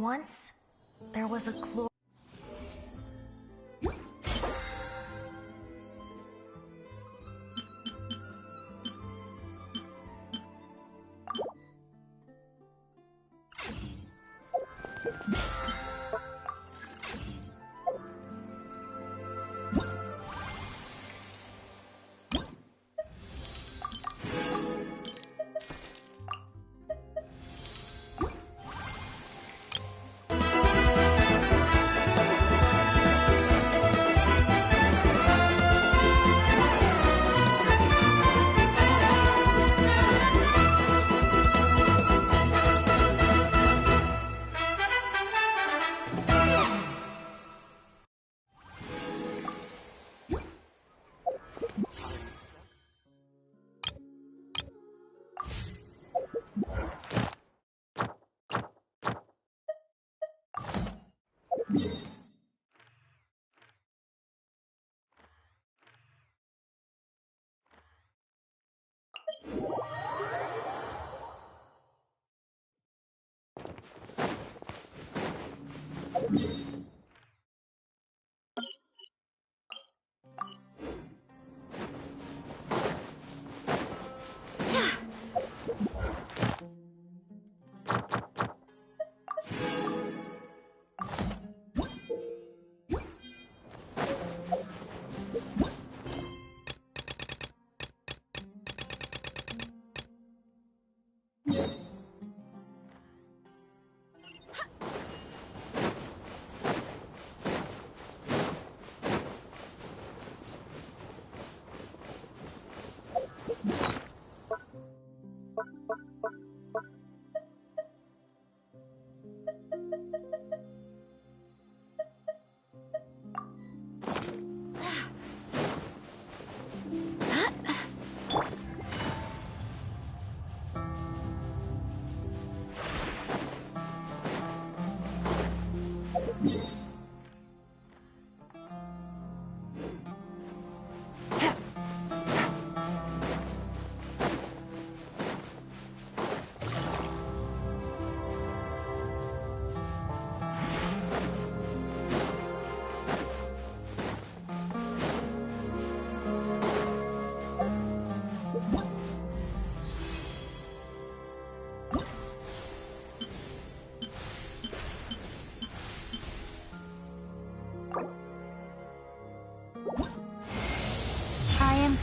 Once, there was a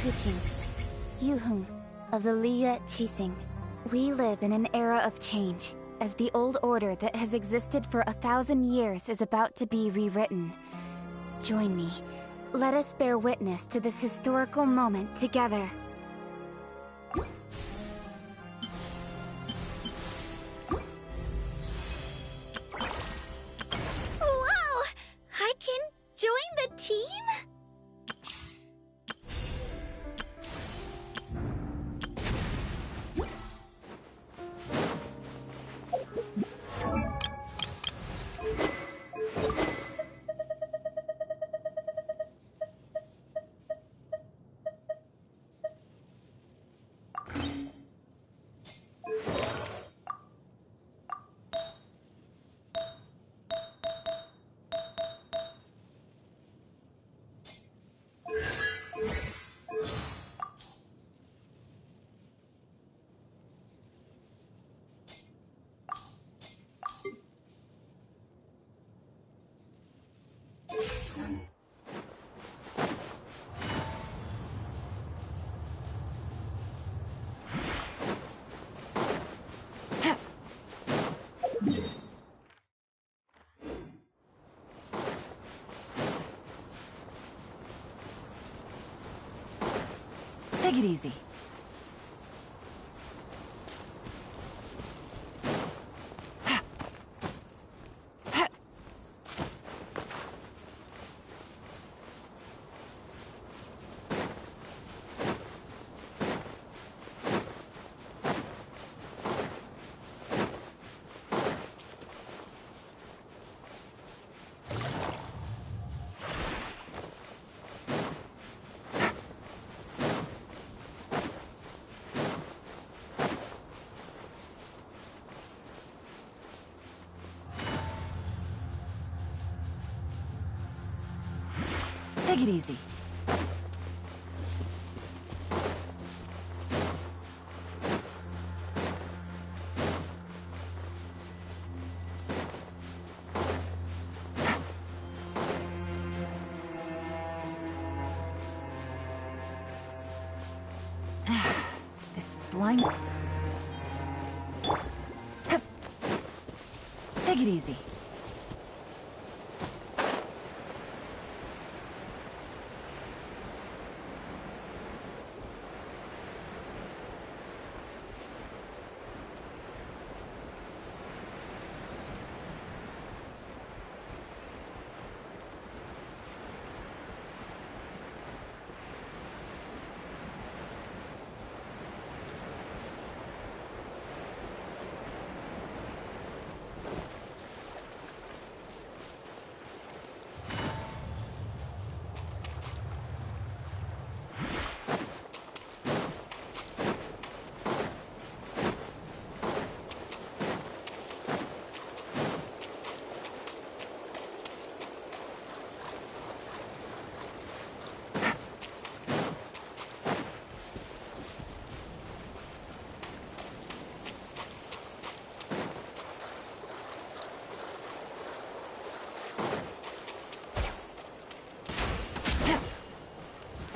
Kuching, Yuheng of the Liyue Qixing. We live in an era of change, as the old order that has existed for 1,000 years is about to be rewritten. Join me. Let us bear witness to this historical moment together. Wow! I can join the team? Take it easy. Take it easy. This blind... Take it easy.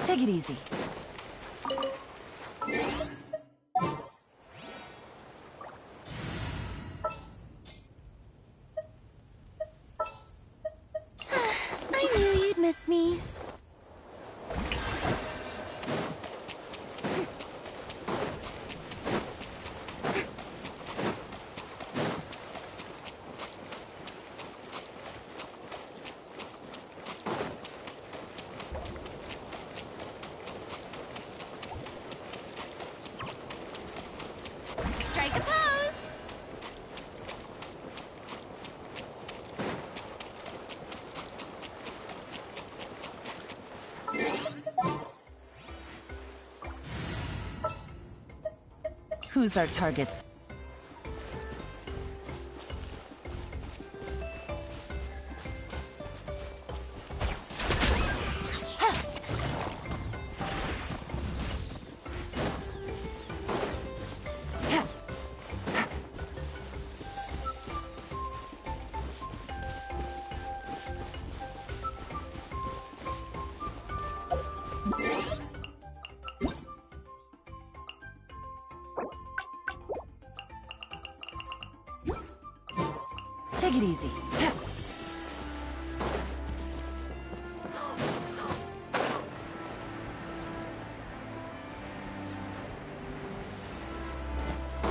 Take it easy. I knew you'd miss me. Strike a pose! Who's our target? Take it easy.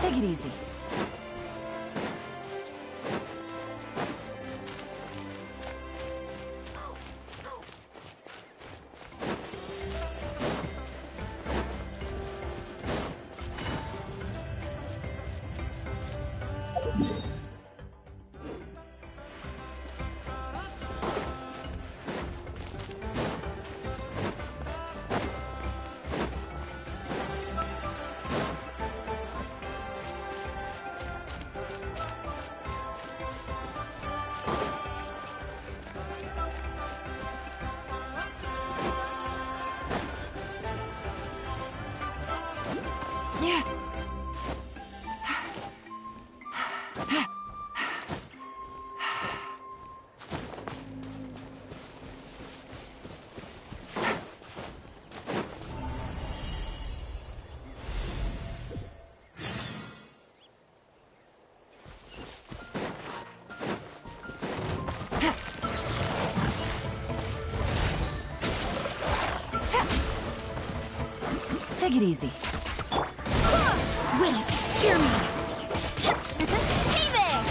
Take it easy. Yeah. Take it easy. Wait, hear me! Hey there!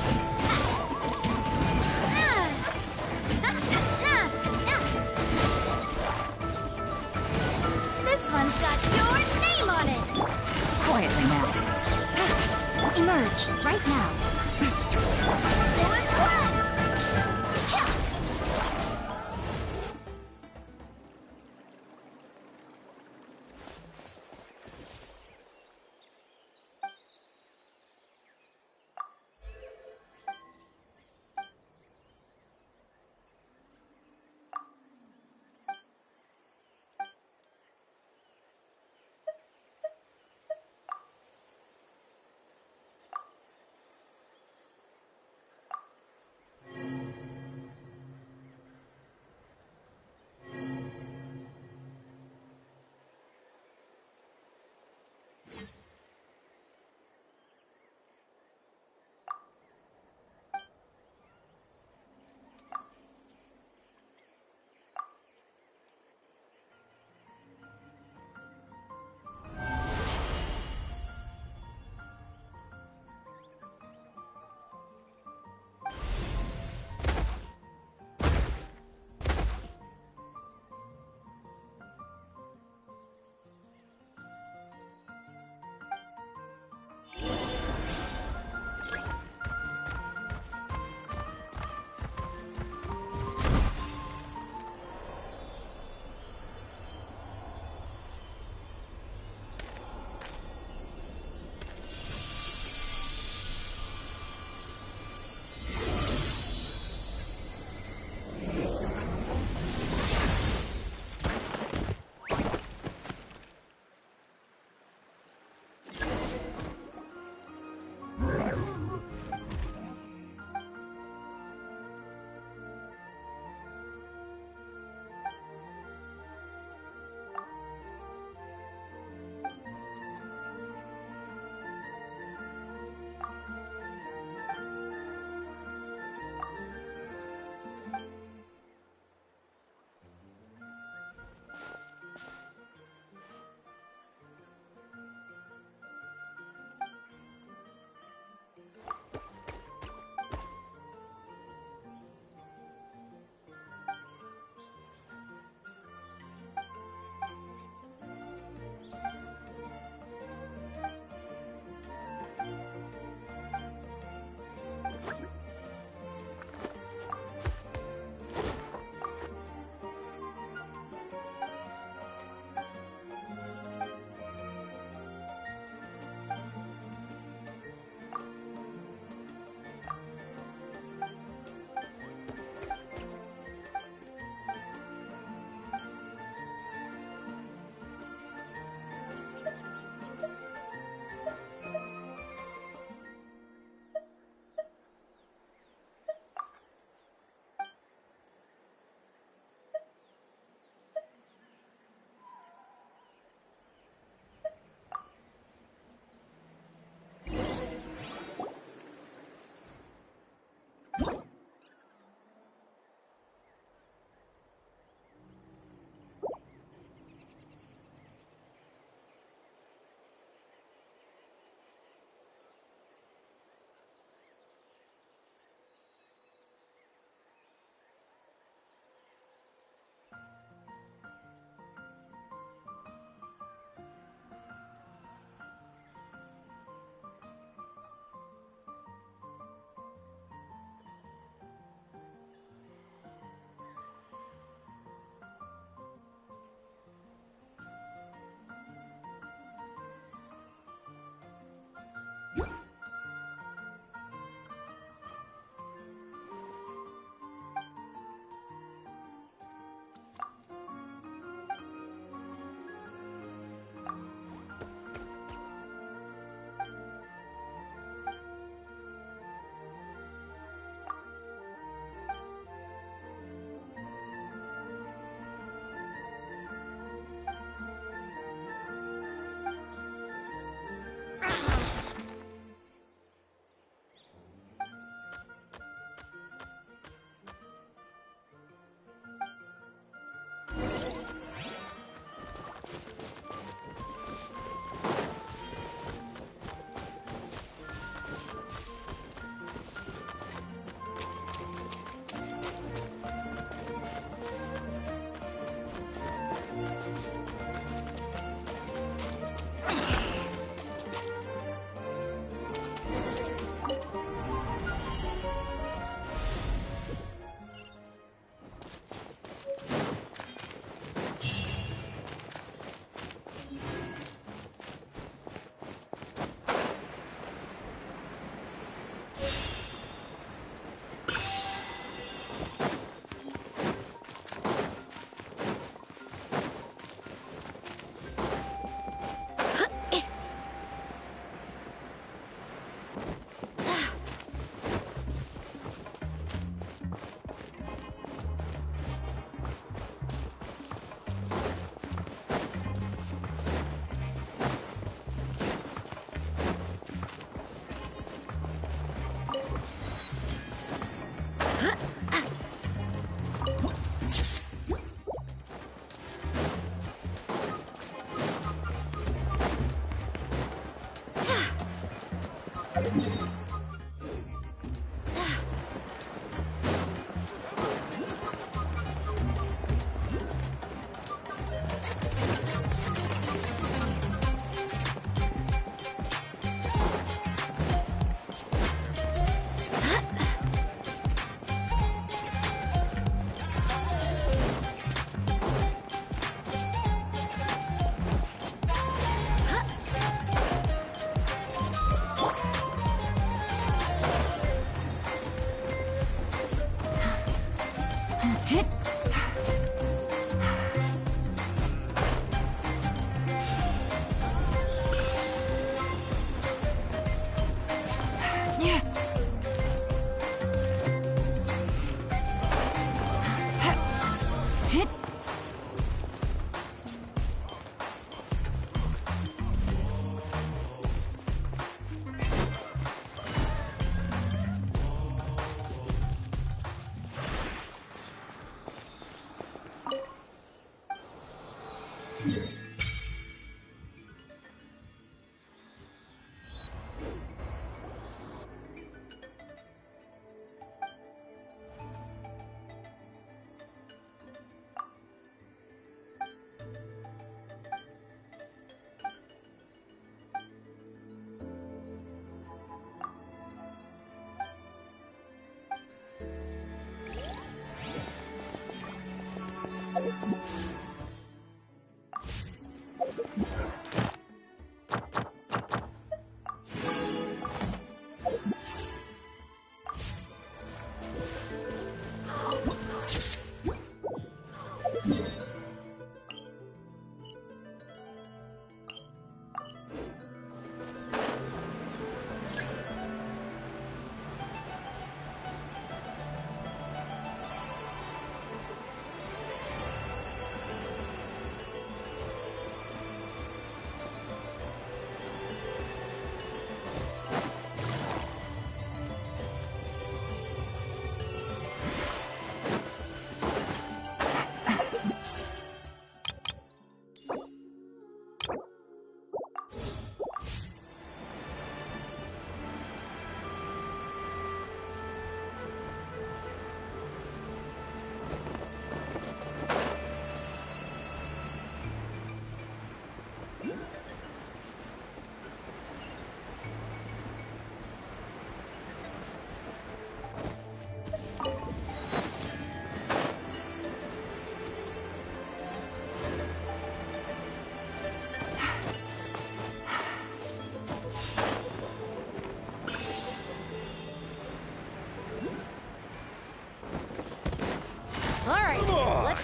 This one's got your name on it! Quietly now. Emerge right now. It was fun!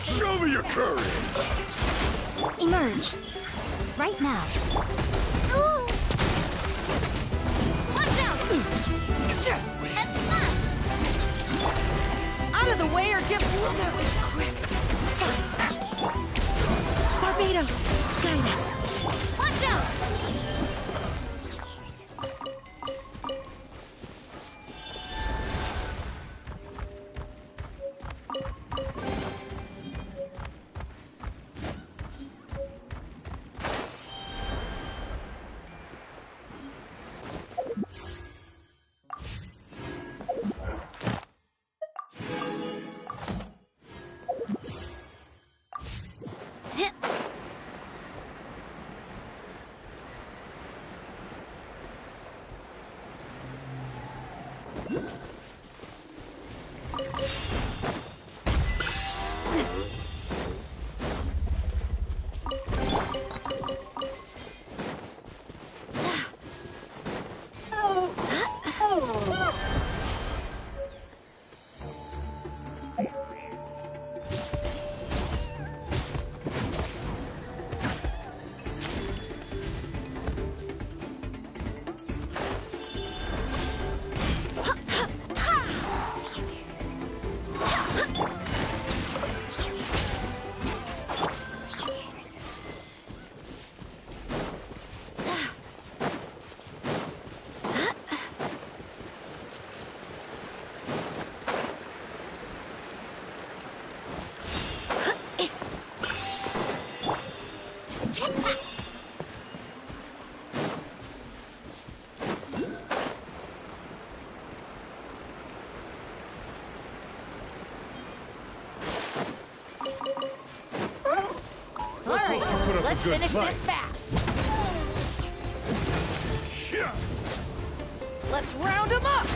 Show me your courage! Emerge. Right now. Ooh! Watch out! Out of the way or get blown that way quick. Barbados, guide us. Watch out! Let's hope you put up let's a good finish fight. this fast. Yeah. Let's round them up.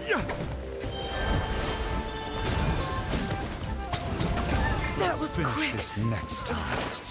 Yeah. That was Finish quick. this next time.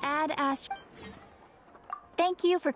Add Astro. Thank you for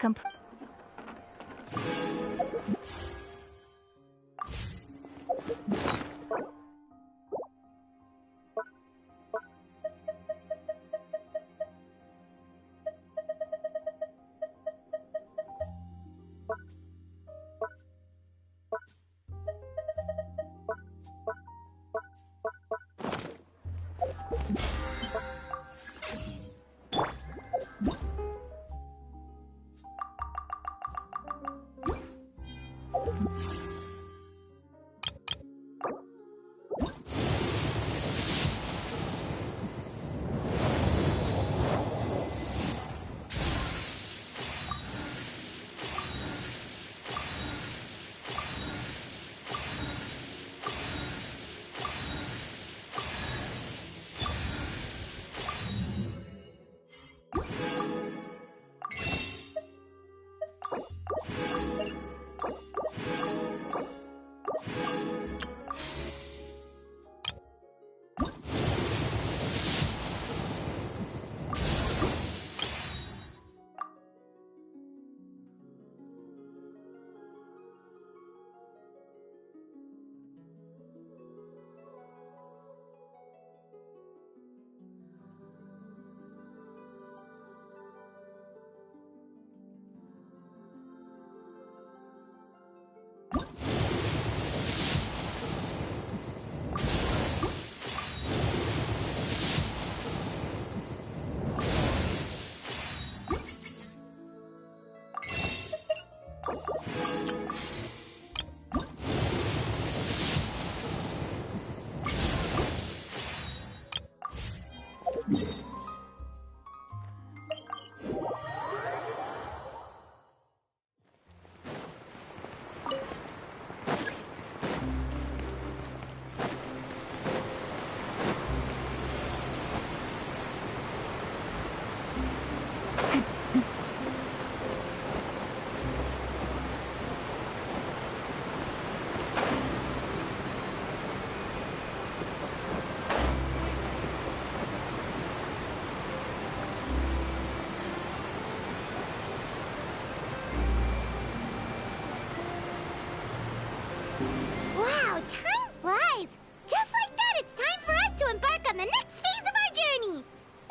Wow, time flies! Just like that, it's time for us to embark on the next phase of our journey!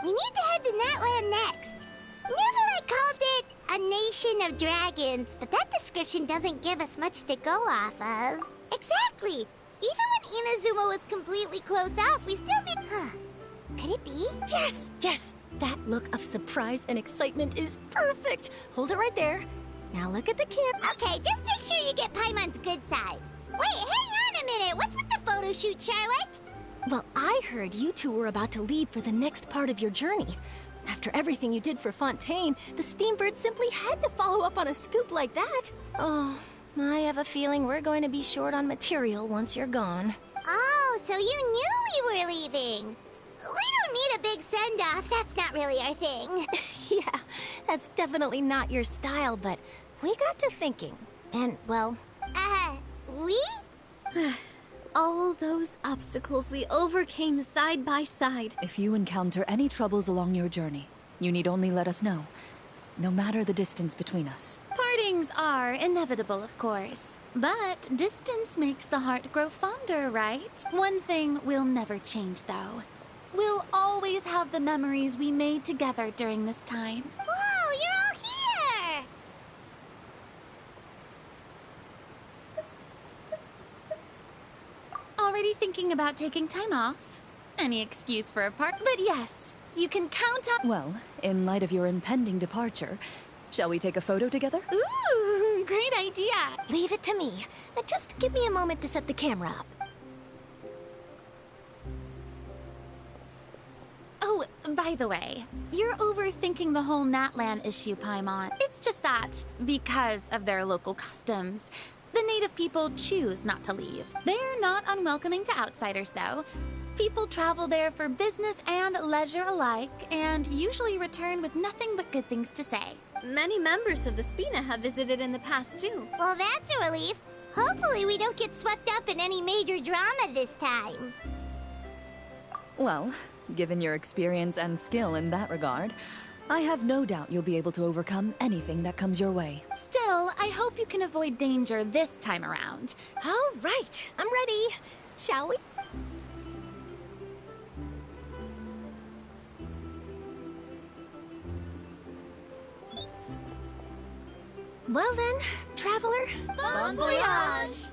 We need to head to Natlan next. Never called it a nation of dragons, but that description doesn't give us much to go off of. Exactly! Even when Inazuma was completely closed off, we still made... Huh. Could it be? Yes, yes. That look of surprise and excitement is perfect. Hold it right there. Now look at the kids. Okay, just make sure you get Paimon's good side. Wait, hang on a minute! What's with the shoot, Charlotte? Well, I heard you two were about to leave for the next part of your journey. After everything you did for Fontaine, the Steambird simply had to follow up on a scoop like that. Oh, I have a feeling we're going to be short on material once you're gone. Oh, so you knew we were leaving. We don't need a big send-off. That's not really our thing. Yeah, that's definitely not your style, but we got to thinking. And, well... We? All those obstacles we overcame side by side. If you encounter any troubles along your journey, you need only let us know. No matter the distance between us. Partings are inevitable, of course. But distance makes the heart grow fonder, right? One thing we'll never change, though. We'll always have the memories we made together during this time. Whoa, you're all here! Already thinking about taking time off? Any excuse for a part, but yes, you can count on— Well, in light of your impending departure, shall we take a photo together? Ooh, great idea! Leave it to me. Just give me a moment to set the camera up. Oh, by the way, you're overthinking the whole Natlan issue, Paimon. It's just that, because of their local customs, the native people choose not to leave. They're not unwelcoming to outsiders, though. People travel there for business and leisure alike, and usually return with nothing but good things to say. Many members of the Spina have visited in the past, too. Well, that's a relief. Hopefully we don't get swept up in any major drama this time. Well, given your experience and skill in that regard, I have no doubt you'll be able to overcome anything that comes your way. Still, I hope you can avoid danger this time around. All right, I'm ready. Shall we? Well then, traveler. Bon voyage!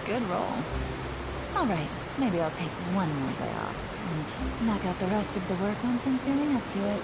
Good roll. All right, maybe I'll take one more day off and knock out the rest of the work once I'm feeling up to it.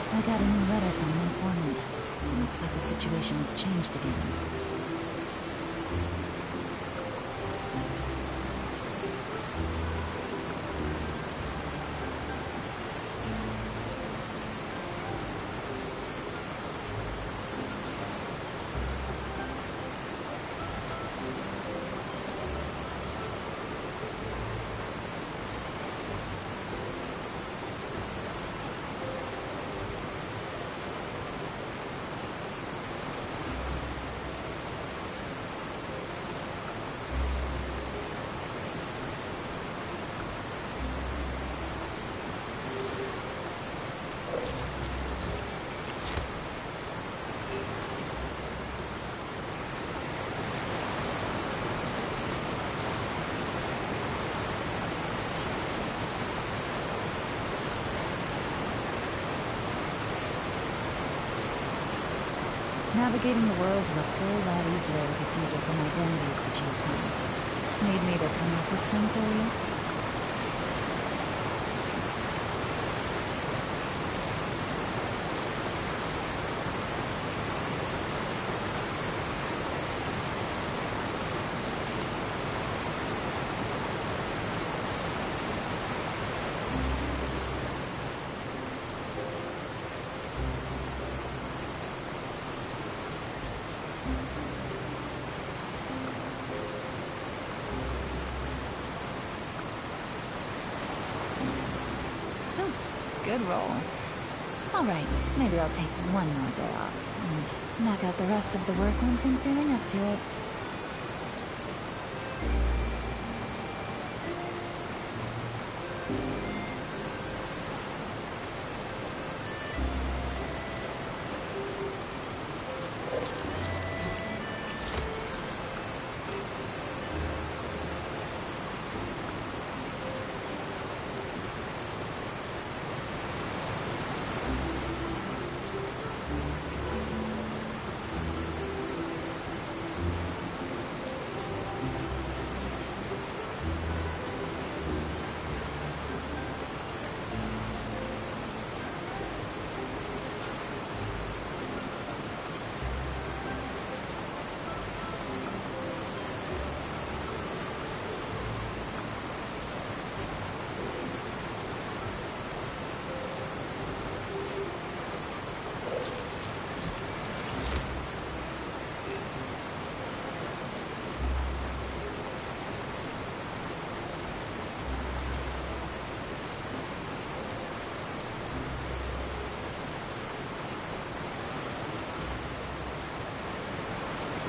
I got a new letter from an informant. Looks like the situation has changed again. Navigating the world is a whole lot easier with a few different identities to choose from. Need me to come up with some for you? Good roll. Alright, maybe I'll take one more day off, and knock out the rest of the work once I'm feeling up to it.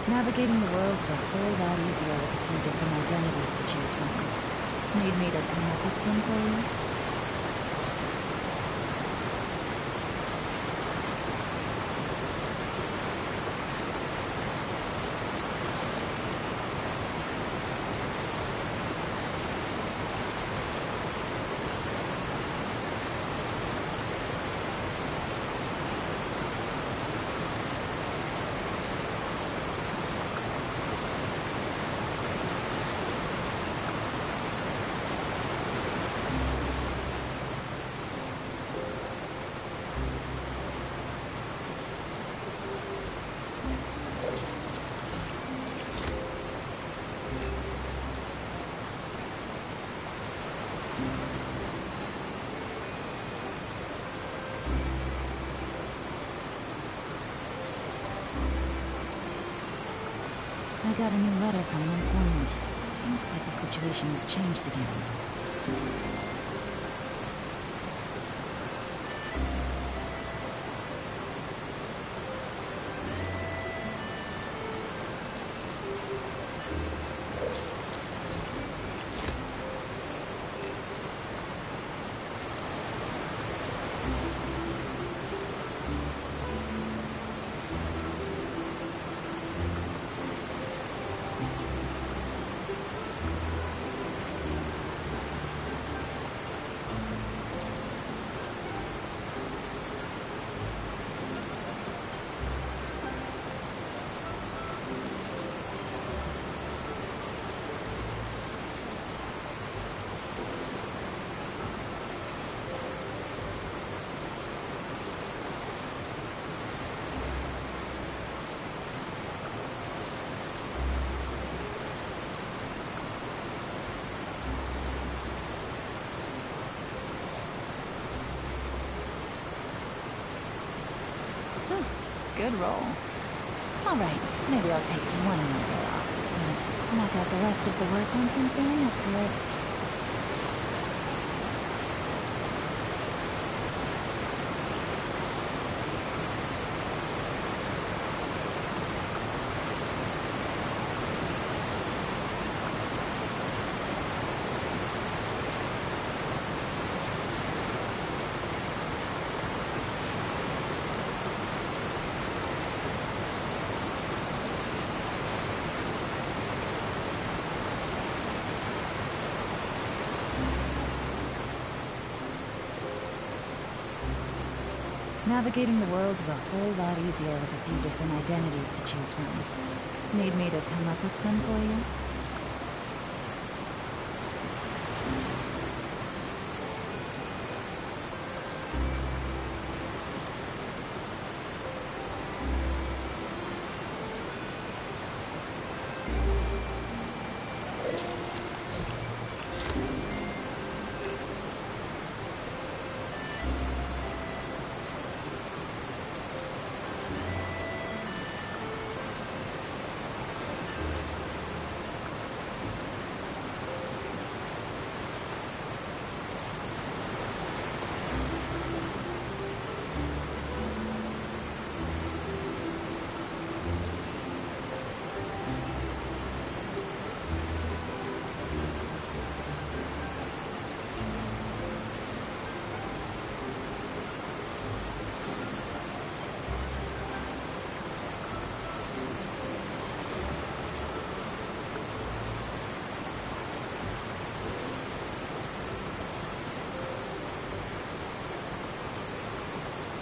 Navigating the world's a whole lot easier with a few different identities to choose from. Need me to come up with some for you? I got a new letter from an informant. Looks like the situation has changed again. Good roll. Alright, maybe I'll take one more day off, and knock out the rest of the work once I'm feeling up to it. Navigating the world is a whole lot easier with a few different identities to choose from. Need me to come up with some for you?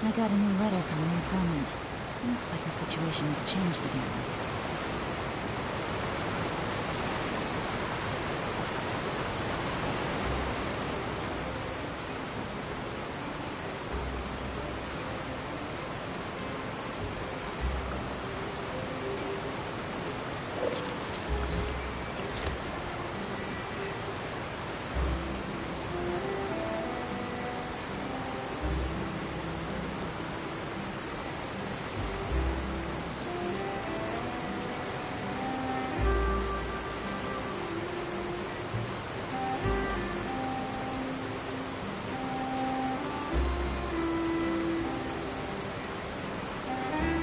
I got a new letter from an informant. Looks like the situation has changed again.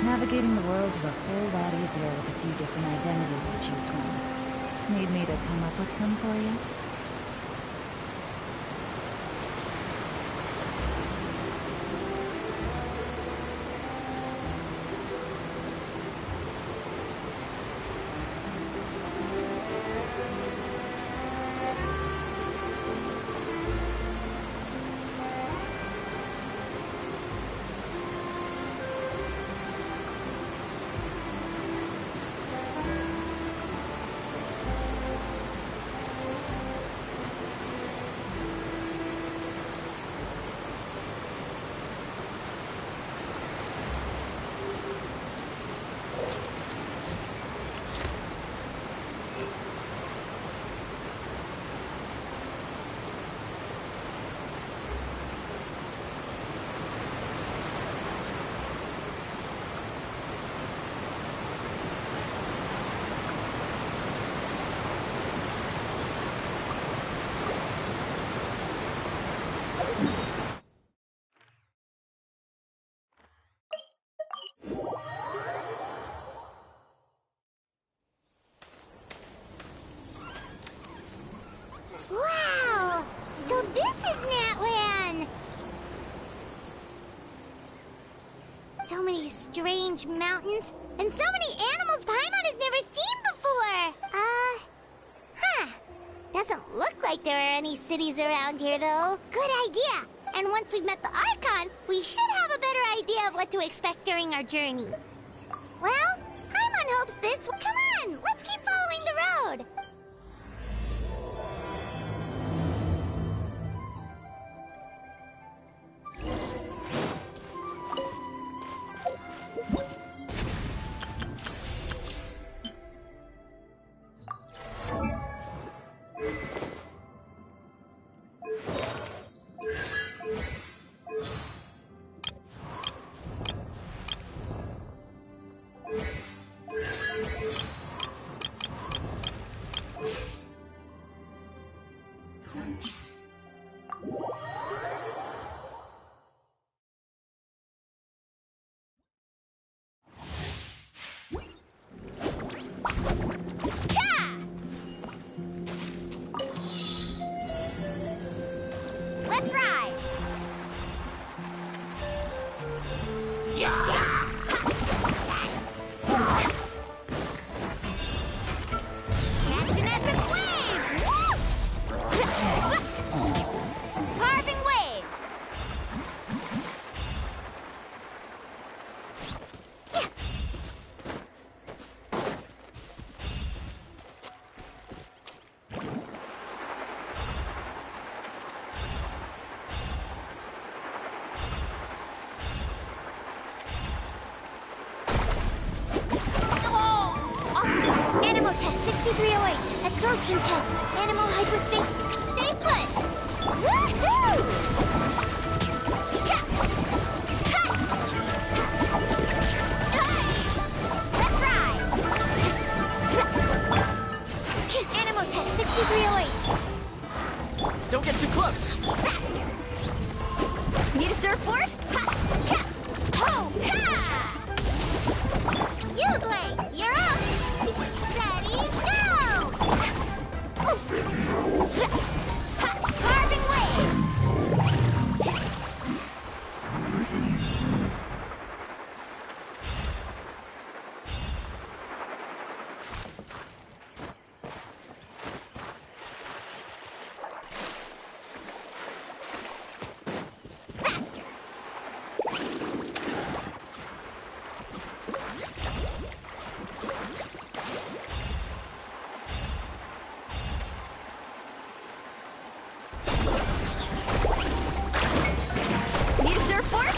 Navigating the world is a whole lot easier with a few different identities to choose from. Need me to come up with some for you? Wow! So this is Natlan! So many strange mountains, and so many animals Paimon has never seen before! Doesn't look like there are any cities around here, though. Good idea! And once we've met the Archon, we should have a better idea of what to expect during our journey. Well, Paimon hopes this... Come on! Let's keep following the road! test 6308. Absorption test. Animal hyperstate. Stay put. Woohoo! Cha! Ha! Let's ride. Animal test 6308. Don't get too close! Faster. Need a surfboard? Ha! Cha! Ho! Ha! Uglay, you're up! Ready, go! Carving waves! Faster! Need a surfboard?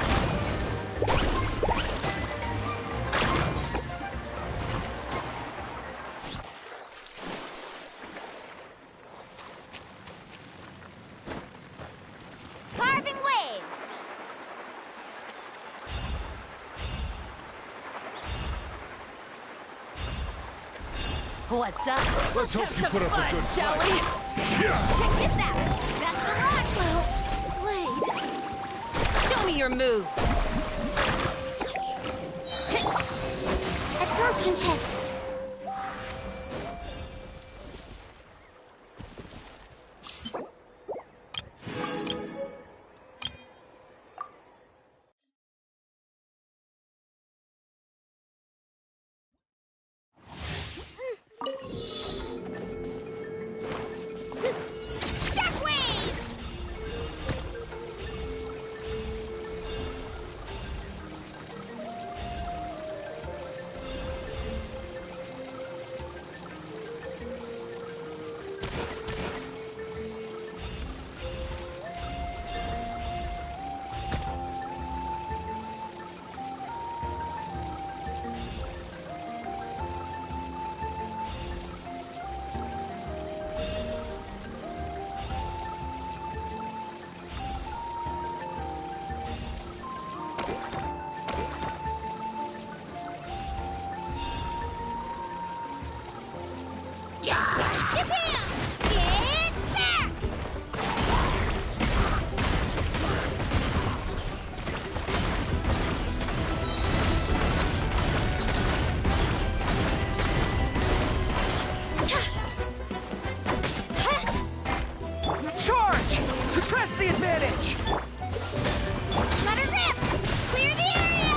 Carving waves! What's up? Let's hope you put up a good Shall fight. we? Check this out! Best of luck! Well played. Show me your moves. Absorption test! Shockwave! Japan! Get back! Charge! Press the advantage! Let her rip! Clear the area!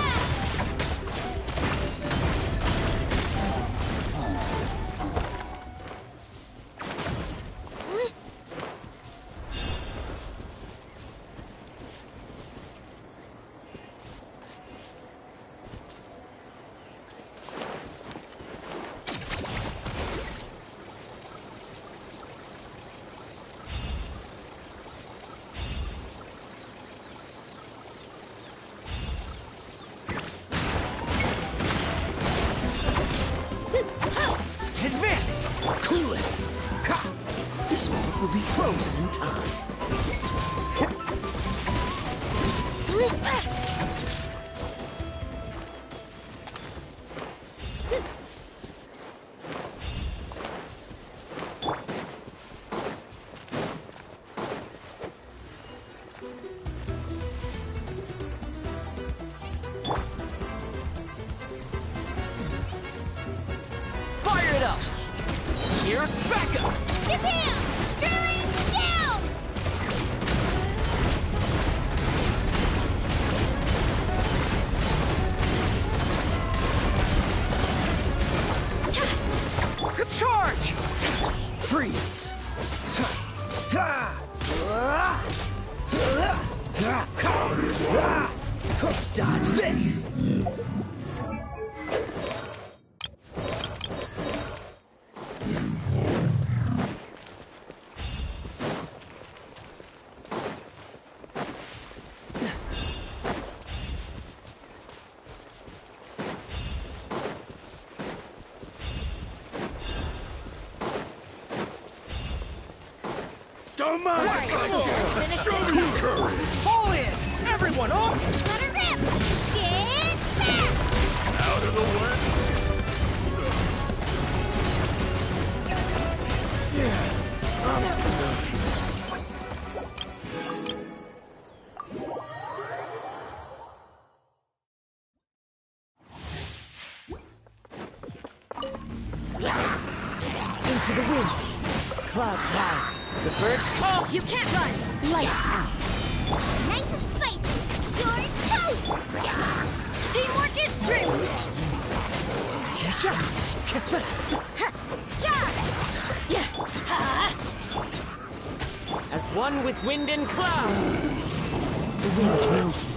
Advance! Cool it! Ha! This moment will be frozen in time. Fire it up! Here's backup! Japan! Drilling down! Charge! Freeze! Dodge this! You're mine! Show me courage! Pull in! Everyone off! Let her rip! Get back! Out of the way! Yeah, I'm done. Into the wind. Clouds high. The birds call. You can't run! Lights out. Nice and spicy! Your toast! Teamwork is true! As one with wind and cloud. The wind knows me.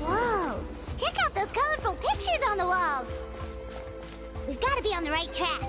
Whoa! Check out those colorful pictures on the walls! We've got to be on the right track.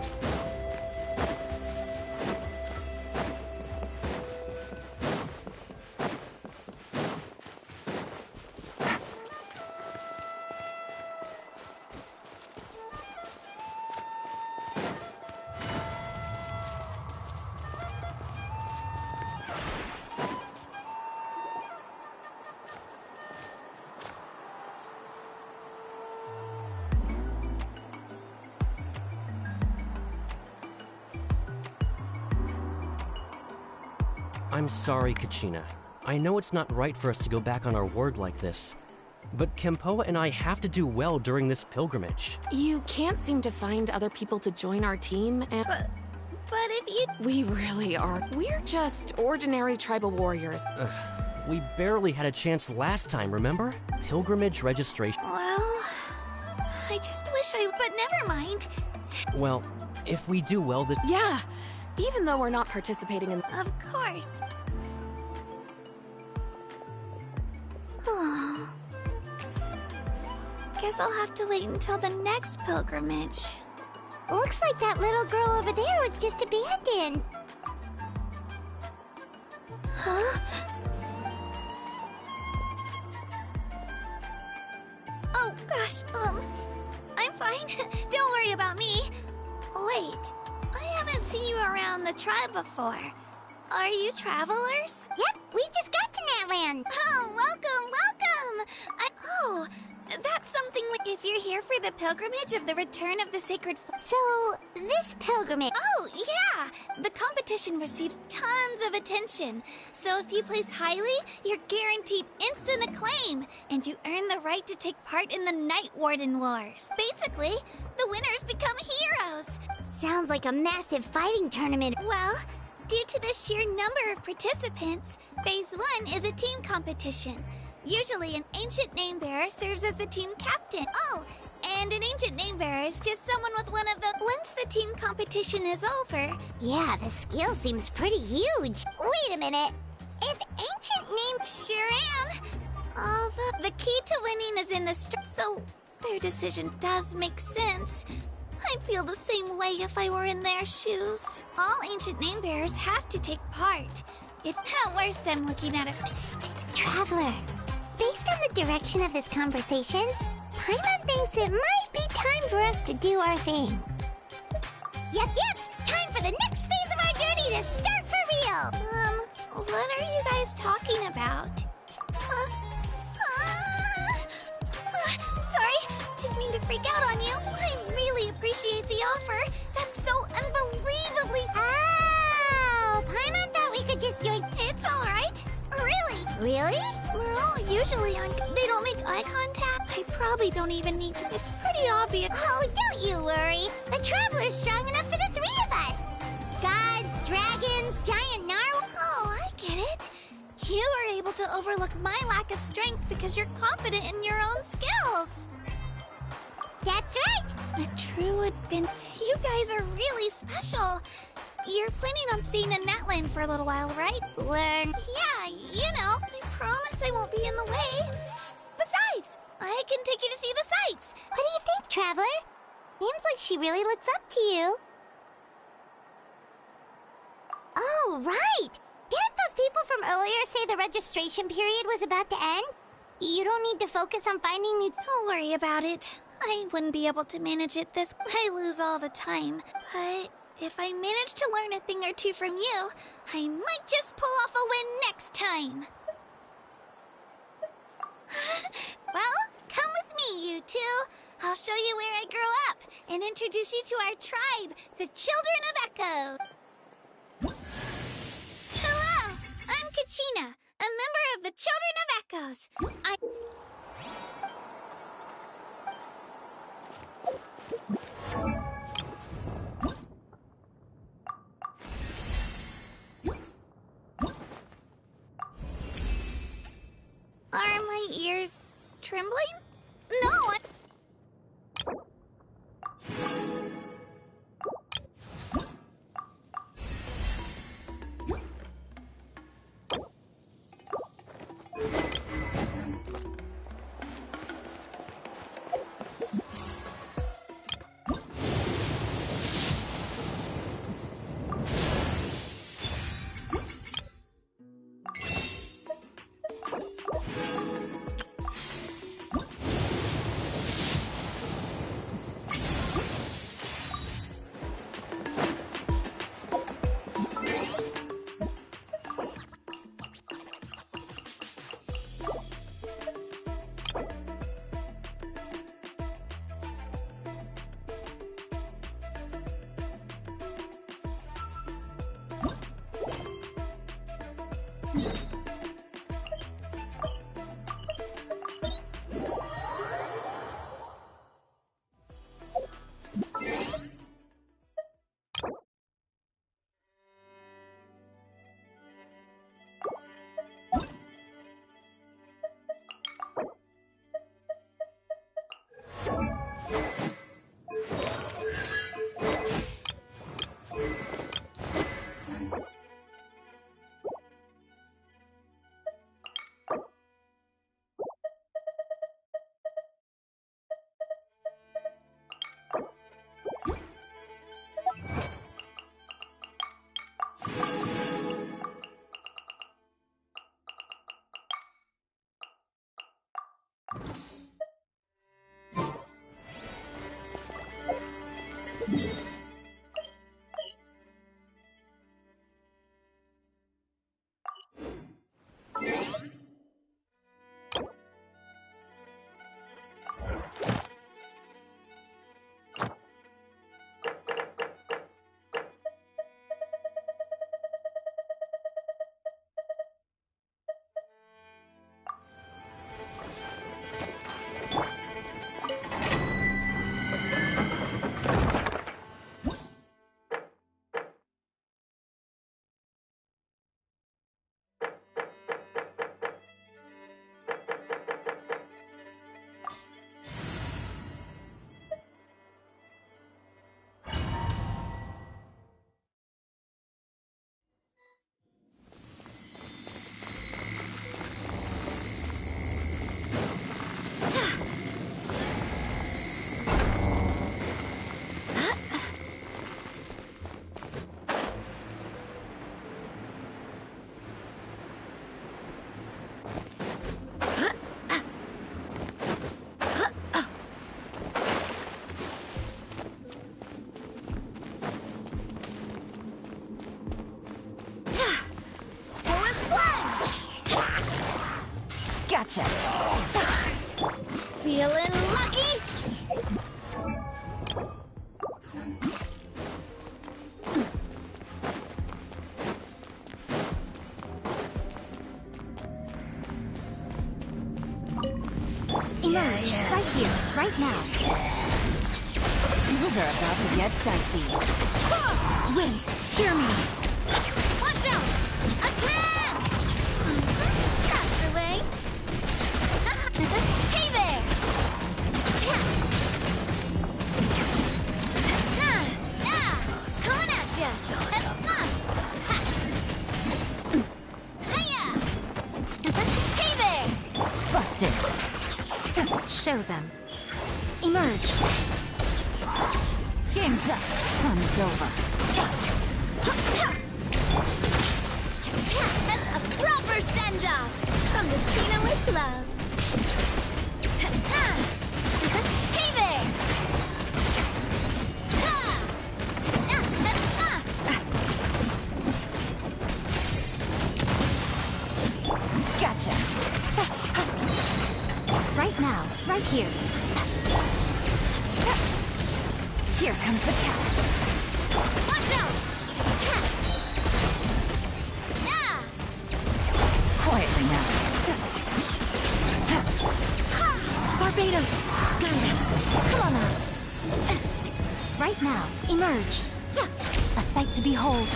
I'm sorry, Kachina. I know it's not right for us to go back on our word like this, but Kempoa and I have to do well during this pilgrimage. You can't seem to find other people to join our team, and... But if you... We really are. We're just ordinary tribal warriors. We barely had a chance last time, remember? Pilgrimage registration. Well... I just wish I... But never mind. Well, if we do well this... Yeah, even though we're not participating in... Of course. Oh. Guess I'll have to wait until the next pilgrimage. Looks like that little girl over there was just abandoned. Huh? Oh, gosh, I'm fine. Don't worry about me. Wait, I haven't seen you around the tribe before. Are you travelers? Yep, we just got to Natlan. Oh, welcome, welcome! That's something if you're here for the pilgrimage of the return of the sacred... So, this pilgrimage... Oh, yeah! The competition receives tons of attention. So if you place highly, you're guaranteed instant acclaim, and you earn the right to take part in the Night Warden Wars. Basically, the winners become heroes. Sounds like a massive fighting tournament. Well, due to the sheer number of participants, Phase 1 is a team competition. Usually, an ancient name-bearer serves as the team captain. Oh, and an ancient name-bearer is just someone with one of the... Once the team competition is over... Yeah, the skill seems pretty huge. Wait a minute. If ancient name... Sure am. The key to winning is in the so their decision does make sense. I'd feel the same way if I were in their shoes. All ancient name-bearers have to take part. If at worst, I'm looking at a... Psst, Traveler. Based on the direction of this conversation, Paimon thinks it might be time for us to do our thing. Yep, time for the next phase of our journey to start for real! What are you guys talking about? Sorry, didn't mean to freak out on you. I really appreciate the offer. That's so unbelievably... Oh, Paimon thought we could just join... It's alright. Really, Really? We're all usually on... They don't make eye contact. I probably don't even need to. It's pretty obvious. Oh, don't you worry. The Traveler's strong enough for the three of us. Gods, dragons, giant narwhals. Oh, I get it. You are able to overlook my lack of strength because you're confident in your own skills. That's right. A true Advent. You guys are really special. You're planning on staying in Natlan for a little while, right? Learn. Yeah, you know. I promise I won't be in the way. Besides, I can take you to see the sights. What do you think, Traveler? Seems like she really looks up to you. Oh, right. Didn't those people from earlier say the registration period was about to end? You don't need to focus on finding new... Don't worry about it. I wouldn't be able to manage it this... I lose all the time. But if I manage to learn a thing or two from you, I might just pull off a win next time. Well, come with me, you two. I'll show you where I grew up and introduce you to our tribe, the Children of Echo. Hello, I'm Kachina, a member of the Children of Echoes. Are my ears trembling? No, Gotcha. feeling lucky? Emerge, right here, right now. Things are about to get dicey. Wind, hear me. Watch out! Attack! Castaway! Hey there! Coming at ya! Hey there! Busted. Show them. Emerge. Game's up. Fun's over. A proper send-off from the Spina with love. Hey there! Gotcha. Right now, right here. Here comes the catch. Watch out! Quietly now. Barbados, guide us. Come on out. Right now, emerge. A sight to behold.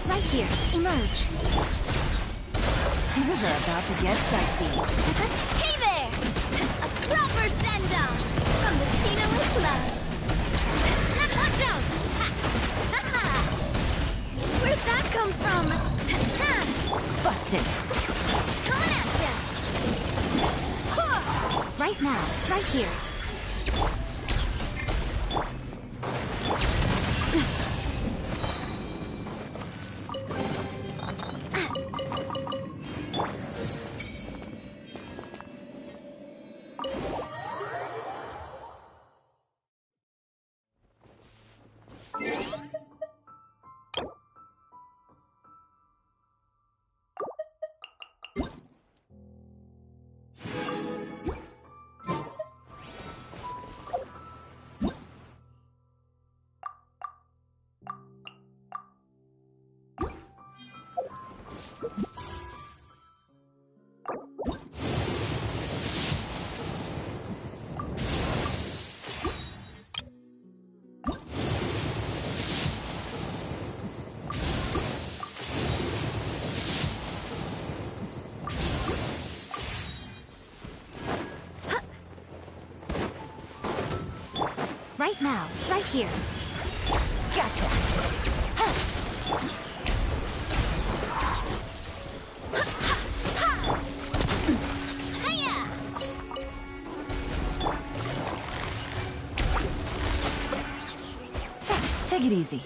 Right here, emerge. Things are about to get dicey. Hey there! A proper send-off from the Spina with love. Watch out! Where'd that come from? Busted. Coming at ya! Right now, right here. Right now, right here. Gotcha. Take it easy.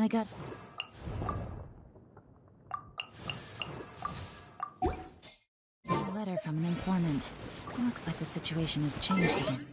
I got... a letter from an informant. Looks like the situation has changed again.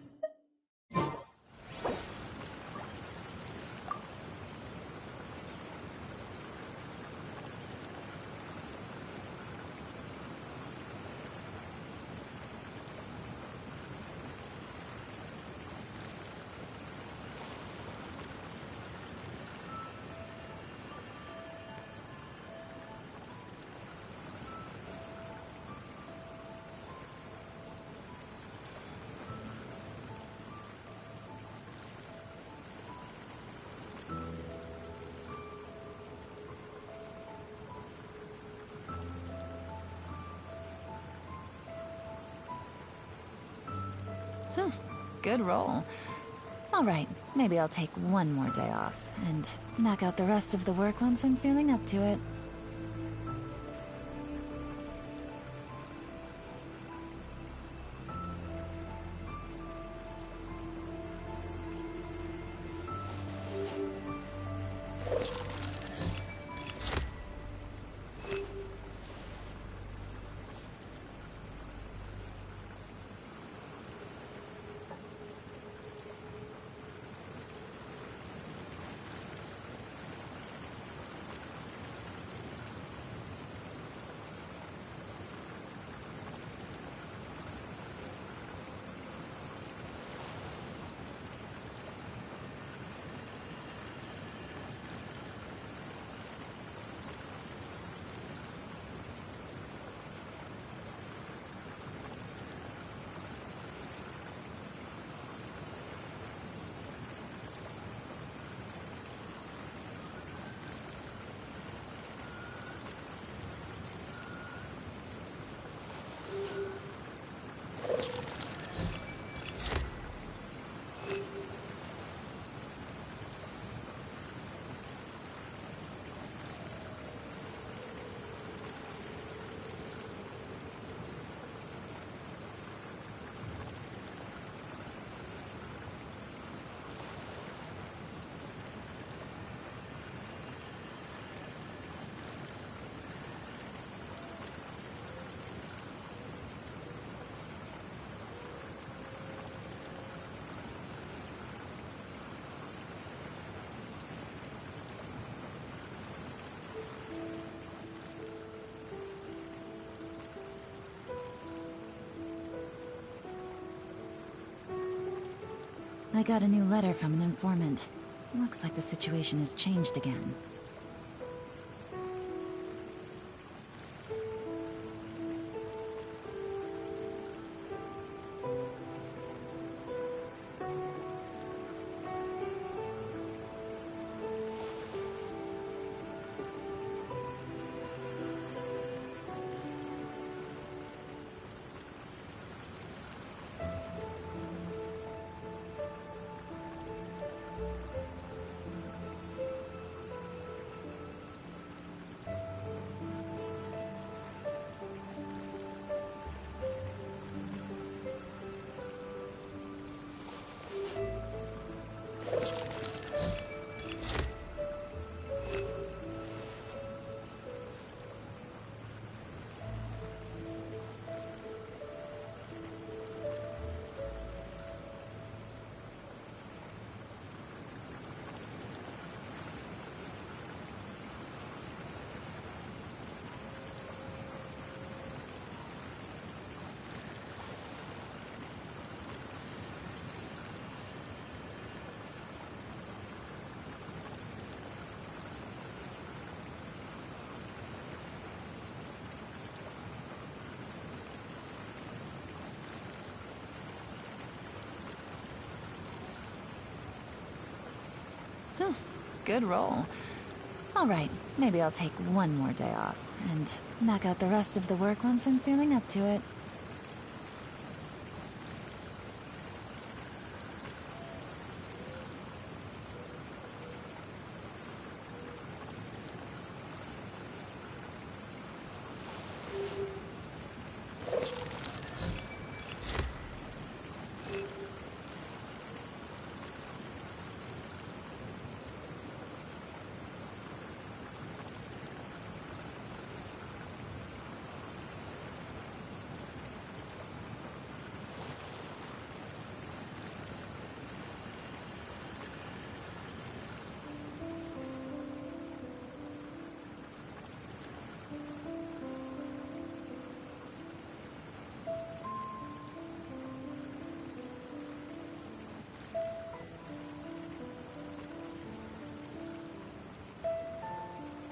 Good roll. Alright, maybe I'll take one more day off, and knock out the rest of the work once I'm feeling up to it. I got a new letter from an informant. Looks like the situation has changed again. Good roll. Alright, maybe I'll take one more day off, and knock out the rest of the work once I'm feeling up to it.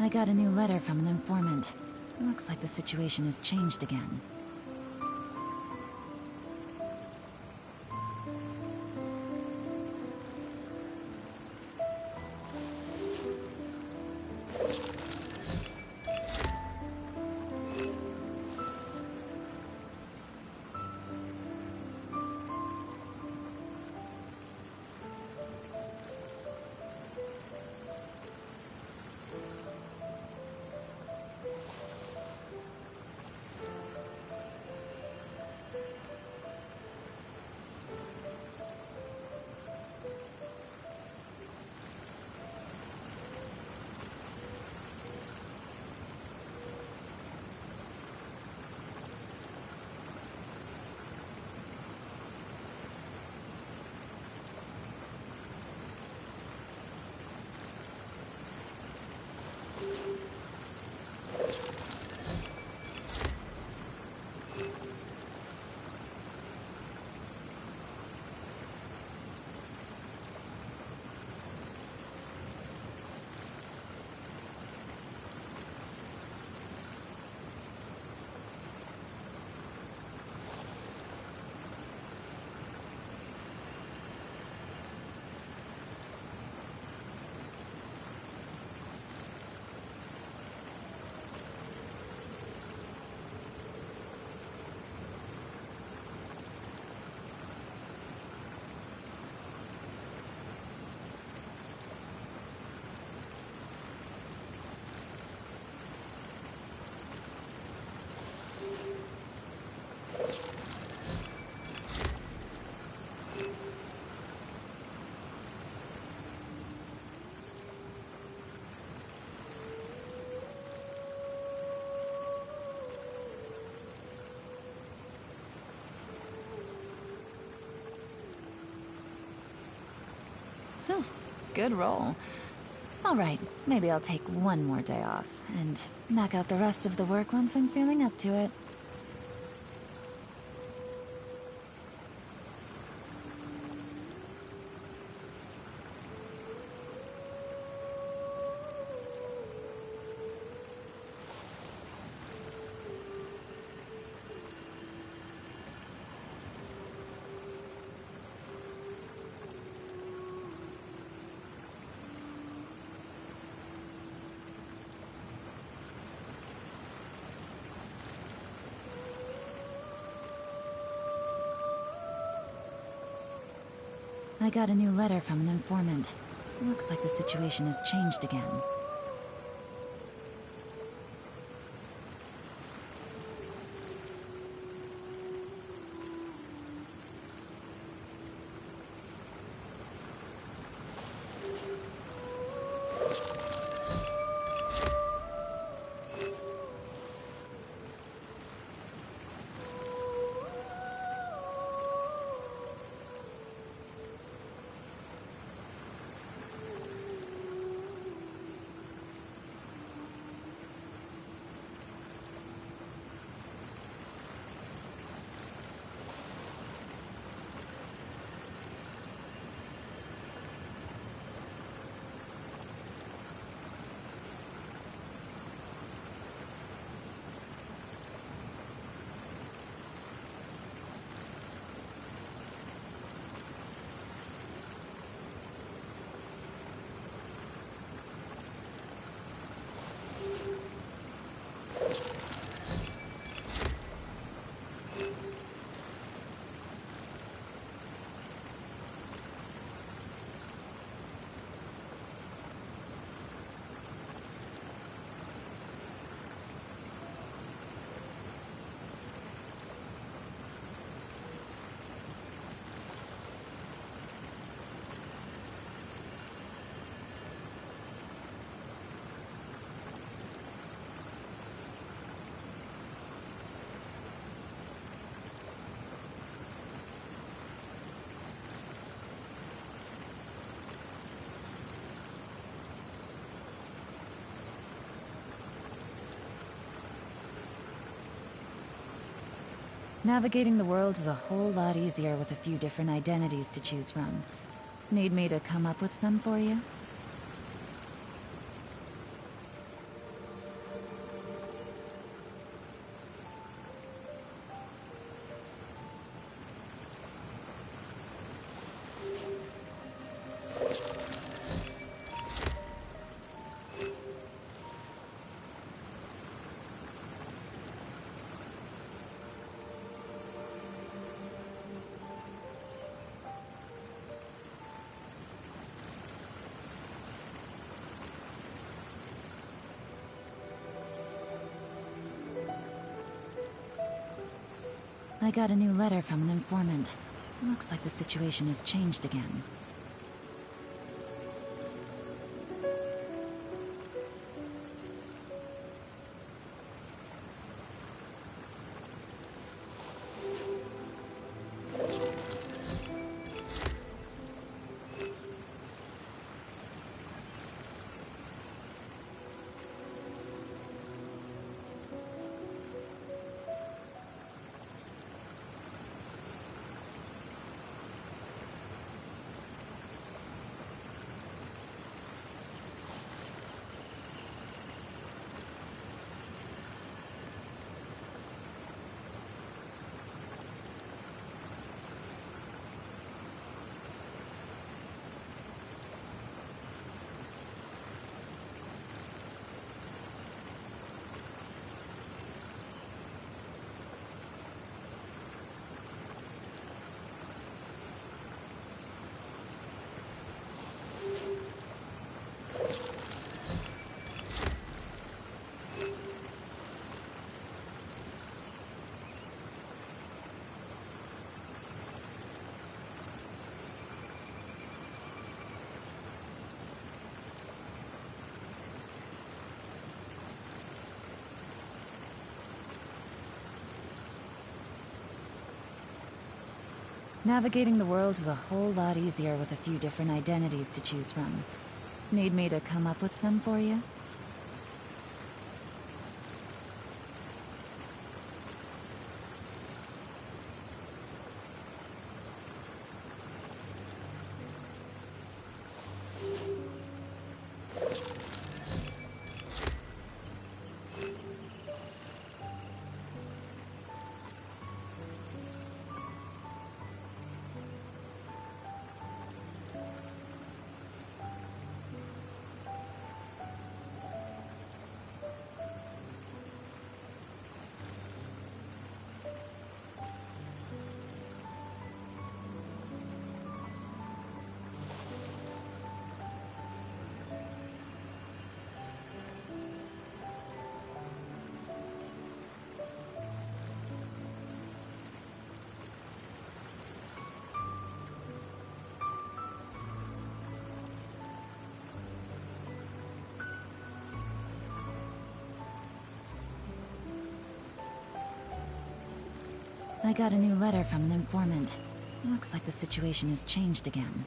I got a new letter from an informant. Looks like the situation has changed again. Whew, good roll. Alright, maybe I'll take one more day off, and knock out the rest of the work once I'm feeling up to it. I got a new letter from an informant. Looks like the situation has changed again. Navigating the world is a whole lot easier with a few different identities to choose from. Need me to come up with some for you? I got a new letter from an informant. Looks like the situation has changed again. Navigating the world is a whole lot easier with a few different identities to choose from. Need me to come up with some for you? I got a new letter from an informant. Looks like the situation has changed again.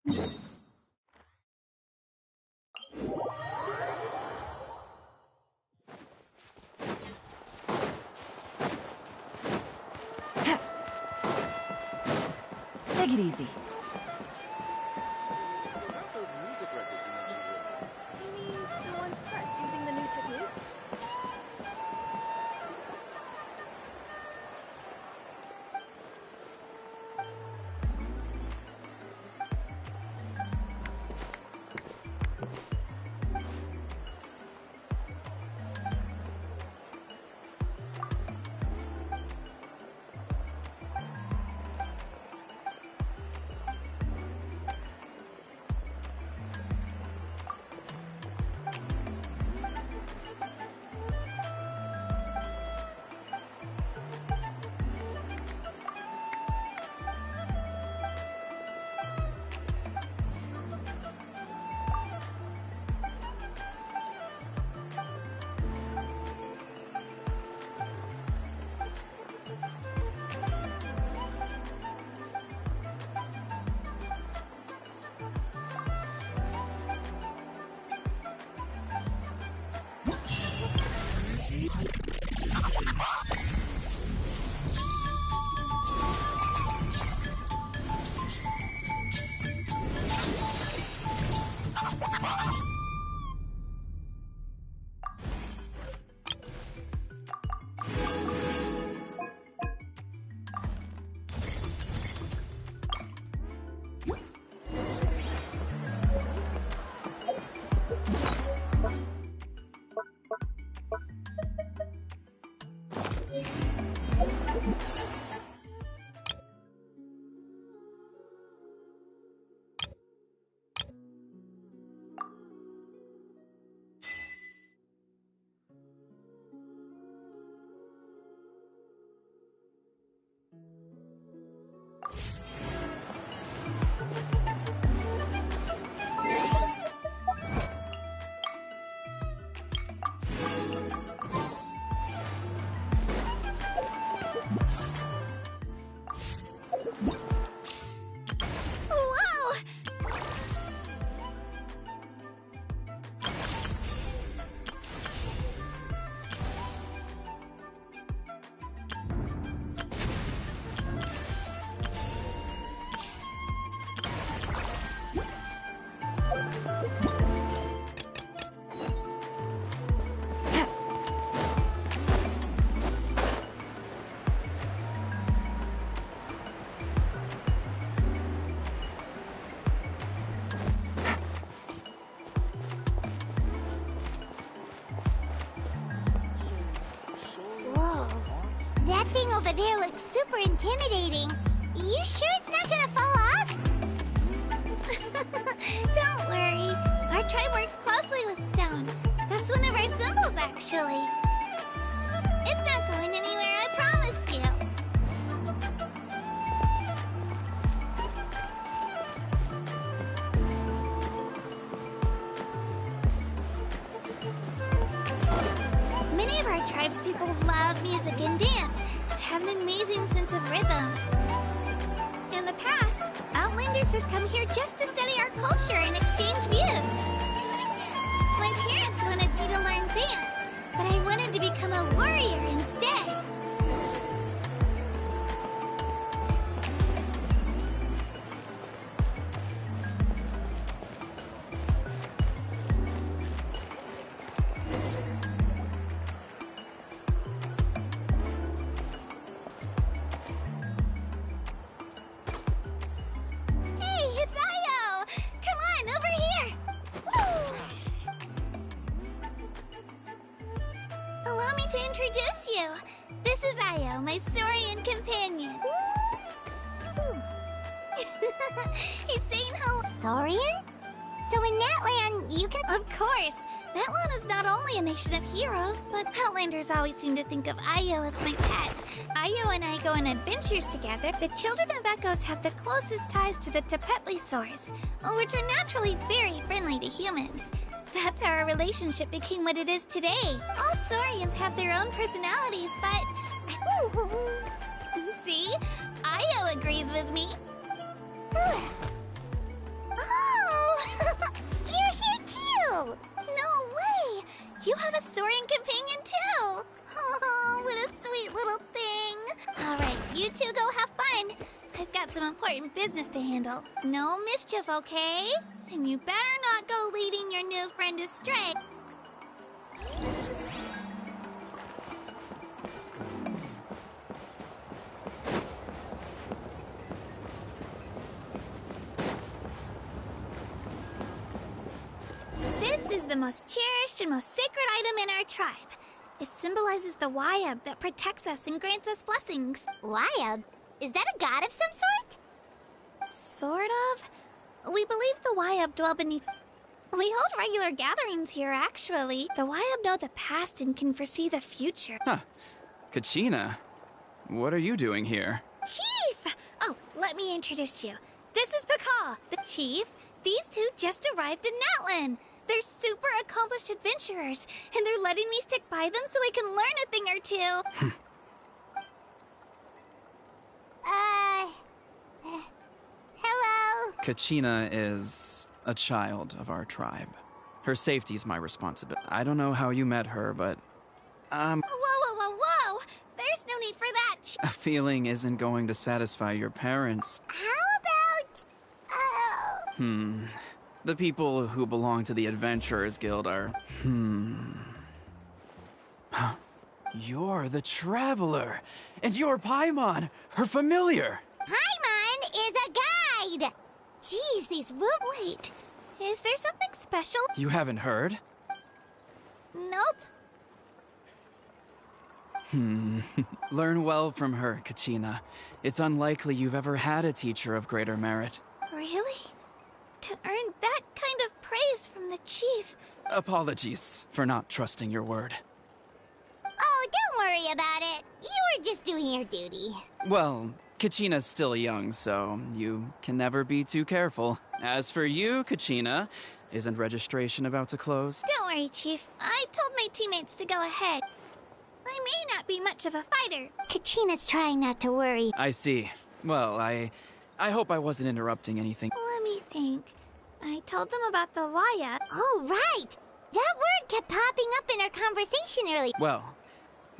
Take it easy. Those music records you mentioned earlier. You mean the ones pressed using the new technique? That thing over there looks super intimidating. You sure it's not gonna fall off? Don't worry. Our tribe works closely with stone. That's one of our symbols, actually. It's not going anywhere, I promise you. Many of our tribespeople love music and dance and have an amazing sense of rhythm. In the past, Outlanders have come here just to study our culture and exchange views. My parents wanted me to learn dance, but I wanted to become a warrior instead. Allow me to introduce you. This is Io, my Saurian companion. He's saying hello. Saurian? So in Natlan, you can... Of course. Natlan is not only a nation of heroes, but Outlanders always seem to think of Io as my pet. Io and I go on adventures together. The children of Echoes have the closest ties to the Tepetli source, which are naturally very friendly to humans. That's how our relationship became what it is today. All Saurians have their own personalities, but... See? Io agrees with me. No way! You have a soaring companion too! Oh, what a sweet little thing! Alright, you two go have fun. I've got some important business to handle. No mischief, okay? And you better not go leading your new friend astray. This is the most cherished and most sacred item in our tribe. It symbolizes the Wayab that protects us and grants us blessings. Wayab? Is that a god of some sort? Sort of. We believe the Wayab dwell beneath. We hold regular gatherings here, actually. The Wayab know the past and can foresee the future. Huh. Kachina, what are you doing here? Chief! Oh, let me introduce you. This is Pakal, the chief. These two just arrived in Natlan. They're super accomplished adventurers, and they're letting me stick by them so I can learn a thing or two. Hello? Kachina is a child of our tribe. Her safety's my responsibility. I don't know how you met her, but Whoa! There's no need for that. a feeling isn't going to satisfy your parents. How about... The people who belong to the Adventurers Guild are... You're the Traveler, and you're Paimon, her familiar. Paimon is a guide! Jeez, these rooms... Wait, is there something special? You haven't heard? Nope. Learn well from her, Kachina. It's unlikely you've ever had a teacher of greater merit. Really? To earn that kind of praise from the chief. Apologies for not trusting your word. Oh, don't worry about it. You were just doing your duty. Well, Kachina's still young, so you can never be too careful. As for you, Kachina, isn't registration about to close? Don't worry, Chief. I told my teammates to go ahead. I may not be much of a fighter. Kachina's trying not to worry. I see. Well, I hope I wasn't interrupting anything. Let me think. I told them about the Waya. Oh, right! That word kept popping up in our conversation earlier. Well,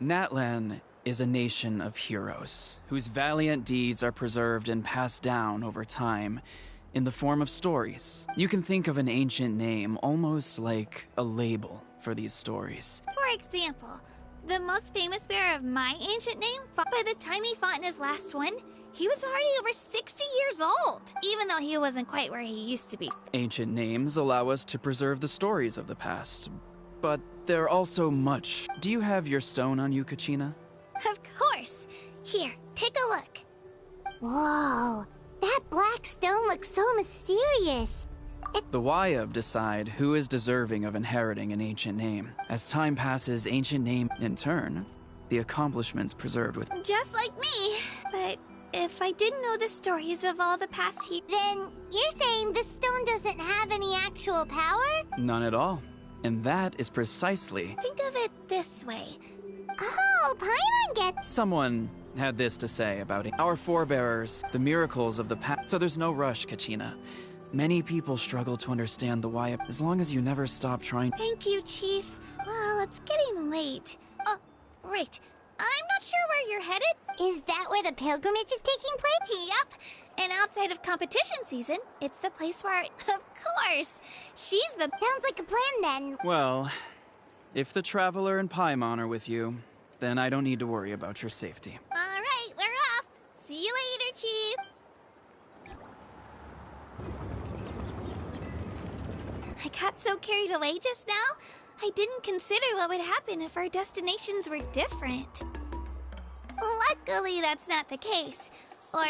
Natlan is a nation of heroes, whose valiant deeds are preserved and passed down over time in the form of stories. You can think of an ancient name almost like a label for these stories. For example, the most famous bearer of my ancient name, by the time he fought in his last one, he was already over 60 years old, even though he wasn't quite where he used to be. Ancient names allow us to preserve the stories of the past, but they're also much. Do you have your stone on you, Kachina? Of course. Here, take a look. Whoa, that black stone looks so mysterious. The Wayab decide who is deserving of inheriting an ancient name. As time passes, ancient name, in turn, the accomplishments preserved with... Just like me. But if I didn't know the stories of all the past years... Then you're saying this stone doesn't have any actual power? None at all. And that is precisely... Think of it this way. Oh, Paimon gets... Someone had this to say about it. Our forebearers, the miracles of the past... So there's no rush, Kachina. Many people struggle to understand the why, as long as you never stop trying. Thank you, Chief. Well, it's getting late. Oh, right. I'm not sure where you're headed. Is that where the pilgrimage is taking place? Yep. And outside of competition season, it's the place where, of course, she's the... Sounds like a plan then. Well, if the Traveler and Paimon are with you, then I don't need to worry about your safety. All right, we're off. See you later, Chief. I got so carried away just now, I didn't consider what would happen if our destinations were different. Luckily, that's not the case. Or,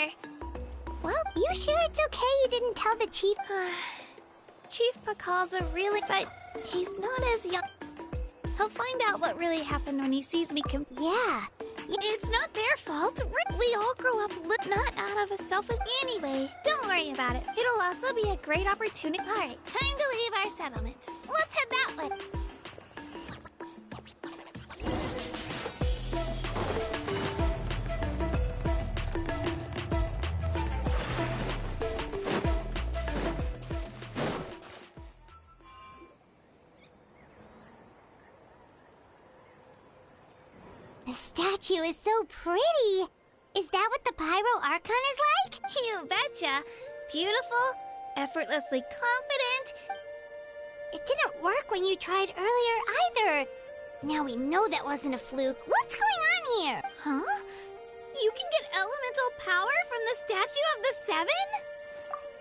well, You sure it's okay you didn't tell the chief? Chief Pakal's a really... But he's not as young. He'll find out what really happened when he sees me Yeah. It's not their fault. We all grow up not out of a selfish... Anyway, don't worry about it. It'll also be a great opportunity. All right, time to leave our settlement. Let's head that way. statue is so pretty. Is that what the Pyro Archon is like? You betcha. Beautiful, effortlessly confident. It didn't work when you tried earlier either. Now we know that wasn't a fluke. What's going on here? Huh? You can get elemental power from the Statue of the Seven?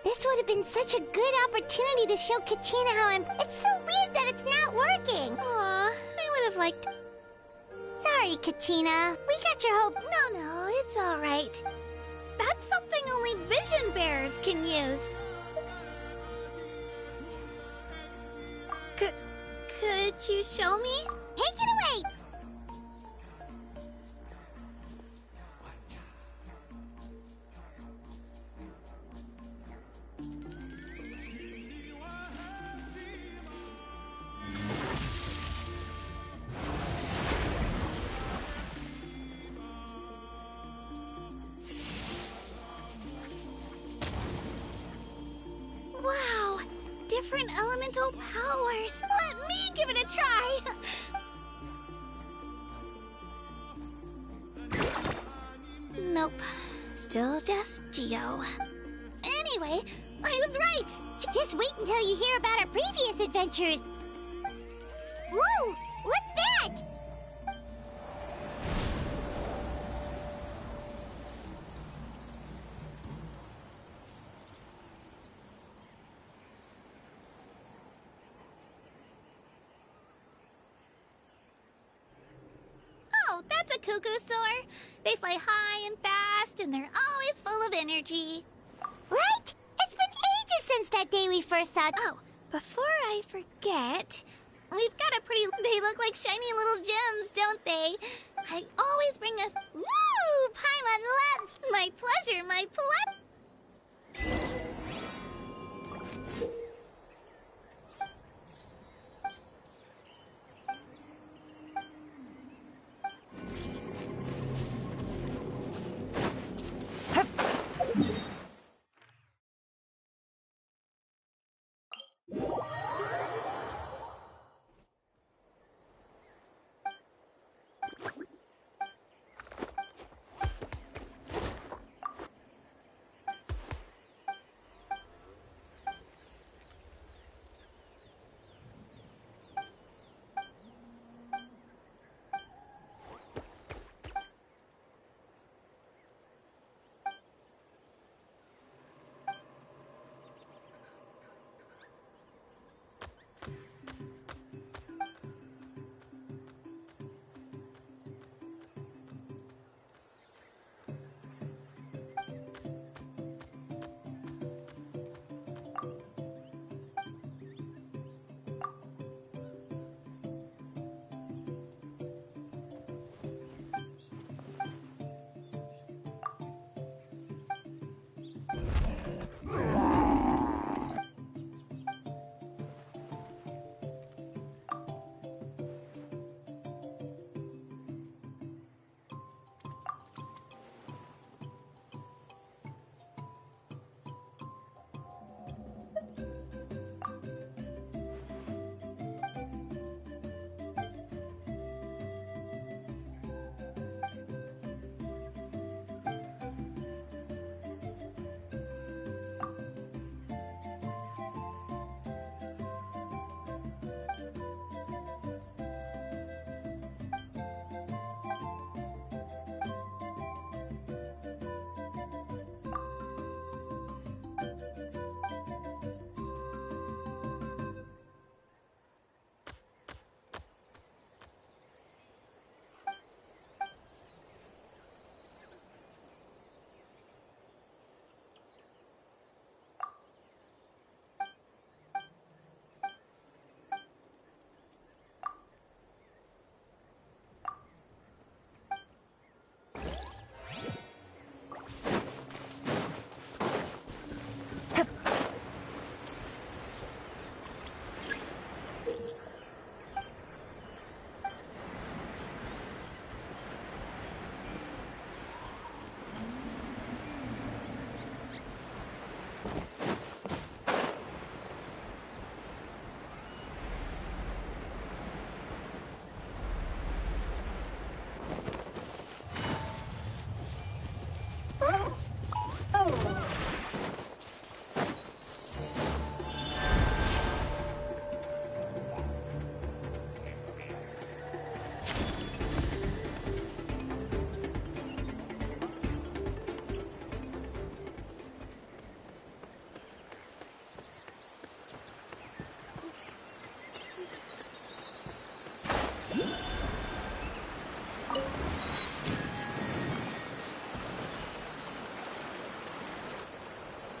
This would have been such a good opportunity to show Kachina how It's so weird that it's not working. Aw, I would have liked... Sorry, Kachina. We got your hope. No, it's alright. That's something only vision bearers can use. Could you show me? Take it away! Wow! Different elemental powers. Let me give it a try. Nope. Still just Geo. Anyway, I was right. Just wait until you hear about our previous adventures. Whoa! What's that? Oh, that's a cuckoo soar. They fly high and fast, and they're always full of energy. Right? It's been ages since that day we first saw... Oh, before I forget, we've got a pretty... They look like shiny little gems, don't they? I always bring a... Woo! Paimon loves... My pleasure, my pleasure.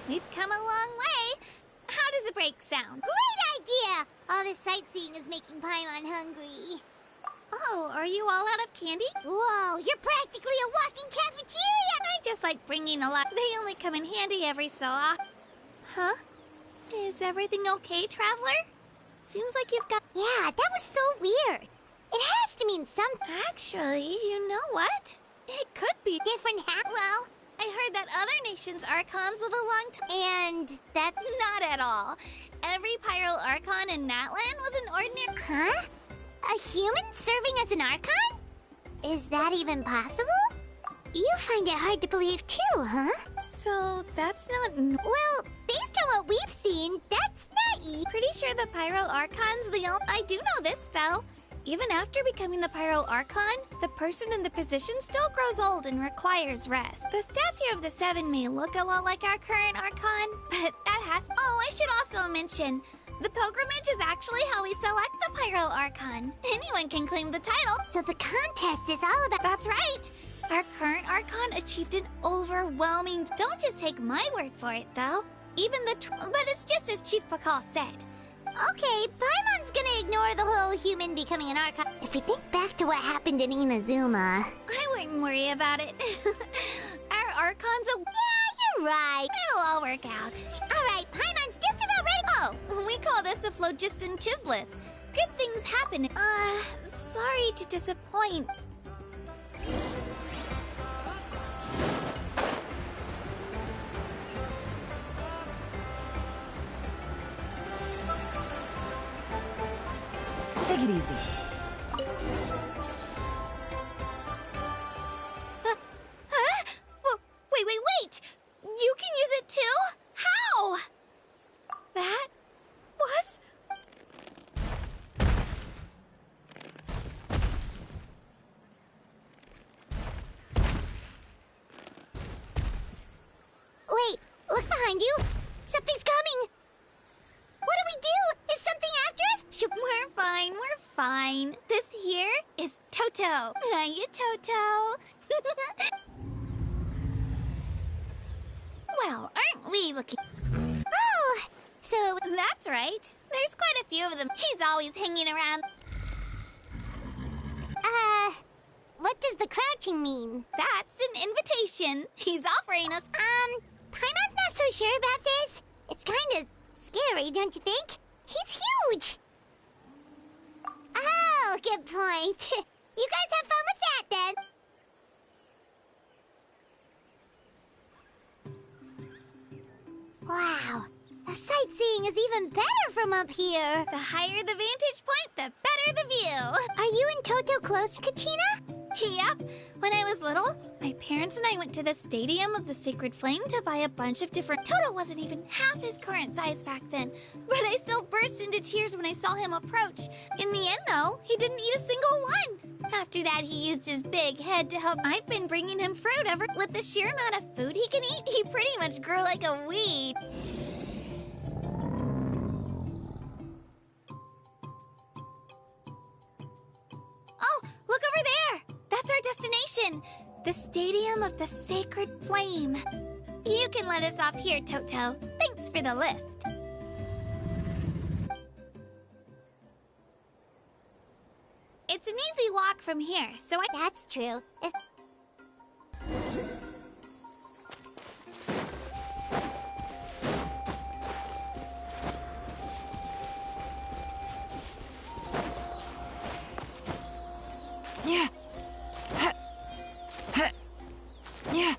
We've come a long way. How does a break sound? Great idea! All this sightseeing is making Paimon hungry. Oh, are you all out of candy? Whoa, you're practically a walking cafeteria! I just like bringing a lot. They only come in handy every so often. Huh? Is everything okay, Traveler? Seems like you've got... Yeah, that was so weird. It has to mean something. Actually, you know what? It could be Different hat? Well, I heard that other nations' Archons live a long time. And that... Not at all. Every Pyro Archon in Natlan was an ordinary... Huh? A human serving as an Archon? Is that even possible? You find it hard to believe too, huh? So, that's not... Well, based on what we've seen, that's not... Pretty sure the Pyro Archon's the only... I do know this, though. Even after becoming the Pyro Archon, the person in the position still grows old and requires rest. The statue of the Seven may look a lot like our current Archon, but that has... Oh, I should also mention, the pilgrimage is actually how we select the Pyro Archon. Anyone can claim the title. So the contest is all about... That's right. Our current Archon achieved an overwhelming... Don't just take my word for it, though. Even the... But it's just as Chief Pakal said. Okay, Paimon's gonna ignore the whole human becoming an Archon. If we think back to what happened in Inazuma... I wouldn't worry about it. Our Archon's a... Yeah, you're right. It'll all work out. Alright, Paimon's just about ready... Oh, we call this a phlogiston chisleth. Good things happen. Sorry to disappoint. Take it easy. Wait! You can use it too? How? That was... Wait, look behind you. Something's coming. What do we do? Is something after us? We're fine. This here is Toto. Hiya, Toto. Well, aren't we looking... Oh, so... That's right. There's quite a few of them. He's always hanging around. What does the crouching mean? That's an invitation. He's offering us... Paimon's not so sure about this. It's kind of scary, don't you think? He's huge! Oh, good point. You guys have fun with that, then. Wow, the sightseeing is even better from up here. The higher the vantage point, the better the view. Are you and Toto close, Kachina? Yep. When I was little, my parents and I went to the Stadium of the Sacred Flame to buy a bunch of different... Toto wasn't even half his current size back then, but I still burst into tears when I saw him approach. In the end, though, he didn't eat a single one. After that, he used his big head to help. I've been bringing him fruit ever. With the sheer amount of food he can eat, he pretty much grew like a weed. Oh, look over there! That's our destination! The Stadium of the Sacred Flame. You can let us off here, Toto. Thanks for the lift. It's an easy walk from here, so I... That's true. Yeah. Yeah.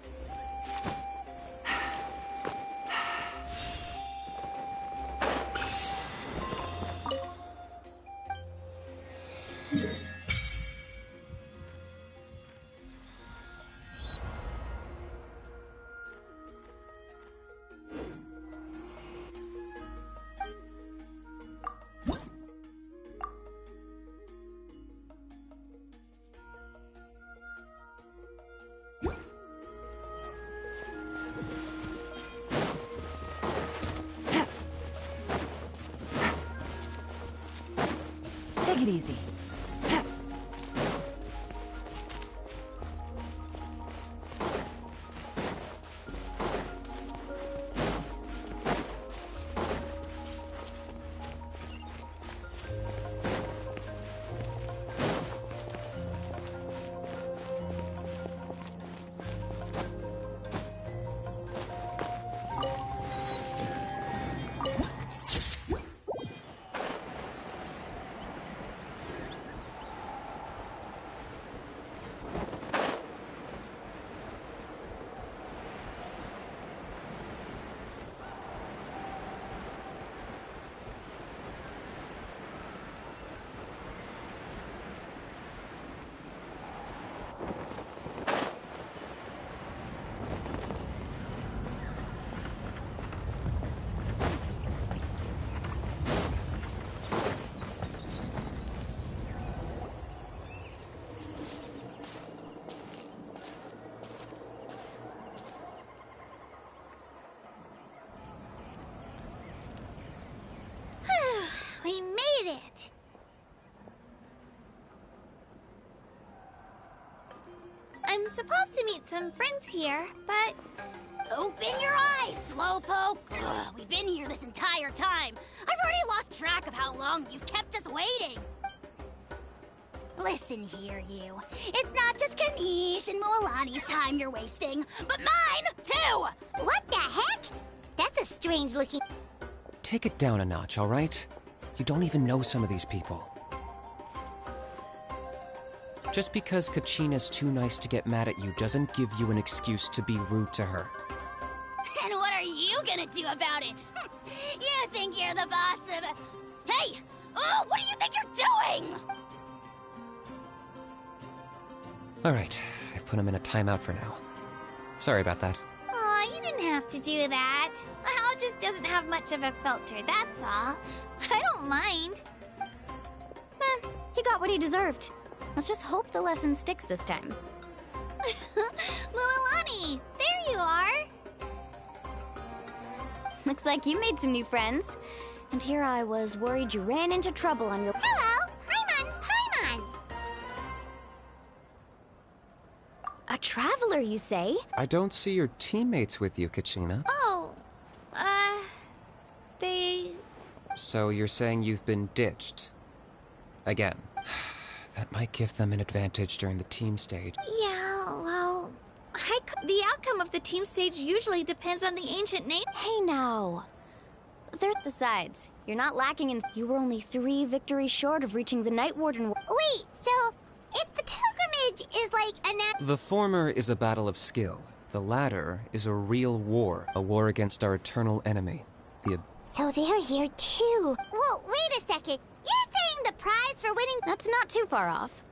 Take it easy. it. I'm supposed to meet some friends here, but... Open your eyes, Slowpoke! Ugh, we've been here this entire time. I've already lost track of how long you've kept us waiting. Listen here, you. It's not just Kanish and Moalani's time you're wasting, but mine, too! What the heck? That's a strange looking... Take it down a notch, all right? You don't even know some of these people. Just because Kachina's too nice to get mad at you doesn't give you an excuse to be rude to her. And what are you gonna do about it? You think you're the boss of... Hey! Oh, what do you think you're doing? All right, I've put him in a timeout for now. Sorry about that. Aw, you didn't have to do that. Hal just doesn't have much of a filter, that's all. I don't mind. He got what he deserved. Let's just hope the lesson sticks this time. Mualani, there you are. Looks like you made some new friends. And here I was worried you ran into trouble on your... Hello! Paimon's Paimon! A traveler, you say? I don't see your teammates with you, Kachina. Oh, they... So you're saying you've been ditched? Again. That might give them an advantage during the team stage. Yeah, well... the outcome of the team stage usually depends on the ancient name. Hey now. Besides, you're not lacking in... You were only 3 victories short of reaching the Night Warden... Wait, so if the pilgrimage is like The former is a battle of skill. The latter is a real war. A war against our eternal enemy. So they're here too. Well, wait a second. You're saying the prize for winning... That's not too far off.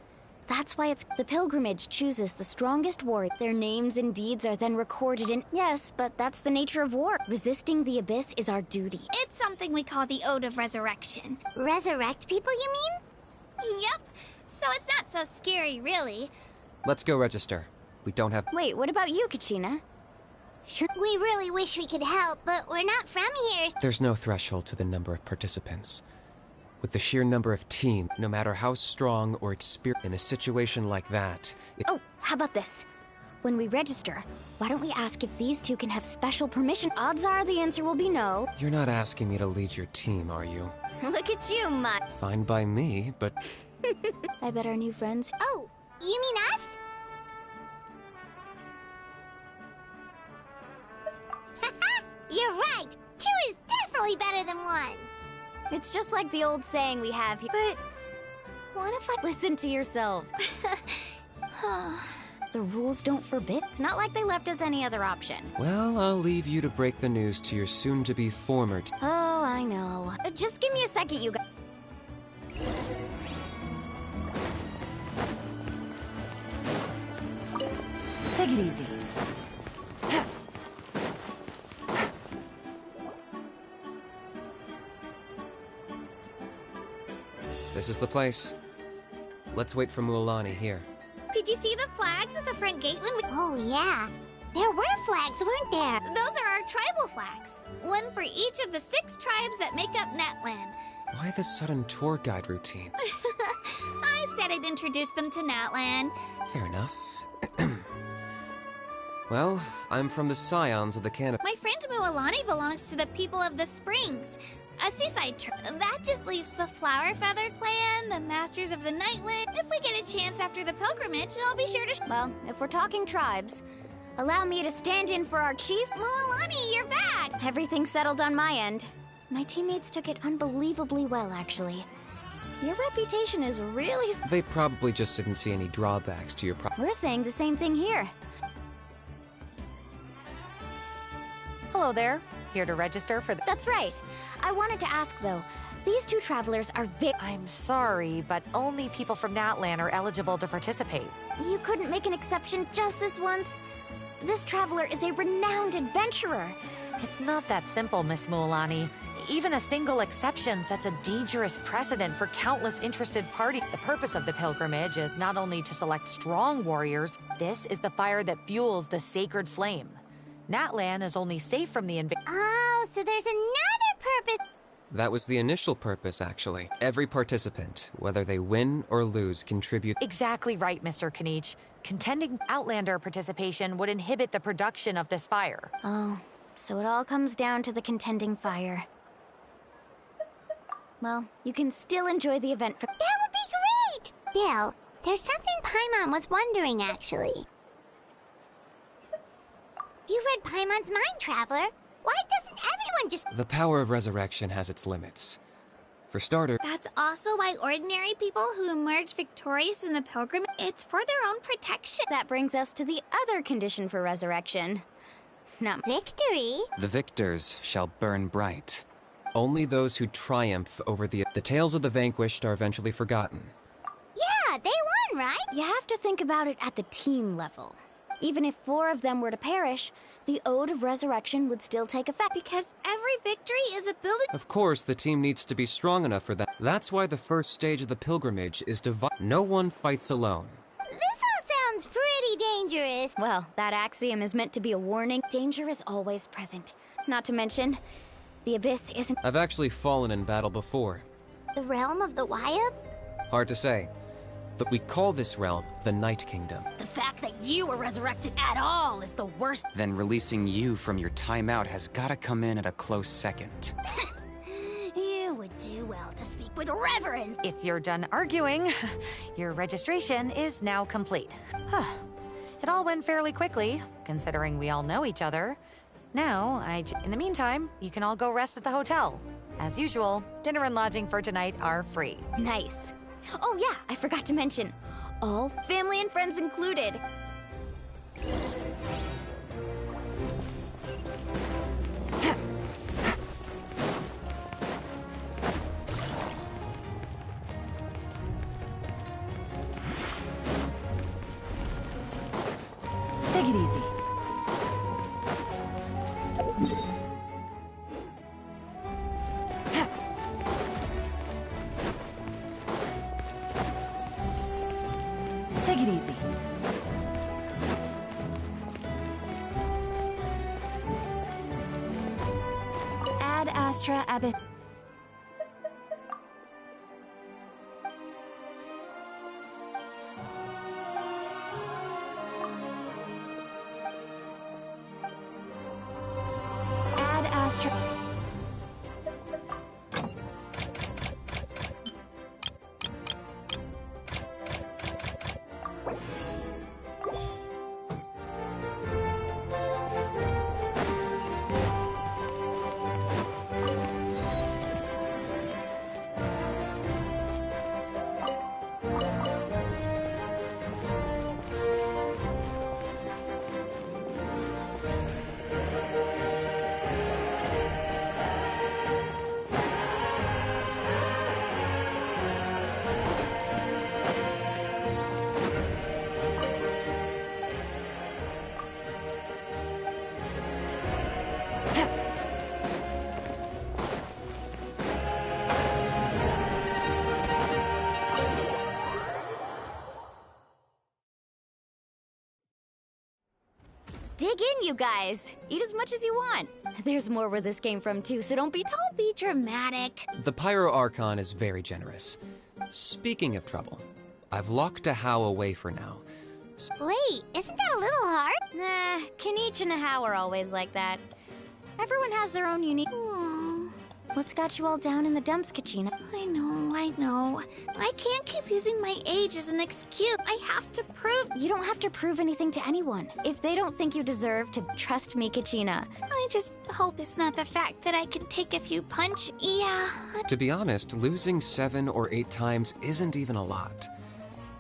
That's why it's... The pilgrimage chooses the strongest warrior. Their names and deeds are then recorded in... Yes, but that's the nature of war. Resisting the abyss is our duty. It's something we call the Ode of Resurrection. Resurrect people, you mean? Yep. So it's not so scary, really. Let's go register. We don't have... Wait, what about you, Kachina? We really wish we could help, but we're not from here. There's no threshold to the number of participants. With the sheer number of team, no matter how strong or experienced in a situation like that... Oh, how about this? When we register, why don't we ask if these two can have special permission? Odds are the answer will be no. You're not asking me to lead your team, are you? Look at you, Mutt. Fine by me, but... I bet our new friends... Oh, you mean us? You're right! 2 is definitely better than 1! It's just like the old saying we have here. But what if I... Listen to yourself. The rules don't forbid. It's not like they left us any other option. Well, I'll leave you to break the news to your soon-to-be former Oh, I know. Just give me a second, you guys. Take it easy. This is the place. Let's wait for Mualani here. Did you see the flags at the front gate when we... Oh, yeah. There were flags, weren't there? Those are our tribal flags. One for each of the 6 tribes that make up Natlan. Why the sudden tour guide routine? I said I'd introduce them to Natlan. Fair enough. Well, I'm from the Scions of the Canopy. My friend Mualani belongs to the people of the Springs, a seaside tribe. That just leaves the Flower Feather Clan, the Masters of the Nightwind. If we get a chance after the pilgrimage, I'll be sure to... Well, if we're talking tribes, allow me to stand in for our chief. Mualani, you're back! Everything's settled on my end. My teammates took it unbelievably well, actually. Your reputation is really... They probably just didn't see any drawbacks to your We're saying the same thing here. Hello there. Here to register for the... That's right. I wanted to ask, though. These 2 travelers are I'm sorry, but only people from Natlan are eligible to participate. You couldn't make an exception just this once? This traveler is a renowned adventurer. It's not that simple, Miss Mualani. Even a single exception sets a dangerous precedent for countless interested parties. The purpose of the pilgrimage is not only to select strong warriors, this is the fire that fuels the sacred flame. Natlan is only safe from the invasion. Oh, so there's another purpose. That was the initial purpose, actually. Every participant, whether they win or lose, contribute. Exactly right, Mr. Kanich. Contending Outlander participation would inhibit the production of this fire. Oh, so it all comes down to the contending fire. Well, you can still enjoy the event for— That would be great! Bill, there's something Paimon was wondering, actually. You read Paimon's mind, Traveler. Why doesn't everyone just— The power of resurrection has its limits. For starters, That's also why ordinary people who emerge victorious in the pilgrimage, it's for their own protection. That brings us to the other condition for resurrection. Now, victory? the victors shall burn bright. Only those who triumph over the tales of the vanquished are eventually forgotten. Yeah, they won, right? you have to think about it at the team level. Even if 4 of them were to perish, the Ode of Resurrection would still take effect. Because every victory is a building. Of course, the team needs to be strong enough for that. That's why the first stage of the pilgrimage is no one fights alone. This all sounds pretty dangerous. Well, that axiom is meant to be a warning. Danger is always present. Not to mention, the Abyss isn't— I've actually fallen in battle before. The realm of the Wyab? Hard to say. But we call this realm the Night Kingdom. The fact that you were resurrected at all is the worst. Then releasing you from your timeout has gotta come in at a close second. You would do well to speak with reverence. If you're done arguing, your registration is now complete. It all went fairly quickly, considering we all know each other. Now, in the meantime, you can all go rest at the hotel. As usual, dinner and lodging for tonight are free. Nice. Oh yeah, I forgot to mention, all family and friends included. Take it easy. Take it easy. Ad Astra Abyss. Ad Astra. Dig in, you guys. Eat as much as you want. There's more where this came from, too, so don't be Dramatic. The Pyro Archon is very generous. Speaking of trouble, I've locked a How away for now. Wait, isn't that a little hard? Nah, Kanich and Ahau are always like that. Everyone has their own unique— What's got you all down in the dumps, Kachina? I know. I can't keep using my age as an excuse. I have to prove— You don't have to prove anything to anyone. If they don't think you deserve to, trust me, Kachina. I just hope it's not the fact that I can take a few punch. Yeah. To be honest, losing 7 or 8 times isn't even a lot.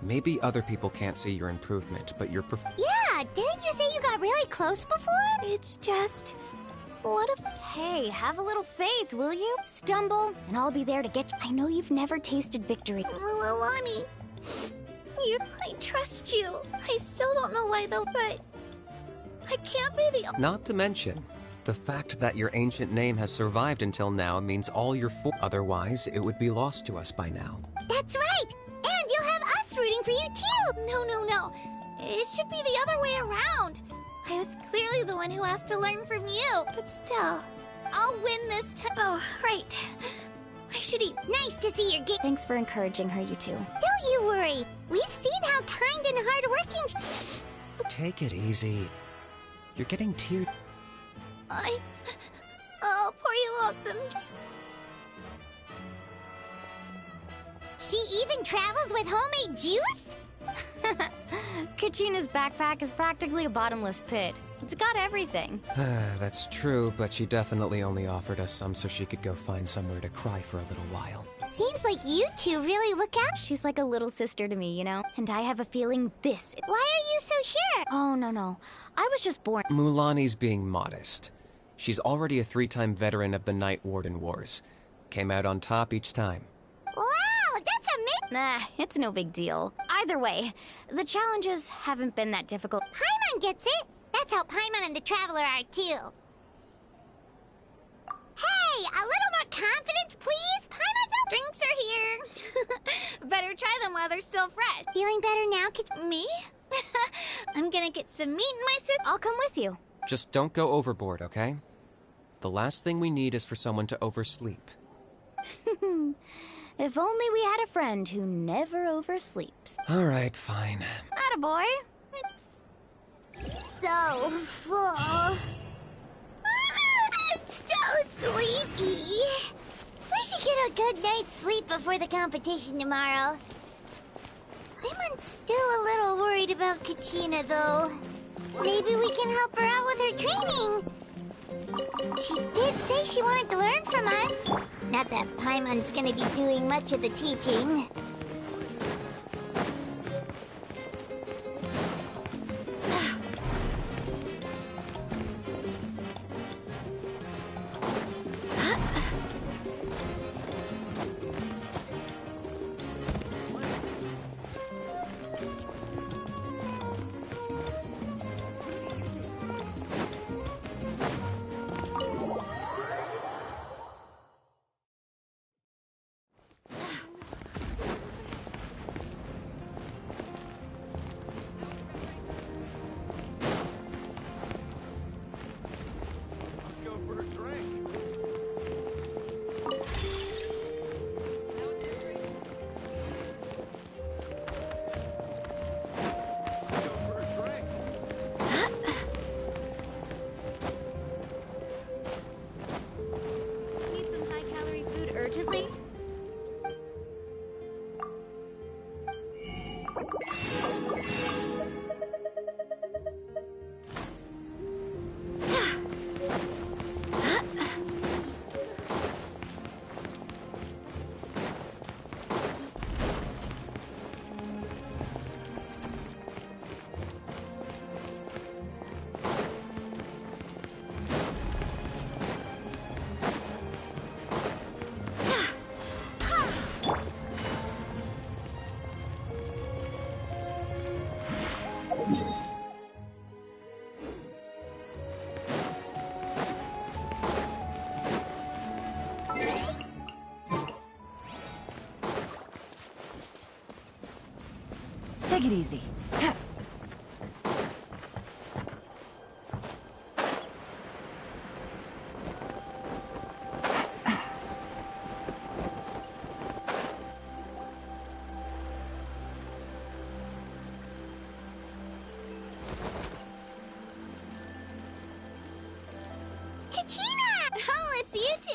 Maybe other people can't see your improvement, but your Yeah, didn't you say you got really close before? It's just— What if— Hey, have a little faith, will you? Stumble, and I'll be there to get you. I know you've never tasted victory. Alani, I trust you. I still don't know why though, but I can't be the— Not to mention, the fact that your ancient name has survived until now means all your otherwise, it would be lost to us by now. That's right! And you'll have us rooting for you too! No. It should be the other way around. I was clearly the one who asked to learn from you, but still, I'll win this time. Oh, right. I should eat. Nice to see your game. Thanks for encouraging her, you two. Don't you worry. We've seen how kind and hardworking. Take it easy. You're getting teared. I'll pour you all some. She even travels with homemade juice? Kachina's backpack is practically a bottomless pit. It's got everything. That's true, but she definitely only offered us some so she could go find somewhere to cry for a little while. Seems like you two really look out. She's like a little sister to me, you know? And I have a feeling this. Why are you so sure? Oh, no. I was just born. Mulani's being modest. She's already a 3-time veteran of the Night Warden Wars. Came out on top each time. Wow, that's amazing. Nah, it's no big deal. Either way, the challenges haven't been that difficult. Paimon gets it. That's how Paimon and the Traveler are too. Hey, a little more confidence, please. Paimon's up. Drinks are here. Better try them while they're still fresh. Feeling better now, Me? I'm gonna get some meat in my soup. I'll come with you. Just don't go overboard, okay? The last thing we need is for someone to oversleep. If only we had a friend who never oversleeps. All right, fine. Attaboy. So full. I'm so sleepy. We should get a good night's sleep before the competition tomorrow. I'm still a little worried about Kachina, though. Maybe we can help her out with her training. She did say she wanted to learn from us. Not that Paimon's gonna be doing much of the teaching. Urgently? Take it easy. Oh, it's you two.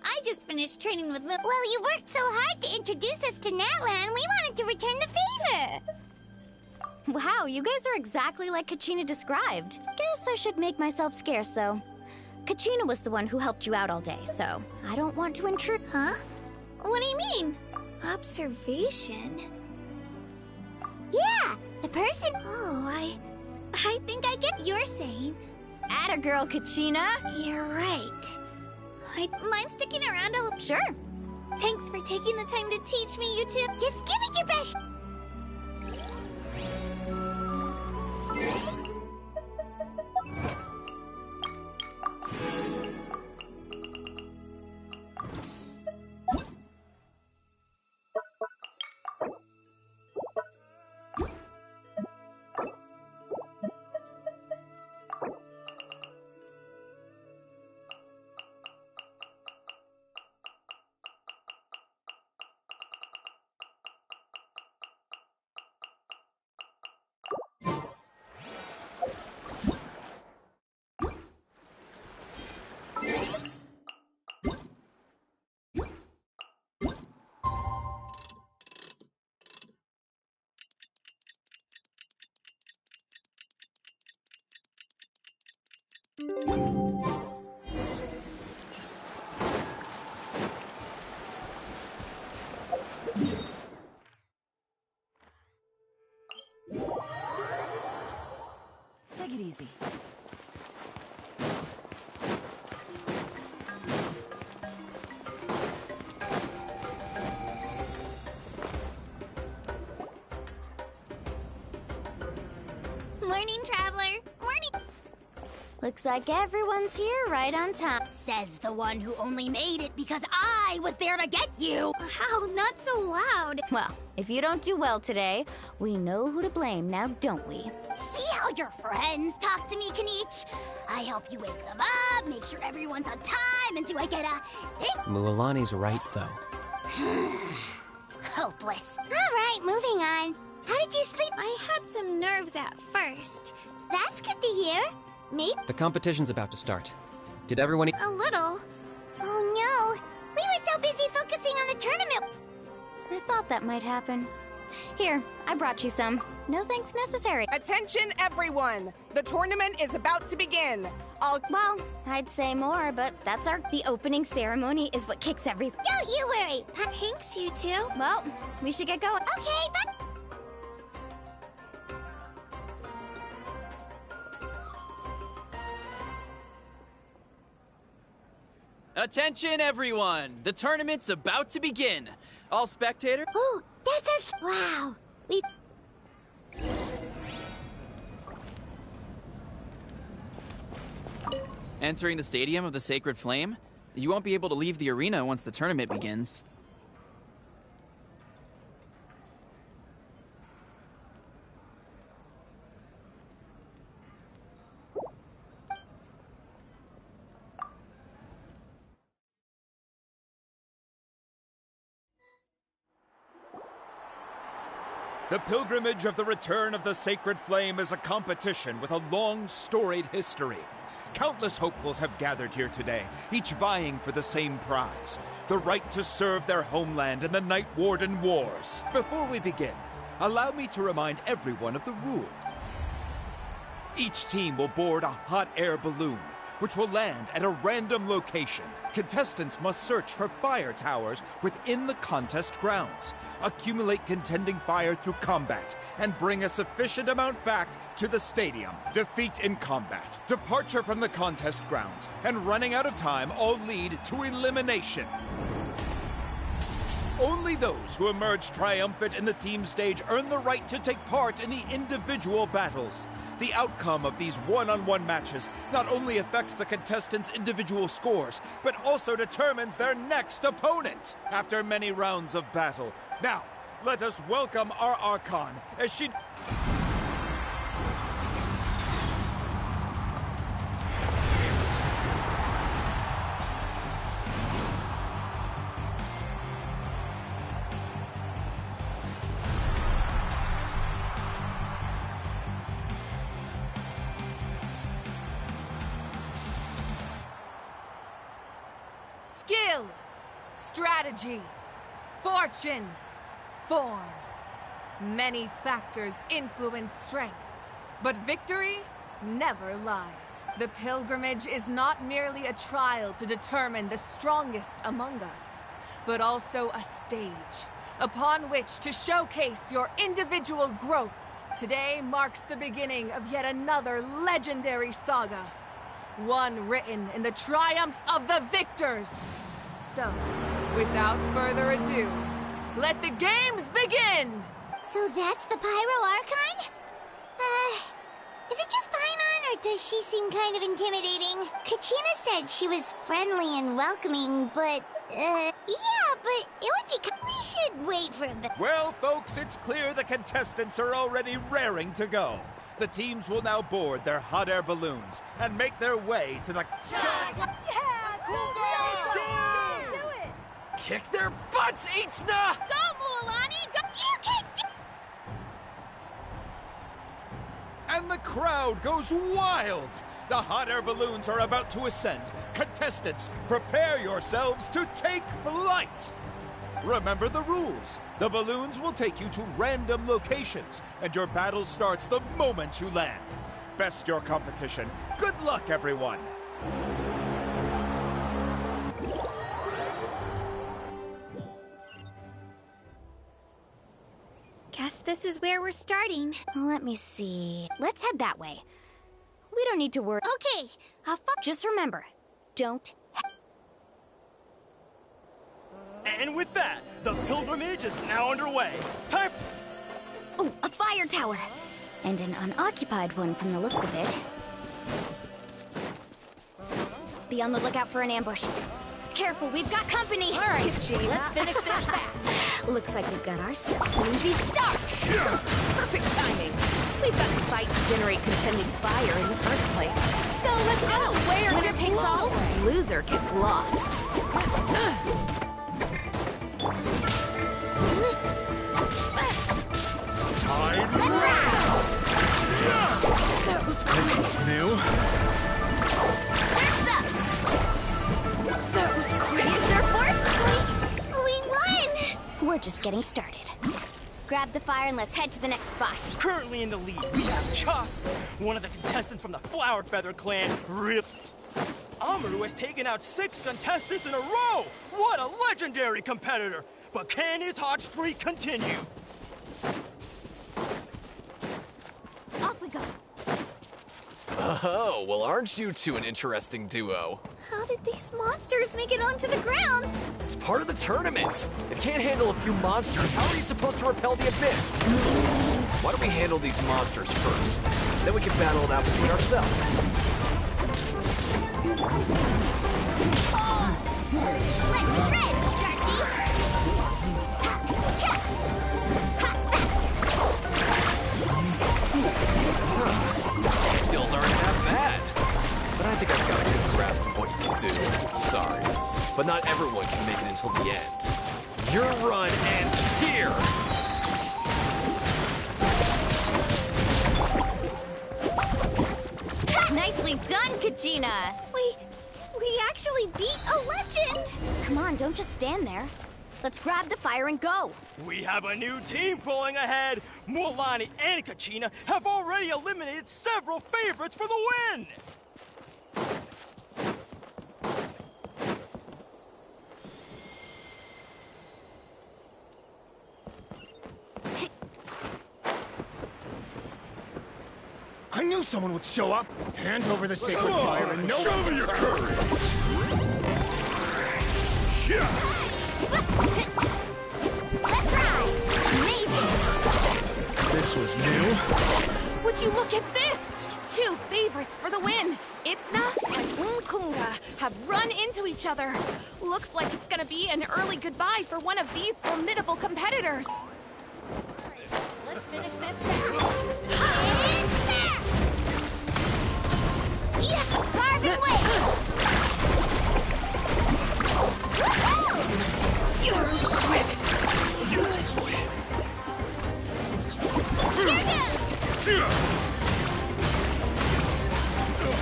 I just finished training with Well, you worked so hard to introduce us to Natlan, we wanted to return the favor. Wow, you guys are exactly like Kachina described. Guess I should make myself scarce, though. Kachina was the one who helped you out all day, so I don't want to intrude. Huh? What do you mean? Observation? Yeah, the person. Oh, I think I get what you're saying. Atta girl, Kachina. You're right. Mind sticking around a little? Sure. Thanks for taking the time to teach me, you two. Just give it your best. Looks like everyone's here right on time. Says the one who only made it because I was there to get you! How? Not so loud. Well, if you don't do well today, we know who to blame now, don't we? See how your friends talk to me, Kanich? I help you wake them up, make sure everyone's on time, and do I get a thing? Mualani's right, though. Hopeless. Alright, moving on. How did you sleep? I had some nerves at first. That's good to hear. Me? The competition's about to start. Did everyone... A little. Oh no! We were so busy focusing on the tournament! I thought that might happen. Here, I brought you some. No thanks necessary. Attention, everyone! The tournament is about to begin. Well, I'd say more, but that's the opening ceremony is what kicks everything. Don't you worry! Thanks, you two. Well, we should get going. Okay, bye! Attention, everyone! The tournament's about to begin. All spectators... Oh, that's our... Wow! We... Entering the Stadium of the Sacred Flame, you won't be able to leave the arena once the tournament begins. The pilgrimage of the return of the Sacred Flame is a competition with a long, storied history. Countless hopefuls have gathered here today, each vying for the same prize, the right to serve their homeland in the Night Warden Wars. Before we begin, allow me to remind everyone of the rules. Each team will board a hot air balloon, which will land at a random location. Contestants must search for fire towers within the contest grounds, accumulate contending fire through combat, and bring a sufficient amount back to the stadium. Defeat in combat, departure from the contest grounds, and running out of time all lead to elimination. Only those who emerge triumphant in the team stage earn the right to take part in the individual battles. The outcome of these one-on-one matches not only affects the contestants' individual scores, but also determines their next opponent. After many rounds of battle, now, let us welcome our Archon as she... Skill, strategy, fortune, form. Many factors influence strength, but victory never lies. The pilgrimage is not merely a trial to determine the strongest among us, but also a stage upon which to showcase your individual growth. Today marks the beginning of yet another legendary saga. One written in the triumphs of the victors. So, without further ado, let the games begin! So that's the Pyro Archon? Is it just Paimon, or does she seem kind of intimidating? Kachina said she was friendly and welcoming, but, yeah, but it would be... We should wait for a bit. Well, folks, it's clear the contestants are already raring to go. The teams will now board their hot air balloons and make their way to the... Yes! Yeah! Cool girl! Do it! Kick their butts, Itzna! Go, Mualani! Go! You kicked it! And the crowd goes wild! The hot air balloons are about to ascend. Contestants, prepare yourselves to take flight! Remember the rules. The balloons will take you to random locations, and your battle starts the moment you land. Best your competition. Good luck, everyone! Guess this is where we're starting. Let me see. Let's head that way. We don't need to worry. Okay, just remember, don't... And with that, the pilgrimage is now underway. Time Ooh, a fire tower! And an unoccupied one from the looks of it. Be on the lookout for an ambush. Careful, we've got company! All right, Kachina, let's finish this back. Looks like we've got ourselves an easy start! Perfect timing. We've got to fight to generate contending fire in the first place. So let's go! Winner takes all, loser gets lost. This was new. That was quick! Surfboard? We won! We're just getting started. Grab the fire and let's head to the next spot. Currently in the lead, we have Chusk, one of the contestants from the Flower Feather clan, Rip. Amaru has taken out 6 contestants in a row! What a legendary competitor! But can his hot streak continue? Off we go. Oh, well, aren't you two an interesting duo? How did these monsters make it onto the grounds? It's part of the tournament. If you can't handle a few monsters, how are you supposed to repel the abyss? Why don't we handle these monsters first? Then we can battle it out between ourselves. Let's shred, Sharky! Ha! Chuck! Ha! Faster! Skills aren't that bad. But I think I've got a good grasp of what you can do. Sorry. But not everyone can make it until the end. Your run ends here! Nicely done, Kachina! We actually beat a legend! Come on, don't just stand there. Let's grab the fire and go! We have a new team pulling ahead! Mualani and Kachina have already eliminated several favorites for the win! I knew someone would show up. Hand over the sacred fire and no show one me can your turn. courage! Let's ride! Amazing! This was new. Would you look at this? 2 favorites for the win. Itzna and Umkunga have run into each other. Looks like it's gonna be an early goodbye for one of these formidable competitors. Let's finish this back. Yeah! Carving way! You're quick. Here goes!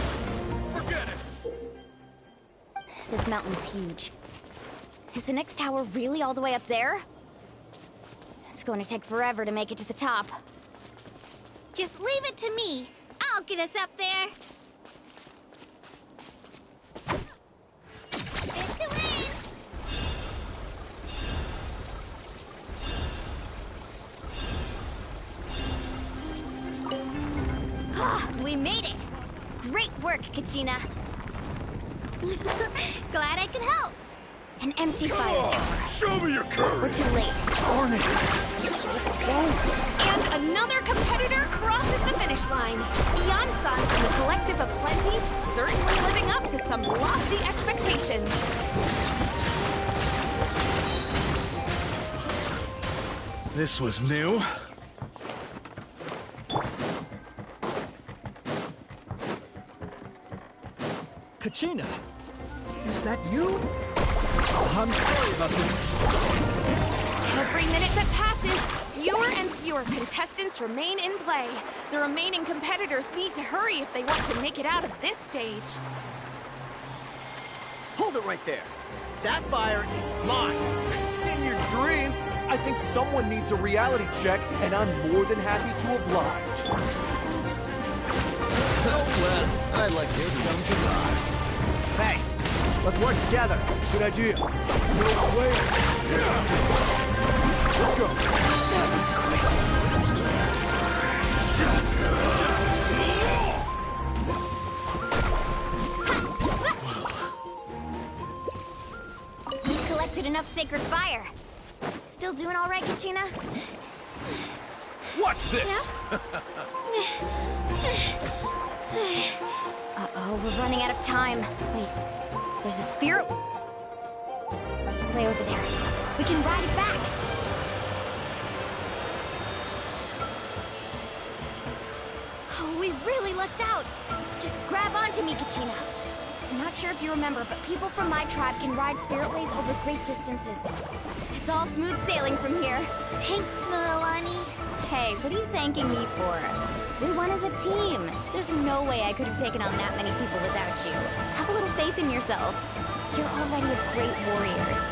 Forget it! This mountain's huge. Is the next tower really all the way up there? It's going to take forever to make it to the top. Just leave it to me. I'll get us up there. Spin to win! Ah, we made it! Great work, Kachina. Glad I could help. An empty Come fire on! tower. Show me your We're courage! too late. Darn it! So close! And another competitor crosses the finish line. Beyond-san and the Collective of Plenty certainly living up to some lofty expectations. This was new. Kachina, is that you? I'm sorry about this. Every minute that passes, fewer and fewer contestants remain in play. The remaining competitors need to hurry if they want to make it out of this stage. Hold it right there. That fire is mine. In your dreams, I think someone needs a reality check, and I'm more than happy to oblige. Oh, well, I'd like to see them try. Hey, let's work together. Good idea. No way. Let's go. We collected enough sacred fire. Still doing all right, Kachina? Watch this! Uh-oh, we're running out of time. Wait, there's a spirit way over there. We can ride it back. Oh, we really lucked out. Just grab onto me, Kachina. I'm not sure if you remember, but people from my tribe can ride spiritways over great distances. It's all smooth sailing from here. Thanks, Milani. Hey, what are you thanking me for? We won as a team. There's no way I could have taken on that many people without you. Have a little faith in yourself. You're already a great warrior.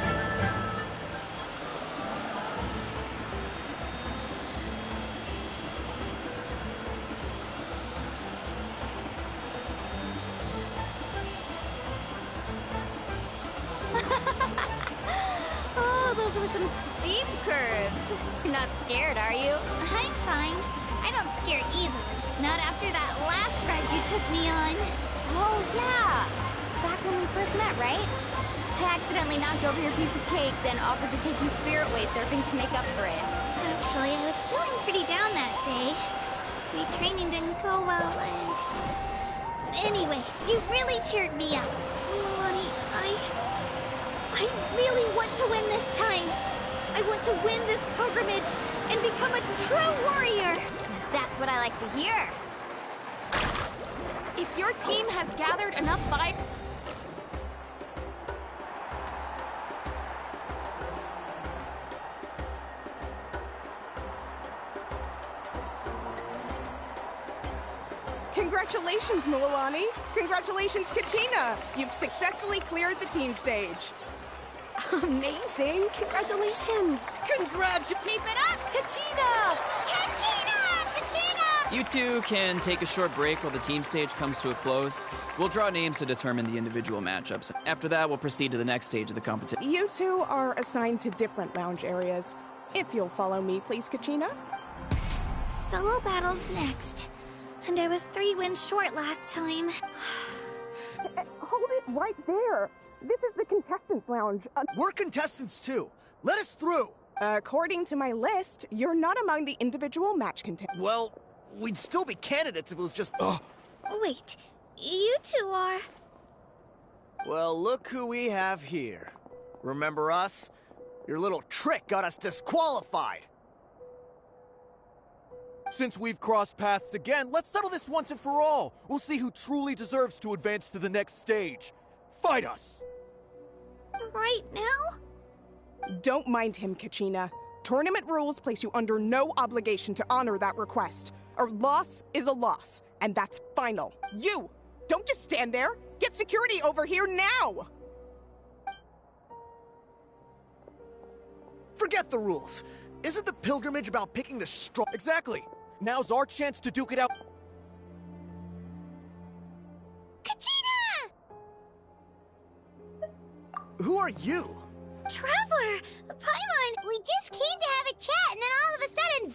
Oh, those were some steep curves. You're not scared, are you? I'm fine. I don't scare easily. Not after that last ride you took me on. Oh, yeah. Back when we first met, right? I accidentally knocked over your piece of cake, then offered to take you spiritway surfing to make up for it. Actually, I was feeling pretty down that day. My training didn't go well, and... Anyway, you really cheered me up. Milani, I really want to win this time. I want to win this pilgrimage and become a true warrior. That's what I like to hear. If your team has gathered enough fire... Congratulations, Milani. Congratulations, Kachina. You've successfully cleared the team stage. Amazing! Congratulations! Keep it up, Kachina! Kachina! Kachina! You two can take a short break while the team stage comes to a close. We'll draw names to determine the individual matchups. After that, we'll proceed to the next stage of the competition. You two are assigned to different lounge areas. If you'll follow me, please, Kachina. Solo battles next. And I was 3 wins short last time. Hold it right there. This is the contestants' lounge. We're contestants too. Let us through. According to my list, you're not among the individual match contestants. Well, we'd still be candidates if it was just... Wait, you two are... Well, look who we have here. Remember us? Your little trick got us disqualified. Since we've crossed paths again, let's settle this once and for all. We'll see who truly deserves to advance to the next stage. Fight us! Right now? Don't mind him, Kachina. Tournament rules place you under no obligation to honor that request. A loss is a loss, and that's final. You! Don't just stand there! Get security over here now! Forget the rules. Isn't the pilgrimage about picking the strong... Exactly! Now's our chance to duke it out. Kachina! Who are you? Traveler! Paimon! We just came to have a chat, and then all of a sudden,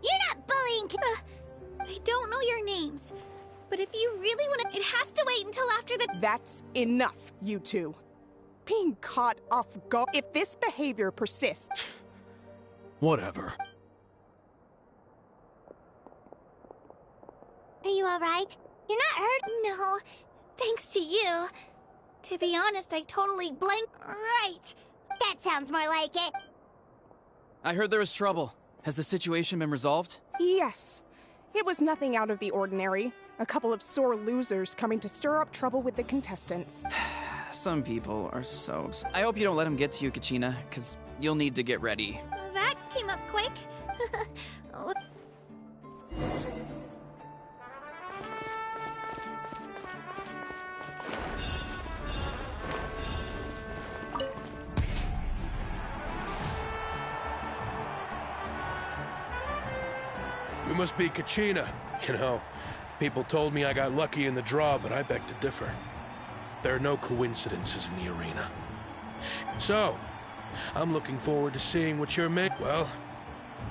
You're not bullying... I don't know your names, but if you really want to... It has to wait until after the... That's enough, you two. Being caught off guard... If this behavior persists... Whatever. Are you alright? You're not hurt? No, thanks to you. To be honest, I totally blanked. Right. That sounds more like it. I heard there was trouble. Has the situation been resolved? Yes. It was nothing out of the ordinary. A couple of sore losers coming to stir up trouble with the contestants. Some people are so... I hope you don't let him get to you, Kachina, because you'll need to get ready. That came up quick. You must be Kachina. You know, people told me I got lucky in the draw, but I beg to differ. There are no coincidences in the arena. So, I'm looking forward to seeing what you're made. Well,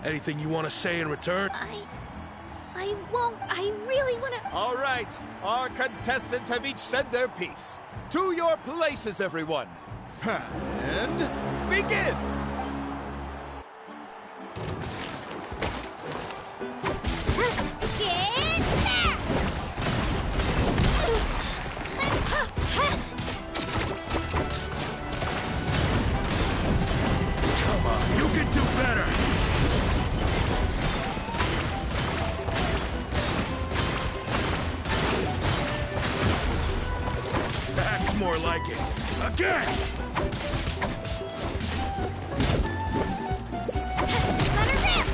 anything you want to say in return? I won't. I really want to... All right. Our contestants have each said their piece. To your places, everyone. And begin! Get back! Again! Let her rip!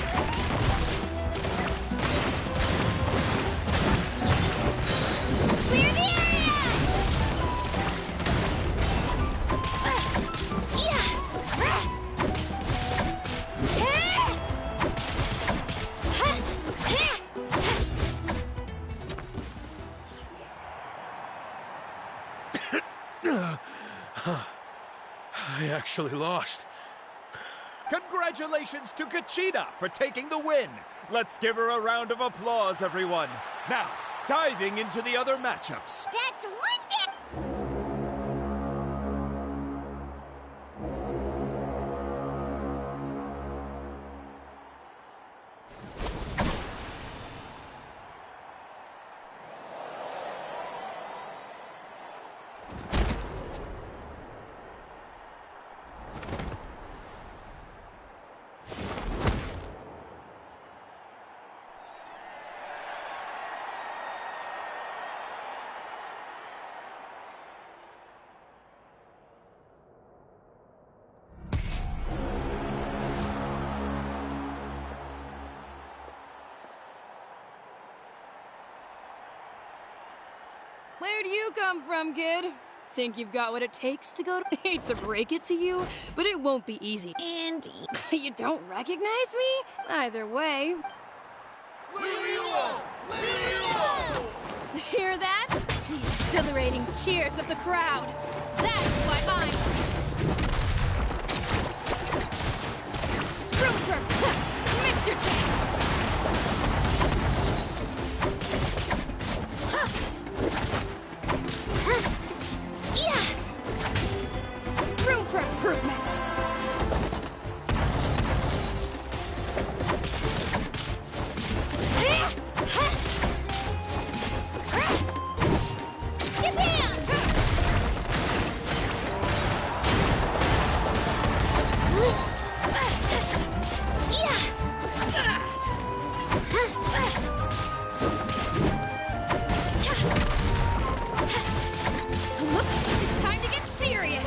Clear the area! I actually lost. Congratulations to Kachina for taking the win. Let's give her a round of applause, everyone. Now, diving into the other matchups. That's one day! Where do you come from, kid? Think you've got what it takes to go to... Hate to break it to you, but it won't be easy. And... You don't recognize me? Either way... Hear that? The exhilarating cheers of the crowd. That's why I'm... Rupert! Mr. Chance! Room for improvement. Japan! It's time to get serious.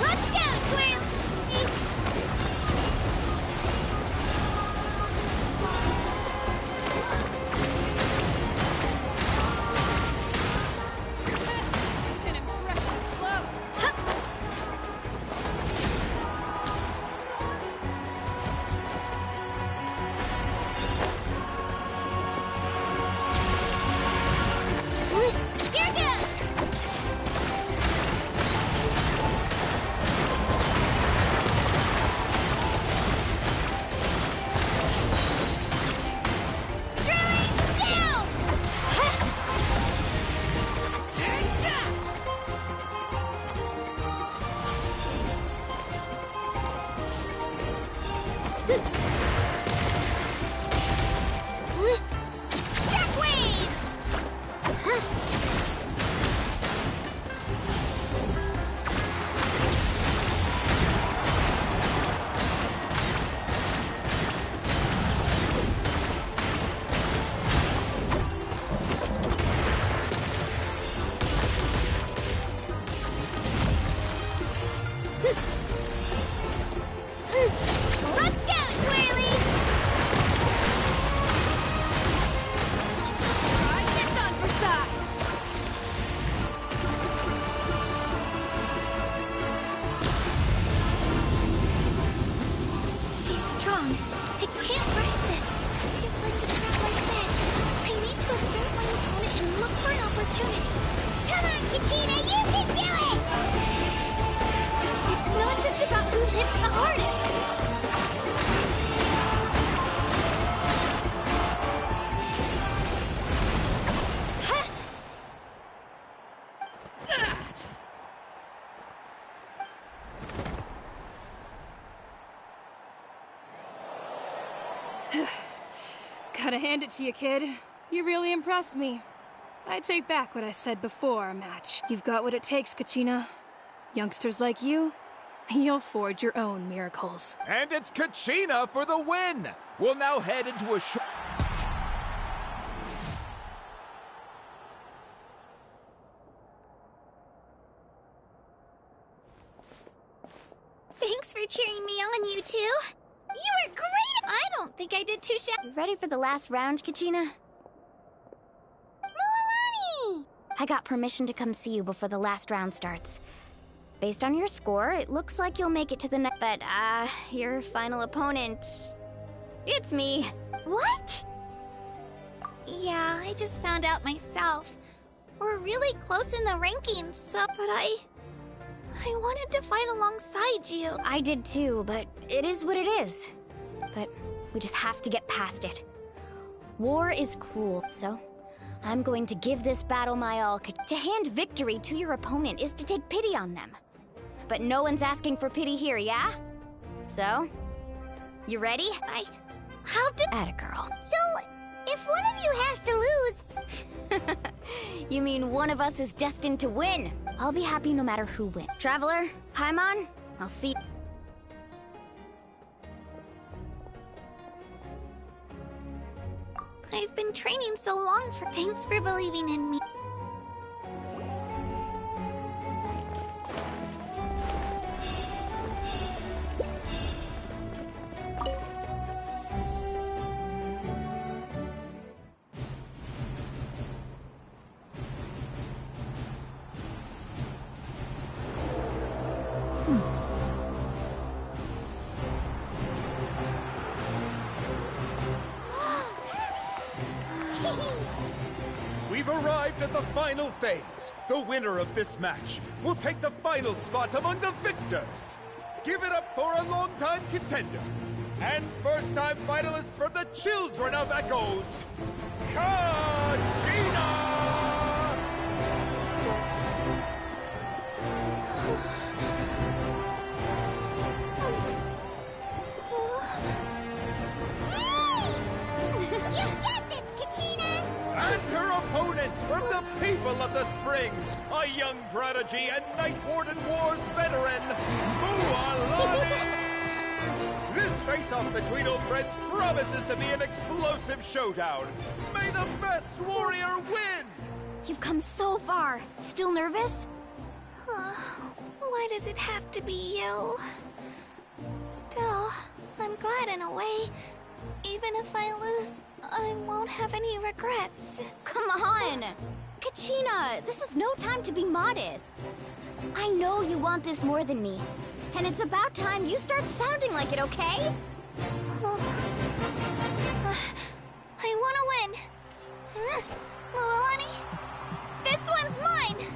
Let's go, Squirrel! An impressive flow. Here goes! Drilling down! Shockwave! Let's go, Twirly! Try this on for size. She's strong. I can't rush this. Just like the traveler said, I need to observe my opponent and look for an opportunity. Come on, Kachina, you can do it! It's not just about who hits the hardest. Gotta hand it to you, kid. You really impressed me. I take back what I said before our match. You've got what it takes, Kachina. Youngsters like you, you'll forge your own miracles. And it's Kachina for the win! We'll now head into a short... Thanks for cheering me on, you two. You were great! I don't think I did too shabby. Ready for the last round, Kachina? Milani! I got permission to come see you before the last round starts. Based on your score, it looks like you'll make it to the next... But, your final opponent... It's me. What? Yeah, I just found out myself. We're really close in the rankings, so... But I wanted to fight alongside you. I did too, but it is what it is. But we just have to get past it. War is cruel, so I'm going to give this battle my all. To hand victory to your opponent is to take pity on them. But no one's asking for pity here, yeah? So, you ready? How did... Atta girl. So, if one of you has to lose... You mean one of us is destined to win? I'll be happy no matter who wins. Traveler, Paimon, I'll see... I've been training so long for... Thanks for believing in me. We've arrived at the final phase. The winner of this match will take the final spot among the victors. Give it up for a long-time contender and first-time finalist from the Children of Echoes, Kachina! You get this, Kachina! And her opponent from the people of the Springs, a young prodigy and Night Warden Wars veteran, Mualani! This face-off between old friends promises to be an explosive showdown. May the best warrior win! You've come so far. Still nervous? Why does it have to be you? Still, I'm glad in a way. Even if I lose, I won't have any regrets. Come on! Kachina, this is no time to be modest. I know you want this more than me. And it's about time you start sounding like it, okay? I want to win. Milani, this one's mine!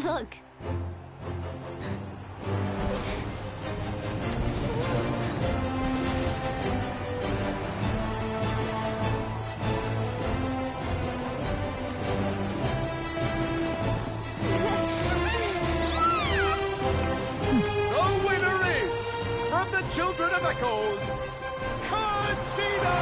Look. the Children of Echoes, Kachina!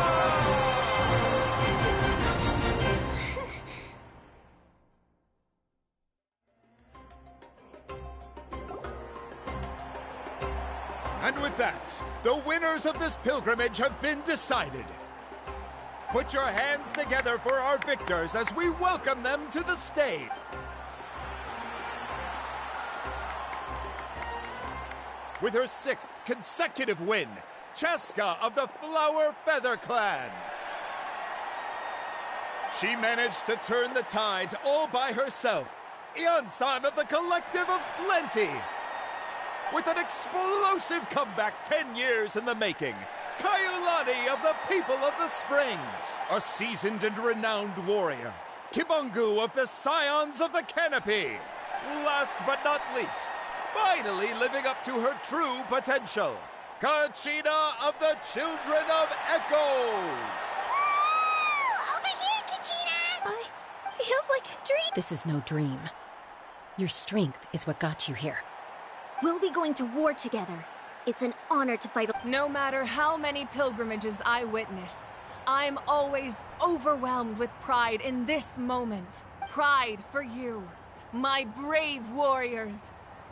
And with that, the winners of this pilgrimage have been decided. Put your hands together for our victors as we welcome them to the stage. With her 6th consecutive win, Cheska of the Flower Feather Clan. She managed to turn the tides all by herself. Ian-san of the Collective of Plenty. With an explosive comeback 10 years in the making, Kaiulani of the People of the Springs. A seasoned and renowned warrior, Kibungu of the Scions of the Canopy. Last but not least, finally living up to her true potential, Kachina of the Children of Echoes. Over here, Kachina! Feels like a dream. This is no dream. Your strength is what got you here. We'll be going to war together. It's an honor to fight. No matter how many pilgrimages I witness, I'm always overwhelmed with pride in this moment. Pride for you, my brave warriors.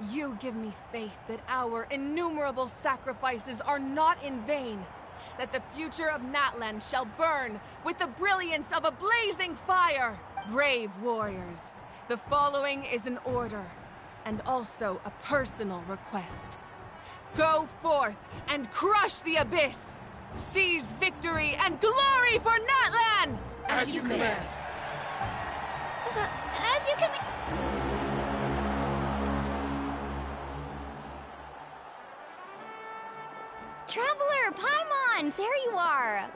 You give me faith that our innumerable sacrifices are not in vain, that the future of Natlan shall burn with the brilliance of a blazing fire. Brave warriors, the following is an order, and also a personal request. Go forth and crush the abyss! Seize victory and glory for Natlan! As you command. As you command. Traveler, Paimon, there you are!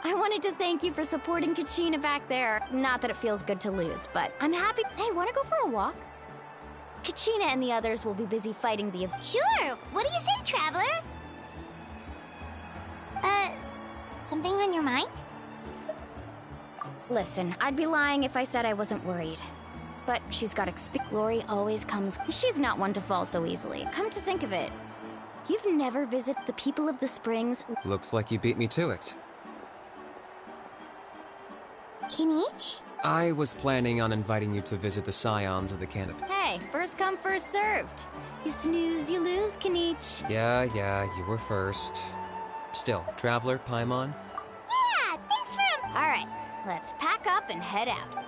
I wanted to thank you for supporting Kachina back there. Not that it feels good to lose, but I'm happy. Hey, wanna go for a walk? Kachina and the others will be busy fighting the... Sure! What do you say, Traveler? Something on your mind? Listen, I'd be lying if I said I wasn't worried. But she's got glory always comes. She's not one to fall so easily. Come to think of it, you've never visited the People of the Springs. Looks like you beat me to it. Kinich? I was planning on inviting you to visit the Scions of the Canopy. Hey, first come, first served. You snooze, you lose, Kinich. Yeah, you were first. Still, Traveler, Paimon? Yeah, thanks for... All right, let's pack up and head out.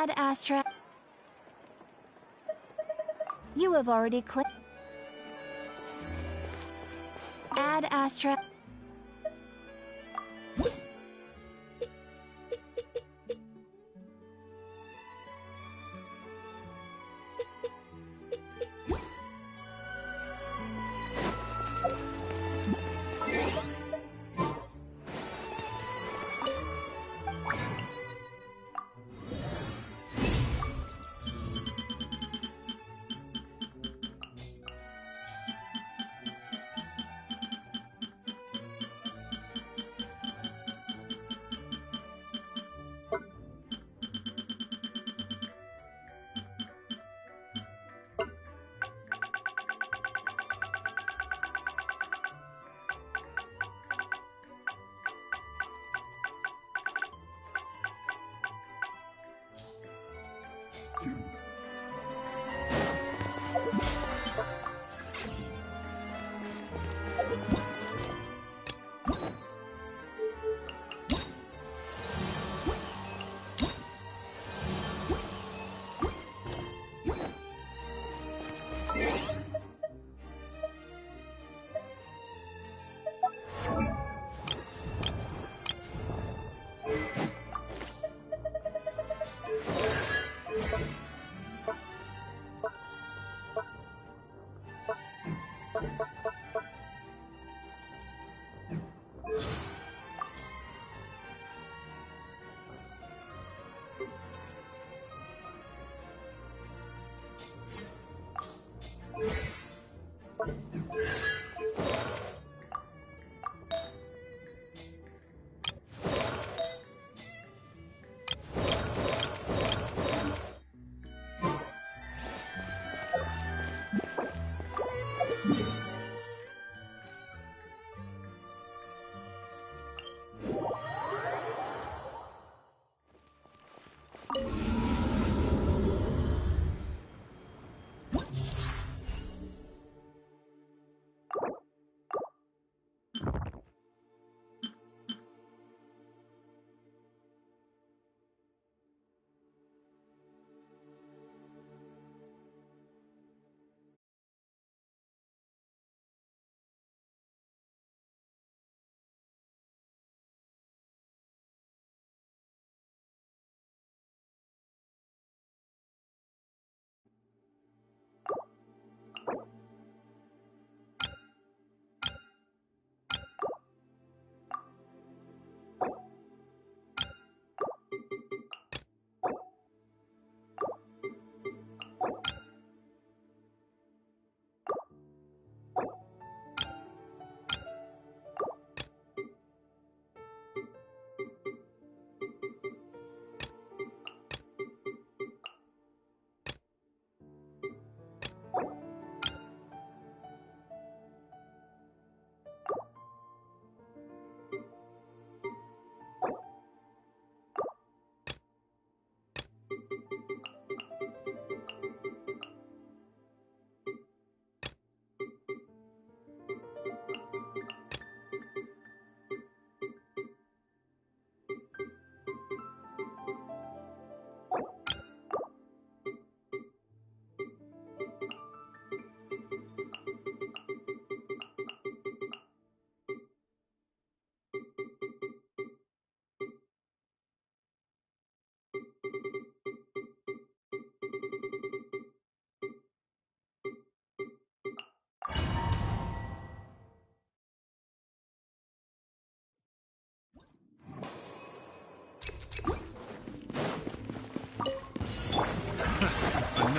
Ad Astra. You have already clicked. Ad Astra.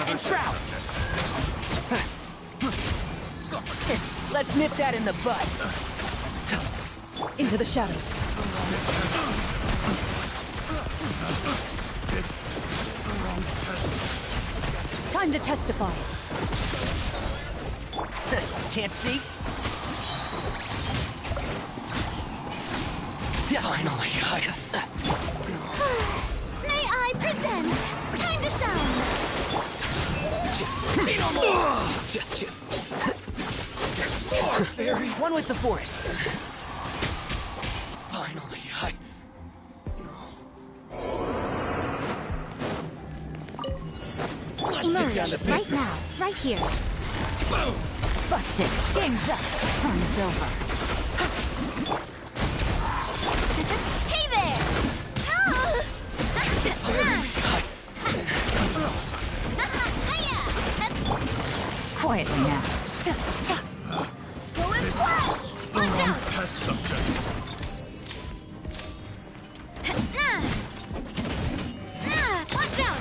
And Trout! Let's nip that in the bud. Into the shadows. Time to testify. Can't see? Finally. May I present? Time to shine. One with the forest. Finally, Emerge right now, right here. Busted. Game's up. Fun's over. Hey there! Quietly now. Go and fly! Watch out! Test subject. Watch out!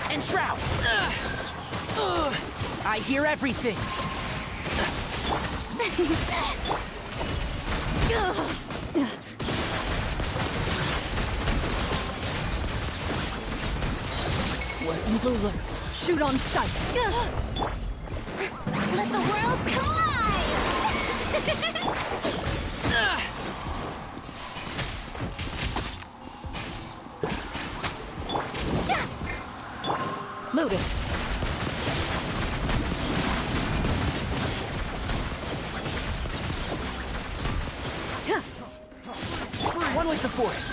And Shroud! I hear everything! Where evil lurks, shoot on sight. Let the world collide! Loaded. One with the forest.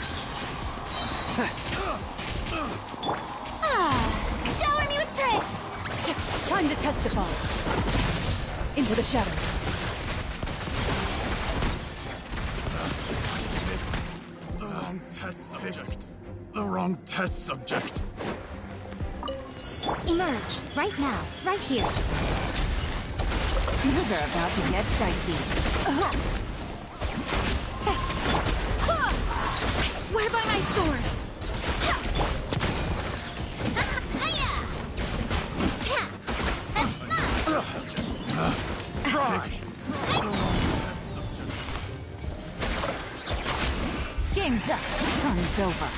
Shower me with praise! Time to testify. Into the shadows. The wrong test subject. The wrong test subject. Emerge right now, right here. Things are about to get dicey. I swear by my sword! Try. Game's up. Fun's over.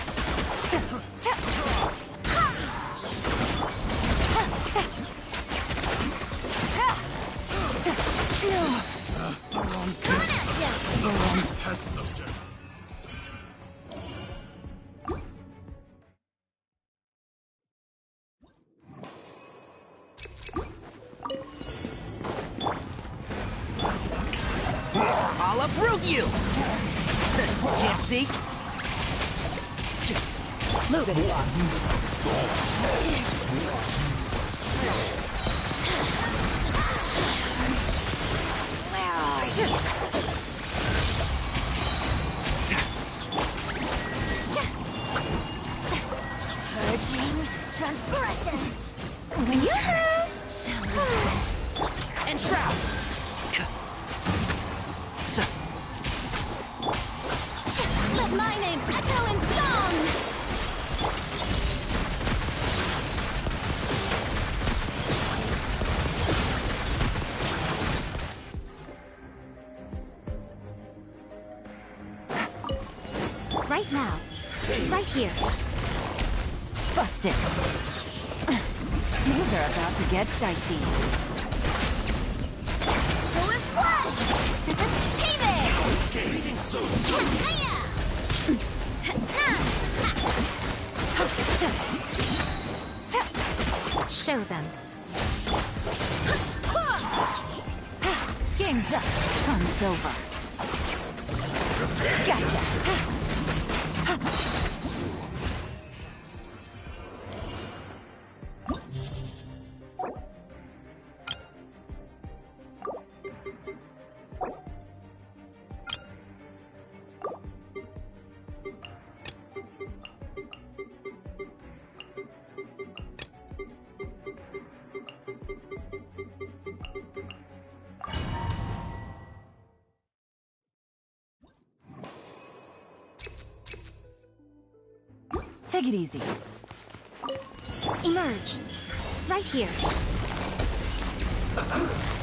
The wrong test subject. I'll uproot you! Can't see? Loaded. Where are you? Purging transgression. When you And Shroud! Let my name echo in song! Right now, right here. Busted. Things are about to get dicey. Go and fly! Hey there! Skating so soon. Show them. Game's up. Fun's over. Gotcha. Take it easy. Emerge. Right here.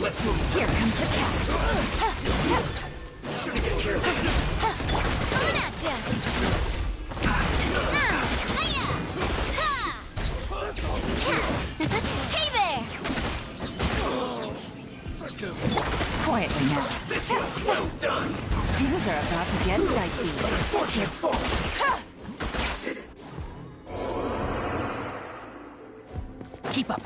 Let's move. Here comes the catch. Shouldn't get careful. Coming at ya! Hey there! Quietly now. This was well done. Things are about to get dicey. Unfortunate fault. Keep up.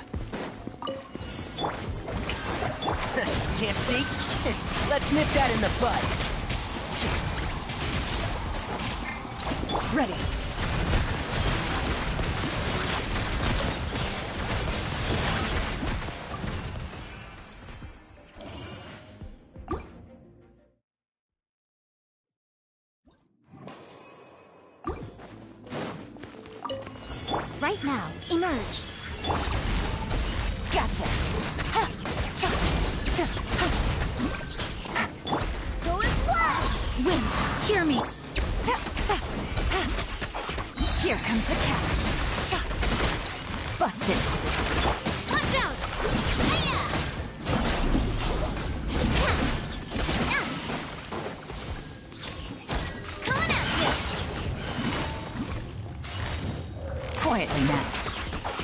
Can't see? Let's nip that in the bud. Ready. Right now, emerge. Gotcha. Ha! Cha! Ta! Ha! Go as well! Wind, hear me. Ta! Ta! Ha! Here comes the catch. Cha! Busted. Watch out! Hiya! Cha! Ah! Coming at you! Quietly now.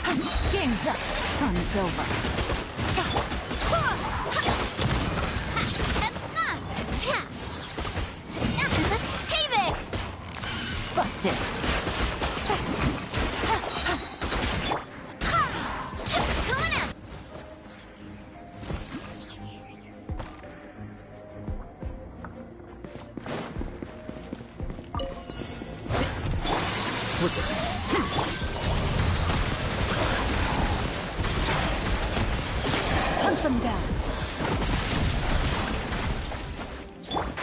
Ha! Game's up. Fun's over. Cha! Ha! Cha! Hey there! Busted. Ta! Ha! Ha! Coming at Hunt them down.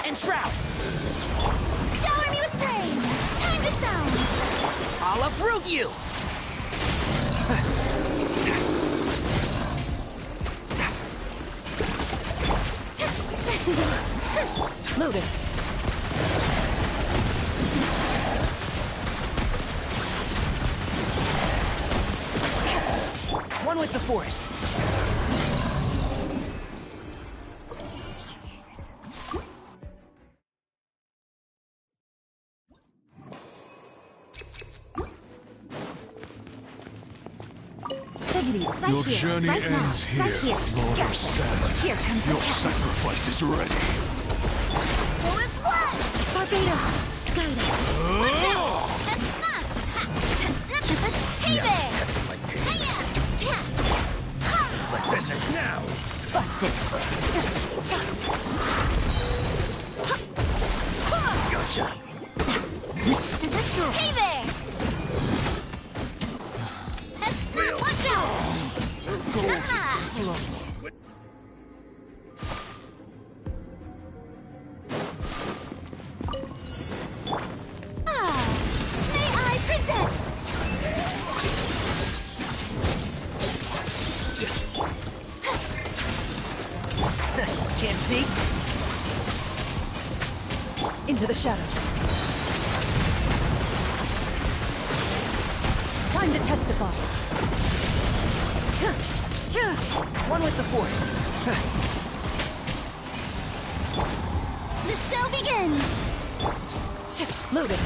Enshroud! Shower me with praise! Time to shine! I'll uproot you! Loaded. One with the forest. Take it easy. Right Your here. journey Right now. ends here, Right here. Lord Gotcha. of Sand. Here comes the Your catch. sacrifice is ready. Go as well! Barbados. Guide us. Watch out! Hey there! Hiya! Cha! Let's end this now. Busted. Cha! Cha! Gotcha. Hey there! Watch out! Aha! May I present? Can't see? Into the shadows. Time to testify. One with the force. The show begins! Loaded.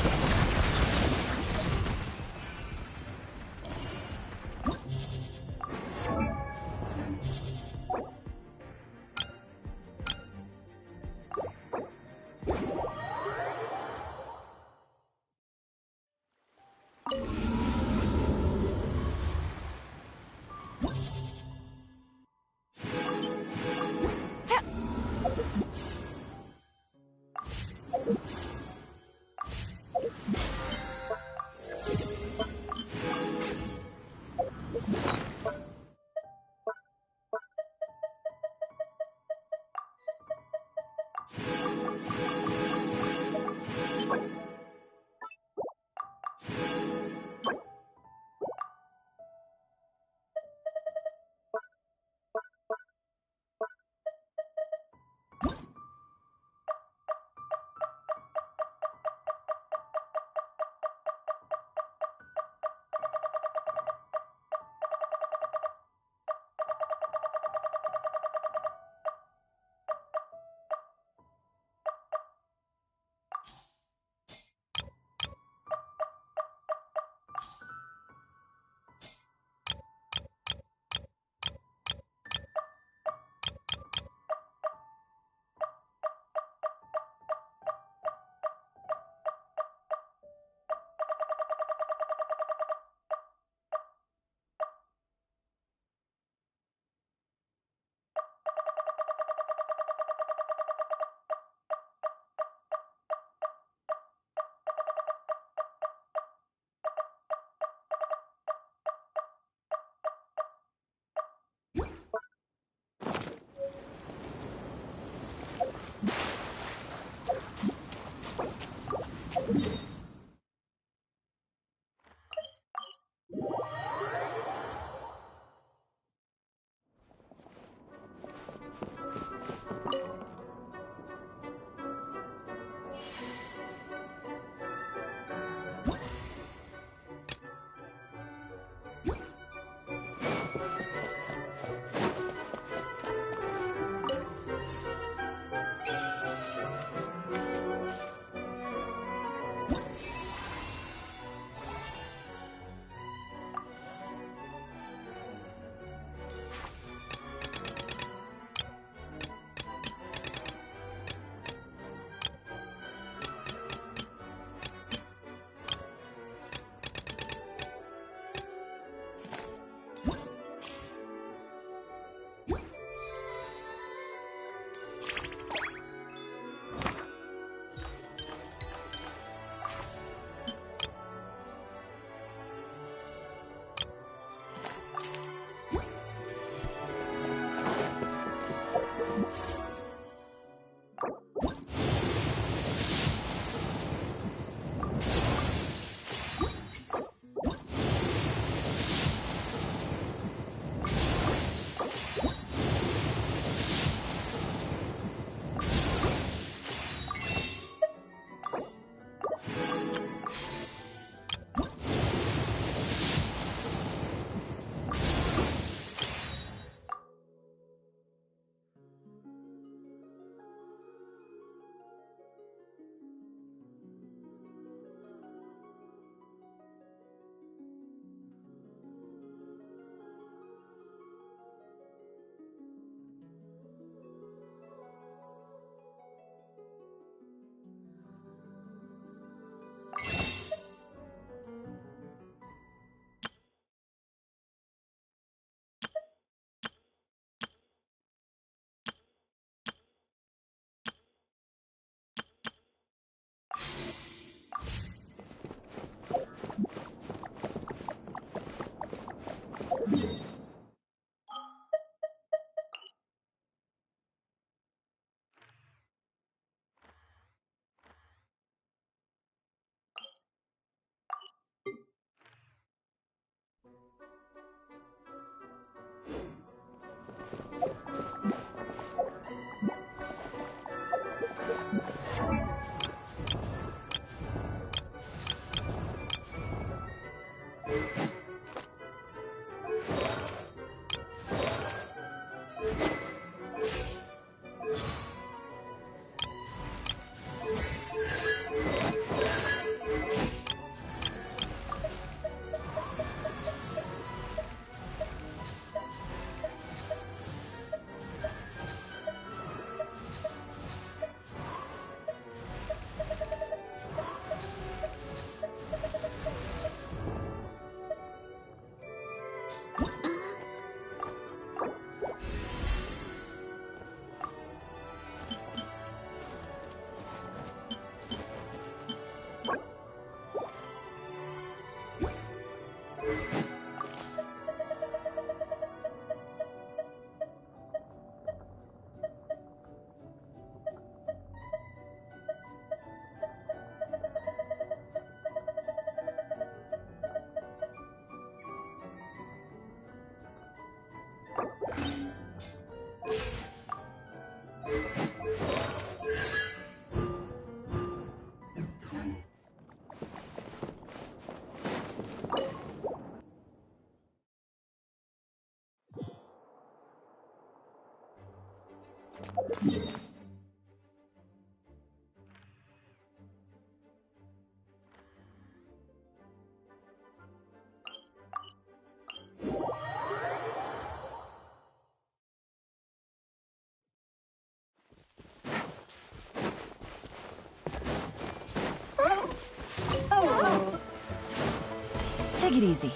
Take it easy.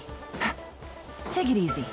Take it easy.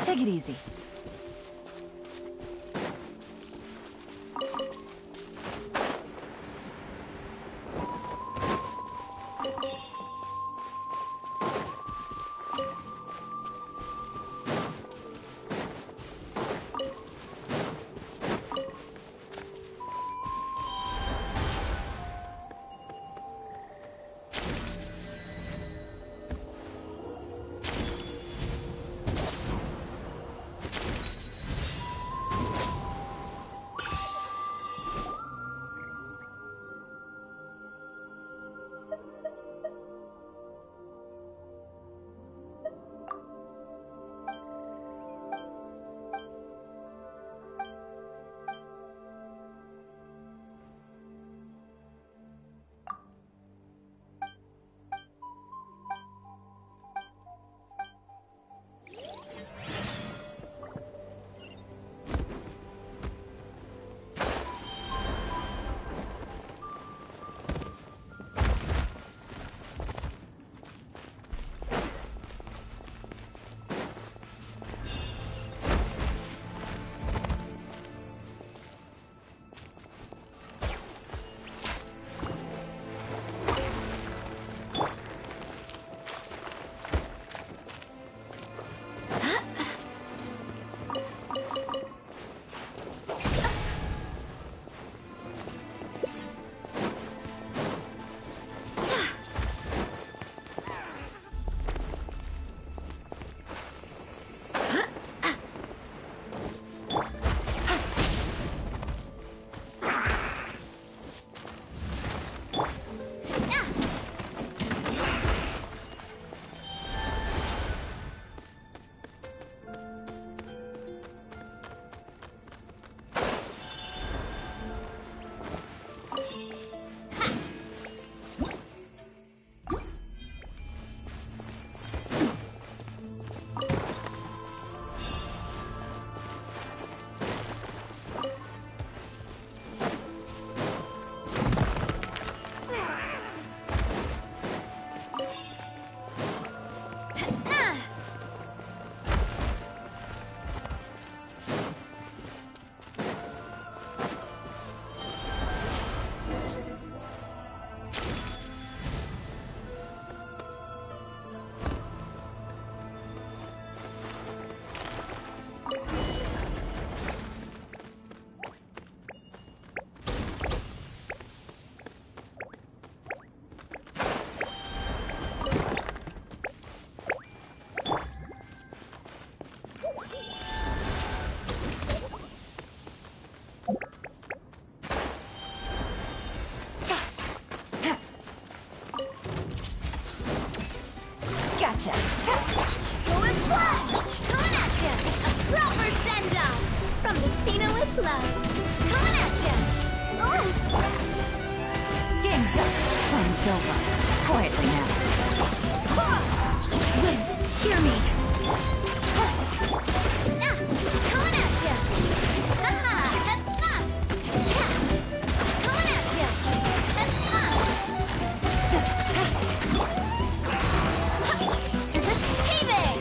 Take it easy. at ya! Going fly! Coming at ya! A proper send-off! From Despina with love! Coming at ya! Oh! Game's up. Fun's over. Quietly now. Wait, hear me. Coming at ya! Haha! That's fun! Cha! Coming at ya! That's fun! Hey there!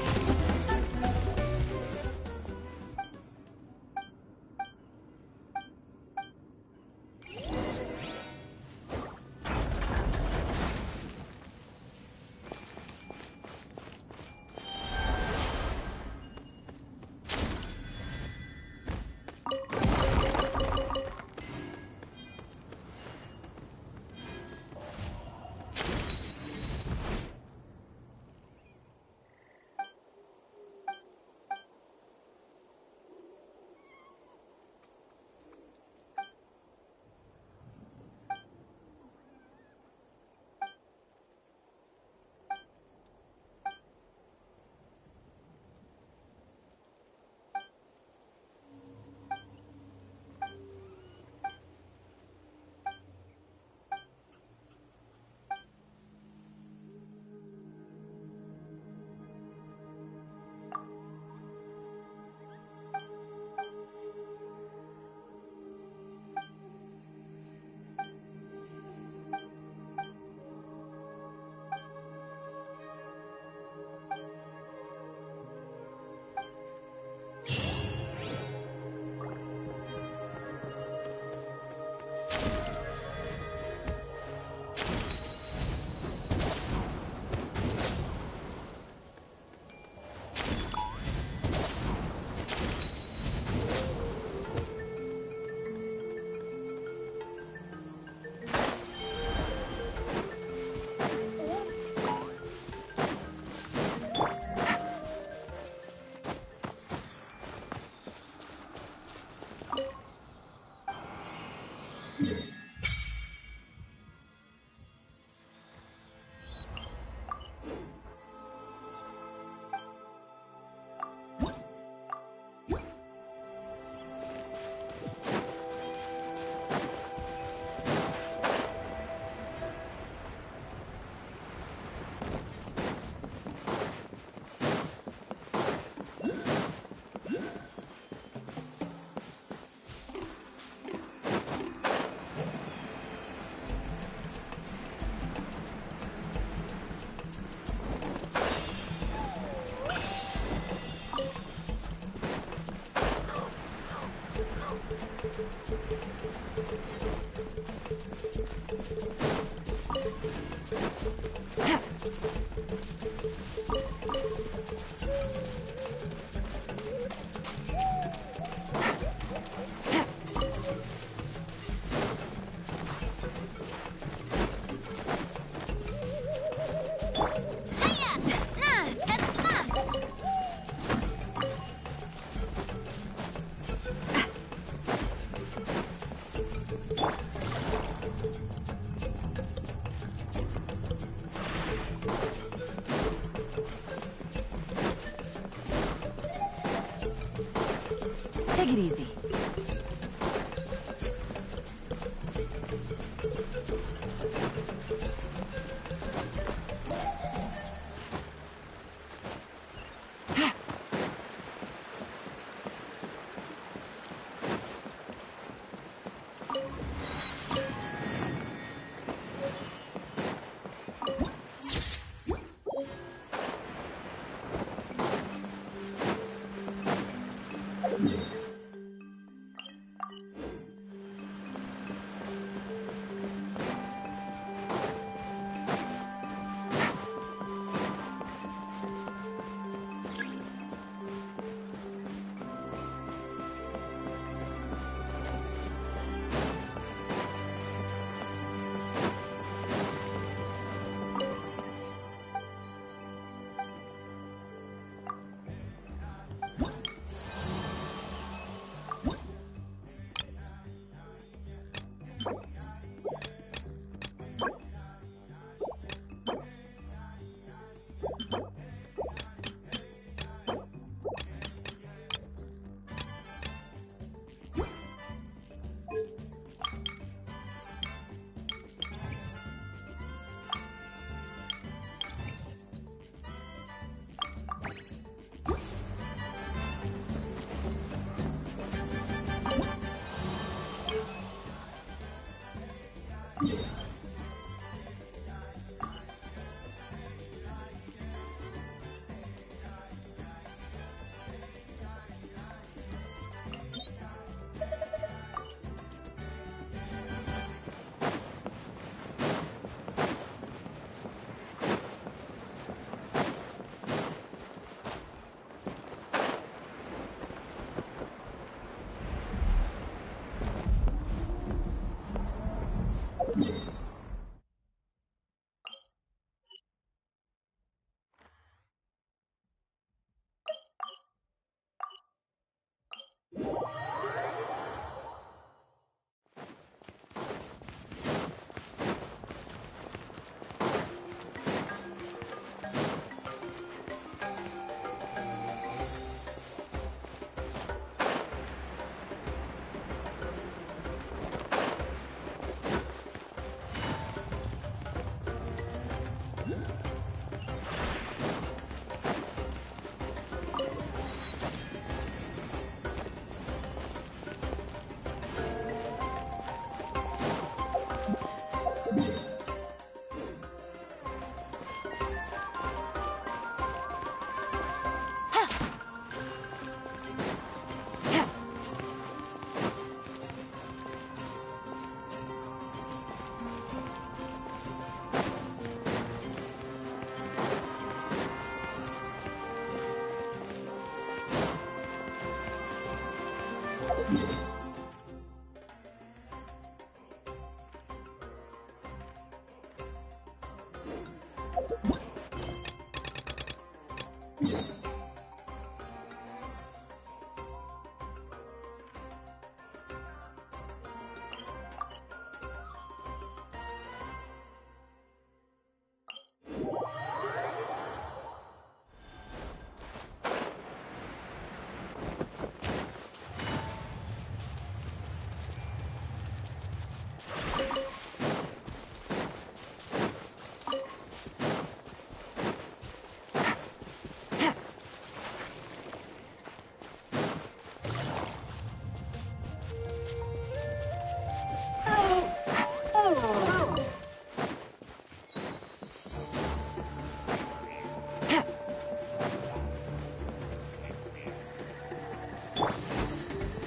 Take it easy.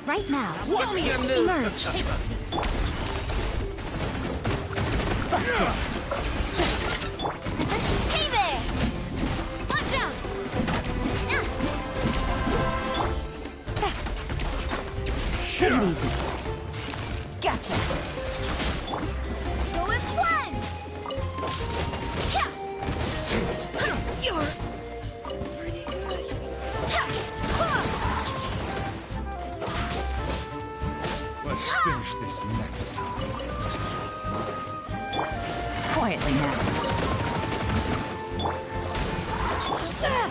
Right now. Show me your move. Emerge. Busted. Hey there! Watch out! Take it easy. Gotcha. Go as one! You're pretty good. Let's finish this next time. Quietly now.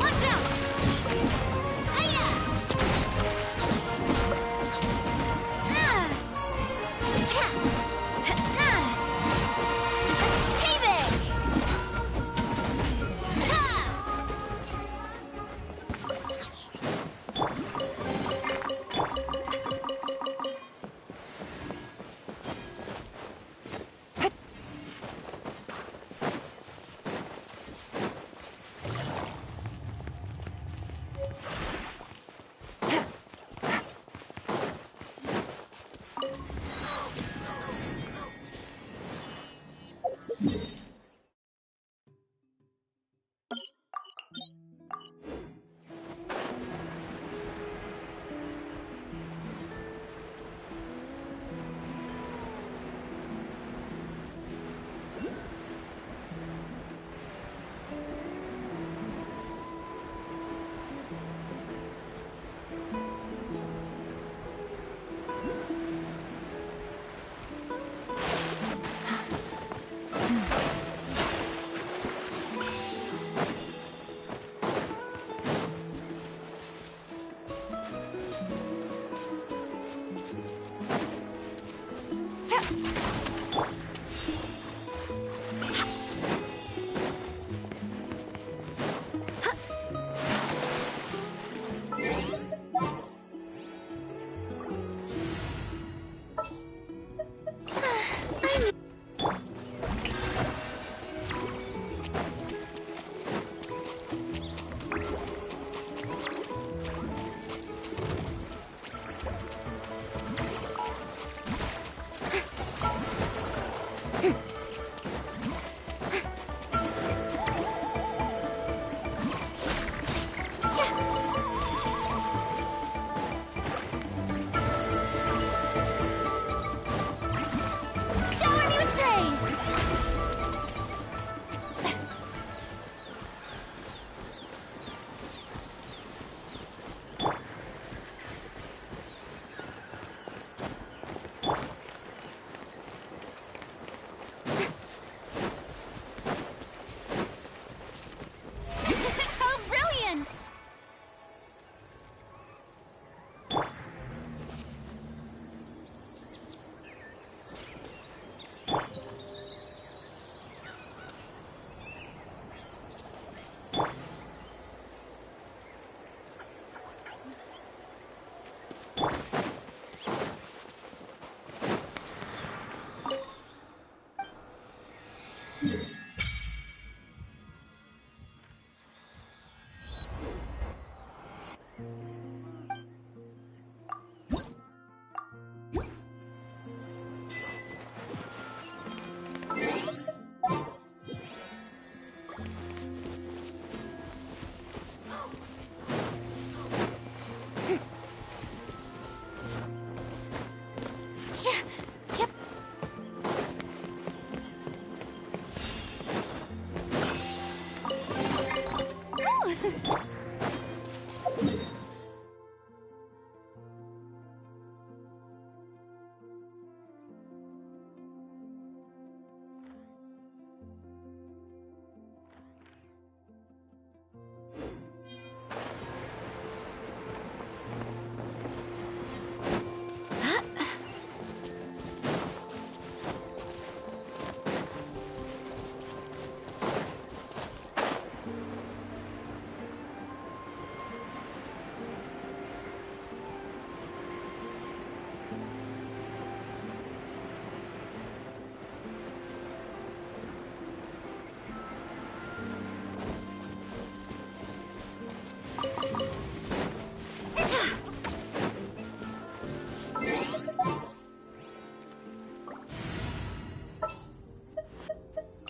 Watch out! Hiya! Hey there!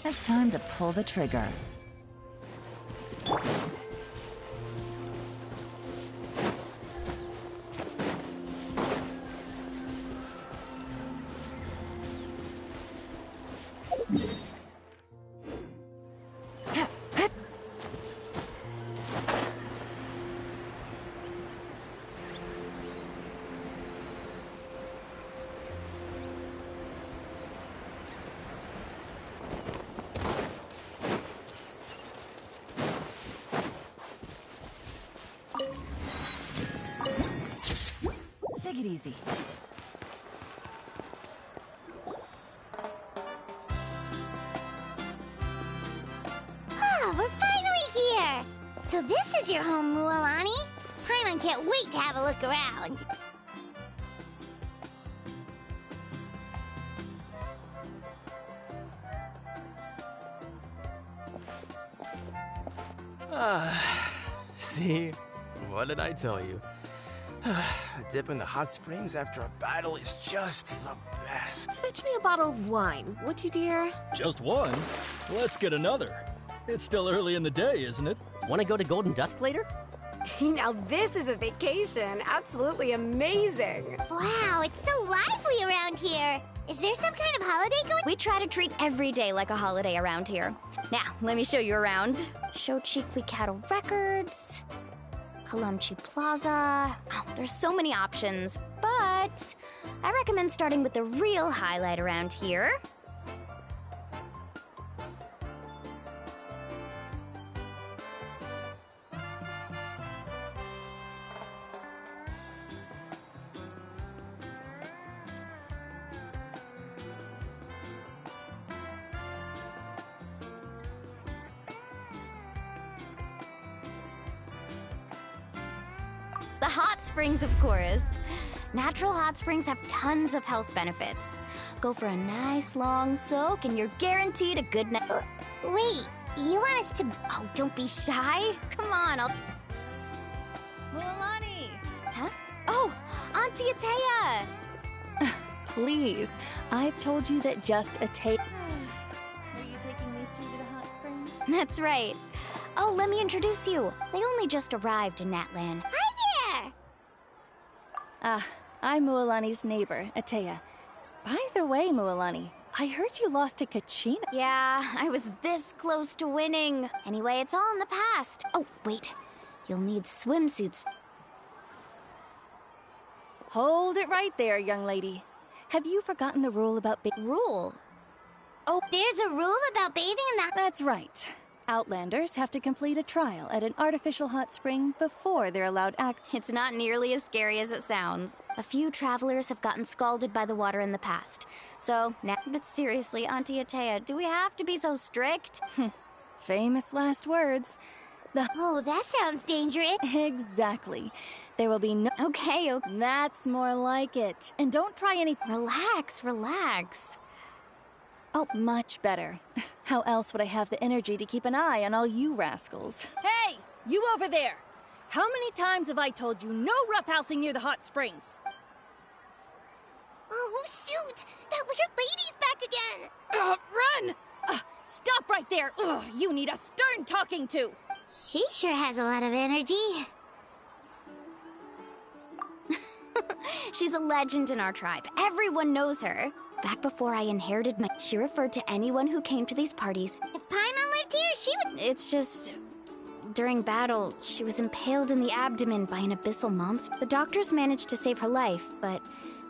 It's time to pull the trigger. Take it easy. Oh, we're finally here! So this is your home, Mualani? Paimon can't wait to have a look around. See? What did I tell you? A dip in the hot springs after a battle is just the best. Fetch me a bottle of wine, would you, dear? Just one? Let's get another. It's still early in the day, isn't it? Want to go to Golden Dusk later? Now this is a vacation. Absolutely amazing. Wow, it's so lively around here. Is there some kind of holiday going? We try to treat every day like a holiday around here. Now, let me show you around. Shochiqui Cattle Records, Kalamchi Plaza. Oh, there's so many options, but I recommend starting with the real highlight around here. The hot springs, of course. Natural hot springs have tons of health benefits. Go for a nice long soak and you're guaranteed a good night. Wait, you want us to... Oh, don't be shy. Come on, I'll... Mualani! Huh? Oh, Auntie Atea! Please, I've told you that just Atea... Are you taking these two to the hot springs? That's right. Oh, let me introduce you. They only just arrived in Natlan. Hi there! I'm Mualani's neighbor, Atea. By the way, Mualani, I heard you lost to Kachina. Yeah, I was this close to winning. Anyway, it's all in the past. Oh, wait. You'll need swimsuits. Hold it right there, young lady. Have you forgotten the rule about Rule? Oh, there's a rule about bathing in the... That's right. Outlanders have to complete a trial at an artificial hot spring before they're allowed It's not nearly as scary as it sounds. A few travelers have gotten scalded by the water in the past. So, now... But seriously, Auntie Atea, do we have to be so strict? Famous last words. Oh, that sounds dangerous. Exactly. There will be no... Okay. That's more like it. And don't try any... Relax. Oh, much better. How else would I have the energy to keep an eye on all you rascals? Hey! You over there! How many times have I told you no roughhousing near the hot springs? Oh, shoot! That weird lady's back again! Run! Stop right there! Ugh, you need a stern talking to! She sure has a lot of energy. She's a legend in our tribe. Everyone knows her. Back before I inherited she referred to anyone who came to these parties. If Paimon lived here, she would... It's just... During battle, she was impaled in the abdomen by an abyssal monster. The doctors managed to save her life, but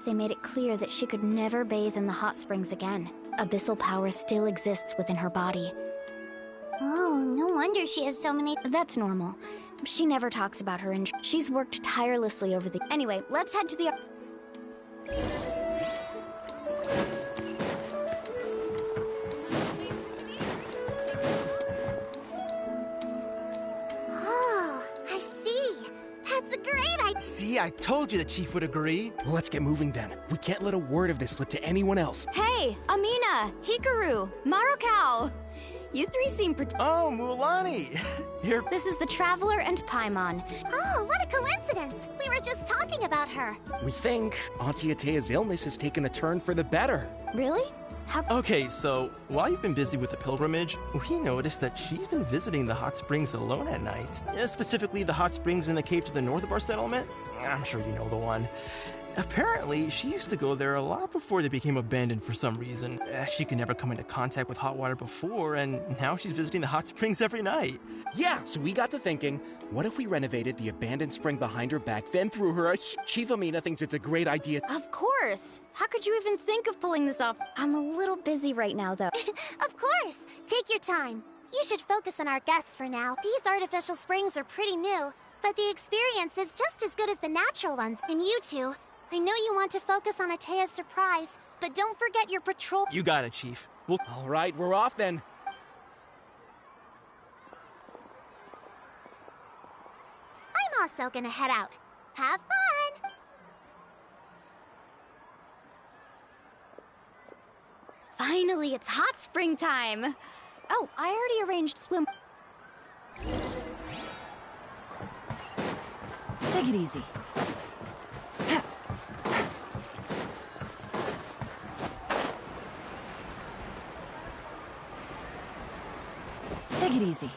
they made it clear that she could never bathe in the hot springs again. Abyssal power still exists within her body. Oh, no wonder she has so many... That's normal. She never talks about her injury. She's worked tirelessly over the... Anyway, let's head to the... Oh, I see. That's a great idea. See, I told you the chief would agree. Well, let's get moving then. We can't let a word of this slip to anyone else. Hey, Amina, Hikaru, Marukao. You three seem Oh, Mulan! You're... This is the Traveler and Paimon. Oh, what a coincidence. We were just talking about her. We think Auntie Atea's illness has taken a turn for the better. Really? How... Okay, so while you've been busy with the pilgrimage, we noticed that she's been visiting the hot springs alone at night. Specifically, the hot springs in the cave to the north of our settlement. I'm sure you know the one. Apparently, she used to go there a lot before they became abandoned for some reason. She could never come into contact with hot water before, and now she's visiting the hot springs every night. Yeah, so we got to thinking, what if we renovated the abandoned spring behind her back, then threw her a... Chief Amina thinks it's a great idea. Of course! How could you even think of pulling this off? I'm a little busy right now, though. Of course! Take your time. You should focus on our guests for now. These artificial springs are pretty new, but the experience is just as good as the natural ones. And you two, I know you want to focus on Atea's surprise, but don't forget your patrol. You got it, Chief. We'll... All right, we're off then. I'm also gonna head out. Have fun! Finally, it's hot spring time! Oh, I already arranged swim... Take it easy. Take it easy.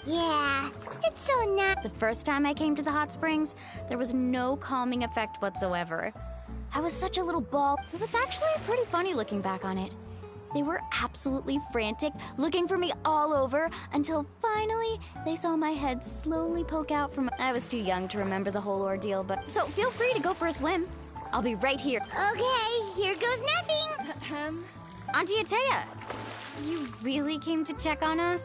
Yeah, it's so nice. The first time I came to the hot springs, there was no calming effect whatsoever. I was such a little ball. It was actually pretty funny looking back on it. They were absolutely frantic, looking for me all over, until finally they saw my head slowly poke out from... I was too young to remember the whole ordeal, but... So feel free to go for a swim. I'll be right here. Okay, here goes nothing. Auntie Atea, you really came to check on us?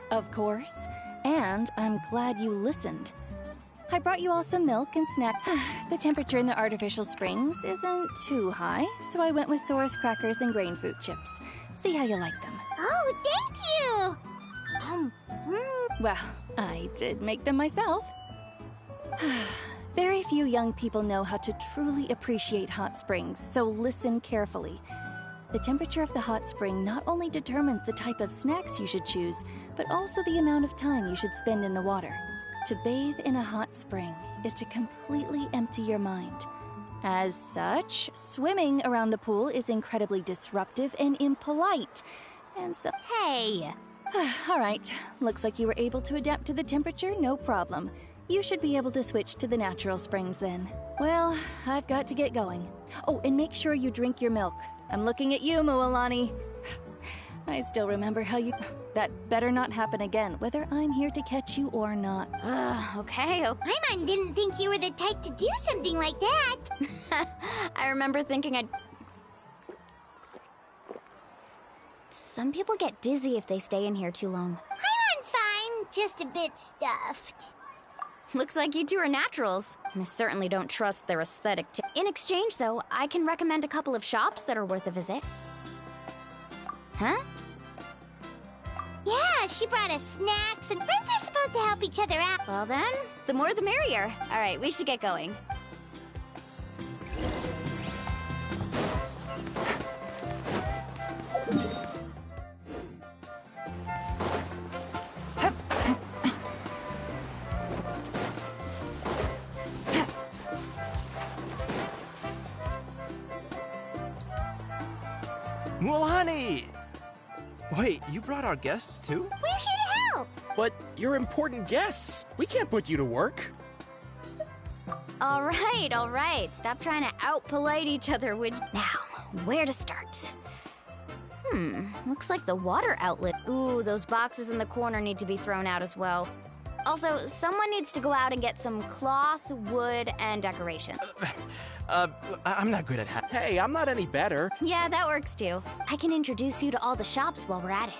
Of course. And I'm glad you listened. I brought you all some milk and snacks. The temperature in the artificial springs isn't too high, so I went with Source crackers and grain fruit chips. See how you like them. Oh, thank you! Well, I did make them myself. Very few young people know how to truly appreciate hot springs, so listen carefully. The temperature of the hot spring not only determines the type of snacks you should choose, but also the amount of time you should spend in the water. To bathe in a hot spring is to completely empty your mind. As such, swimming around the pool is incredibly disruptive and impolite. And so... Hey! All right, looks like you were able to adapt to the temperature, no problem. You should be able to switch to the natural springs then. Well, I've got to get going. Oh, and make sure you drink your milk. I'm looking at you, Mualani. I still remember how you... That better not happen again, whether I'm here to catch you or not. Okay. Paimon didn't think you were the type to do something like that. I remember thinking I'd... Some people get dizzy if they stay in here too long. Paimon's fine, just a bit stuffed. Looks like you two are naturals. I certainly don't trust their aesthetic. In exchange, though, I can recommend a couple of shops that are worth a visit. Huh? Yeah, she brought us snacks, and friends are supposed to help each other out. Well then, the more the merrier. All right, we should get going. Mulani! Wait, you brought our guests too? We're here to help! But you're important guests. We can't put you to work. All right. Stop trying to out-polite each other, Now, where to start? Looks like the water outlet. Ooh, those boxes in the corner need to be thrown out as well. Also, someone needs to go out and get some cloth, wood, and decorations. I'm not good at Hey, I'm not any better. Yeah, that works too. I can introduce you to all the shops while we're at it.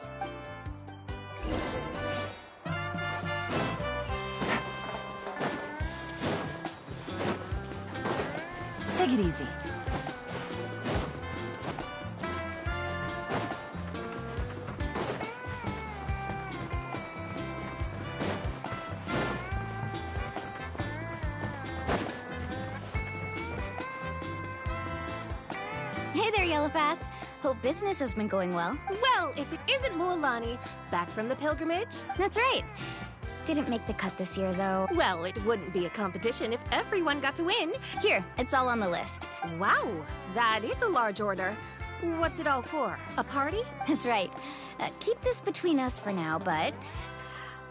Take it easy. Hey there, Yellowfast. Hope business has been going well. Well, if it isn't Mualani, back from the pilgrimage? That's right. Didn't make the cut this year, though. Well, it wouldn't be a competition if everyone got to win. Here, it's all on the list. Wow, that is a large order. What's it all for? A party? That's right. Keep this between us for now, but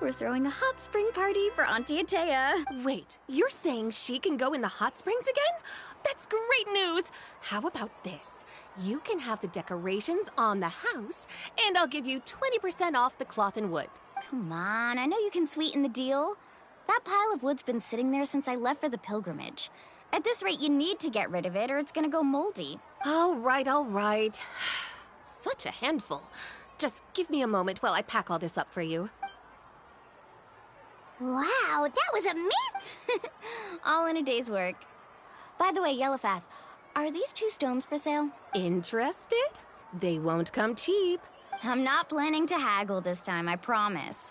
we're throwing a hot spring party for Auntie Atea. Wait, you're saying she can go in the hot springs again? That's great news! How about this? You can have the decorations on the house, and I'll give you 20% off the cloth and wood. Come on, I know you can sweeten the deal. That pile of wood's been sitting there since I left for the pilgrimage. At this rate, you need to get rid of it or it's gonna go moldy. All right. Such a handful. Just give me a moment while I pack all this up for you. Wow, that was amazing! All in a day's work. By the way, Yellowfast, are these 2 stones for sale? Interested? They won't come cheap. I'm not planning to haggle this time, I promise.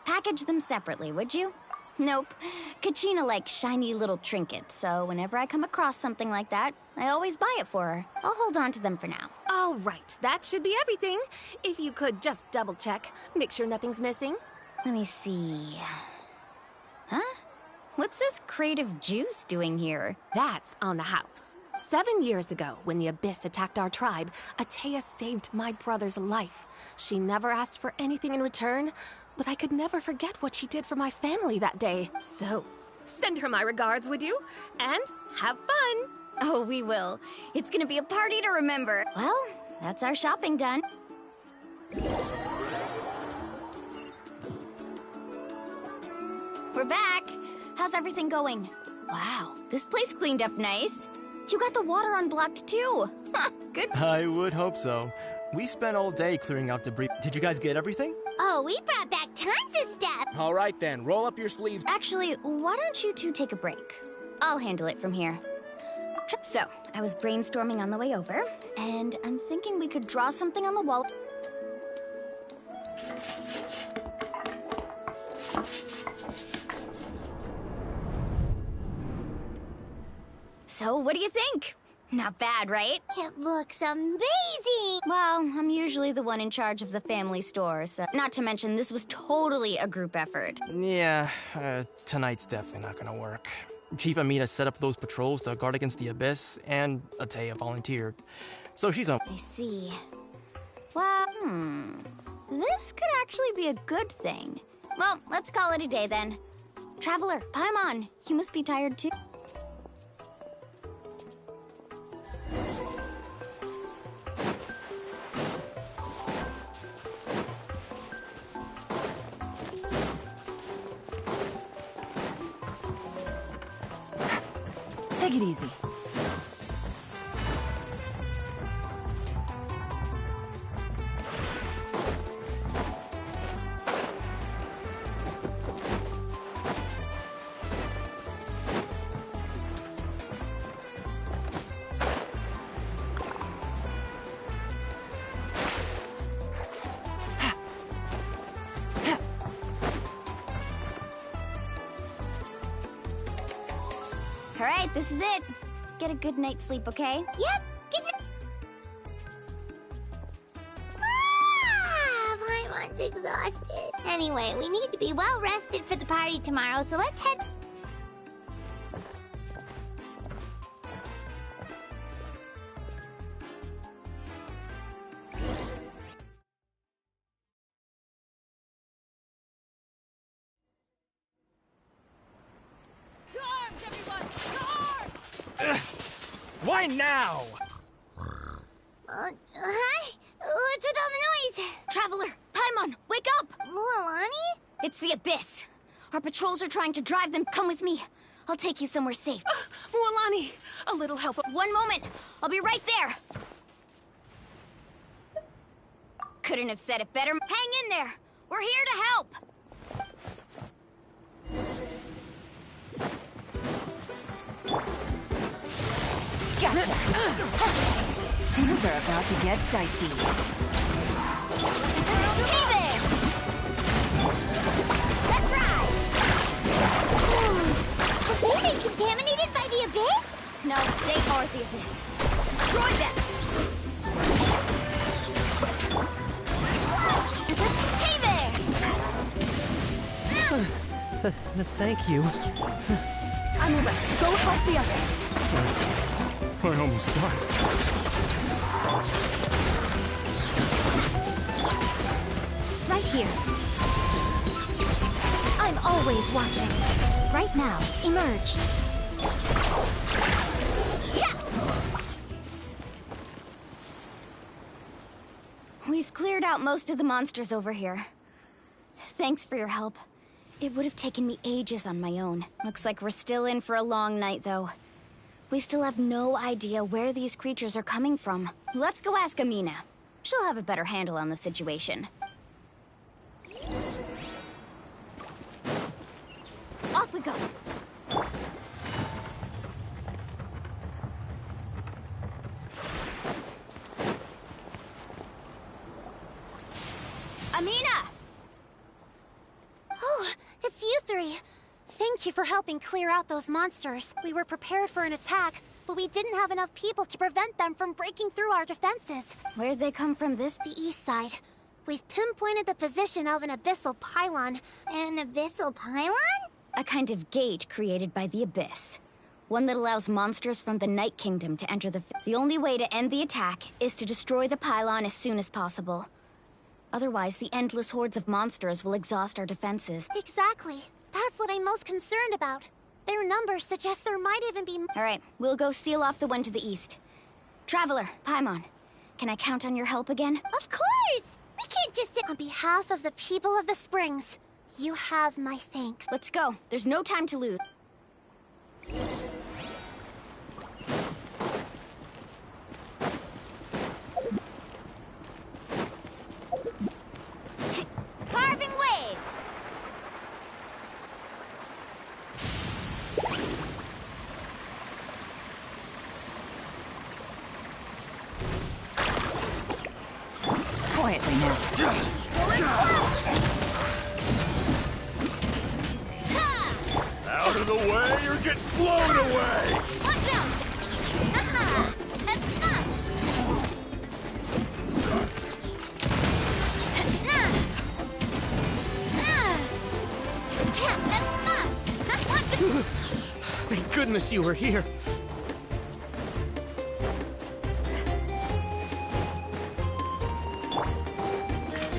Package them separately, would you? Nope. Kachina likes shiny little trinkets, so whenever I come across something like that, I always buy it for her. I'll hold on to them for now. All right, that should be everything. If you could just double check, make sure nothing's missing. Let me see. Huh? What's this crate of juice doing here? That's on the house. 7 years ago, when the Abyss attacked our tribe, Atea saved my brother's life. She never asked for anything in return, but I could never forget what she did for my family that day. So, send her my regards, would you? And have fun! Oh, we will. It's gonna be a party to remember. Well, that's our shopping done. We're back. How's everything going? Wow, this place cleaned up nice. You got the water unblocked too. Good. I would hope so. We spent all day clearing out debris. Did you guys get everything? Oh, we brought back tons of stuff! All right then, roll up your sleeves. Actually, why don't you two take a break? I'll handle it from here. So, I was brainstorming on the way over, and I'm thinking we could draw something on the wall. So, what do you think? Not bad, right? It looks amazing! Well, I'm usually the one in charge of the family store, so not to mention this was totally a group effort. Yeah, tonight's definitely not gonna work. Chief Amina set up those patrols to guard against the Abyss, and Atea volunteered. So she's on. I see. Well, this could actually be a good thing. Well, let's call it a day then. Traveler, Paimon, you must be tired too. Take it easy. right, this is it. Get a good night's sleep, okay? Yep, good night. Paimon's exhausted. Anyway, we need to be well rested for the party tomorrow, so let's head... Why now? Hi? What's with all the noise? Traveler, Paimon, wake up! Mualani? It's the Abyss. Our patrols are trying to drive them. Come with me. I'll take you somewhere safe. Mualani, a little help. One moment. I'll be right there. Couldn't have said it better. Hang in there. We're here to help. Gotcha. Things are about to get dicey. Hey there! Let's ride! Have they been contaminated by the Abyss? No, they are the Abyss. Destroy them! Hey there! Thank you. I'm over. Go help the others. I almost died. Right here. I'm always watching. Right now, emerge. Yeah! We've cleared out most of the monsters over here. Thanks for your help. It would have taken me ages on my own. Looks like we're still in for a long night, though. We still have no idea where these creatures are coming from. Let's go ask Amina. She'll have a better handle on the situation. Off we go. Amina! Oh, it's you three. Thank you for helping clear out those monsters. We were prepared for an attack, but we didn't have enough people to prevent them from breaking through our defenses. Where'd they come from The east side. We've pinpointed the position of an abyssal pylon. An abyssal pylon? A kind of gate created by the Abyss. One that allows monsters from the Night Kingdom to enter the only way to end the attack is to destroy the pylon as soon as possible. Otherwise, the endless hordes of monsters will exhaust our defenses. Exactly. That's what I'm most concerned about. Their numbers suggest there might even be... All right, we'll go seal off the one to the east. Traveler, Paimon, can I count on your help again? Of course! We can't just sit... On behalf of the people of the Springs, you have my thanks. Let's go. There's no time to lose. Carving waves! Quietly now. Out of the way, you're getting blown away! Watch out! Haha! That's fun! Champ, that's fun! Watch it! Thank goodness you were here.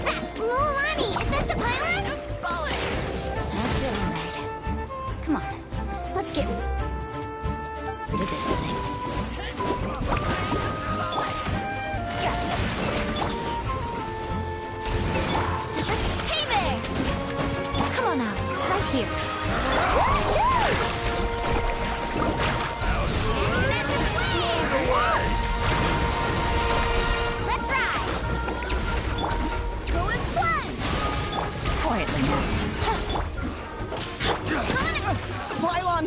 Fast! Mualani, is that the pylon? That's it, all right. Come on, let's get rid of this thing. Gotcha. Hey there! Come on out, right here. Let's ride! Go and plunge! Quietly now. Pylon!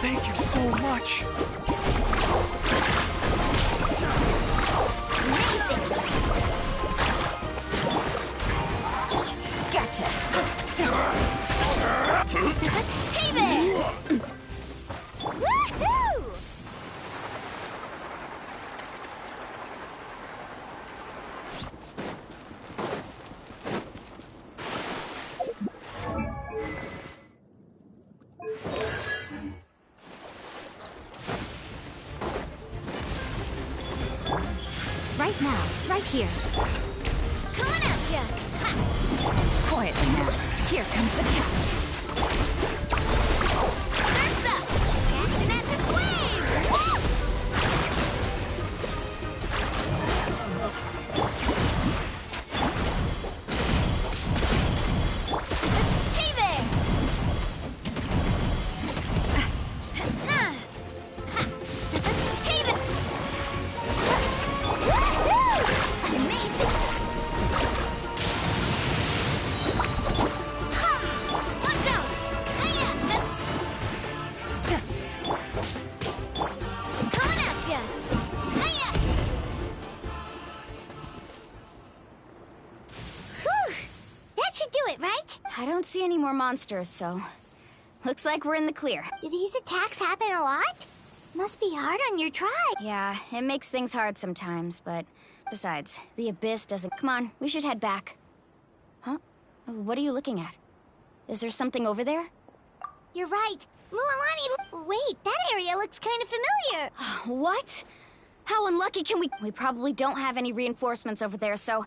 Thank you so much. Gotcha. Hey there! Woohoo! Right now, right here. Coming at ya! Quietly now. Here comes the catch. Surf's up! Catching at the flame! Whoosh! Hey there! Hey there! Woohoo! Amazing! Watch out! Hiya! Coming at ya! Hiya! Whew! That should do it, right? I don't see any more monsters, so... Looks like we're in the clear. Do these attacks happen a lot? Must be hard on your tribe. Yeah, it makes things hard sometimes, but... Besides, the Abyss doesn't... Come on, we should head back. Huh? What are you looking at? Is there something over there? You're right. Mualani, wait, that area looks kind of familiar. What? How unlucky can we... We probably don't have any reinforcements over there, so...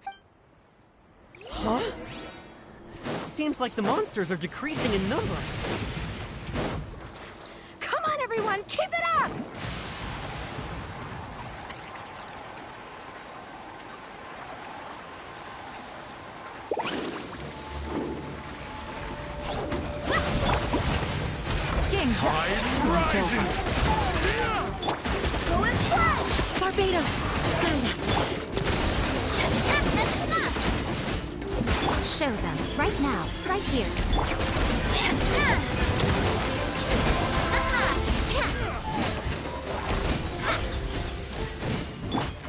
Huh? Seems like the monsters are decreasing in number. Come on, everyone, keep it up! Time rises! Go and fly! Barbados, guide us. Show them. Right now. Right here.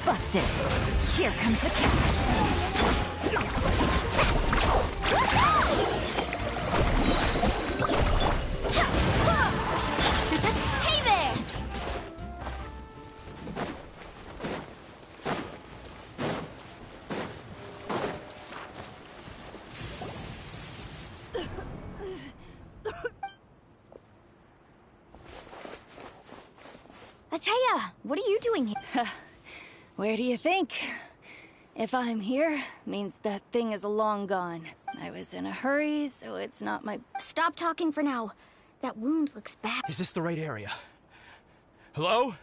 Busted. Here comes the catch. Hey there! Ateya, what are you doing here? Where do you think? If I'm here, means that thing is long gone. I was in a hurry, so it's not my... Stop talking for now. That wound looks bad. Is this the right area? Hello?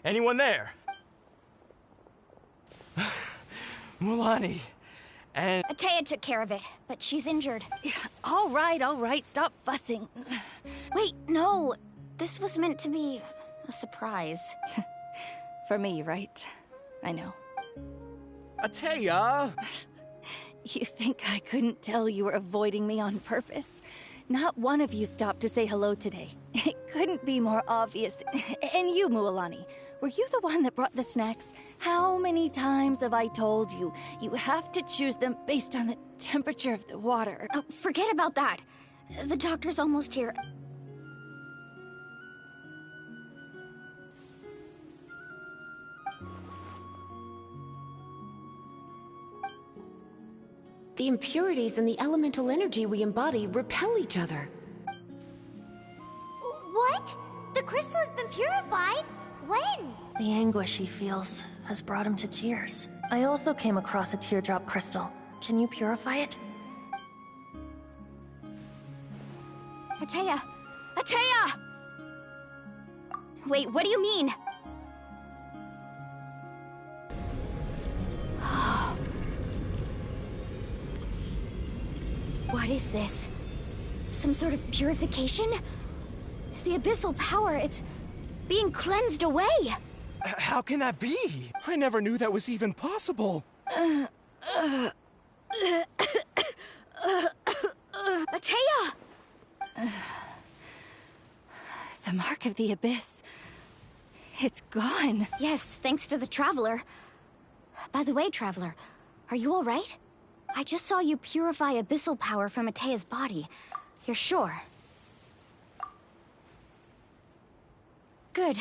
Anyone there? Mualani. And... Ateya took care of it, but she's injured. All right, stop fussing. Wait, no. This was meant to be a surprise. For me, right? I know. Ateya! You think I couldn't tell you were avoiding me on purpose? Not one of you stopped to say hello today. It couldn't be more obvious. And you, Mualani, were you the one that brought the snacks? How many times have I told you? You have to choose them based on the temperature of the water. Oh, forget about that. The doctor's almost here. The impurities and the elemental energy we embody repel each other. What? The crystal has been purified? When? The anguish he feels has brought him to tears. I also came across a teardrop crystal. Can you purify it? Ateya! Ateya! Wait, what do you mean? What is this? Some sort of purification? The abyssal power, it's being cleansed away! How can that be? I never knew that was even possible. Ateya! The Mark of the Abyss. It's gone. Yes, thanks to the Traveler. By the way, Traveler, are you alright? I just saw you purify abyssal power from Atea's body. You're sure? Good.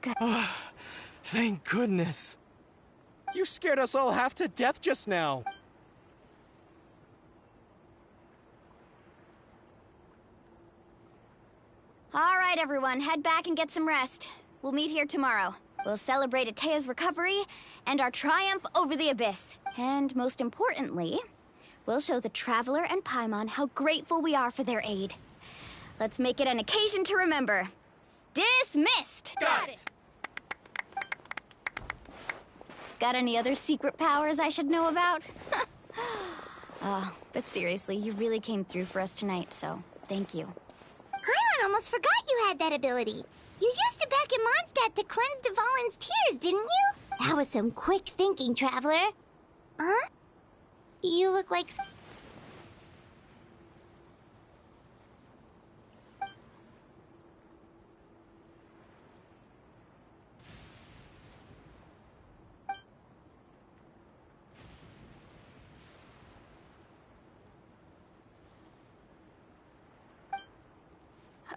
Good. Thank goodness. You scared us all half to death just now. Alright, everyone, head back and get some rest. We'll meet here tomorrow. We'll celebrate Atea's recovery and our triumph over the Abyss. And most importantly, we'll show the Traveler and Paimon how grateful we are for their aid. Let's make it an occasion to remember. Dismissed! Got it! Got any other secret powers I should know about? Oh, but seriously, you really came through for us tonight, so thank you. Paimon almost forgot you had that ability. You used it back in Mondstadt to cleanse Dvalin's tears, didn't you? That was some quick thinking, Traveler. Huh? You look like...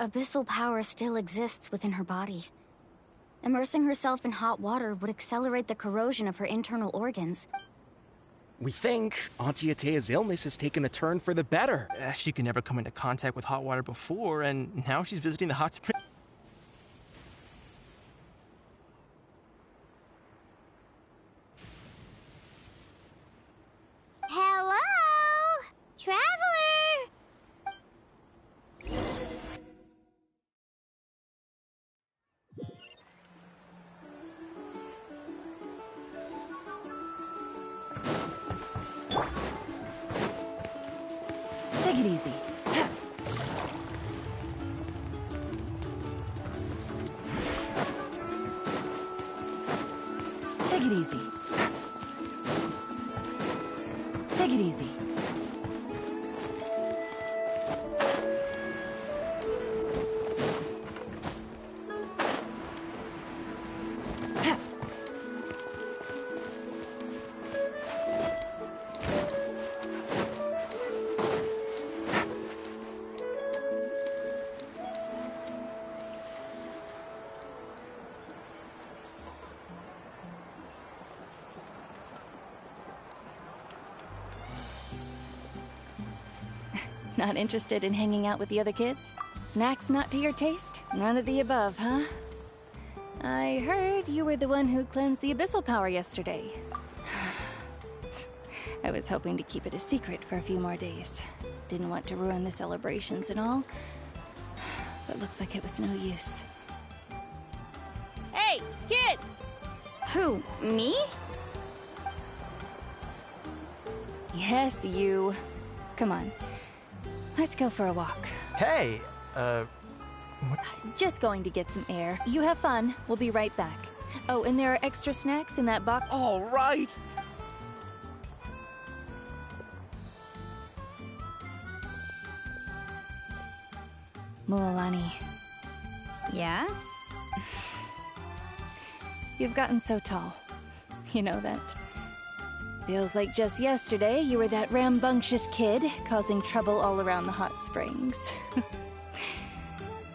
Abyssal power still exists within her body. Immersing herself in hot water would accelerate the corrosion of her internal organs. We think Auntie Atea's illness has taken a turn for the better. She could never come into contact with hot water before, and now she's visiting the hot spring. Hello? Traveler? Take it easy. Take it easy. Take it easy. Not interested in hanging out with the other kids? Snacks not to your taste? None of the above, huh? I heard you were the one who cleansed the abyssal power yesterday. I was hoping to keep it a secret for a few more days. Didn't want to ruin the celebrations and all. But looks like it was no use. Hey, kid! Who, me? Yes, you. Come on. Let's go for a walk. Hey, Just going to get some air. You have fun. We'll be right back. Oh, and there are extra snacks in that box. All right. Mualani. Yeah? You've gotten so tall. You know that. Feels like just yesterday you were that rambunctious kid causing trouble all around the hot springs.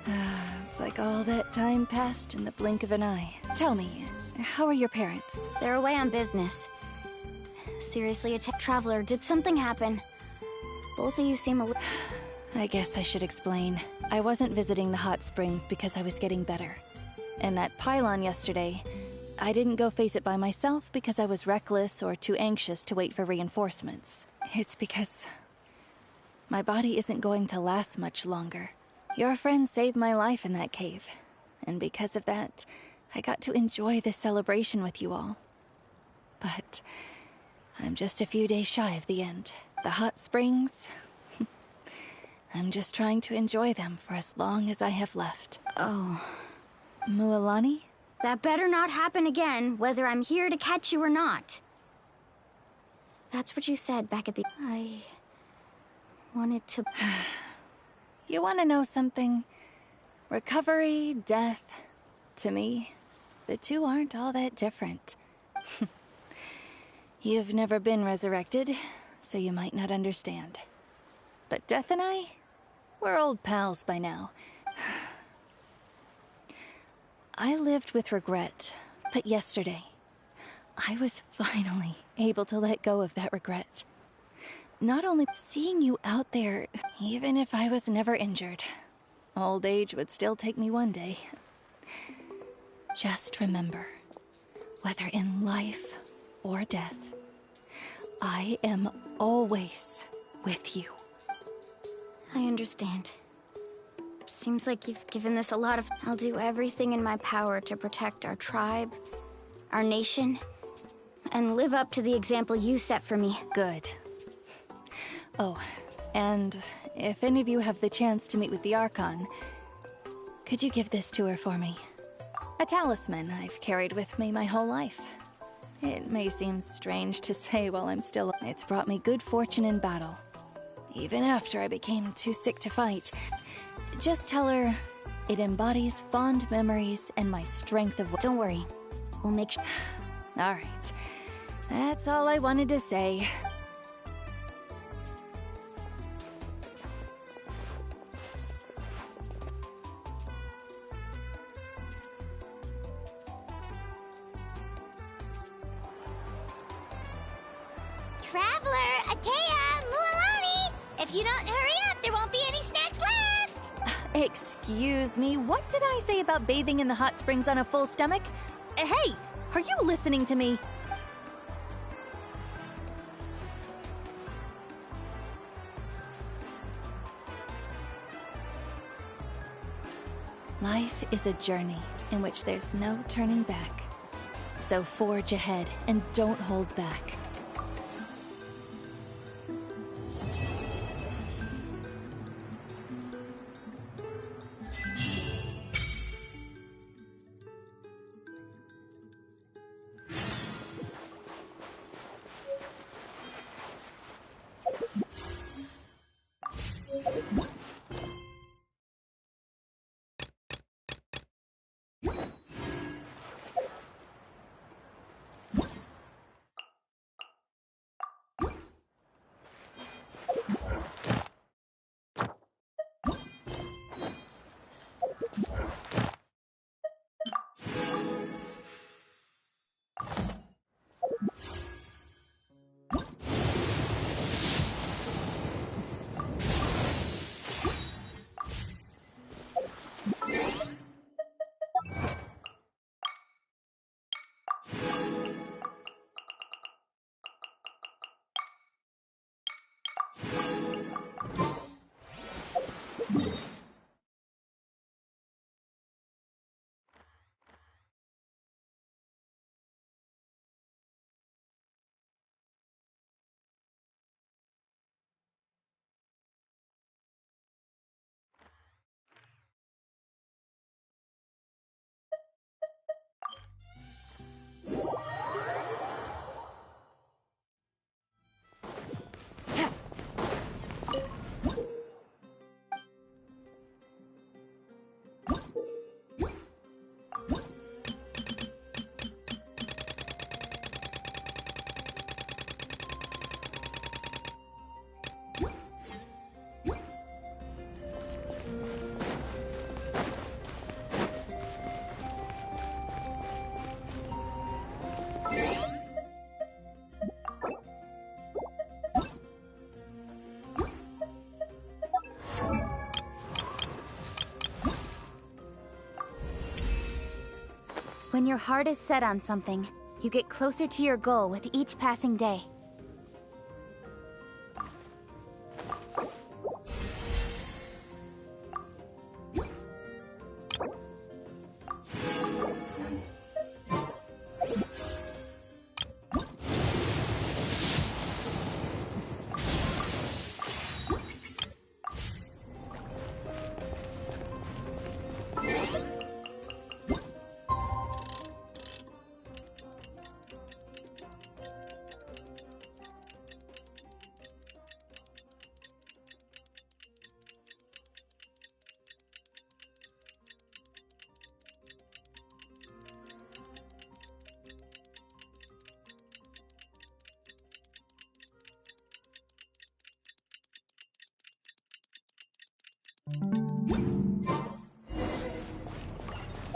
It's like all that time passed in the blink of an eye. Tell me, how are your parents? They're away on business. Seriously, Traveler, did something happen? Both of you seem a little... I guess I should explain. I wasn't visiting the hot springs because I was getting better. And that pylon yesterday, I didn't go face it by myself because I was reckless or too anxious to wait for reinforcements. It's because my body isn't going to last much longer. Your friend saved my life in that cave, and because of that, I got to enjoy this celebration with you all. But I'm just a few days shy of the end. The hot springs, I'm just trying to enjoy them for as long as I have left. Oh. Mualani? That better not happen again, whether I'm here to catch you or not. That's what you said back at the... I wanted to... You want to know something? Recovery, death, to me, the two aren't all that different. You've never been resurrected, so you might not understand. But Death and I, we're old pals by now. I lived with regret, but yesterday, I was finally able to let go of that regret. Not only seeing you out there, even if I was never injured, old age would still take me one day. Just remember, whether in life or death, I am always with you. I understand. Seems like you've given this a lot of... I'll do everything in my power to protect our tribe, our nation, and live up to the example you set for me. Good. Oh, and if any of you have the chance to meet with the Archon, could you give this to her for me? A talisman I've carried with me my whole life. It may seem strange to say while I'm still... It's brought me good fortune in battle. Even after I became too sick to fight. Just tell her it embodies fond memories and my strength of... Don't worry. We'll make sure... Alright. That's all I wanted to say. Traveler, Atea, Mualani! If you don't hurry up, there won't be any snacks left! Excuse me, what did I say about bathing in the hot springs on a full stomach? Hey, are you listening to me? Life is a journey in which there's no turning back. So forge ahead and don't hold back. When your heart is set on something, you get closer to your goal with each passing day.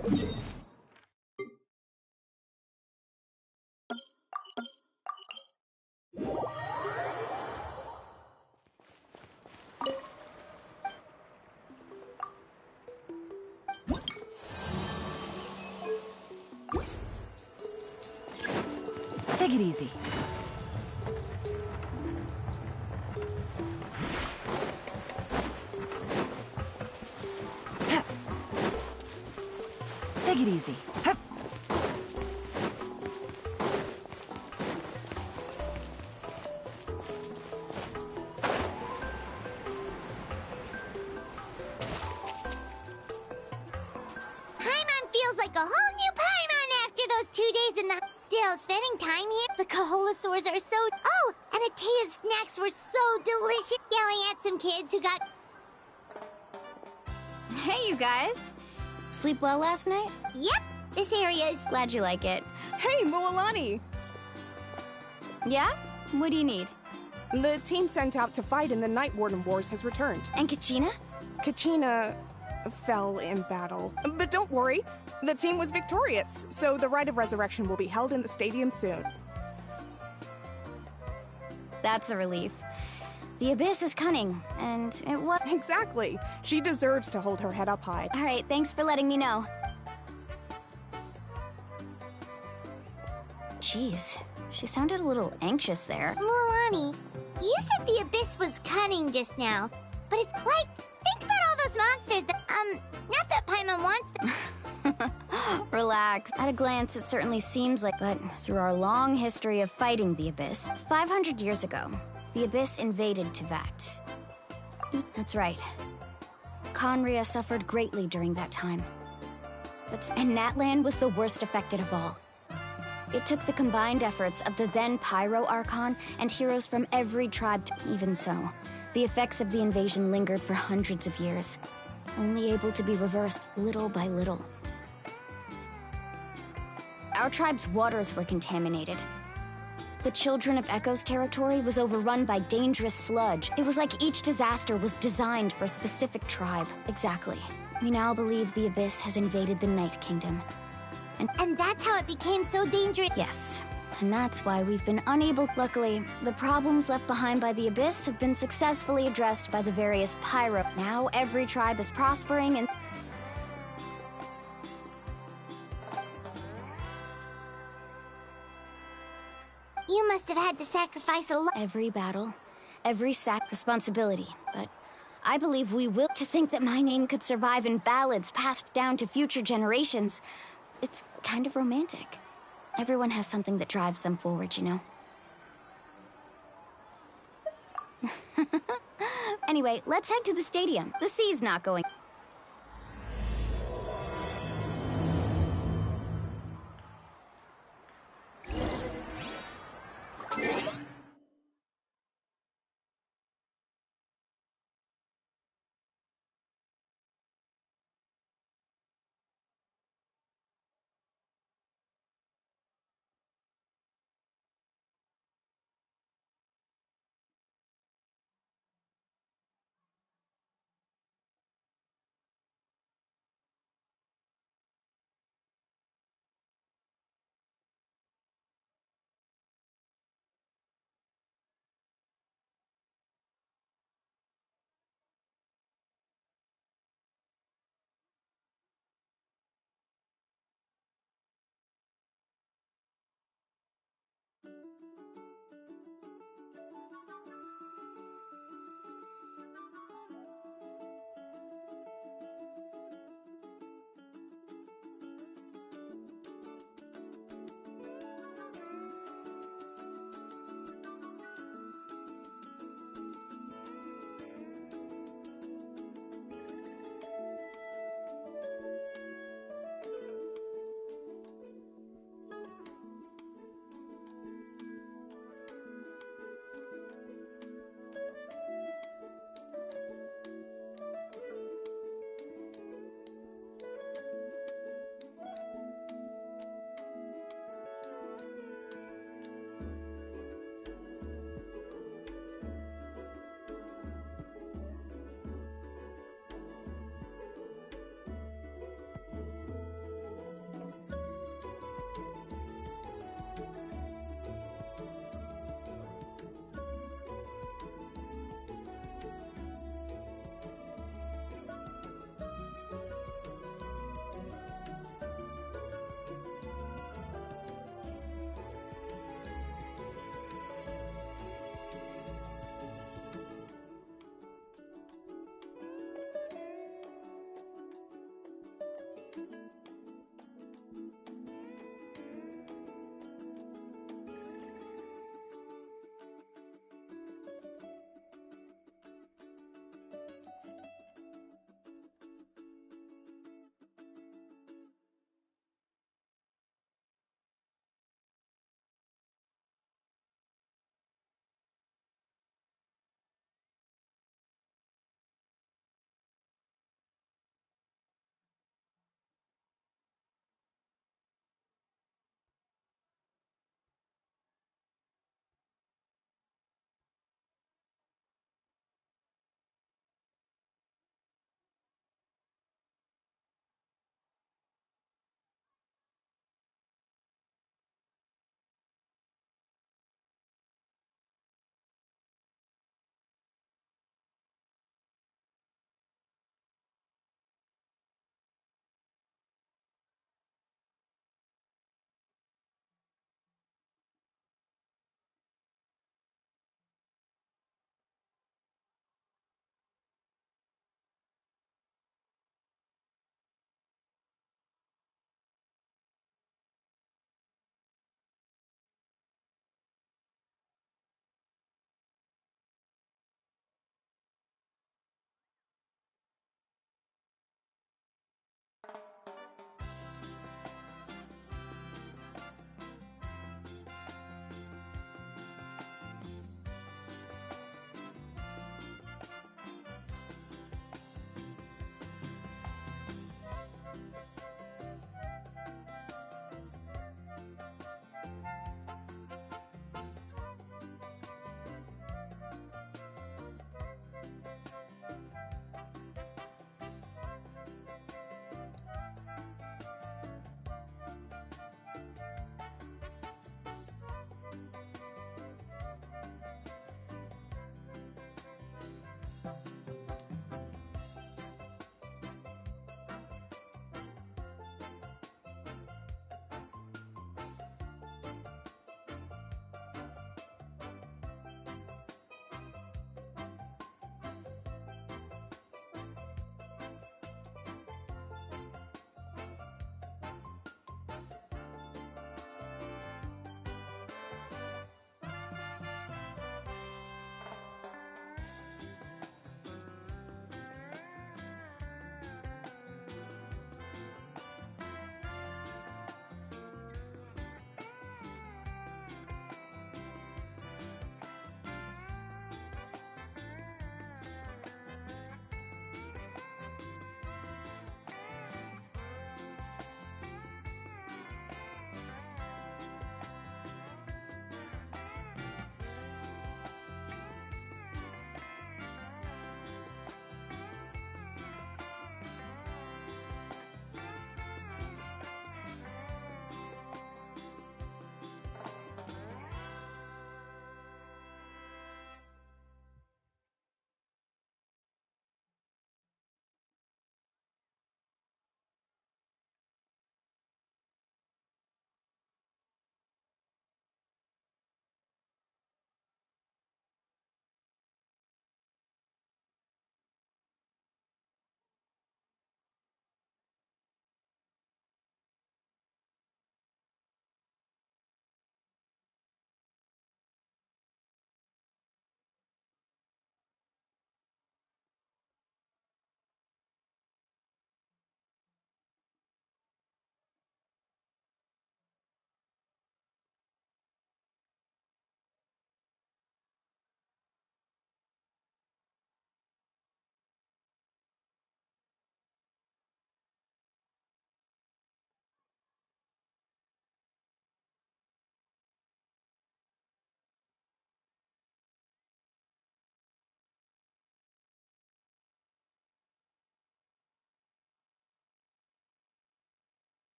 Take it easy. Take it easy. Hup. Paimon feels like a whole new Paimon after those 2 days in the... Still, spending time here, the Kaholasaurs are so... Oh, and Atea's snacks were so delicious. Yelling at some kids who got... Hey, you guys. Sleep well last night? Yep, this area is... Glad you like it. Hey, Mualani! Yeah? What do you need? The team sent out to fight in the Night Warden Wars has returned. And Kachina? Kachina fell in battle. But don't worry, the team was victorious, so the Rite of Resurrection will be held in the stadium soon. That's a relief. The Abyss is cunning, and it was... Exactly. She deserves to hold her head up high. All right, thanks for letting me know. Jeez, she sounded a little anxious there. Mualani, you said the Abyss was cunning just now, but it's like, think about all those monsters that, not that Paimon wants them. Relax. At a glance, it certainly seems like, but through our long history of fighting the Abyss, 500 years ago, the Abyss invaded Tevat. That's right. Conria suffered greatly during that time. And Natlan was the worst affected of all. It took the combined efforts of the then Pyro Archon and heroes from every tribe to... Even so, the effects of the invasion lingered for hundreds of years, only able to be reversed little by little. Our tribe's waters were contaminated. The Children of Echo's territory was overrun by dangerous sludge. It was like each disaster was designed for a specific tribe. Exactly. We now believe the Abyss has invaded the Night Kingdom. And that's how it became so dangerous. Yes. And that's why we've been unable... Luckily, the problems left behind by the Abyss have been successfully addressed by the various Pyro. Now every tribe is prospering and... You must have had to sacrifice a lot. Every battle, every responsibility, but I believe we will. To think that my name could survive in ballads passed down to future generations, it's kind of romantic. Everyone has something that drives them forward, you know? Anyway, let's head to the stadium. The sea's not going...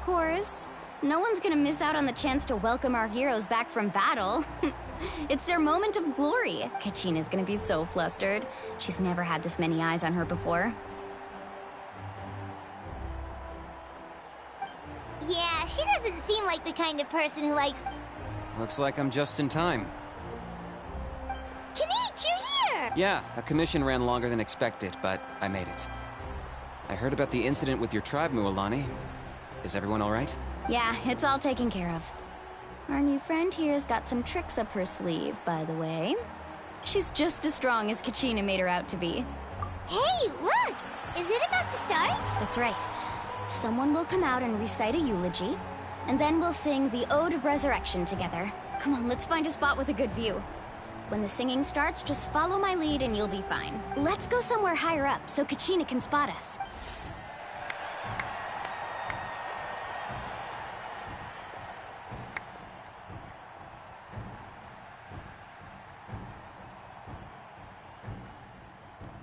course. No one's gonna miss out on the chance to welcome our heroes back from battle. It's their moment of glory. Kachina's gonna be so flustered. She's never had this many eyes on her before. Yeah, she doesn't seem like the kind of person who likes... Looks like I'm just in time. Kanich, you're here! Yeah, a commission ran longer than expected, but I made it. I heard about the incident with your tribe, Mualani. Is everyone all right? Yeah, it's all taken care of. Our new friend here's got some tricks up her sleeve, by the way. She's just as strong as Kachina made her out to be. Hey, look! Is it about to start? That's right. Someone will come out and recite a eulogy, and then we'll sing the Ode of Resurrection together. Come on, let's find a spot with a good view. When the singing starts, just follow my lead and you'll be fine. Let's go somewhere higher up so Kachina can spot us.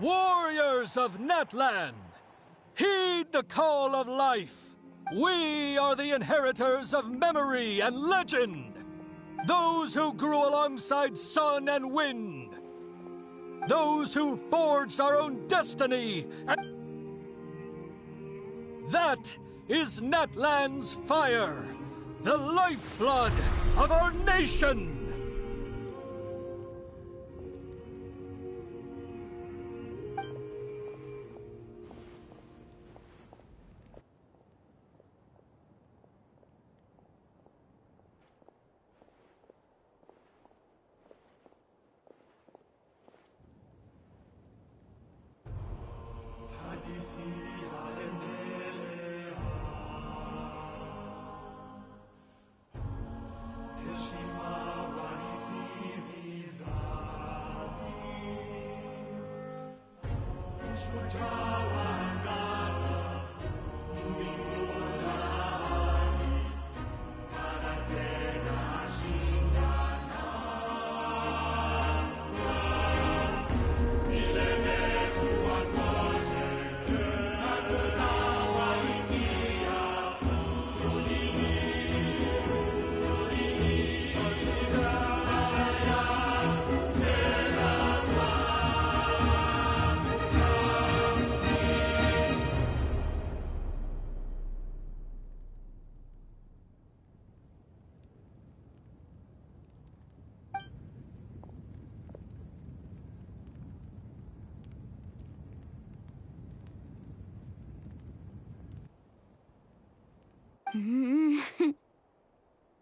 Warriors of Natlan, heed the call of life. We are the inheritors of memory and legend. Those who grew alongside sun and wind. Those who forged our own destiny. That is Natlan's fire, the lifeblood of our nation.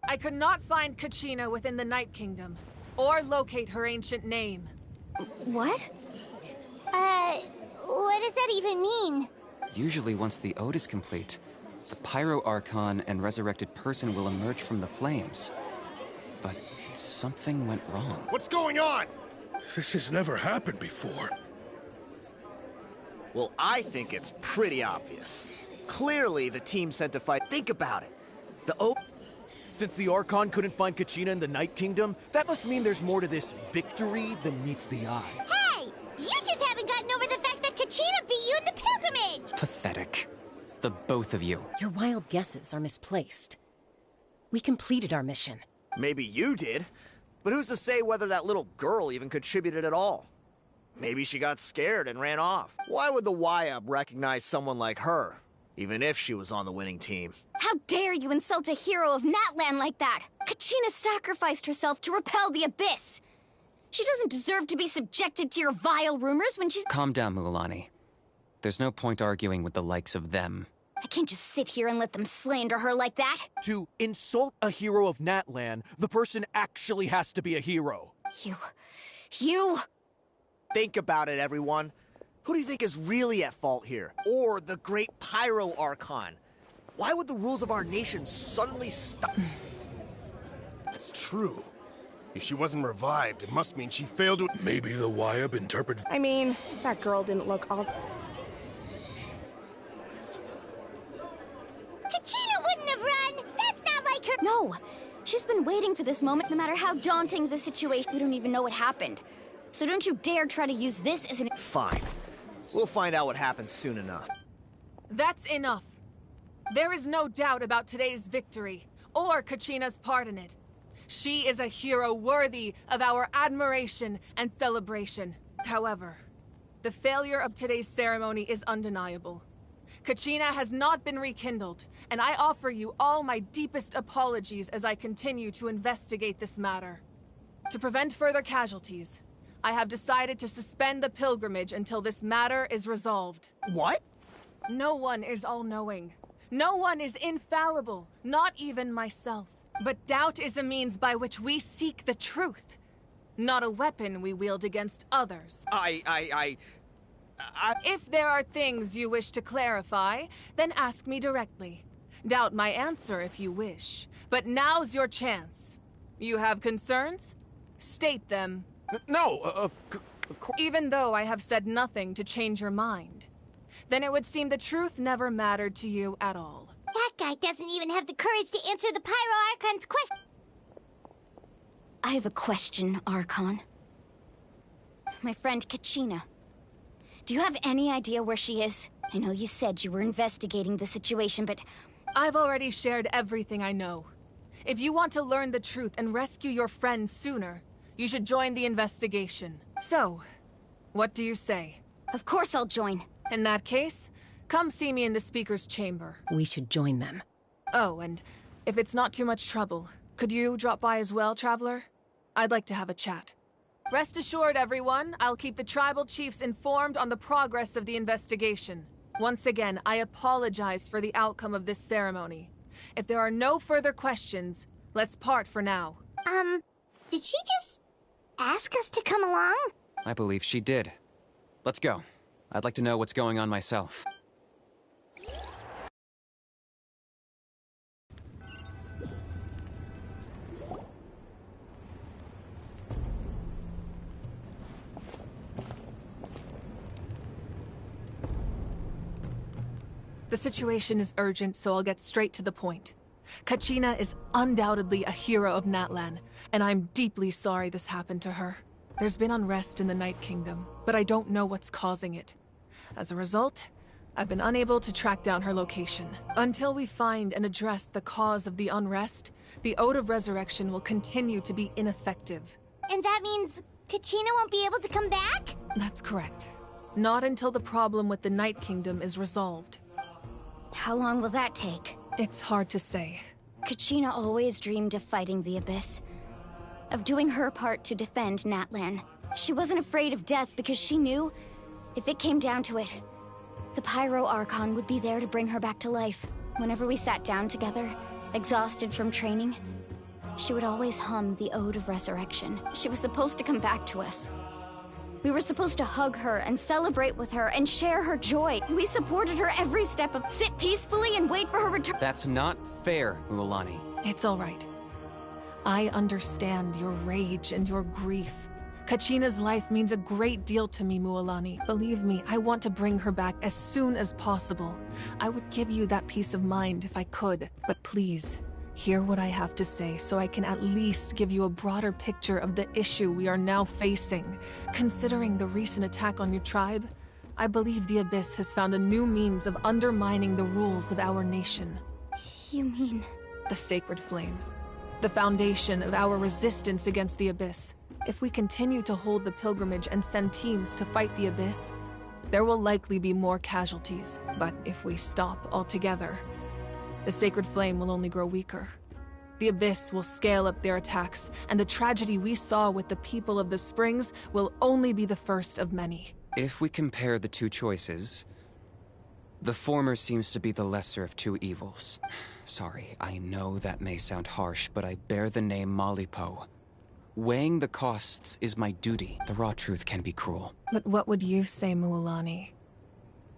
I could not find Kachina within the Night Kingdom, or locate her ancient name. What? What does that even mean? Usually once the ode is complete, the Pyro Archon and resurrected person will emerge from the flames. But something went wrong. What's going on? This has never happened before. Well, I think it's pretty obvious. Clearly, the team sent to fight. Think about it. The ode... Since the Archon couldn't find Kachina in the Night Kingdom, that must mean there's more to this victory than meets the eye. Hey! You just haven't gotten over the fact that Kachina beat you in the pilgrimage! Pathetic. The both of you. Your wild guesses are misplaced. We completed our mission. Maybe you did, but who's to say whether that little girl even contributed at all? Maybe she got scared and ran off. Why would the YUB recognize someone like her, even if she was on the winning team? How dare you insult a hero of Natlan like that? Kachina sacrificed herself to repel the Abyss. She doesn't deserve to be subjected to your vile rumors when she's— Calm down, Mualani. There's no point arguing with the likes of them. I can't just sit here and let them slander her like that. To insult a hero of Natlan, the person actually has to be a hero. You... Think about it, everyone. Who do you think is really at fault here? Or the great Pyro Archon? Why would the rules of our nation suddenly stop? That's true. If she wasn't revived, it must mean she failed to— Maybe the YUB interpret— I mean, that girl didn't look all... Kachina wouldn't have run! That's not like her— No! She's been waiting for this moment no matter how daunting the situation. We don't even know what happened. So don't you dare try to use this as an— Fine. We'll find out what happens soon enough. That's enough. There is no doubt about today's victory, or Kachina's part in it. She is a hero worthy of our admiration and celebration. However, the failure of today's ceremony is undeniable. Kachina has not been rekindled, and I offer you all my deepest apologies as I continue to investigate this matter. To prevent further casualties, I have decided to suspend the pilgrimage until this matter is resolved. What? No one is all-knowing. No one is infallible, not even myself. But doubt is a means by which we seek the truth, not a weapon we wield against others. If there are things you wish to clarify, then ask me directly. Doubt my answer if you wish, but now's your chance. You have concerns? State them. No, of course. Even though I have said nothing to change your mind, then it would seem the truth never mattered to you at all. That guy doesn't even have the courage to answer the Pyro Archon's question. I have a question, Archon. My friend Kachina. Do you have any idea where she is? I know you said you were investigating the situation, but... I've already shared everything I know. If you want to learn the truth and rescue your friend sooner, you should join the investigation. So, what do you say? Of course I'll join. In that case, come see me in the speaker's chamber. We should join them. Oh, and if it's not too much trouble, could you drop by as well, Traveler? I'd like to have a chat. Rest assured, everyone, I'll keep the tribal chiefs informed on the progress of the investigation. Once again, I apologize for the outcome of this ceremony. If there are no further questions, let's part for now. Did she just ask us to come along? I believe she did. Let's go. I'd like to know what's going on myself. The situation is urgent, so I'll get straight to the point. Kachina is undoubtedly a hero of Natlan, and I'm deeply sorry this happened to her. There's been unrest in the Night Kingdom, but I don't know what's causing it. As a result, I've been unable to track down her location. Until we find and address the cause of the unrest, the Ode of Resurrection will continue to be ineffective. And that means Kachina won't be able to come back? That's correct. Not until the problem with the Night Kingdom is resolved. How long will that take? It's hard to say. Kachina always dreamed of fighting the Abyss. Of doing her part to defend Natlan. She wasn't afraid of death because she knew, if it came down to it, the Pyro Archon would be there to bring her back to life. Whenever we sat down together, exhausted from training, she would always hum the Ode of Resurrection. She was supposed to come back to us. We were supposed to hug her and celebrate with her and share her joy. We supported her every step of sit peacefully and wait for her return. That's not fair, Mualani. It's all right. I understand your rage and your grief. Kachina's life means a great deal to me, Mualani. Believe me, I want to bring her back as soon as possible. I would give you that peace of mind if I could. But please, hear what I have to say so I can at least give you a broader picture of the issue we are now facing. Considering the recent attack on your tribe, I believe the Abyss has found a new means of undermining the rules of our nation. You mean? The Sacred Flame. The foundation of our resistance against the Abyss. If we continue to hold the pilgrimage and send teams to fight the Abyss, there will likely be more casualties. But if we stop altogether, the Sacred Flame will only grow weaker. The Abyss will scale up their attacks, and the tragedy we saw with the people of the Springs will only be the first of many. If we compare the two choices, the former seems to be the lesser of two evils. Sorry, I know that may sound harsh, but I bear the name Malipo. Weighing the costs is my duty. The raw truth can be cruel. But what would you say, Mualani?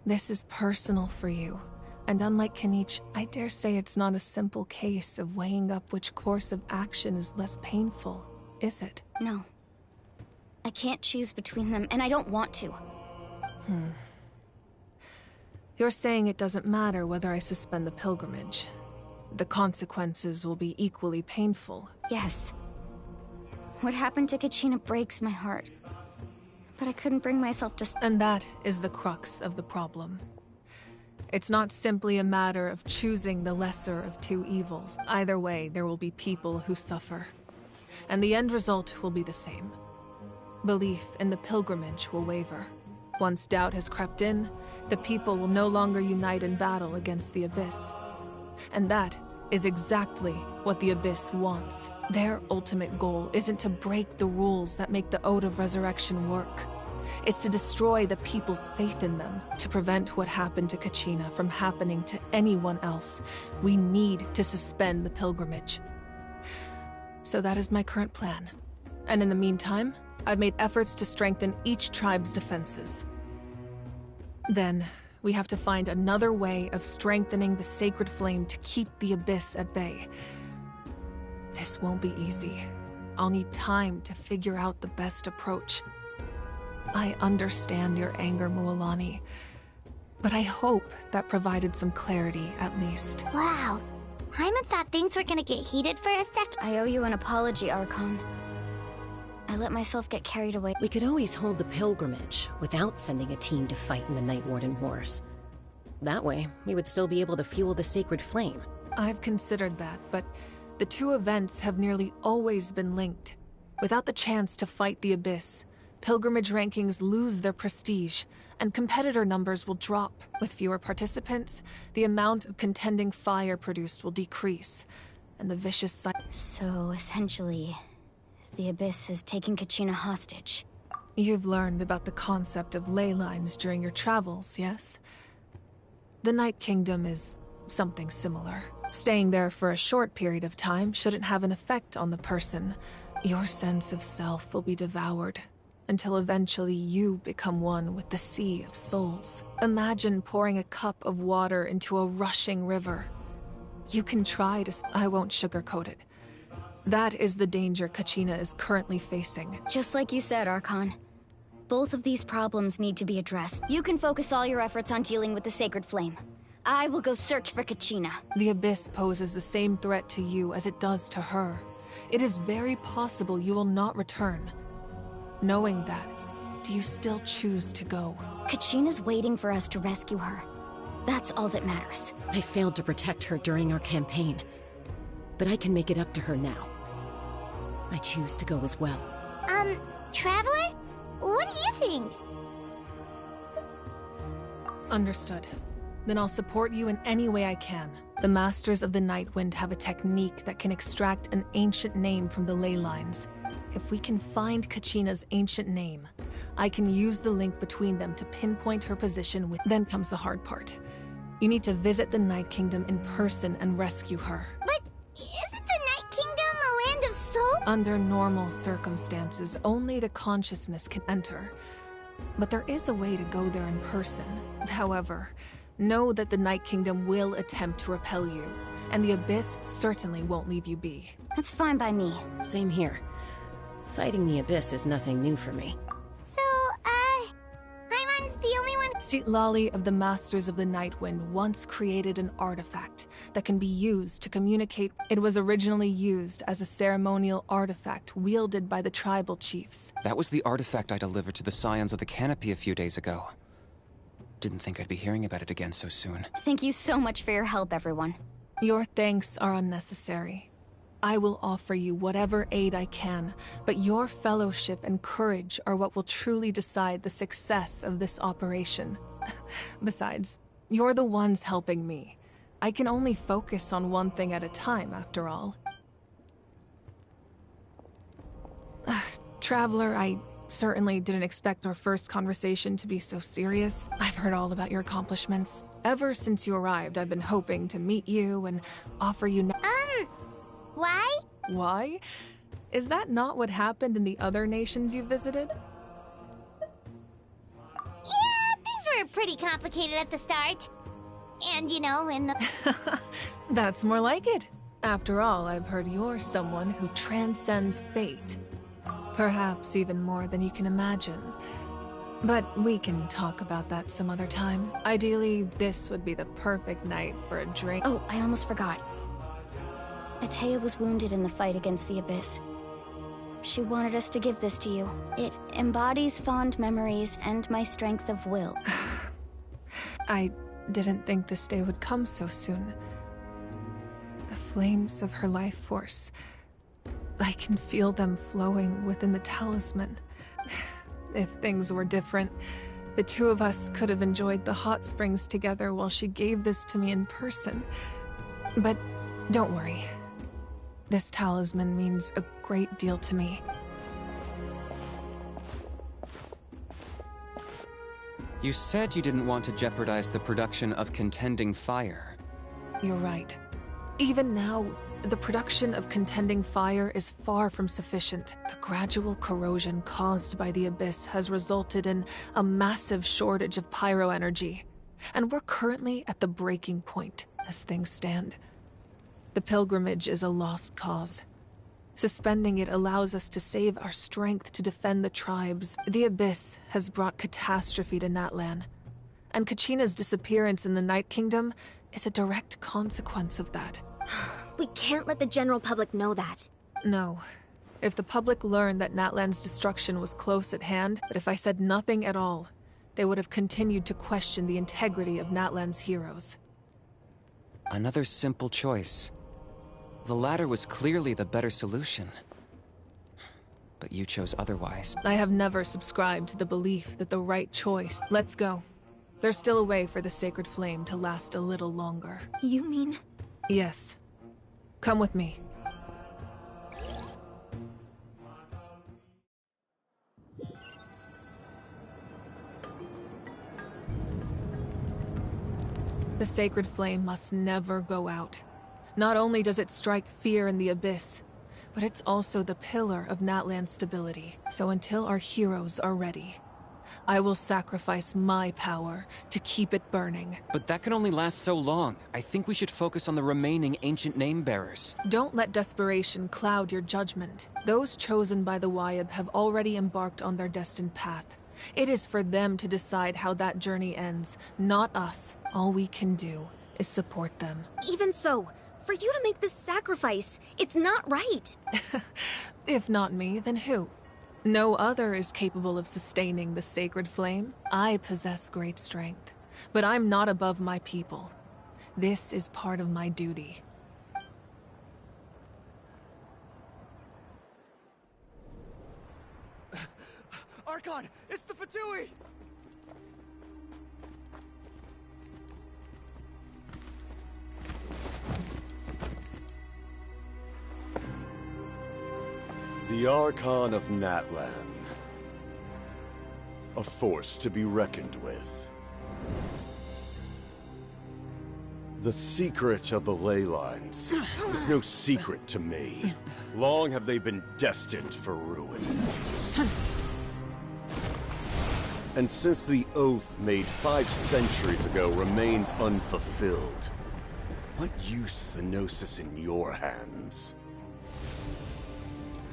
This is personal for you. And unlike Kanich, I dare say it's not a simple case of weighing up which course of action is less painful, is it? No. I can't choose between them, and I don't want to. You're saying it doesn't matter whether I suspend the pilgrimage. The consequences will be equally painful. Yes. What happened to Kachina breaks my heart. But I couldn't bring myself to... And that is the crux of the problem. It's not simply a matter of choosing the lesser of two evils. Either way, there will be people who suffer. And the end result will be the same. Belief in the pilgrimage will waver. Once doubt has crept in, the people will no longer unite in battle against the Abyss. And that is exactly what the Abyss wants. Their ultimate goal isn't to break the rules that make the Ode of Resurrection work. It's to destroy the people's faith in them, to prevent what happened to Kachina from happening to anyone else. We need to suspend the pilgrimage. So that is my current plan. And in the meantime, I've made efforts to strengthen each tribe's defenses. Then, we have to find another way of strengthening the sacred flame to keep the Abyss at bay. This won't be easy. I'll need time to figure out the best approach. I understand your anger, Mualani, but I hope that provided some clarity, at least. Wow. Hyman thought things were gonna get heated for a sec. I owe you an apology, Archon. I let myself get carried away. We could always hold the pilgrimage without sending a team to fight in the Night Warden Wars. That way, we would still be able to fuel the sacred flame. I've considered that, but the two events have nearly always been linked. Without the chance to fight the Abyss, pilgrimage rankings lose their prestige, and competitor numbers will drop. With fewer participants, the amount of contending fire produced will decrease, and the vicious cycle. So, essentially, the Abyss has taken Kachina hostage. You've learned about the concept of ley lines during your travels, yes? The Night Kingdom is something similar. Staying there for a short period of time shouldn't have an effect on the person. Your sense of self will be devoured, until eventually you become one with the sea of souls. Imagine pouring a cup of water into a rushing river. You can try to... I won't sugarcoat it. That is the danger Kachina is currently facing. Just like you said, Archon. Both of these problems need to be addressed. You can focus all your efforts on dealing with the sacred flame. I will go search for Kachina. The Abyss poses the same threat to you as it does to her. It is very possible you will not return. Knowing that, do you still choose to go? Kachina's waiting for us to rescue her. That's all that matters. I failed to protect her during our campaign, but I can make it up to her now. I choose to go as well. Traveler? What do you think? Understood. Then I'll support you in any way I can. The Masters of the Nightwind have a technique that can extract an ancient name from the ley lines. If we can find Kachina's ancient name, I can use the link between them to pinpoint her position with... Then comes the hard part. You need to visit the Night Kingdom in person and rescue her. But isn't the Night Kingdom a land of soul? Under normal circumstances, only the consciousness can enter. But there is a way to go there in person. However, know that the Night Kingdom will attempt to repel you, and the Abyss certainly won't leave you be. That's fine by me. Same here. Fighting the Abyss is nothing new for me. So, Hyman's the only one... Citlali of the Masters of the Nightwind once created an artifact that can be used to communicate. It was originally used as a ceremonial artifact wielded by the tribal chiefs. That was the artifact I delivered to the Scions of the Canopy a few days ago. Didn't think I'd be hearing about it again so soon. Thank you so much for your help, everyone. Your thanks are unnecessary. I will offer you whatever aid I can, but your fellowship and courage are what will truly decide the success of this operation. Besides, you're the ones helping me. I can only focus on one thing at a time, after all. Traveler, I certainly didn't expect our first conversation to be so serious. I've heard all about your accomplishments. Ever since you arrived, I've been hoping to meet you and offer you... Why? Why? Is that not what happened in the other nations you visited? Yeah, things were pretty complicated at the start. And, you know, in the... That's more like it. After all, I've heard you're someone who transcends fate. Perhaps even more than you can imagine. But we can talk about that some other time. Ideally, this would be the perfect night for a drink. Oh, I almost forgot. Atea was wounded in the fight against the Abyss. She wanted us to give this to you. It embodies fond memories and my strength of will. I didn't think this day would come so soon. The flames of her life force. I can feel them flowing within the talisman. If things were different, the two of us could have enjoyed the hot springs together while she gave this to me in person. But don't worry. This talisman means a great deal to me. You said you didn't want to jeopardize the production of contending fire. You're right. Even now, the production of contending fire is far from sufficient. The gradual corrosion caused by the Abyss has resulted in a massive shortage of pyro energy, and we're currently at the breaking point as things stand. The pilgrimage is a lost cause. Suspending it allows us to save our strength to defend the tribes. The Abyss has brought catastrophe to Natlan, and Kachina's disappearance in the Night Kingdom is a direct consequence of that. We can't let the general public know that. No. If the public learned that Natlan's destruction was close at hand, but if I said nothing at all, they would have continued to question the integrity of Natlan's heroes. Another simple choice. The latter was clearly the better solution. But you chose otherwise. I have never subscribed to the belief that the right choice... Let's go. There's still a way for the sacred flame to last a little longer. You mean... Yes. Come with me. The sacred flame must never go out. Not only does it strike fear in the Abyss, but it's also the pillar of Natlan's stability. So until our heroes are ready, I will sacrifice my power to keep it burning. But that can only last so long. I think we should focus on the remaining ancient name-bearers. Don't let desperation cloud your judgment. Those chosen by the Wyeb have already embarked on their destined path. It is for them to decide how that journey ends, not us. All we can do is support them. Even so, for you to make this sacrifice, it's not right. If not me, then who? No other is capable of sustaining the sacred flame. I possess great strength, but I'm not above my people. This is part of my duty. Archon, it's the Fatui! The Archon of Natlan. A force to be reckoned with. The secret of the ley lines is no secret to me. Long have they been destined for ruin. And since the oath made 5 centuries ago remains unfulfilled, what use is the Gnosis in your hands?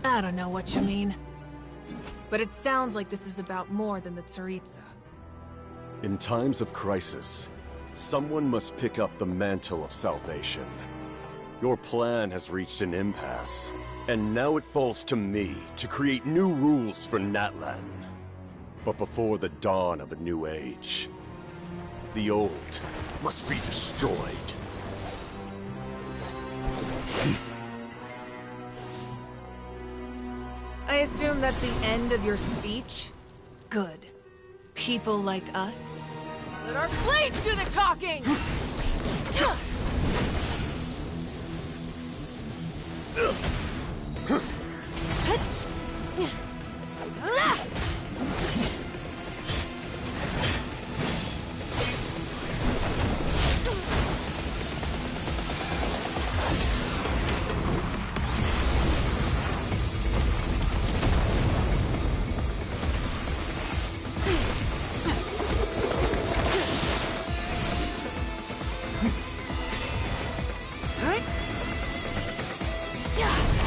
I don't know what you mean. But it sounds like this is about more than the Tsaritsa. In times of crisis, someone must pick up the mantle of salvation. Your plan has reached an impasse, and now it falls to me to create new rules for Natlan. But before the dawn of a new age, the old must be destroyed. I assume that's the end of your speech? Good. People like us. Let our blades do the talking! Yeah.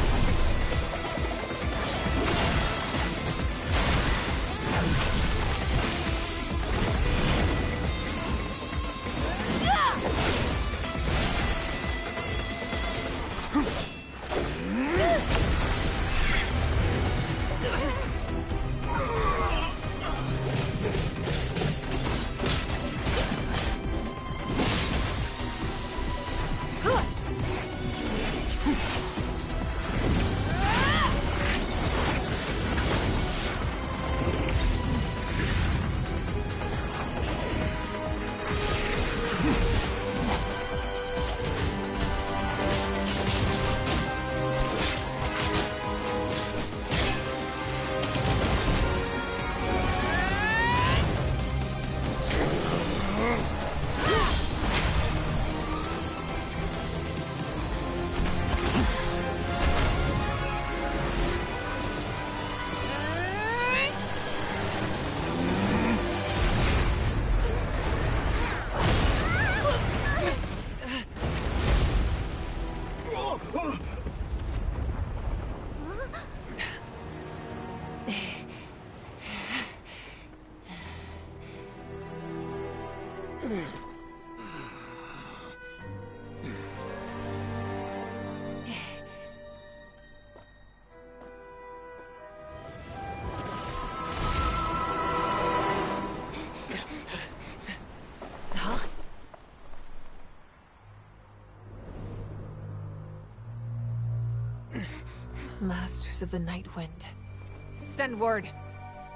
Masters of the Night Wind. Send word.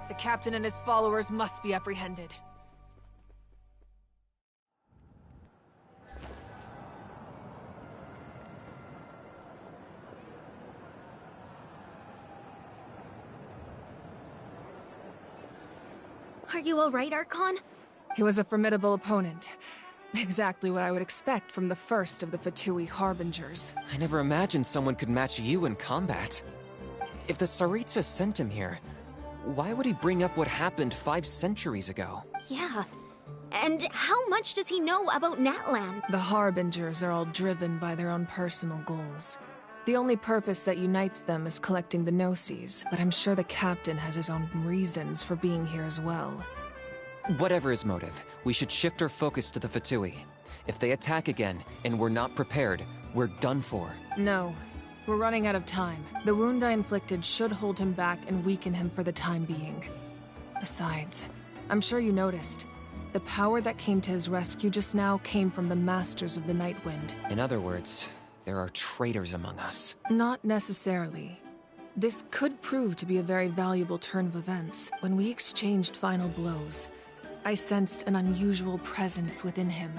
The captain and his followers must be apprehended. Are you alright, Archon? He was a formidable opponent. Exactly what I would expect from the first of the Fatui Harbingers. I never imagined someone could match you in combat. If the Tsaritsa sent him here, why would he bring up what happened 5 centuries ago? Yeah. And how much does he know about Natlan? The Harbingers are all driven by their own personal goals. The only purpose that unites them is collecting the Gnosis, but I'm sure the captain has his own reasons for being here as well. Whatever his motive, we should shift our focus to the Fatui. If they attack again, and we're not prepared, we're done for. No. We're running out of time. The wound I inflicted should hold him back and weaken him for the time being. Besides, I'm sure you noticed. The power that came to his rescue just now came from the Masters of the Night Wind. In other words, there are traitors among us. Not necessarily. This could prove to be a very valuable turn of events. When we exchanged final blows, I sensed an unusual presence within him.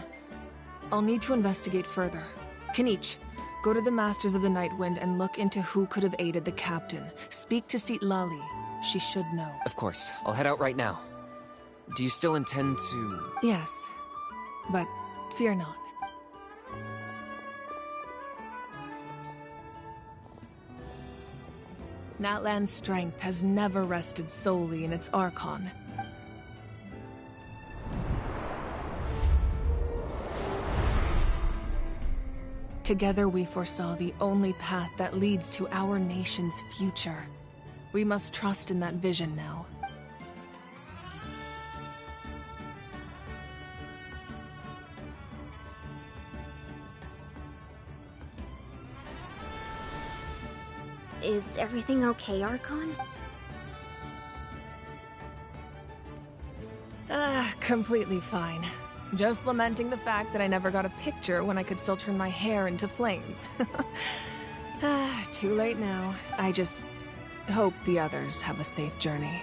I'll need to investigate further. Kenichi, go to the Masters of the Night Wind and look into who could have aided the captain. Speak to Lali. She should know. Of course. I'll head out right now. Do you still intend to... Yes. But fear not. Natlan's strength has never rested solely in its Archon. Together we foresaw the only path that leads to our nation's future. We must trust in that vision now. Is everything okay, Archon? Completely fine. Just lamenting the fact that I never got a picture when I could still turn my hair into flames. Too late now. I just hope the others have a safe journey.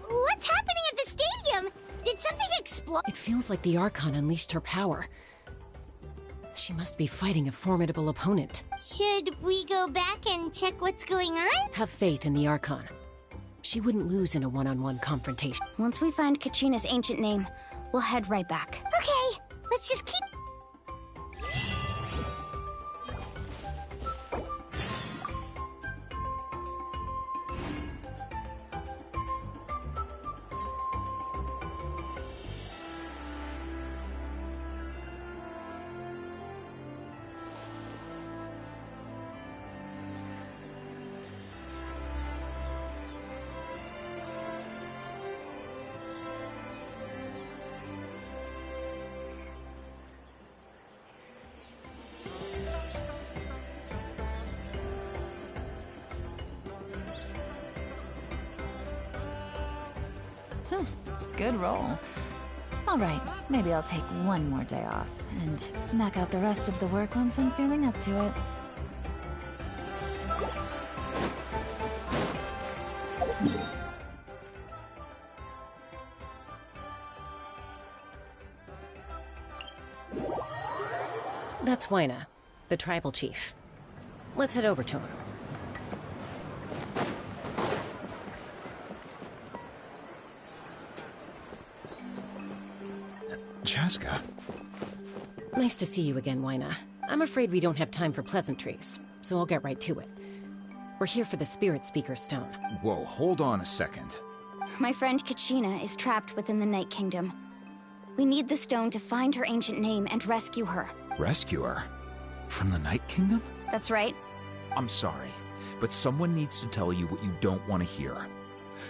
What's happening at the stadium? Did something explode? It feels like the Archon unleashed her power. She must be fighting a formidable opponent. Should we go back and check what's going on? Have faith in the Archon. She wouldn't lose in a one-on-one confrontation. Once we find Kachina's ancient name, we'll head right back. Okay, let's just keep... Good roll. All right, maybe I'll take one more day off and knock out the rest of the work once I'm feeling up to it. That's Waina, the tribal chief. Let's head over to him. Chaska. Nice to see you again, Waina. I'm afraid we don't have time for pleasantries, so I'll get right to it. We're here for the Spirit Speaker Stone. Whoa, hold on a second. My friend Kachina is trapped within the Night Kingdom. We need the stone to find her ancient name and rescue her. Rescue her? From the Night Kingdom? That's right. I'm sorry, but someone needs to tell you what you don't want to hear.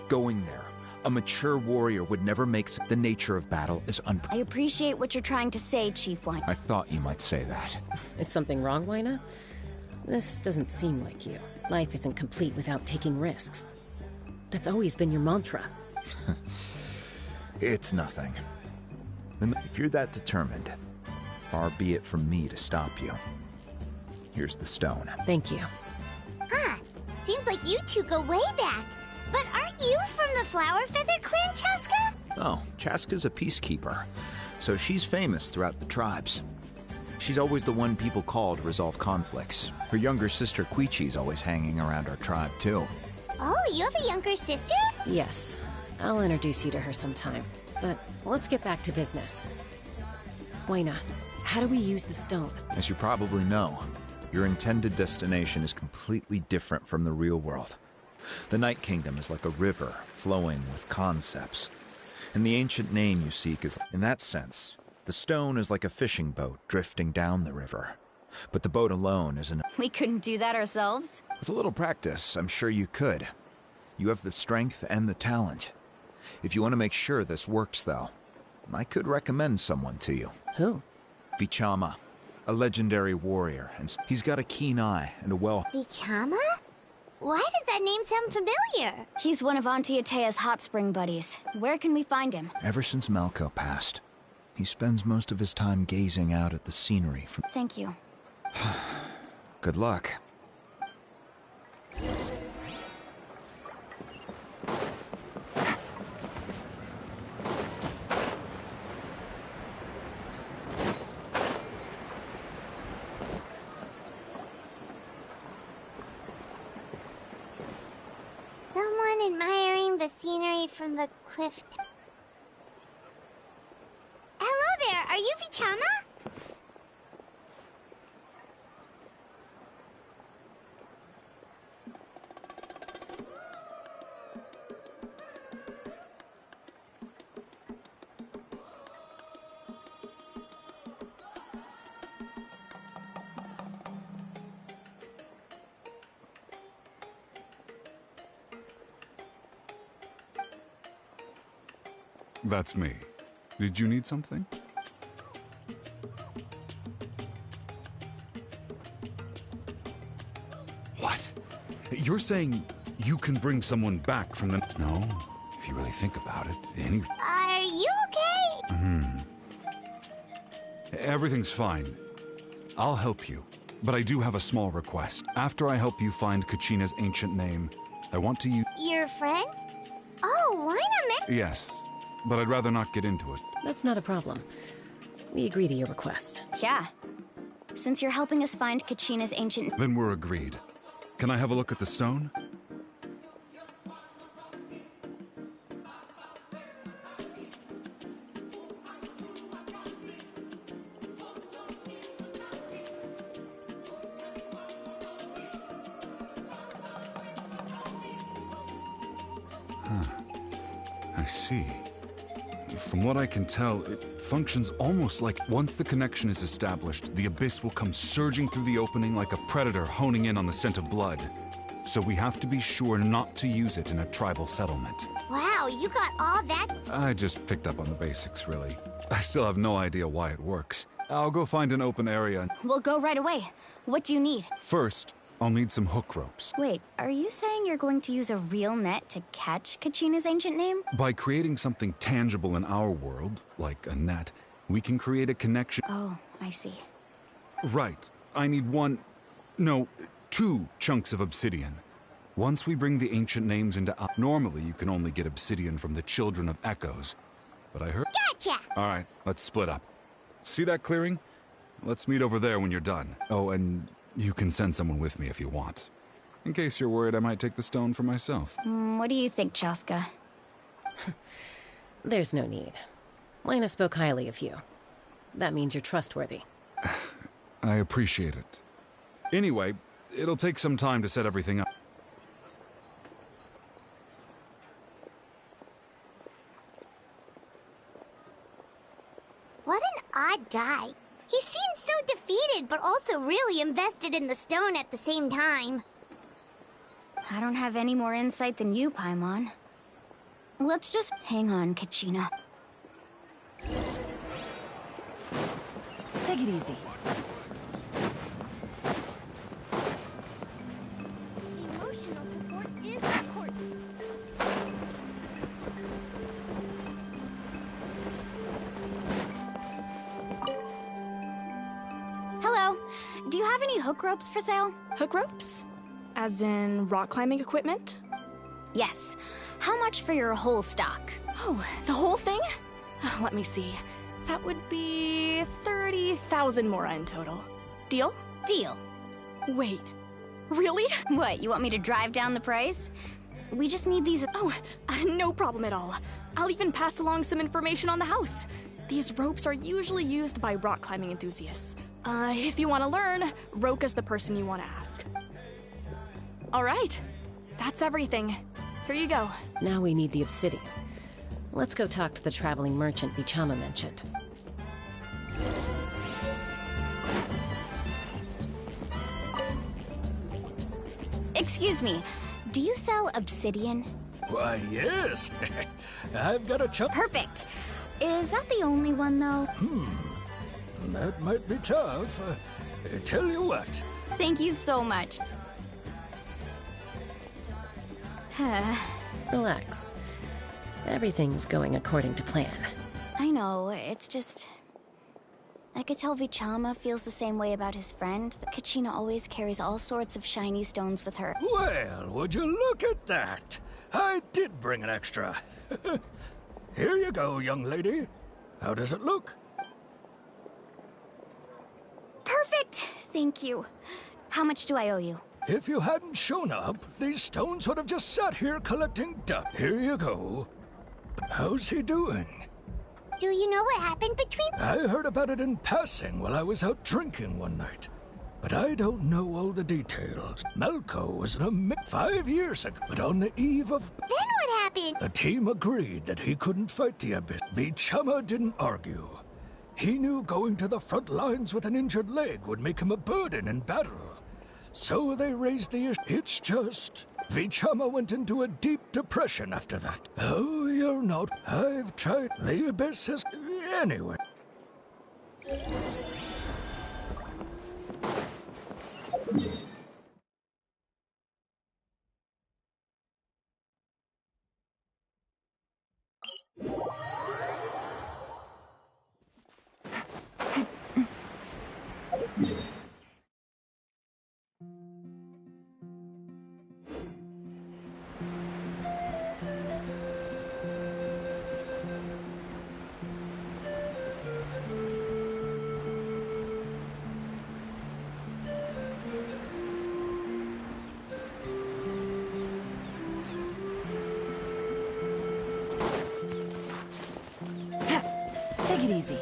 Going there, a mature warrior would never make the nature of battle is I appreciate what you're trying to say, Chief One. I thought you might say that. Is something wrong, Waina? This doesn't seem like you. Life isn't complete without taking risks. That's always been your mantra. It's nothing. Then if you're that determined, far be it from me to stop you. Here's the stone. Thank you. Huh. Seems like you two go way back. But aren't you from the Flower Feather Clan, Chaska? Oh, Chaska's a peacekeeper, so she's famous throughout the tribes. She's always the one people call to resolve conflicts. Her younger sister Quichi's always hanging around our tribe, too. Oh, you have a younger sister? Yes. I'll introduce you to her sometime. But let's get back to business. Waina, how do we use the stone? As you probably know, your intended destination is completely different from the real world. The Night Kingdom is like a river flowing with concepts. And the ancient name you seek is, in that sense, the stone is like a fishing boat drifting down the river. But the boat alone isn't. We couldn't do that ourselves. With a little practice, I'm sure you could. You have the strength and the talent. If you want to make sure this works, though, I could recommend someone to you. Who? Vichama, a legendary warrior, and he's got a keen eye and a Vichama? Why does that name sound familiar? He's one of Auntie Atea's hot spring buddies. Where can we find him? Ever since Malco passed, he spends most of his time gazing out at the scenery from... Thank you. Good luck. Someone admiring the scenery from the cliff. Hello there, are you Vichama? That's me. Did you need something? What? You're saying you can bring someone back from the... No, if you really think about it, anything... Are you okay? Everything's fine. I'll help you, but I do have a small request. After I help you find Kachina's ancient name, I want to use... Your friend? Oh, why not me? Yes, but I'd rather not get into it. That's not a problem. We agree to your request. Yeah. Since you're helping us find Kachina's ancient... Then we're agreed. Can I have a look at the stone? I see. From what I can tell, it functions almost like once the connection is established, the abyss will come surging through the opening like a predator honing in on the scent of blood. So we have to be sure not to use it in a tribal settlement. Wow, you got all that? I just picked up on the basics, really. I still have no idea why it works. I'll go find an open area. We'll go right away. What do you need? First, I'll need some hook ropes. Wait, are you saying you're going to use a real net to catch Kachina's ancient name? By creating something tangible in our world, like a net, we can create a connection. Oh, I see. Right. I need two chunks of obsidian. Once we bring the ancient names into... Normally, you can only get obsidian from the Children of Echoes. But I heard... Gotcha! All right, let's split up. See that clearing? Let's meet over there when you're done. Oh, and you can send someone with me if you want. In case you're worried I might take the stone for myself. What do you think, Chaska? There's no need. Waina spoke highly of you. That means you're trustworthy. I appreciate it. Anyway, it'll take some time to set everything up. odd guy. He seems so defeated, but also really invested in the stone at the same time. I don't have any more insight than you, Paimon. Let's just hang on, Kachina. Take it easy. Emotional support is important. Hello. Do you have any hook ropes for sale? Hook ropes? As in rock climbing equipment? Yes. How much for your whole stock? Oh, the whole thing? Let me see. That would be 30,000 mora in total. Deal? Deal. Wait, really? What, you want me to drive down the price? We just need these— Oh, no problem at all. I'll even pass along some information on the house. These ropes are usually used by rock climbing enthusiasts. If you want to learn, Roka's the person you want to ask. All right, that's everything. Here you go. Now we need the obsidian. Let's go talk to the traveling merchant Vichama mentioned. Excuse me, do you sell obsidian? Why, yes. I've got a chunk. Perfect. Is that the only one, though? That might be tough. Tell you what. Thank you so much. Relax. Everything's going according to plan. I know, it's just— I could tell Vichama feels the same way about his friend, that Kachina always carries all sorts of shiny stones with her. Well, would you look at that? I did bring an extra. Here you go, young lady. How does it look? Perfect! Thank you. How much do I owe you? If you hadn't shown up, these stones would have just sat here collecting dust. Here you go. How's he doing? Do you know what happened between— I heard about it in passing while I was out drinking one night. But I don't know all the details. Malko was in a 5 years ago, but on the eve of— Then what happened? The team agreed that he couldn't fight the Abyss. Vichama didn't argue. He knew going to the front lines with an injured leg would make him a burden in battle. So they raised the issue. It's just— Vichama went into a deep depression after that. Oh, you're not. I've tried. The Abyss has— Anyway. Take it easy.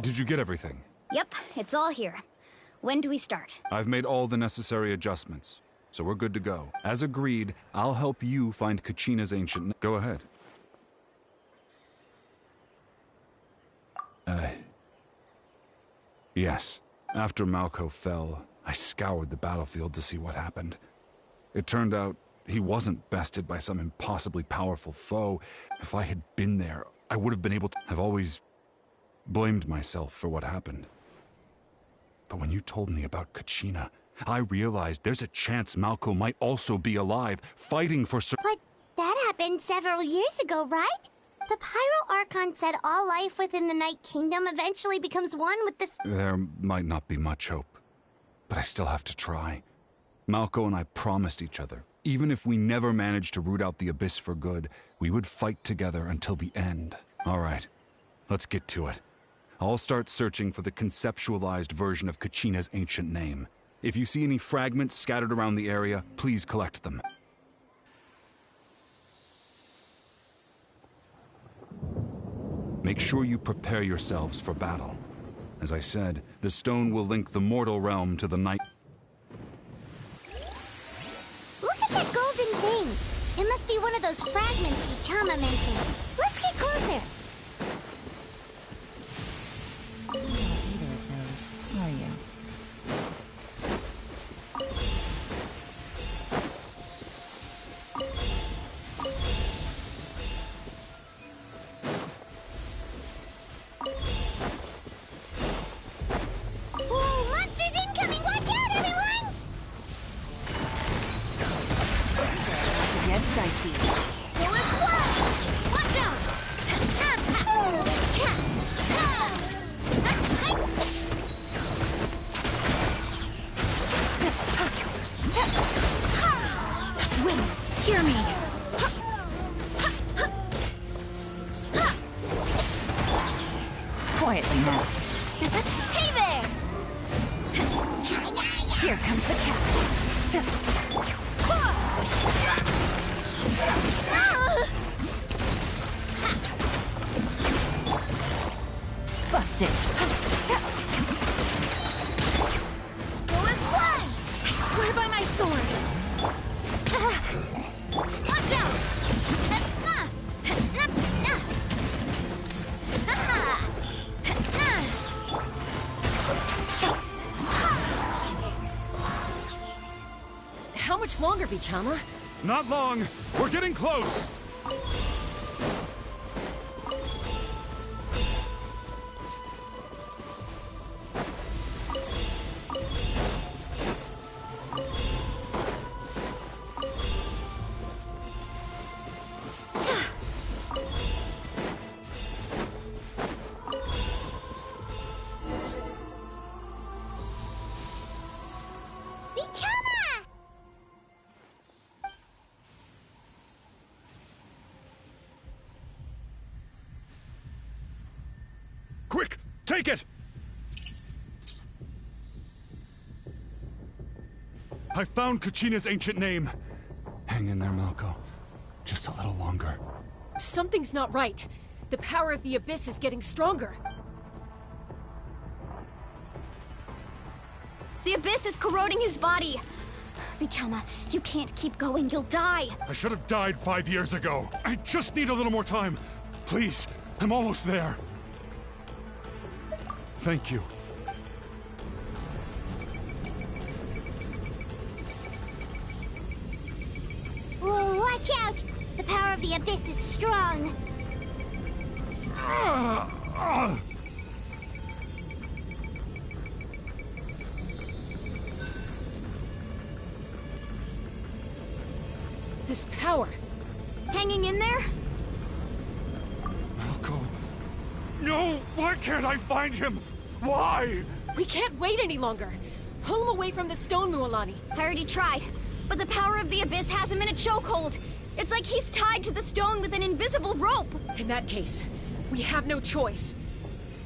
Did you get everything? Yep, it's all here. When do we start? I've made all the necessary adjustments, so we're good to go. As agreed, I'll help you find Kachina's ancient— Go ahead. Yes. After Malko fell, I scoured the battlefield to see what happened. It turned out he wasn't bested by some impossibly powerful foe. If I had been there, I would have been able to... I've always blamed myself for what happened. But when you told me about Kachina, I realized there's a chance Malko might also be alive, fighting for... But that happened several years ago, right? The Pyro Archon said all life within the Night Kingdom eventually becomes one with the... There might not be much hope, but I still have to try. Malko and I promised each other, even if we never managed to root out the Abyss for good, we would fight together until the end. All right, let's get to it. I'll start searching for the conceptualized version of Kachina's ancient name. If you see any fragments scattered around the area, please collect them. Make sure you prepare yourselves for battle. As I said, the stone will link the mortal realm to the night. Look at that golden thing! It must be one of those fragments Vichama mentioned. Let's get closer! Neither of those, are you? Whoa, monsters incoming! Watch out, everyone! To get dicey. Go and fly! Watch out! Wind, hear me. Quietly now. Hey there! Here comes the catch. Busted. Go and fly! I swear by my sword. Watch out! How much longer, Vichama? Not long. We're getting close. Vichama! Quick, take it! I found Kachina's ancient name. Hang in there, Malko. Just a little longer. Something's not right. The power of the Abyss is getting stronger. The Abyss is corroding his body. Vichama, you can't keep going. You'll die. I should have died 5 years ago. I just need a little more time. Please, I'm almost there. Thank you. Whoa, watch out! The power of the Abyss is strong. This power. Hanging in there? Malko. No! Why can't I find him? Why? We can't wait any longer. Pull him away from the stone, Mualani. I already tried, but the power of the Abyss has him in a chokehold. It's like he's tied to the stone with an invisible rope. In that case, we have no choice.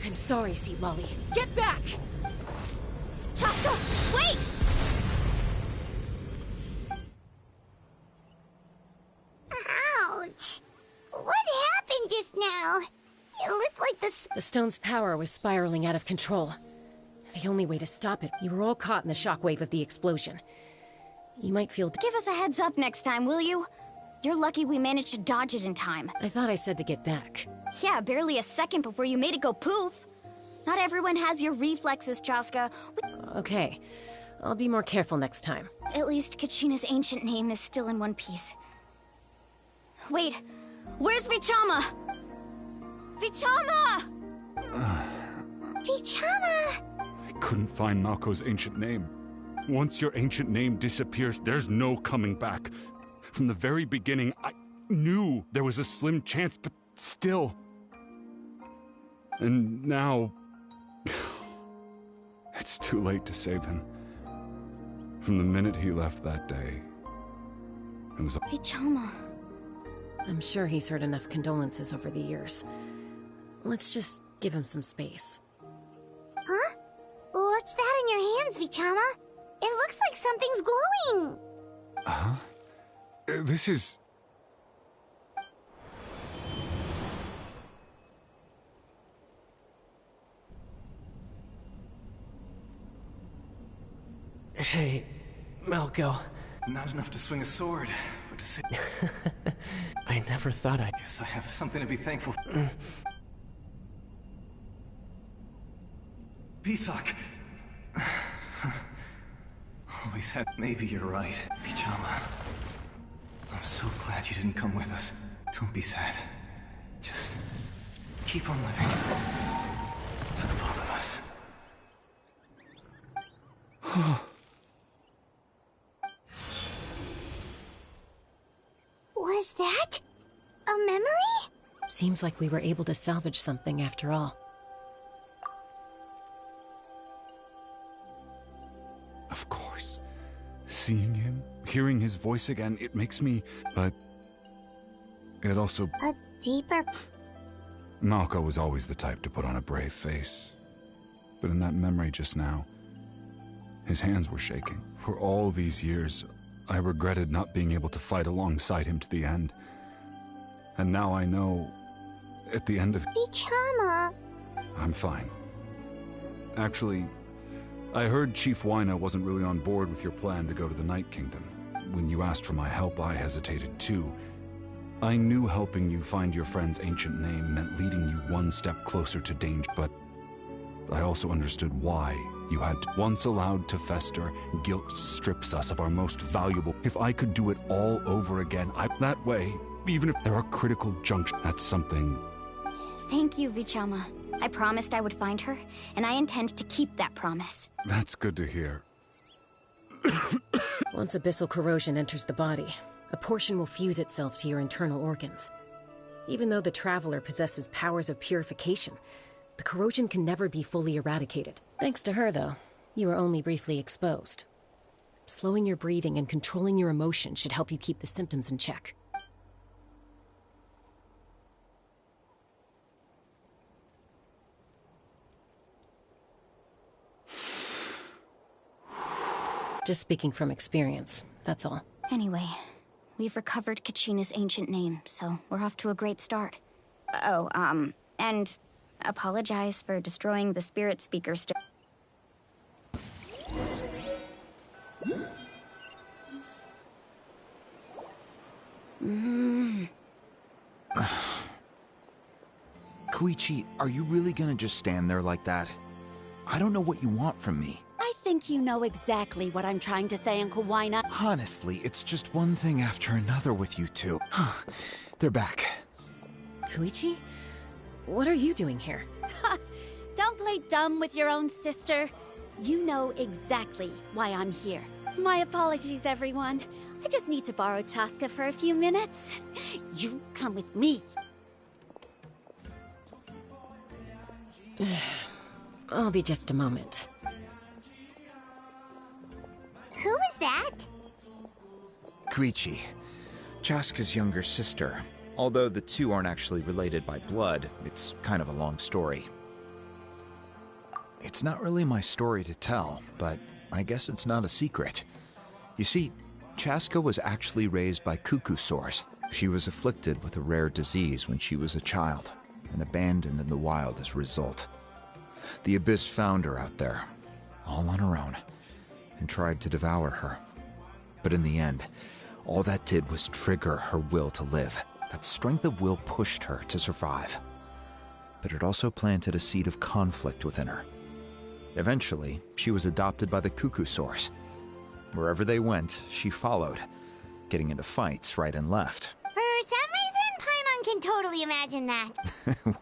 I'm sorry, Sea Lolly. Get back! Chaska, wait! Ouch! What happened just now? It looked like The stone's power was spiraling out of control. The only way to stop it, you were all caught in the shockwave of the explosion. You might feel... Give us a heads up next time, will you? You're lucky we managed to dodge it in time. I thought I said to get back. Yeah, barely a second before you made it go poof. Not everyone has your reflexes, Chaska. Okay. I'll be more careful next time. At least Kachina's ancient name is still in one piece. Wait, where's Vichama? Vichama! Vichama! I couldn't find Nako's ancient name. Once your ancient name disappears, there's no coming back. From the very beginning, I knew there was a slim chance, but still. And now... it's too late to save him. From the minute he left that day, it was... Vichama. I'm sure he's heard enough condolences over the years. Let's just give him some space. Huh? What's that in your hands, Vichama? It looks like something's glowing! Huh? This is... Hey, Malco. Not enough to swing a sword, for to say... I never thought I'd... Guess I have something to be thankful for. Pisak! Always had... Maybe you're right, Vichama. I'm so glad you didn't come with us. Don't be sad. Just... keep on living. For the both of us. Was that... a memory? Seems like we were able to salvage something after all. Of course. Seeing him, hearing his voice again, it makes me... But... it also... A deeper... Malco was always the type to put on a brave face. But in that memory just now, his hands were shaking. For all these years, I regretted not being able to fight alongside him to the end. And now I know, at the end of... Vichama! I'm fine. Actually, I heard Chief Wyna wasn't really on board with your plan to go to the Night Kingdom. When you asked for my help, I hesitated too. I knew helping you find your friend's ancient name meant leading you one step closer to danger, but I also understood why you had to. Once allowed to fester, guilt strips us of our most valuable. If I could do it all over again, that way, even if there are critical junctions, that's something... Thank you, Vichama. I promised I would find her, and I intend to keep that promise. That's good to hear. Once abyssal corrosion enters the body, a portion will fuse itself to your internal organs. Even though the Traveler possesses powers of purification, the corrosion can never be fully eradicated. Thanks to her, though, you were only briefly exposed. Slowing your breathing and controlling your emotions should help you keep the symptoms in check. Just speaking from experience, that's all. Anyway, we've recovered Kachina's ancient name, so we're off to a great start. Oh, and apologize for destroying the spirit speaker Koichi, are you really gonna just stand there like that? I don't know what you want from me. I think you know exactly what I'm trying to say, Uncle Wyna. Honestly, it's just one thing after another with you two. They're back. Koichi? What are you doing here? Don't play dumb with your own sister. You know exactly why I'm here. My apologies, everyone. I just need to borrow Chaska for a few minutes. You come with me. I'll be just a moment. Who is that? Koichi, Chaska's younger sister. Although the two aren't actually related by blood, it's kind of a long story. It's not really my story to tell, but I guess it's not a secret. You see, Chaska was actually raised by cuckoo-sores. She was afflicted with a rare disease when she was a child, and abandoned in the wild as a result. The Abyss found her out there, all on her own, and tried to devour her. But in the end, all that did was trigger her will to live. That strength of will pushed her to survive. But it also planted a seed of conflict within her. Eventually, she was adopted by the Cuckoo Source. Wherever they went, she followed, getting into fights right and left. For some reason, Paimon can totally imagine that.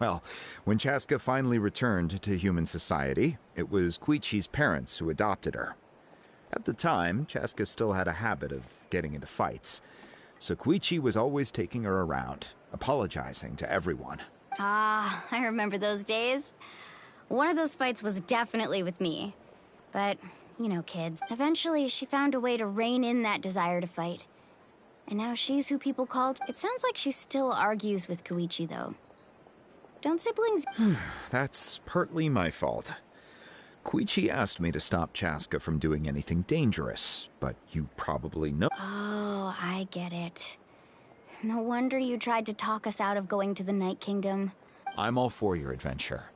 Well, when Chaska finally returned to human society, it was Koichi's parents who adopted her. At the time, Chaska still had a habit of getting into fights, so Koichi was always taking her around, apologizing to everyone. Ah, I remember those days. One of those fights was definitely with me. But, you know, kids. Eventually, she found a way to rein in that desire to fight. And now she's who people called. It sounds like she still argues with Koichi, though. Don't siblings... That's partly my fault. Koichi asked me to stop Chaska from doing anything dangerous, but you probably know... Oh, I get it. No wonder you tried to talk us out of going to the Night Kingdom. I'm all for your adventure.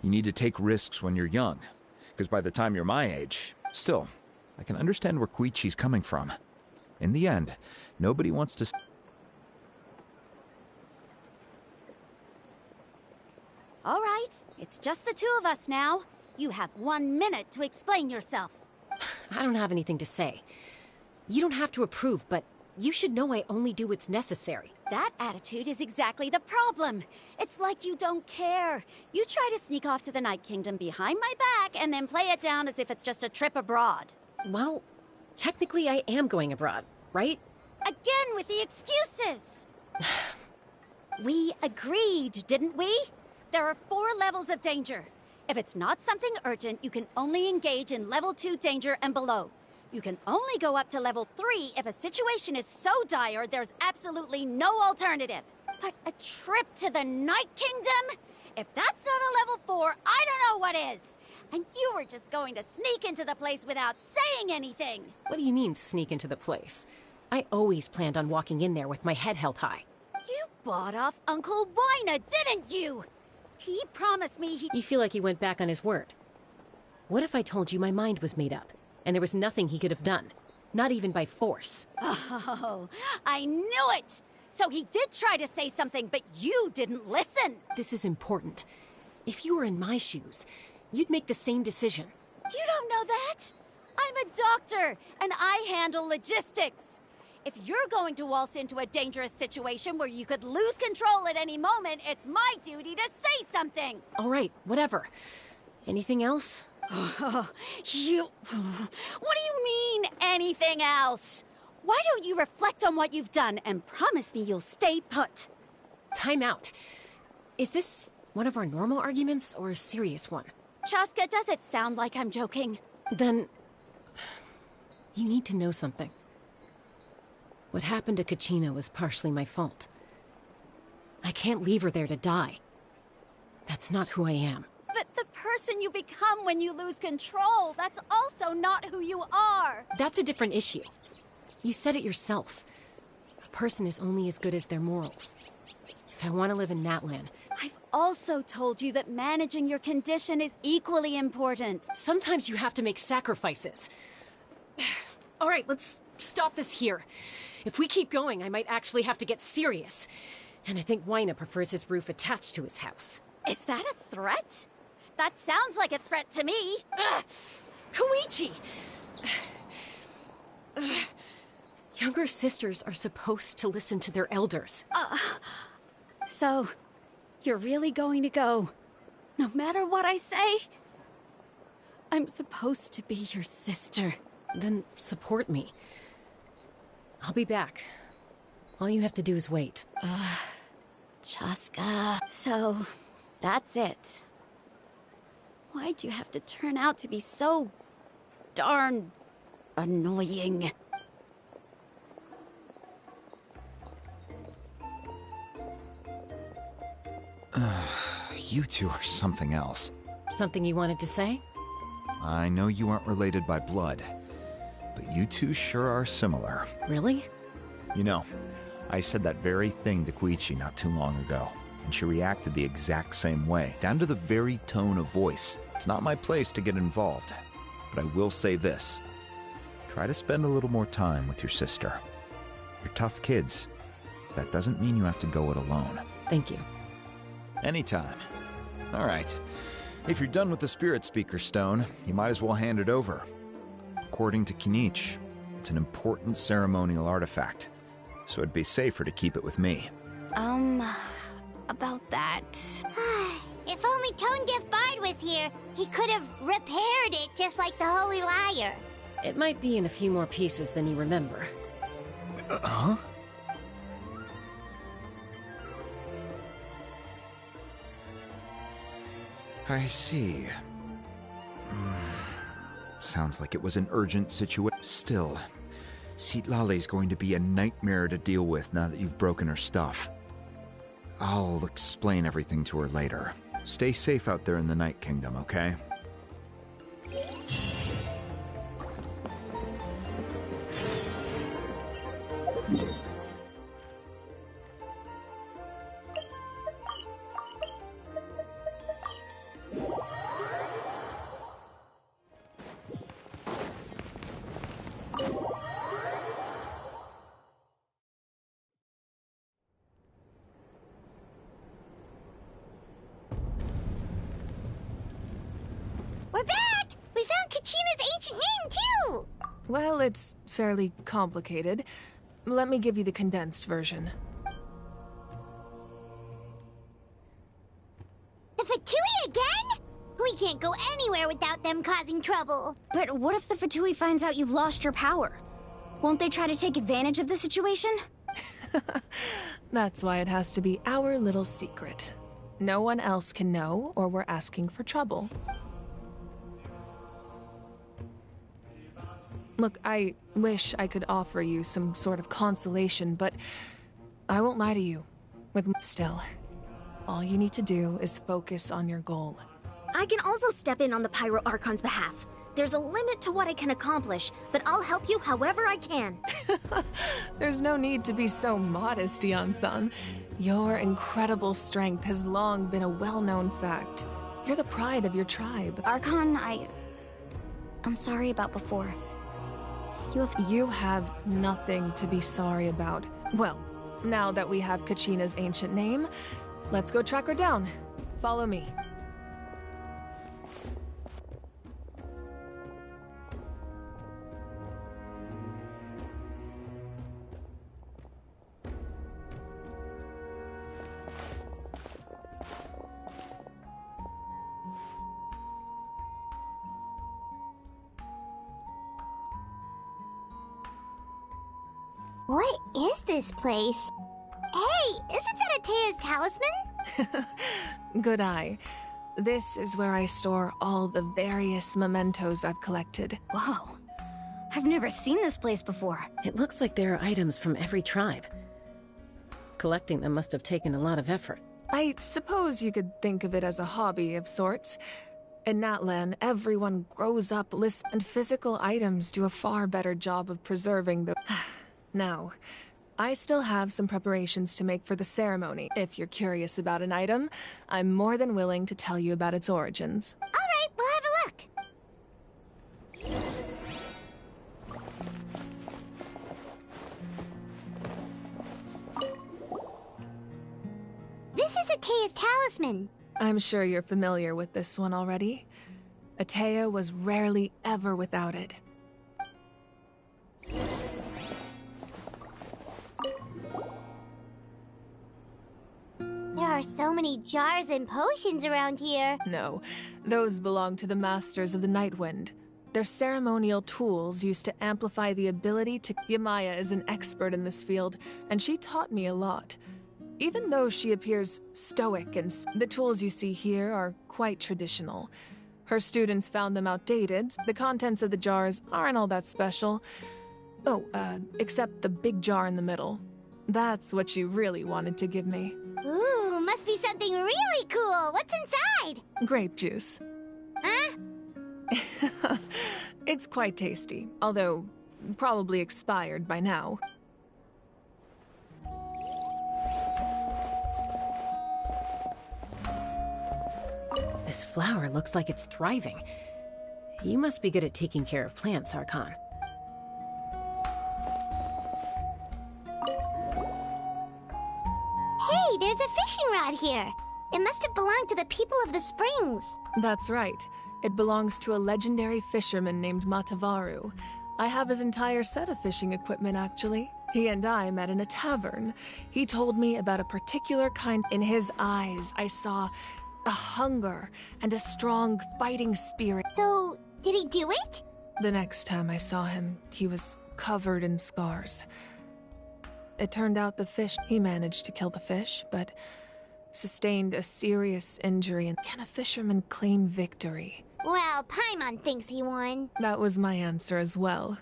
You need to take risks when you're young, because by the time you're my age, still, I can understand where Koichi's coming from. In the end, nobody wants to... All right, it's just the two of us now. You have 1 minute to explain yourself. I don't have anything to say. You don't have to approve, but you should know I only do what's necessary. That attitude is exactly the problem. It's like you don't care. You try to sneak off to the Night Kingdom behind my back and then play it down as if it's just a trip abroad. Well, technically I am going abroad, right? Again with the excuses! We agreed, didn't we? There are 4 levels of danger. If it's not something urgent, you can only engage in level 2 danger and below. You can only go up to level 3 if a situation is so dire there's absolutely no alternative. But a trip to the Night Kingdom? If that's not a level 4, I don't know what is. And you were just going to sneak into the place without saying anything. What do you mean, sneak into the place? I always planned on walking in there with my head held high. You bought off Uncle Wina, didn't you? He promised me he... You feel like he went back on his word. What if I told you my mind was made up, and there was nothing he could have done? Not even by force. Oh, I knew it! So he did try to say something, but you didn't listen. This is important. If you were in my shoes, you'd make the same decision. You don't know that? I'm a doctor, and I handle logistics. If you're going to waltz into a dangerous situation where you could lose control at any moment, it's my duty to say something. All right, whatever. Anything else? What do you mean, anything else? Why don't you reflect on what you've done and promise me you'll stay put? Time out. Is this one of our normal arguments or a serious one? Chaska, does it sound like I'm joking? Then... you need to know something. What happened to Kachina was partially my fault. I can't leave her there to die. That's not who I am. But the person you become when you lose control, that's also not who you are. That's a different issue. You said it yourself. A person is only as good as their morals. If I want to live in Natlan... I've also told you that managing your condition is equally important. Sometimes you have to make sacrifices. All right, let's stop this here. If we keep going, I might actually have to get serious. And I think Wina prefers his roof attached to his house. Is that a threat? That sounds like a threat to me. Koichi! Younger sisters are supposed to listen to their elders. So, you're really going to go, no matter what I say? I'm supposed to be your sister. Then support me. I'll be back. All you have to do is wait. Chaska. So, that's it. Why'd you have to turn out to be so darn annoying? You two are something else. Something you wanted to say? I know you aren't related by blood, but you two sure are similar. Really? You know, I said that very thing to Koichi not too long ago, and she reacted the exact same way, down to the very tone of voice. It's not my place to get involved, but I will say this. Try to spend a little more time with your sister. You're tough kids. That doesn't mean you have to go it alone. Thank you. Anytime. All right. If you're done with the Spirit Speaker Stone, you might as well hand it over. According to Kinich, it's an important ceremonial artifact, so it'd be safer to keep it with me. About that... If only Tone Deaf Bard was here, he could have repaired it just like the Holy Liar. It might be in a few more pieces than you remember. Huh? I see. Sounds like it was an urgent situation. Still, Citlali's going to be a nightmare to deal with now that you've broken her stuff. I'll explain everything to her later. Stay safe out there in the Night Kingdom, okay? We're back! We found Kachina's ancient name, too! Well, it's fairly complicated. Let me give you the condensed version. The Fatui again? We can't go anywhere without them causing trouble. But what if the Fatui finds out you've lost your power? Won't they try to take advantage of the situation? That's why it has to be our little secret. No one else can know, or we're asking for trouble. Look, I wish I could offer you some sort of consolation, but I won't lie to you. Still, all you need to do is focus on your goal. I can also step in on the Pyro Archon's behalf. There's a limit to what I can accomplish, but I'll help you however I can. There's no need to be so modest, Dion-san. Your incredible strength has long been a well-known fact. You're the pride of your tribe. Archon, I'm sorry about before. You have nothing to be sorry about. Well, now that we have Kachina's ancient name, let's go track her down. Follow me. What is this place? Hey, isn't that Atea's talisman? Good eye. This is where I store all the various mementos I've collected. Whoa. I've never seen this place before. It looks like there are items from every tribe. Collecting them must have taken a lot of effort. I suppose you could think of it as a hobby of sorts. In Natlan, everyone grows up listening, and physical items do a far better job of preserving the... Now, I still have some preparations to make for the ceremony. If you're curious about an item, I'm more than willing to tell you about its origins. All right, we'll have a look. This is Atea's talisman. I'm sure you're familiar with this one already. Atea was rarely ever without it. There are so many jars and potions around here. No, those belong to the Masters of the Nightwind. They're ceremonial tools used to amplify the ability to... Yamaya is an expert in this field, and she taught me a lot. Even though she appears stoic and... The tools you see here are quite traditional. Her students found them outdated. The contents of the jars aren't all that special. Oh, except the big jar in the middle. That's what she really wanted to give me. Ooh, must be something really cool. What's inside? Grape juice. Huh? It's quite tasty, although probably expired by now. This flower looks like it's thriving. You must be good at taking care of plants, Archon. Hey, there's a fishing rod here. It must have belonged to the people of the springs. That's right. It belongs to a legendary fisherman named Matavaru. I have his entire set of fishing equipment, actually. He and I met in a tavern. He told me about a particular kind. In his eyes, I saw a hunger and a strong fighting spirit. So, did he do it? The next time I saw him, he was covered in scars. It turned out he managed to kill the fish, but sustained a serious injury. And can a fisherman claim victory? Well, Paimon thinks he won. That was my answer as well.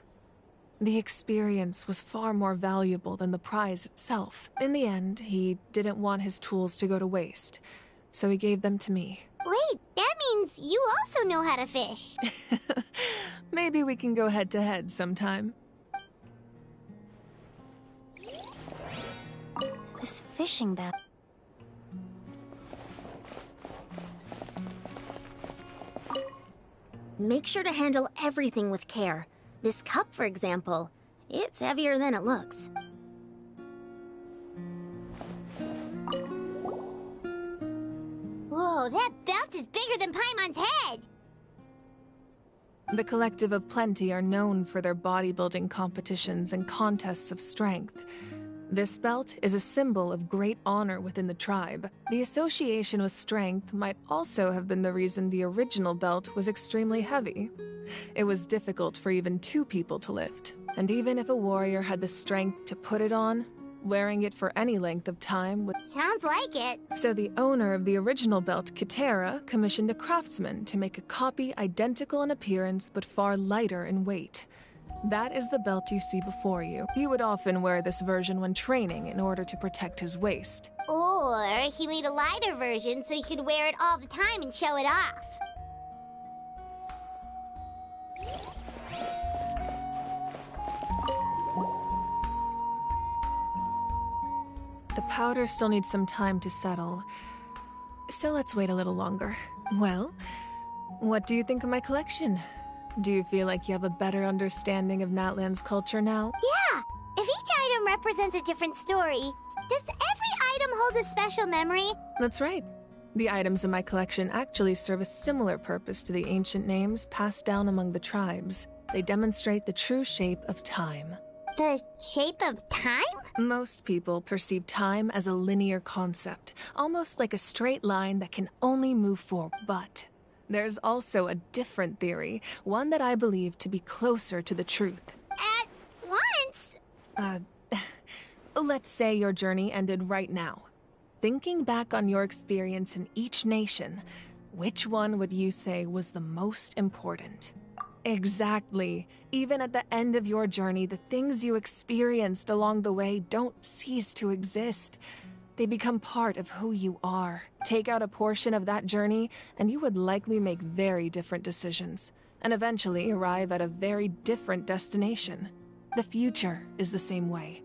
The experience was far more valuable than the prize itself. In the end, he didn't want his tools to go to waste, so he gave them to me. Wait, that means you also know how to fish. Maybe we can go head-to-head sometime. This fishing bell. Make sure to handle everything with care. This cup, for example, it's heavier than it looks. Whoa, that belt is bigger than Paimon's head! The Collective of Plenty are known for their bodybuilding competitions and contests of strength. This belt is a symbol of great honor within the tribe. The association with strength might also have been the reason the original belt was extremely heavy. It was difficult for even 2 people to lift, and even if a warrior had the strength to put it on, wearing it for any length of time would... Sounds like it. So the owner of the original belt, Kitera, commissioned a craftsman to make a copy identical in appearance but far lighter in weight. That is the belt you see before you. He would often wear this version when training in order to protect his waist. Or he made a lighter version so he could wear it all the time and show it off. The powder still needs some time to settle, so let's wait a little longer. Well, what do you think of my collection? Do you feel like you have a better understanding of Natlan's culture now? Yeah! If each item represents a different story, does every item hold a special memory? That's right. The items in my collection actually serve a similar purpose to the ancient names passed down among the tribes. They demonstrate the true shape of time. The shape of time? Most people perceive time as a linear concept, almost like a straight line that can only move forward. But there's also a different theory, one that I believe to be closer to the truth. At once? Let's say your journey ended right now. Thinking back on your experience in each nation, which one would you say was the most important? Exactly. Even at the end of your journey, the things you experienced along the way don't cease to exist. They become part of who you are. Take out a portion of that journey, and you would likely make very different decisions, and eventually arrive at a very different destination. The future is the same way.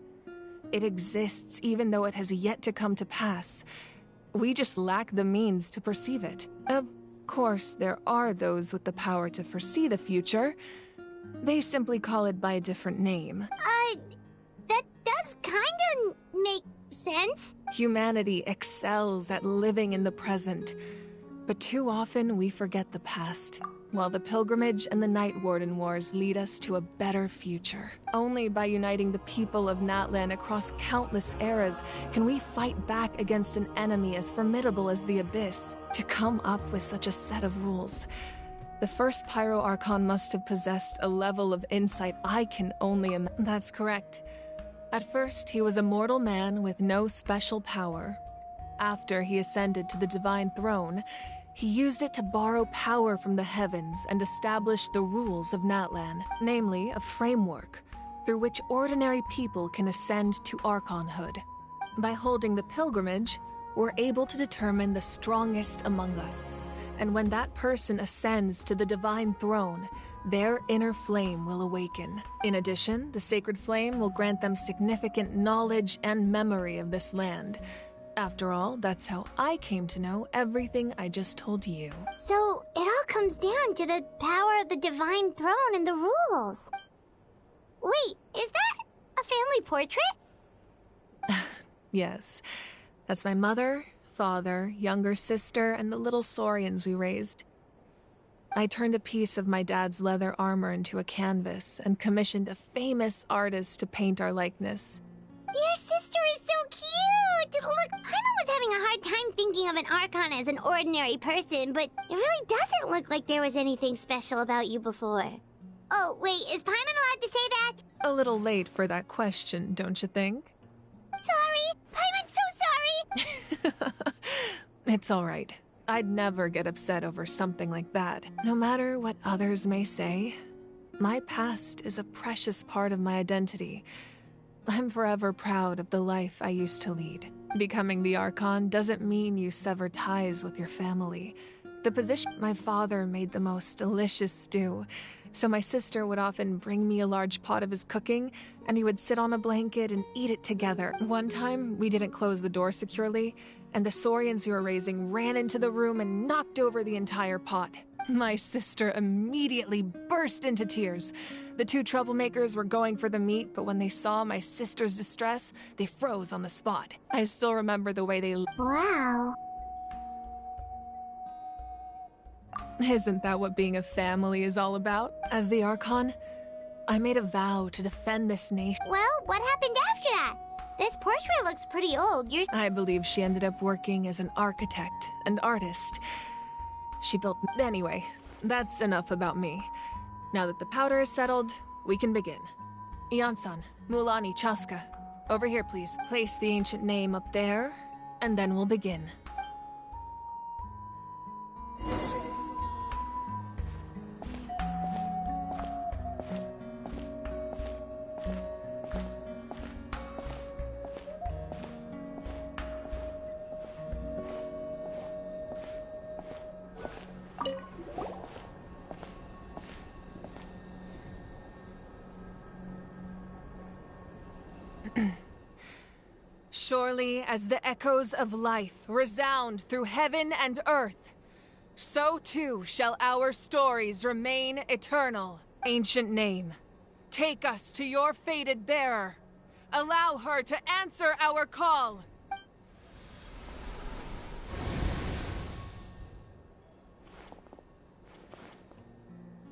It exists even though it has yet to come to pass. We just lack the means to perceive it. Of course, there are those with the power to foresee the future. They simply call it by a different name. That does kinda make sense. Humanity excels at living in the present, but too often we forget the past, while the pilgrimage and the Night Warden Wars lead us to a better future. Only by uniting the people of Natlan across countless eras can we fight back against an enemy as formidable as the Abyss. To come up with such a set of rules, the first Pyro Archon must have possessed a level of insight I can only imagine. That's correct. At first, he was a mortal man with no special power. After he ascended to the Divine Throne, he used it to borrow power from the heavens and establish the rules of Natlan, namely a framework through which ordinary people can ascend to Archonhood. By holding the pilgrimage, we're able to determine the strongest among us. And when that person ascends to the Divine Throne, their inner flame will awaken. In addition, the sacred flame will grant them significant knowledge and memory of this land. After all, that's how I came to know everything I just told you. So, it all comes down to the power of the Divine Throne and the rules. Wait, is that a family portrait? Yes. That's my mother, father, younger sister, and the little saurians we raised. I turned a piece of my dad's leather armor into a canvas and commissioned a famous artist to paint our likeness. Your sister is so cute! Look, Paimon was having a hard time thinking of an Archon as an ordinary person, but it really doesn't look like there was anything special about you before. Oh, wait, is Paimon allowed to say that? A little late for that question, don't you think? Sorry! Paimon's so sorry! It's all right. I'd never get upset over something like that. No matter what others may say, my past is a precious part of my identity. I'm forever proud of the life I used to lead. Becoming the Archon doesn't mean you sever ties with your family. The position my father made the most delicious stew, so my sister would often bring me a large pot of his cooking, and we would sit on a blanket and eat it together. One time, we didn't close the door securely, and the Saurians you were raising ran into the room and knocked over the entire pot. My sister immediately burst into tears. The two troublemakers were going for the meat, but when they saw my sister's distress, they froze on the spot. I still remember the way they... Wow. Isn't that what being a family is all about? As the Archon, I made a vow to defend this nation. Well, what happened after that? This portrait looks pretty old. I believe she ended up working as an architect and artist. She built... Anyway, that's enough about me. Now that the powder is settled, we can begin. Iansan, Mulani, Chaska. Over here, please. Place the ancient name up there, and then we'll begin. Surely as the echoes of life resound through heaven and earth, so too shall our stories remain eternal. Ancient name, take us to your fated bearer. Allow her to answer our call.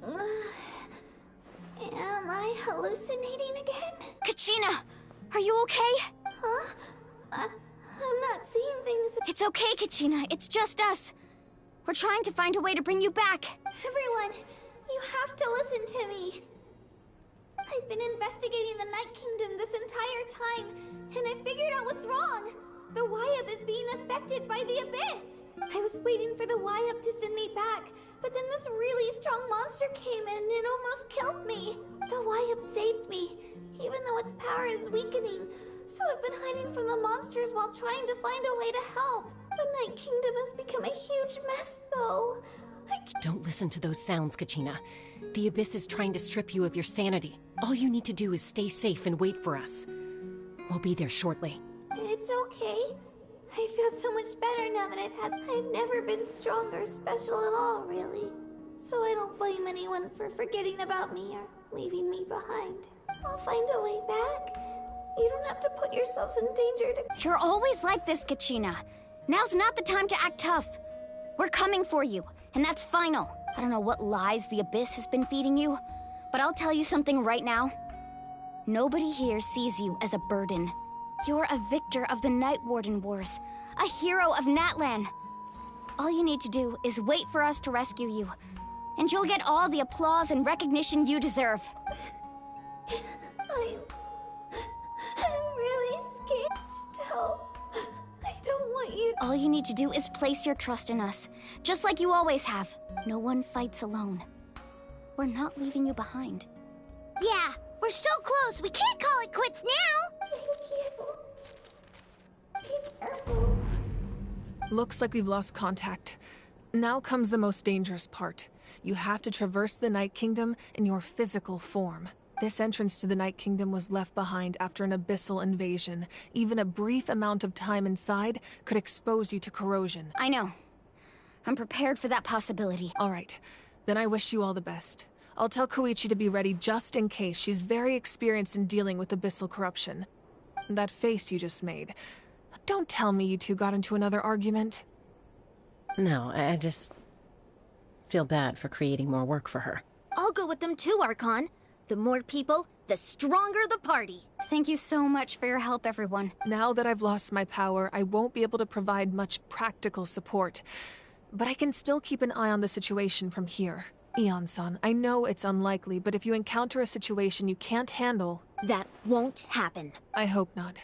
Am I hallucinating again? Kachina! Are you okay? Huh? I'm not seeing things. It's okay, Kachina. It's just us. We're trying to find a way to bring you back. Everyone, you have to listen to me. I've been investigating the Night Kingdom this entire time, and I figured out what's wrong. The Wyup is being affected by the Abyss. I was waiting for the Wyup to send me back, but then this really strong monster came in and it almost killed me. The Wyup saved me, even though its power is weakening. So I've been hiding from the monsters while trying to find a way to help. The Night Kingdom has become a huge mess, though. Don't listen to those sounds, Kachina. The Abyss is trying to strip you of your sanity. All you need to do is stay safe and wait for us. We'll be there shortly. It's okay. I feel so much better now that I've never been strong or special at all, really. So I don't blame anyone for forgetting about me or leaving me behind. I'll find a way back. You don't have to put yourselves in danger to... You're always like this, Kachina. Now's not the time to act tough. We're coming for you, and that's final. I don't know what lies the Abyss has been feeding you, but I'll tell you something right now. Nobody here sees you as a burden. You're a victor of the Night Warden Wars, a hero of Natlan. All you need to do is wait for us to rescue you, and you'll get all the applause and recognition you deserve. I'm really scared still. I don't want you to... All you need to do is place your trust in us, just like you always have. No one fights alone. We're not leaving you behind. Yeah, we're so close. We can't call it quits now. Thank you. Be careful. Looks like we've lost contact. Now comes the most dangerous part. You have to traverse the Night Kingdom in your physical form. This entrance to the Night Kingdom was left behind after an abyssal invasion. Even a brief amount of time inside could expose you to corrosion. I know. I'm prepared for that possibility. All right. Then I wish you all the best. I'll tell Koichi to be ready just in case. She's very experienced in dealing with abyssal corruption. That face you just made. Don't tell me you two got into another argument. No, Feel bad for creating more work for her. I'll go with them too, Archon. The more people, the stronger the party. Thank you so much for your help, everyone. Now that I've lost my power, I won't be able to provide much practical support. But I can still keep an eye on the situation from here. Eon-san, I know it's unlikely, but if you encounter a situation you can't handle... That won't happen. I hope not.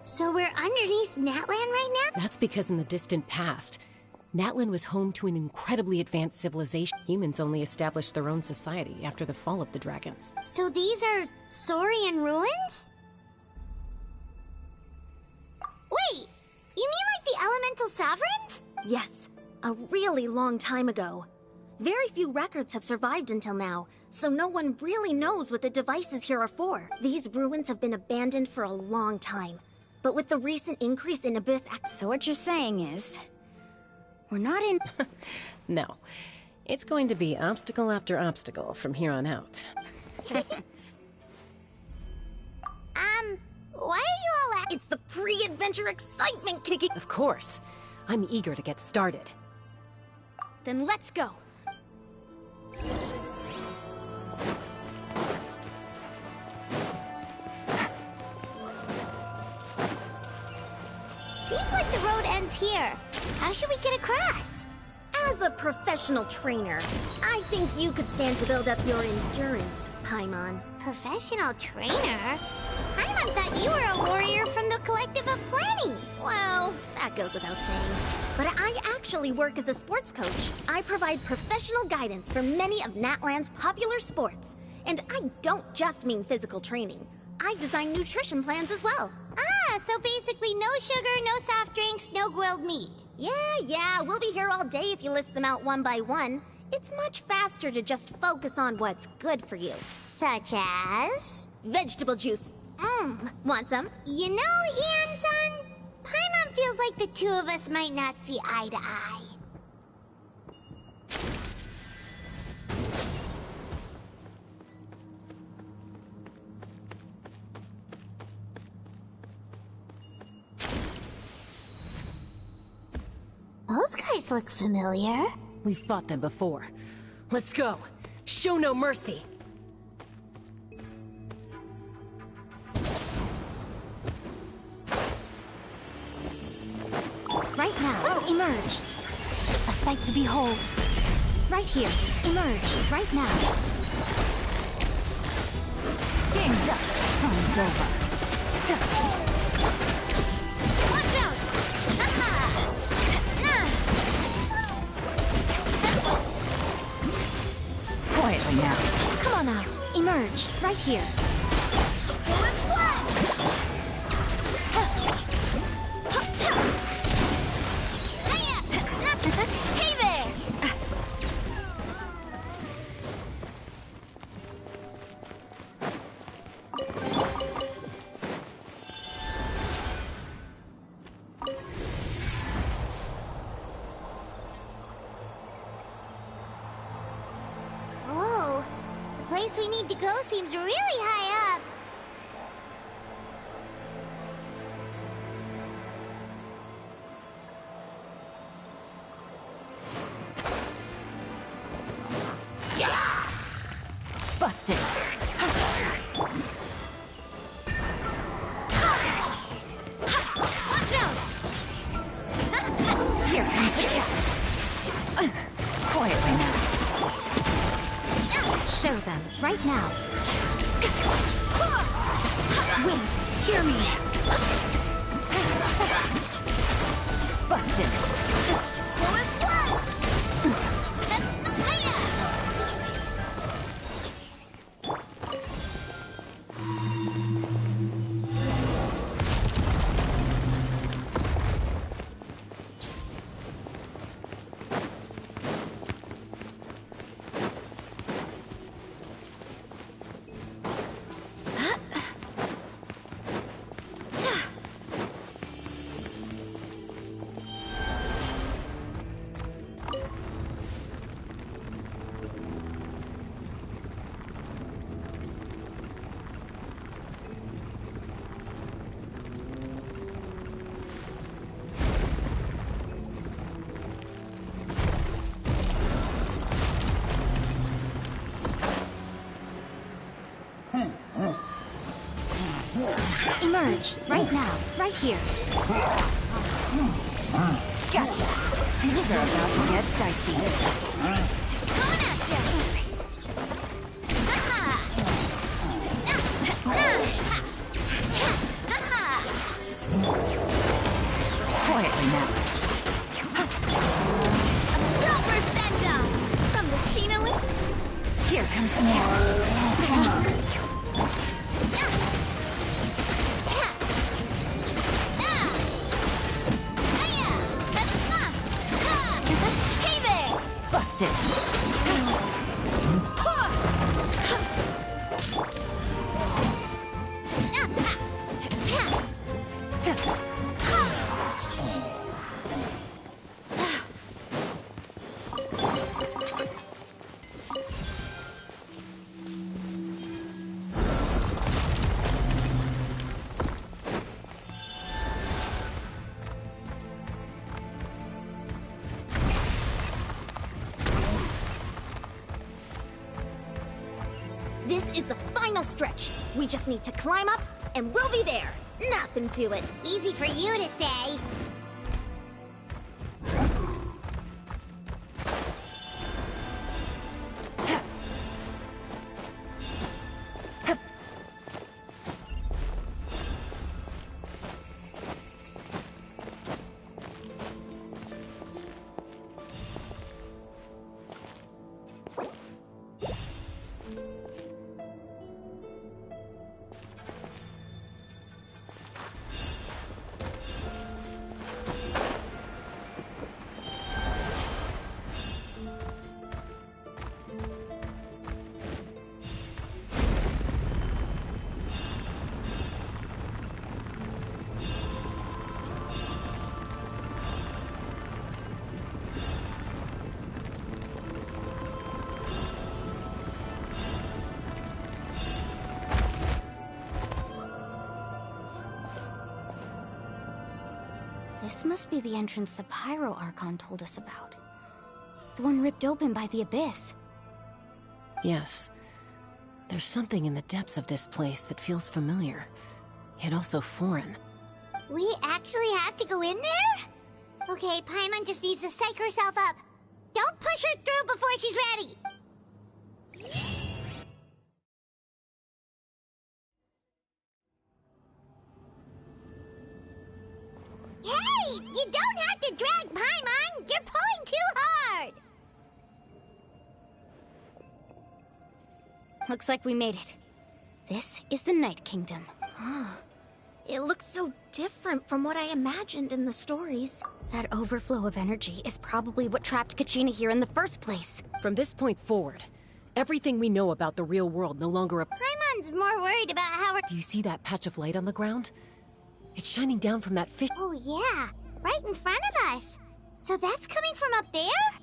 So we're underneath Natlan right now? That's because in the distant past, Natlan was home to an incredibly advanced civilization. Humans only established their own society after the fall of the dragons. So these are Saurian ruins? Wait, you mean like the elemental sovereigns? Yes, a really long time ago. Very few records have survived until now, so no one really knows what the devices here are for. These ruins have been abandoned for a long time. But with the recent increase in Abyss... So what you're saying is... we're not in... No. It's going to be obstacle after obstacle from here on out. Why are you all It's the pre-adventure excitement kicking... Of course. I'm eager to get started. Then let's go. Seems like the road ends here. How should we get across? As a professional trainer, I think you could stand to build up your endurance, Paimon. Professional trainer? Paimon thought you were a warrior from the Collective of Planning. Well, that goes without saying. But I actually work as a sports coach. I provide professional guidance for many of Natlan's popular sports. And I don't just mean physical training. I design nutrition plans as well. Ah, so basically no sugar, no soft drinks, no grilled meat. Yeah, we'll be here all day if you list them out one by one. It's much faster to just focus on what's good for you. Such as? Vegetable juice. Want some? You know, Ian-san, Paimon feels like the two of us might not see eye to eye. Those guys look familiar. We've fought them before. Let's go. Show no mercy. Right now, emerge. A sight to behold. Right here, emerge. Right now. Game's up. Time's over. Watch out! Quietly now. Come on out. Emerge. Right here. Hey there! Whoa, the place we need to go seems really high up. Busted! Watch out! Here comes the catch. Quietly now. Show them, right now. Wait, hear me. Busted! Emerge, right now, right here. Gotcha! Things are about to get dicey. Coming at ya! Quietly now. Proper send-up! From the scenery? Here comes the catch. Busted! This is the final stretch. We just need to climb up, and we'll be there. Nothing to it. Easy for you to say. This must be the entrance the Pyro Archon told us about. The one ripped open by the Abyss. Yes. There's something in the depths of this place that feels familiar, yet also foreign. We actually have to go in there? Okay, Paimon just needs to psych herself up. Don't push her through before she's ready. Hey! You don't have to drag Paimon! You're pulling too hard! Looks like we made it. This is the Night Kingdom. It looks so different from what I imagined in the stories. That overflow of energy is probably what trapped Kachina here in the first place. From this point forward, everything we know about the real world no longer Paimon's more worried about how we're... Do you see that patch of light on the ground? It's shining down from that fish... Oh yeah, right in front of us. So that's coming from up there?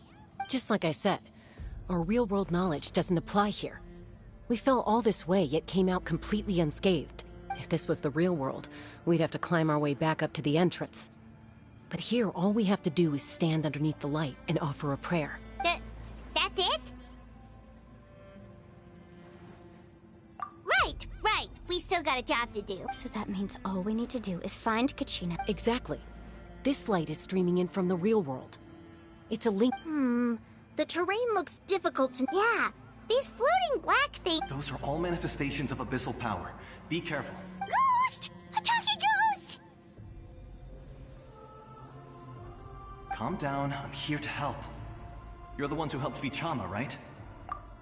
Just like I said, our real-world knowledge doesn't apply here. We fell all this way, yet came out completely unscathed. If this was the real world, we'd have to climb our way back up to the entrance. But here, all we have to do is stand underneath the light and offer a prayer. That's it? We still got a job to do. So that means all we need to do is find Kachina. Exactly. This light is streaming in from the real world. It's a link. The terrain looks difficult to... Yeah, these floating black things... Those are all manifestations of abyssal power. Be careful. Ghost! A talking ghost! Calm down, I'm here to help. You're the ones who helped Vichama, right?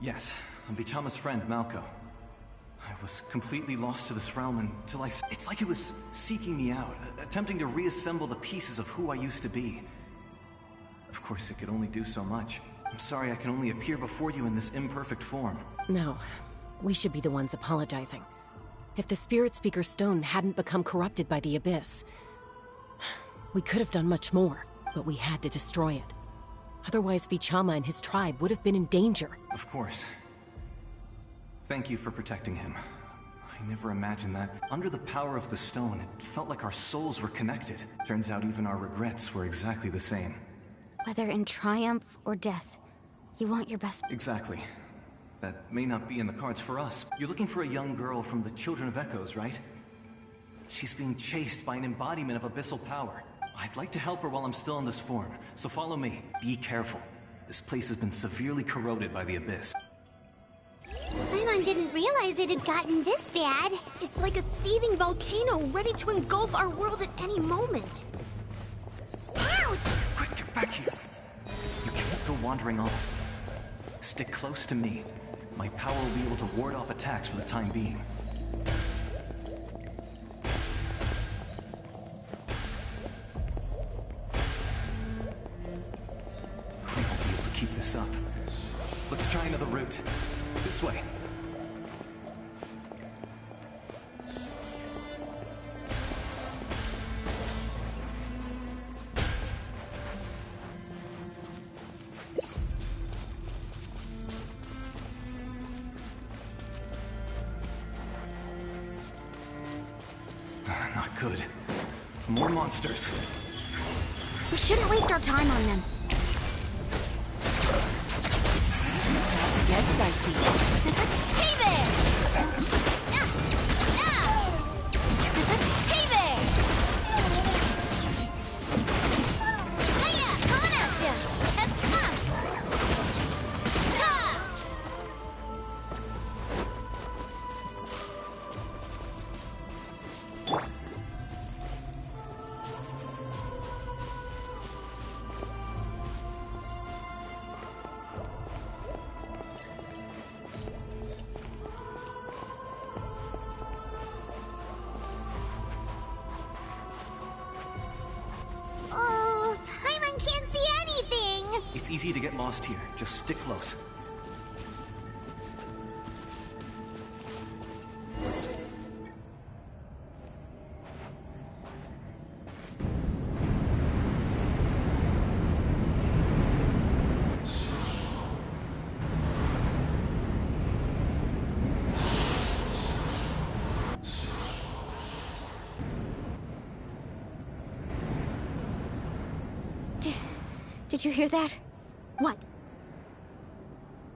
Yes, I'm Vichama's friend, Malco. I was completely lost to this realm until It's like it was seeking me out, attempting to reassemble the pieces of who I used to be. Of course, it could only do so much. I'm sorry I can only appear before you in this imperfect form. No, we should be the ones apologizing. If the Spirit Speaker's stone hadn't become corrupted by the Abyss, we could have done much more, but we had to destroy it. Otherwise, Vichama and his tribe would have been in danger. Of course. Thank you for protecting him. I never imagined that. Under the power of the stone, it felt like our souls were connected. Turns out even our regrets were exactly the same. Whether in triumph or death, you want your best. Exactly. That may not be in the cards for us. You're looking for a young girl from the Children of Echoes, right? She's being chased by an embodiment of abyssal power. I'd like to help her while I'm still in this form, so follow me. Be careful. This place has been severely corroded by the Abyss. Paimon didn't realize it had gotten this bad. It's like a seething volcano ready to engulf our world at any moment. Ouch! Quick, get back here. You can't go wandering off. Stick close to me. My power will be able to ward off attacks for the time being. We won't be able to keep this up. Let's try another route. This way. Not good. More monsters. We shouldn't waste our time on them. Get dicey. Hey there! Hey there! Hiya! Coming at ya! Oh, Paimon can't see anything! It's easy to get lost here. Just stick close. Did you hear that? What?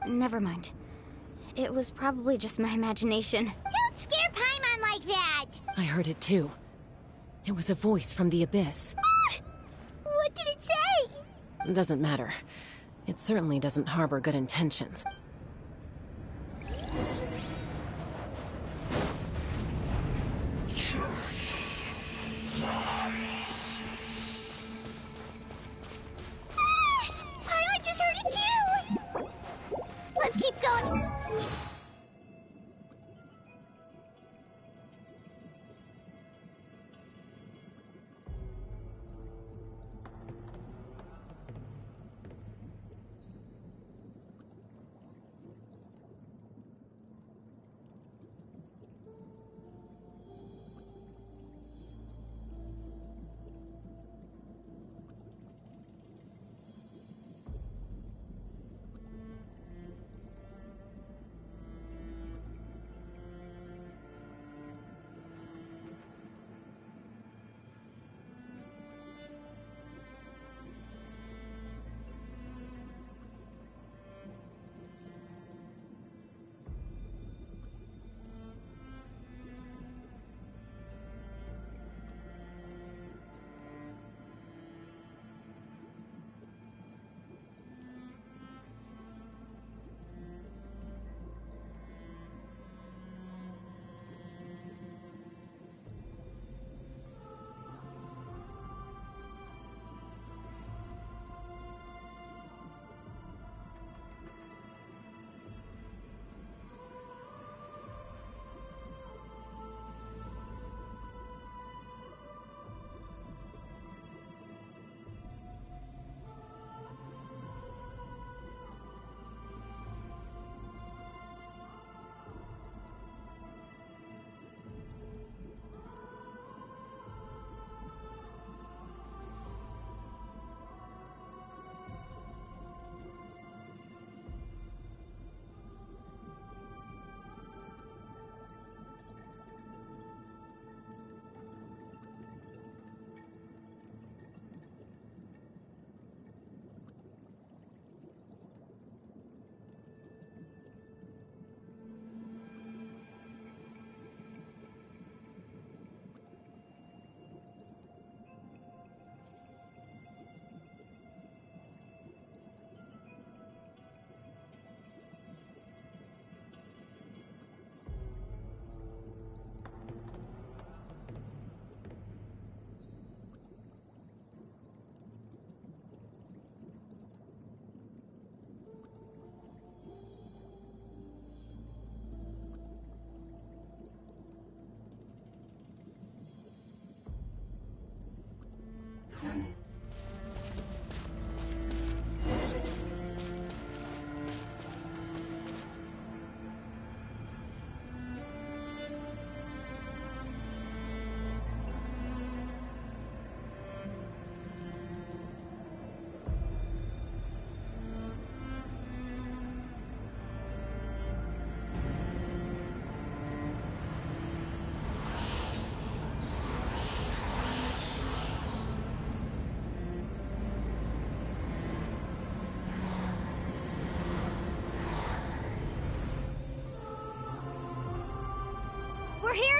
Never mind. It was probably just my imagination. Don't scare Paimon like that! I heard it too. It was a voice from the Abyss. What did it say? Doesn't matter. It certainly doesn't harbor good intentions. Paimon just heard it too! Let's keep going.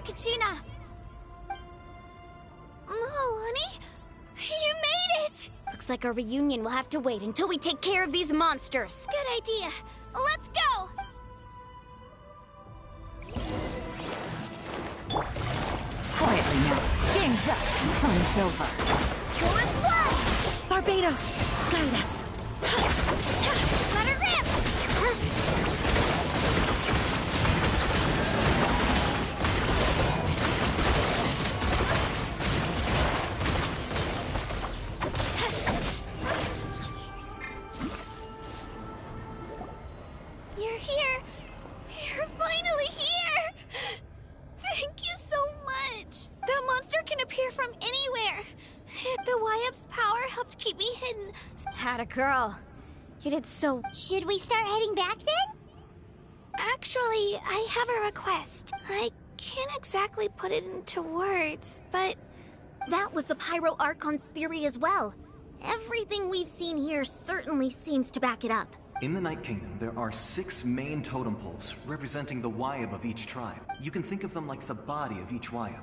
here, Kachina! Alani? You made it! Looks like our reunion will have to wait until we take care of these monsters. Good idea. Let's go! Quietly now. Game's up. Fun's over. Yours what? Barbados, guide us. Let her rip! You're here. You're finally here. Thank you so much. The monster can appear from anywhere. The YF's power helped keep me hidden. Had a girl. You did so... Should we start heading back then? Actually, I have a request. I can't exactly put it into words, but... That was the Pyro Archon's theory as well. Everything we've seen here certainly seems to back it up. In the Night Kingdom, there are 6 main totem poles representing the Wyab of each tribe. You can think of them like the body of each Wyab.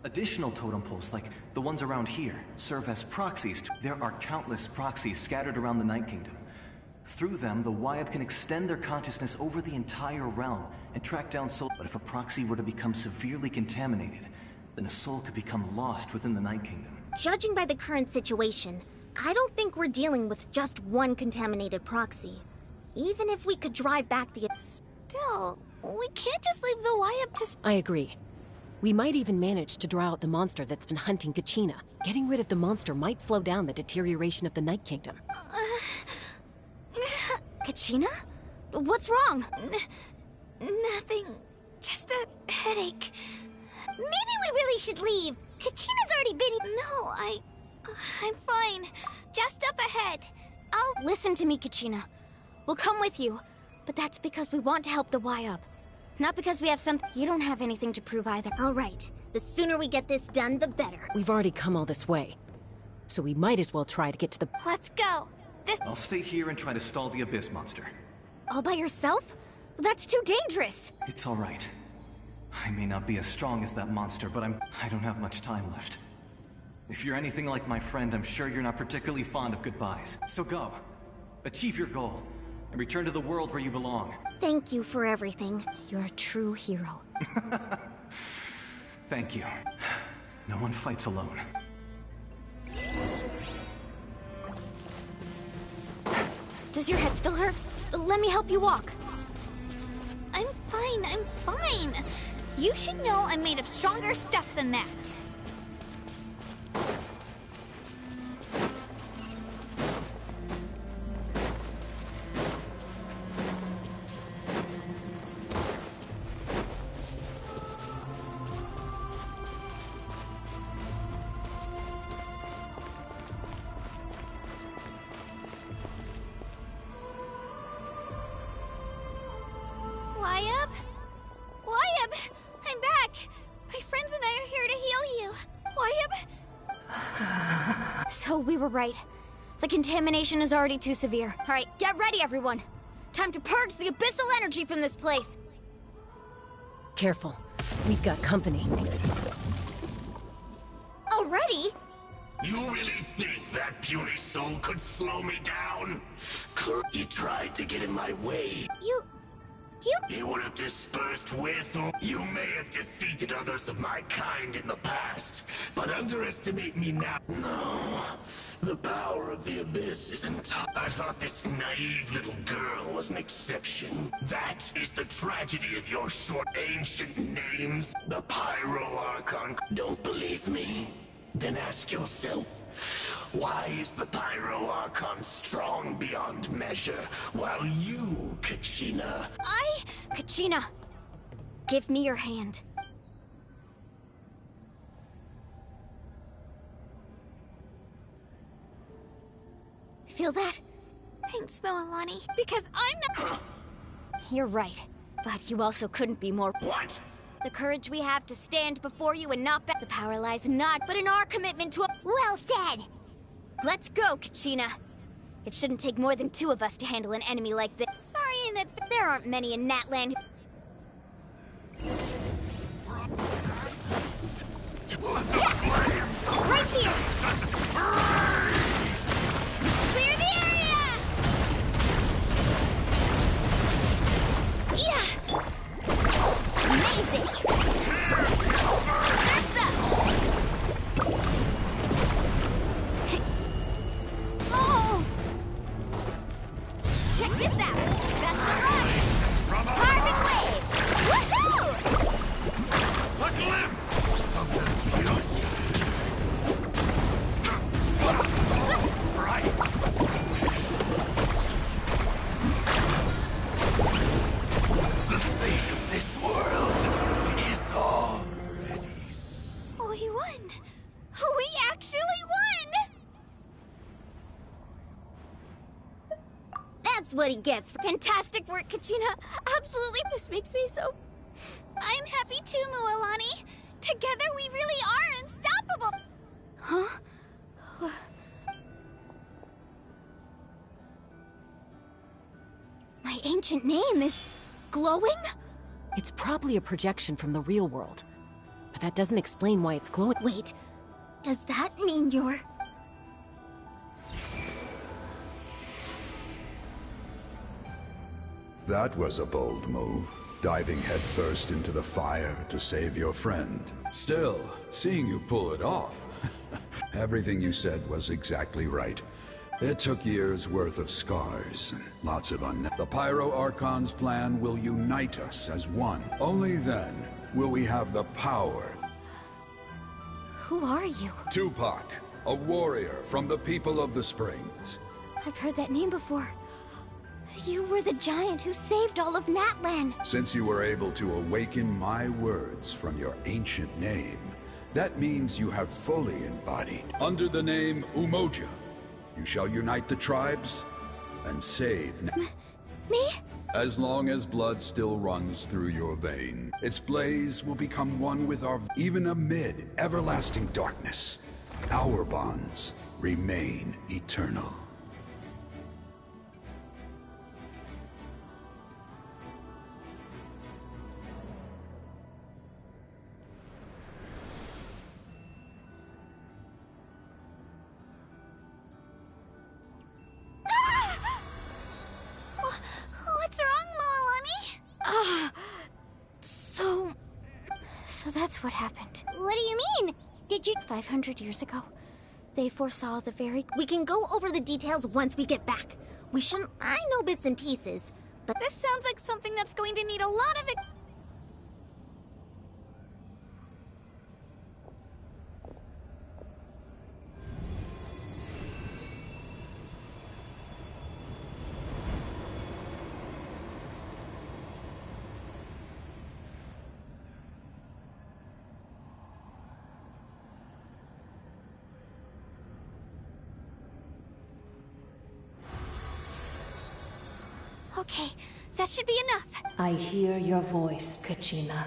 Additional totem poles, like the ones around here, serve as proxies. There are countless proxies scattered around the Night Kingdom. Through them, the Wyab can extend their consciousness over the entire realm and track down souls. But if a proxy were to become severely contaminated, then a soul could become lost within the Night Kingdom. Judging by the current situation, I don't think we're dealing with just one contaminated proxy. Even if we could drive back the... Still, we can't just leave the Wyab to... I agree. We might even manage to draw out the monster that's been hunting Kachina. Getting rid of the monster might slow down the deterioration of the Night Kingdom. Kachina? What's wrong? Nothing. Just a headache. Maybe we really should leave. Kachina's already been... No, I'm fine. Just up ahead. I'll... Listen to me, Kachina. We'll come with you. But that's because we want to help the Wyab. Not because we have something... You don't have anything to prove either. All right. The sooner we get this done, the better. We've already come all this way. So we might as well try to get to the... Let's go. I'll stay here and try to stall the Abyss monster. All by yourself? That's too dangerous. It's all right. I may not be as strong as that monster, but I don't have much time left. If you're anything like my friend, I'm sure you're not particularly fond of goodbyes. So go. Achieve your goal. And return to the world where you belong. Thank you for everything. You're a true hero. Thank you. No one fights alone. Does your head still hurt? Let me help you walk. I'm fine. You should know I'm made of stronger stuff than that. Wyab! I'm back! My friends and I are here to heal you. Wyab? So we were right. The contamination is already too severe. Alright, get ready, everyone. Time to purge the abyssal energy from this place. Careful. We've got company. Already? You really think that puny soul could slow me down? He tried to get in my way. He would have dispersed with, or you may have defeated others of my kind in the past, but underestimate me now. No, the power of the Abyss isn't... I thought this naive little girl was an exception. That is the tragedy of your short ancient names, the Pyro Archon. Don't believe me? Then ask yourself, why is the Pyro Archon strong beyond measure, while you, Kachina... Kachina, give me your hand. Feel that? Thanks, Moalani, because I'm not... You're right, but you also couldn't be more... What? The courage we have to stand before you and not back. The power lies not, but in our commitment to a... Well said! Let's go, Kachina. It shouldn't take more than 2 of us to handle an enemy like this. Sorry in advance. There aren't many in Natlan who... That's what he gets for— Fantastic work, Kachina. Absolutely. This makes me so... I'm happy too, Mualani. Together we really are unstoppable. Huh? My ancient name is glowing? It's probably a projection from the real world. But that doesn't explain why it's glowing. Wait, does that mean you're... That was a bold move, diving headfirst into the fire to save your friend. Still, seeing you pull it off, everything you said was exactly right. It took years' worth of scars and lots of The Pyro Archon's plan will unite us as one. Only then will we have the power. Who are you? Tupac, a warrior from the people of the Springs. I've heard that name before. You were the giant who saved all of Natlan. Since you were able to awaken my words from your ancient name, that means you have fully embodied. Under the name Umoja, you shall unite the tribes and save Me? As long as blood still runs through your vein, its blaze will become one with our... Even amid everlasting darkness, our bonds remain eternal. What's wrong, Mualani? So that's what happened. What do you mean? Did you... 500 years ago, they foresaw the very... We can go over the details once we get back. We shouldn't... I know bits and pieces, but... This sounds like something that's going to need a lot of... Okay, that should be enough. I hear your voice, Kachina.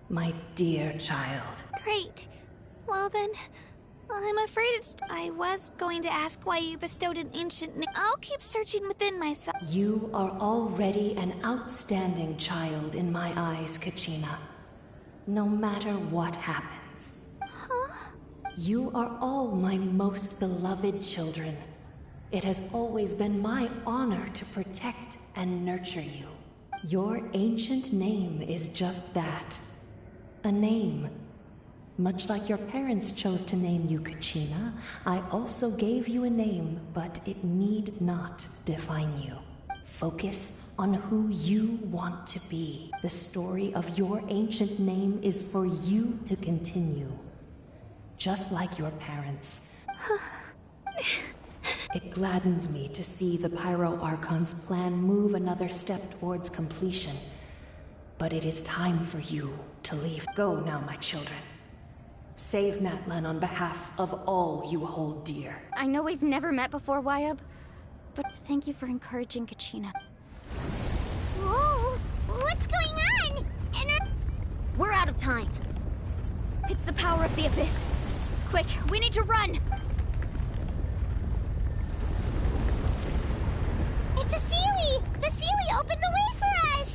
My dear child. Great. Well then, I'm afraid it's... I was going to ask why you bestowed an ancient name. I'll keep searching within myself. You are already an outstanding child in my eyes, Kachina. No matter what happens. Huh? You are all my most beloved children. It has always been my honor to protect and nurture you. Your ancient name is just that. A name. Much like your parents chose to name you Kachina, I also gave you a name, but it need not define you. Focus on who you want to be. The story of your ancient name is for you to continue. Just like your parents. It gladdens me to see the Pyro Archon's plan move another step towards completion. But it is time for you to leave. Go now, my children. Save Natlan on behalf of all you hold dear. I know we've never met before, Wayab, but thank you for encouraging Kachina. Whoa! What's going on? We're out of time. It's the power of the Abyss. Quick, we need to run! It's a Seelie! The Seelie opened the way for us!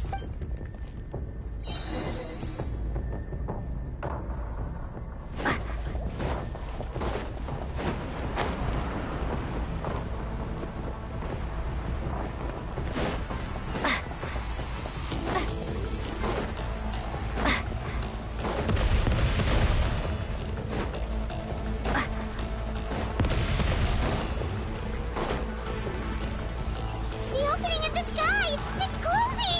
The opening in the sky! It's closing!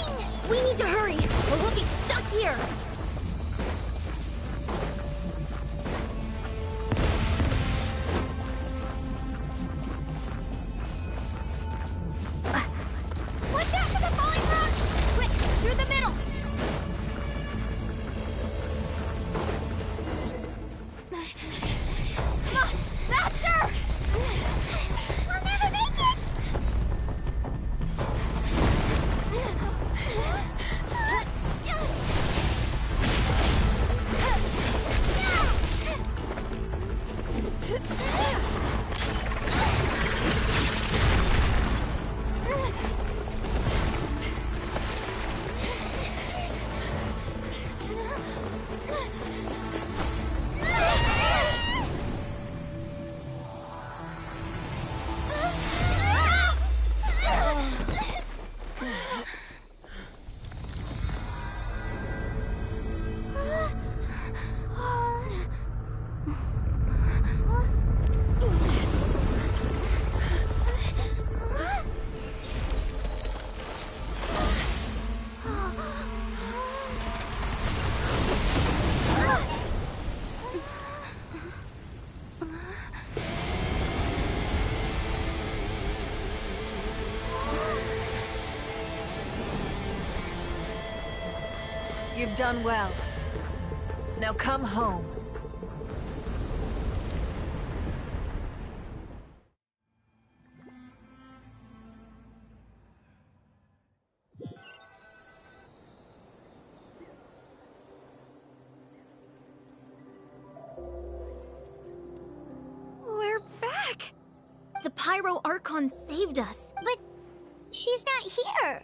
done well. Now come home. We're back! The Pyro Archon saved us. But she's not here.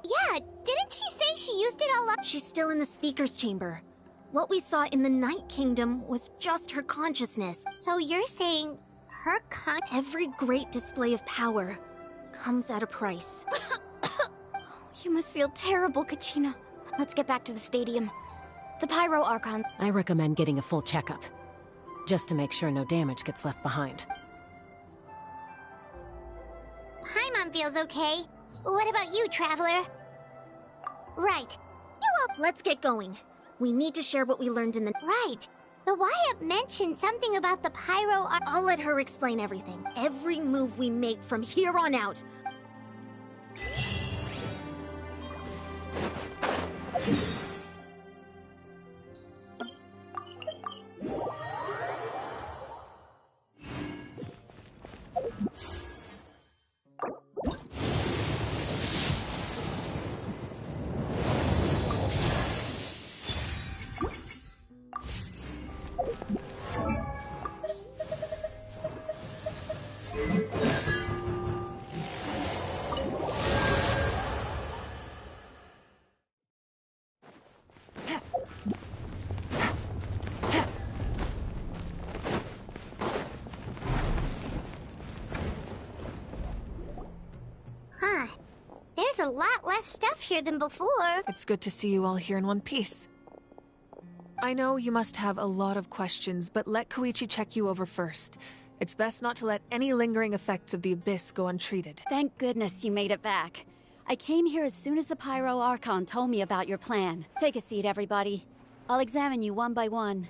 Yeah, didn't she say she used it all up? She's still in the Speaker's Chamber. What we saw in the Night Kingdom was just her consciousness. So you're saying her Every great display of power comes at a price. You must feel terrible, Kachina. Let's get back to the stadium. The Pyro Archon. I recommend getting a full checkup, just to make sure no damage gets left behind. Paimon feels okay. What about you, Traveler? Right. Let's get going. We need to share what we learned in the... Right. The Wyatt mentioned something about the Pyro I'll let her explain everything. Every move we make from here on out. Huh. There's a lot less stuff here than before. It's good to see you all here in one piece. I know you must have a lot of questions, but let Koichi check you over first. It's best not to let any lingering effects of the Abyss go untreated. Thank goodness you made it back. I came here as soon as the Pyro Archon told me about your plan. Take a seat, everybody. I'll examine you one by one.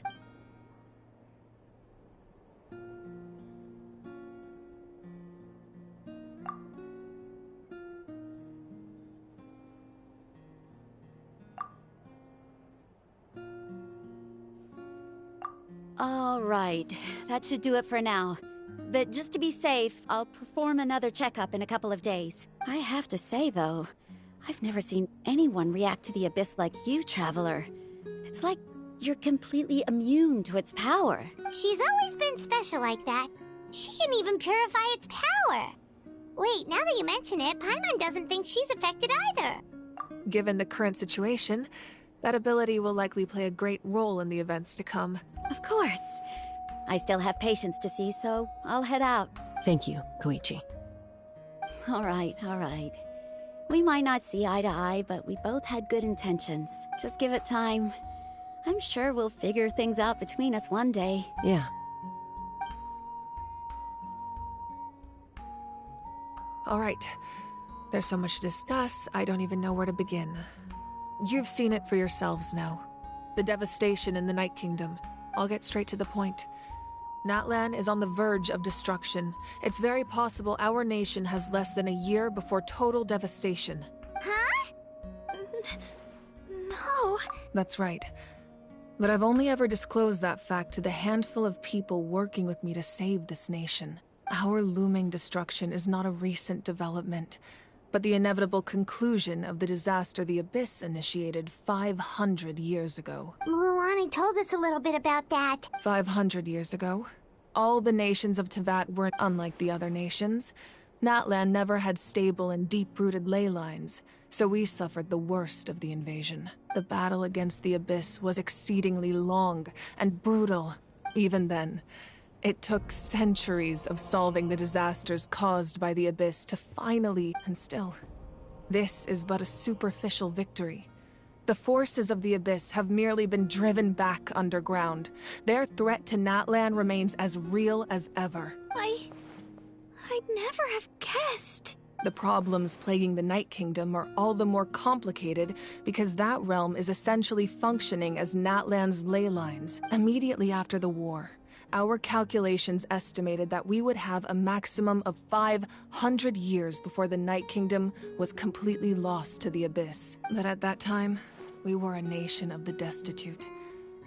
All right, that should do it for now. But just to be safe, I'll perform another checkup in a couple of days. I have to say, though, I've never seen anyone react to the Abyss like you, Traveler. It's like you're completely immune to its power. She's always been special like that. She can even purify its power. Wait, now that you mention it, Paimon doesn't think she's affected either. Given the current situation, that ability will likely play a great role in the events to come. Of course. I still have patients to see, so I'll head out. Thank you, Koichi. All right, all right. We might not see eye to eye, but we both had good intentions. Just give it time. I'm sure we'll figure things out between us one day. Yeah. All right. There's so much to discuss, I don't even know where to begin. You've seen it for yourselves now. The devastation in the Night Kingdom. I'll get straight to the point. Natlan is on the verge of destruction. It's very possible our nation has less than a year before total devastation. Huh? No. That's right. But I've only ever disclosed that fact to the handful of people working with me to save this nation. Our looming destruction is not a recent development, but the inevitable conclusion of the disaster the Abyss initiated 500 years ago. Mualani told us a little bit about that. 500 years ago, all the nations of Teyvat were unlike the other nations. Natlan never had stable and deep-rooted ley lines, so we suffered the worst of the invasion. The battle against the Abyss was exceedingly long and brutal. Even then, it took centuries of solving the disasters caused by the Abyss to finally, and still, this is but a superficial victory. The forces of the Abyss have merely been driven back underground. Their threat to Natlan remains as real as ever. I'd never have guessed. The problems plaguing the Night Kingdom are all the more complicated because that realm is essentially functioning as Natlan's ley lines. Immediately after the war, Our calculations estimated that we would have a maximum of 500 years before the Night Kingdom was completely lost to the Abyss. But at that time, we were a nation of the destitute.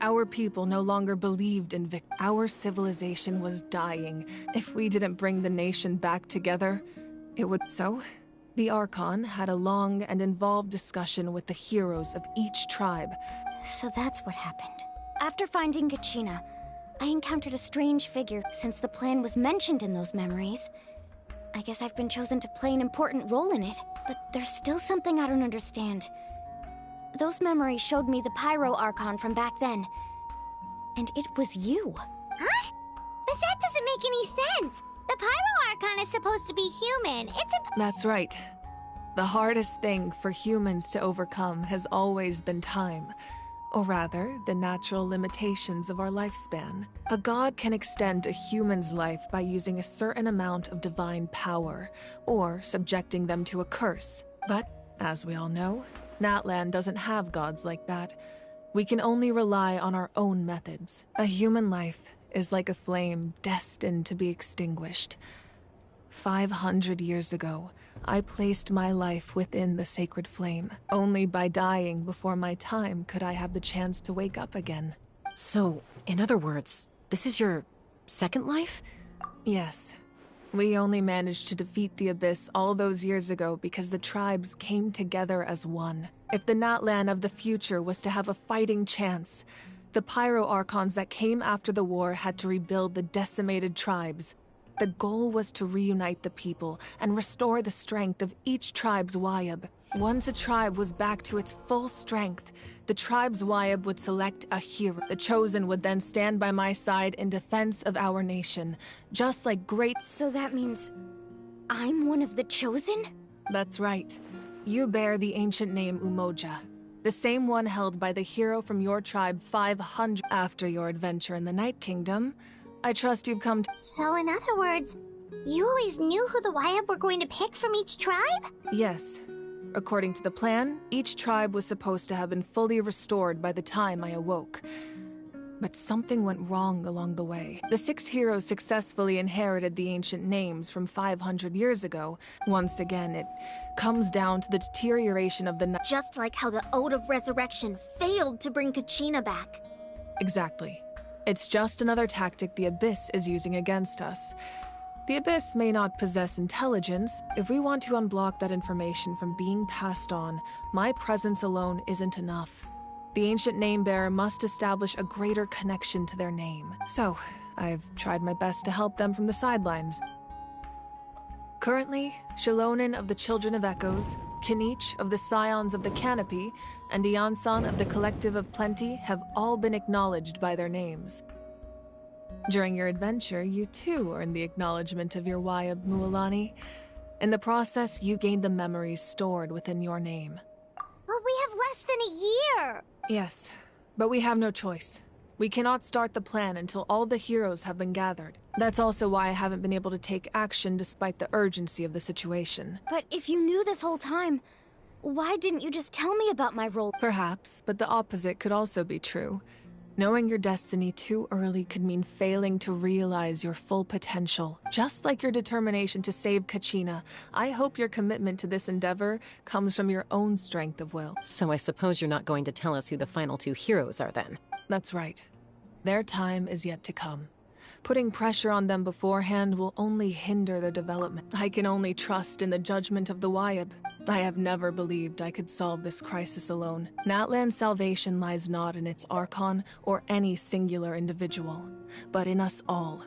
Our people no longer believed in Our civilization was dying. If we didn't bring the nation back together, it would... So, the Archon had a long and involved discussion with the heroes of each tribe. So that's what happened. After finding Kachina, I encountered a strange figure since the plan was mentioned in those memories. I guess I've been chosen to play an important role in it, but there's still something I don't understand. Those memories showed me the Pyro Archon from back then. And it was you. Huh? But that doesn't make any sense! The Pyro Archon is supposed to be human. That's right. The hardest thing for humans to overcome has always been time. Or rather, the natural limitations of our lifespan. A god can extend a human's life by using a certain amount of divine power, or subjecting them to a curse. But, as we all know, Natlan doesn't have gods like that. We can only rely on our own methods. A human life is like a flame destined to be extinguished. 500 years ago, I placed my life within the sacred flame. Only by dying before my time could I have the chance to wake up again. So, in other words, this is your second life? Yes. We only managed to defeat the Abyss all those years ago because the tribes came together as one. If the Natlan of the future was to have a fighting chance, the Pyro Archons that came after the war had to rebuild the decimated tribes. The goal was to reunite the people and restore the strength of each tribe's Wayab. Once a tribe was back to its full strength, the tribe's Wayab would select a hero. The Chosen would then stand by my side in defense of our nation, just like great... So that means I'm one of the Chosen? That's right. You bear the ancient name Umoja, the same one held by the hero from your tribe 500 after your adventure in the Night Kingdom. I trust you've come to... So in other words, you always knew who the Wayab were going to pick from each tribe? Yes. According to the plan, each tribe was supposed to have been fully restored by the time I awoke. But something went wrong along the way. The 6 heroes successfully inherited the ancient names from 500 years ago. Once again, it comes down to the deterioration of the... Just like how the Ode of Resurrection failed to bring Kachina back. Exactly. It's just another tactic the Abyss is using against us. The Abyss may not possess intelligence. If we want to unblock that information from being passed on, my presence alone isn't enough. The ancient name-bearer must establish a greater connection to their name. So, I've tried my best to help them from the sidelines. Currently, Shilonin of the Children of Echoes, Kinich of the Scions of the Canopy, and Iansan of the Collective of Plenty have all been acknowledged by their names. During your adventure, you too earned the acknowledgement of your Wayab, Mualani. In the process, you gained the memories stored within your name. But we have less than a year! Yes, but we have no choice. We cannot start the plan until all the heroes have been gathered. That's also why I haven't been able to take action despite the urgency of the situation. But if you knew this whole time, why didn't you just tell me about my role? Perhaps, but the opposite could also be true. Knowing your destiny too early could mean failing to realize your full potential. Just like your determination to save Kachina, I hope your commitment to this endeavor comes from your own strength of will. So I suppose you're not going to tell us who the final 2 heroes are then? That's right. Their time is yet to come. Putting pressure on them beforehand will only hinder their development. I can only trust in the judgment of the Wayab. I have never believed I could solve this crisis alone. Natlan's salvation lies not in its Archon or any singular individual, but in us all.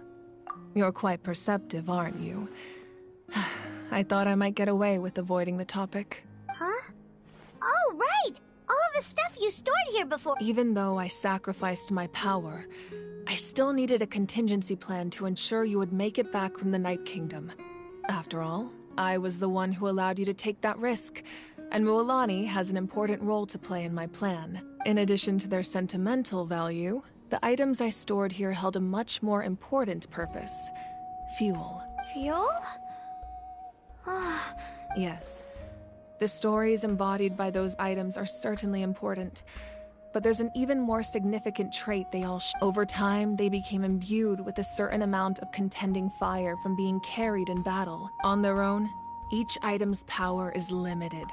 You're quite perceptive, aren't you? I thought I might get away with avoiding the topic. Huh? Oh, right! All of the stuff you stored here before. Even though I sacrificed my power, I still needed a contingency plan to ensure you would make it back from the Night Kingdom. After all, I was the one who allowed you to take that risk, and Mualani has an important role to play in my plan. In addition to their sentimental value, the items I stored here held a much more important purpose. Fuel. Fuel? Yes. The stories embodied by those items are certainly important, but there's an even more significant trait they all Over time, they became imbued with a certain amount of contending fire from being carried in battle. On their own, each item's power is limited.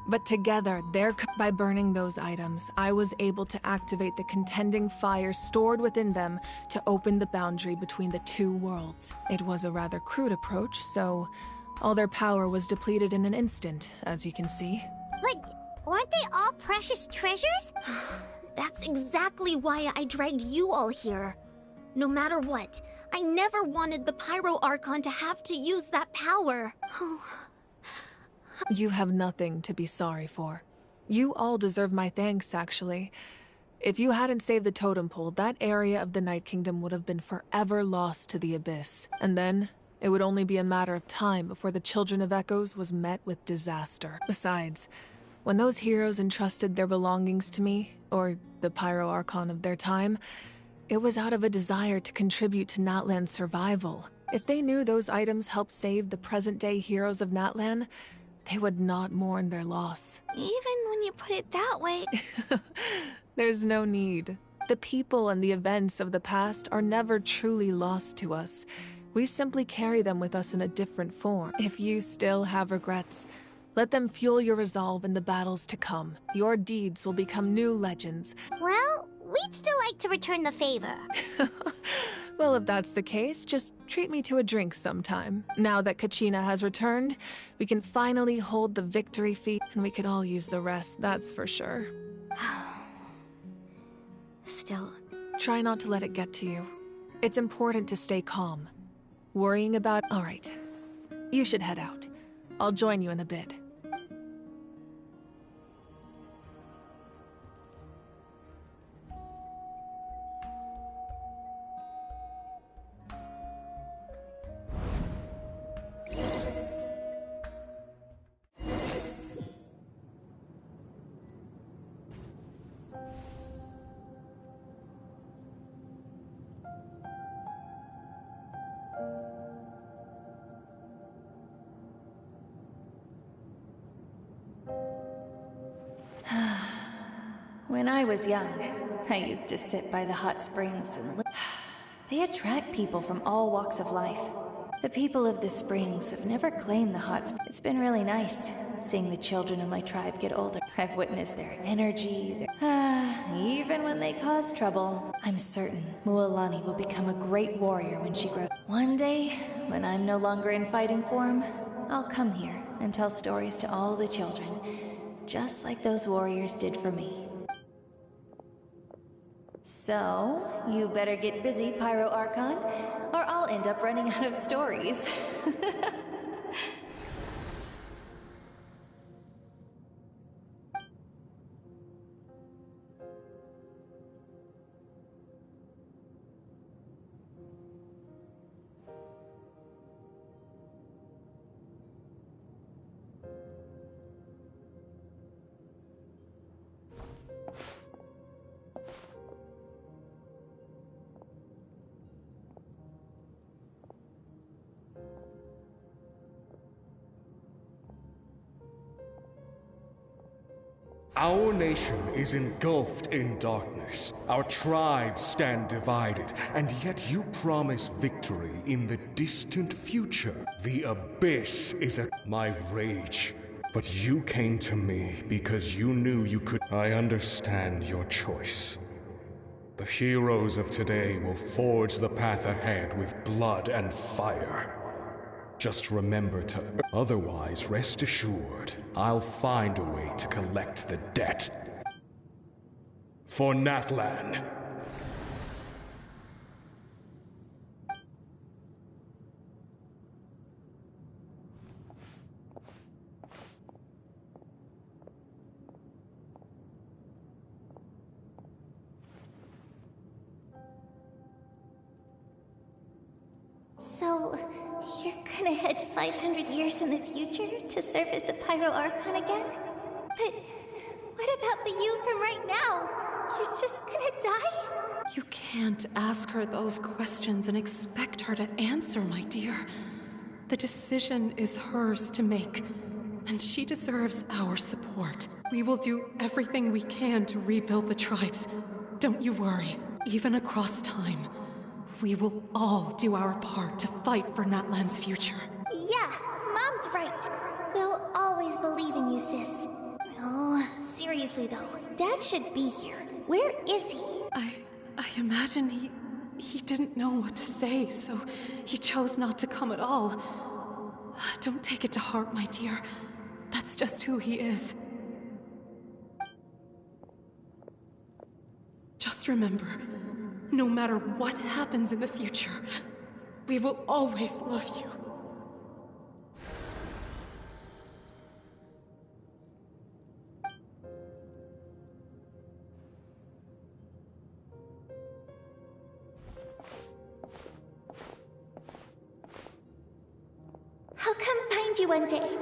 But together, by burning those items, I was able to activate the contending fire stored within them to open the boundary between the two worlds. It was a rather crude approach, so all their power was depleted in an instant, as you can see. But weren't they all precious treasures? That's exactly why I dragged you all here. No matter what, I never wanted the Pyro Archon to have to use that power. You have nothing to be sorry for. You all deserve my thanks, actually. If you hadn't saved the totem pole, that area of the Night Kingdom would have been forever lost to the Abyss. And then, it would only be a matter of time before the Children of Echoes was met with disaster. Besides, when those heroes entrusted their belongings to me, or the Pyro Archon of their time, it was out of a desire to contribute to Natlan's survival. If they knew those items helped save the present-day heroes of Natlan, they would not mourn their loss. Even when you put it that way... There's no need. The people and the events of the past are never truly lost to us. We simply carry them with us in a different form. If you still have regrets, let them fuel your resolve in the battles to come. Your deeds will become new legends. Well, we'd still like to return the favor. Well, if that's the case, just treat me to a drink sometime. Now that Kachina has returned, we can finally hold the victory feast, and we could all use the rest, that's for sure. Still... Try not to let it get to you. It's important to stay calm. Worrying about... All right. You should head out. I'll join you in a bit. When I was young, I used to sit by the hot springs and look. They attract people from all walks of life. The people of the springs have never claimed the hot springs. It's been really nice, seeing the children of my tribe get older. I've witnessed their energy, even when they cause trouble. I'm certain Mualani will become a great warrior when she grows. One day, when I'm no longer in fighting form, I'll come here and tell stories to all the children, just like those warriors did for me. So, you better get busy, Pyro Archon, or I'll end up running out of stories. Our nation is engulfed in darkness. Our tribes stand divided, and yet you promise victory in the distant future. The Abyss is my rage. But you came to me because you knew you could. I understand your choice. The heroes of today will forge the path ahead with blood and fire. Just remember to... Otherwise, rest assured, I'll find a way to collect the debt. For Natlan. So, you're gonna head 500 years in the future to serve as the Pyro Archon again? But what about the you from right now? You're just gonna die? You can't ask her those questions and expect her to answer, my dear. The decision is hers to make, and she deserves our support. We will do everything we can to rebuild the tribes. Don't you worry. Even across time, we will all do our part to fight for Natlan's future. Yeah, Mom's right. We'll always believe in you, sis. Oh, seriously though, Dad should be here. Where is he? I imagine he didn't know what to say, so he chose not to come at all. Don't take it to heart, my dear. That's just who he is. Just remember, no matter what happens in the future, we will always love you. I'll come find you one day.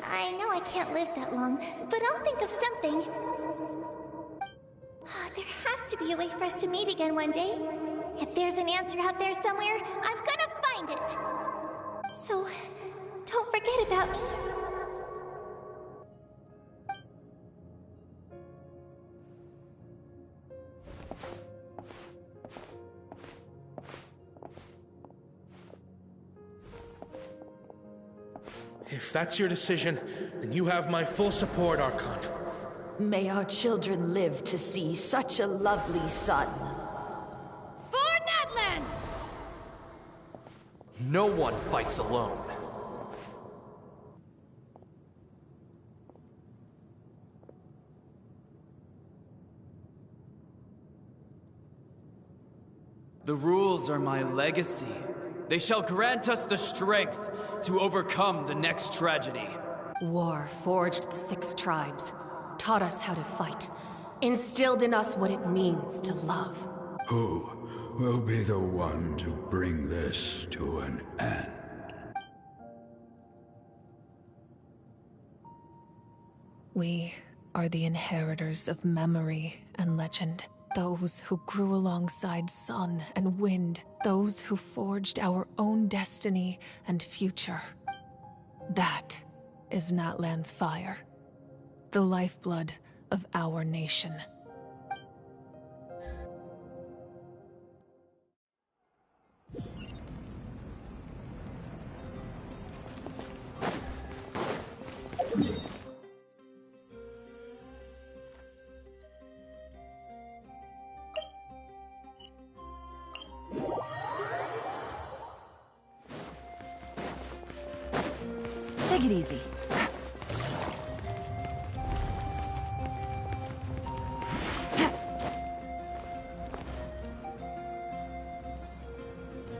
I know I can't live that long, but I'll think of something. There has to be a way for us to meet again one day. If there's an answer out there somewhere, I'm gonna find it. So, don't forget about me. If that's your decision, then you have my full support, Archon. May our children live to see such a lovely son. For Natlan! No one fights alone. The rules are my legacy. They shall grant us the strength to overcome the next tragedy. War forged the 6 tribes, taught us how to fight, instilled in us what it means to love. Who will be the one to bring this to an end? We are the inheritors of memory and legend. Those who grew alongside sun and wind. Those who forged our own destiny and future. That is Natlan's fire. The lifeblood of our nation. Take it easy.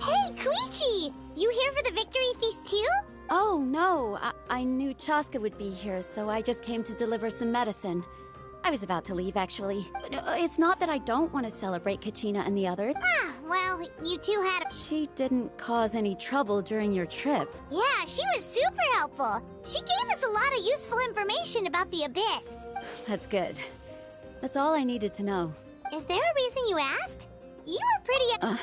Hey, Koichi! You here for the victory feast too? Oh, no. I knew Chaska would be here, so I just came to deliver some medicine. I was about to leave, actually. It's not that I don't want to celebrate Kachina and the others. Ah, well, you two had She didn't cause any trouble during your trip. Yeah, she was super helpful. She gave us a lot of useful information about the Abyss. That's good. That's all I needed to know. Is there a reason you asked? You were pretty...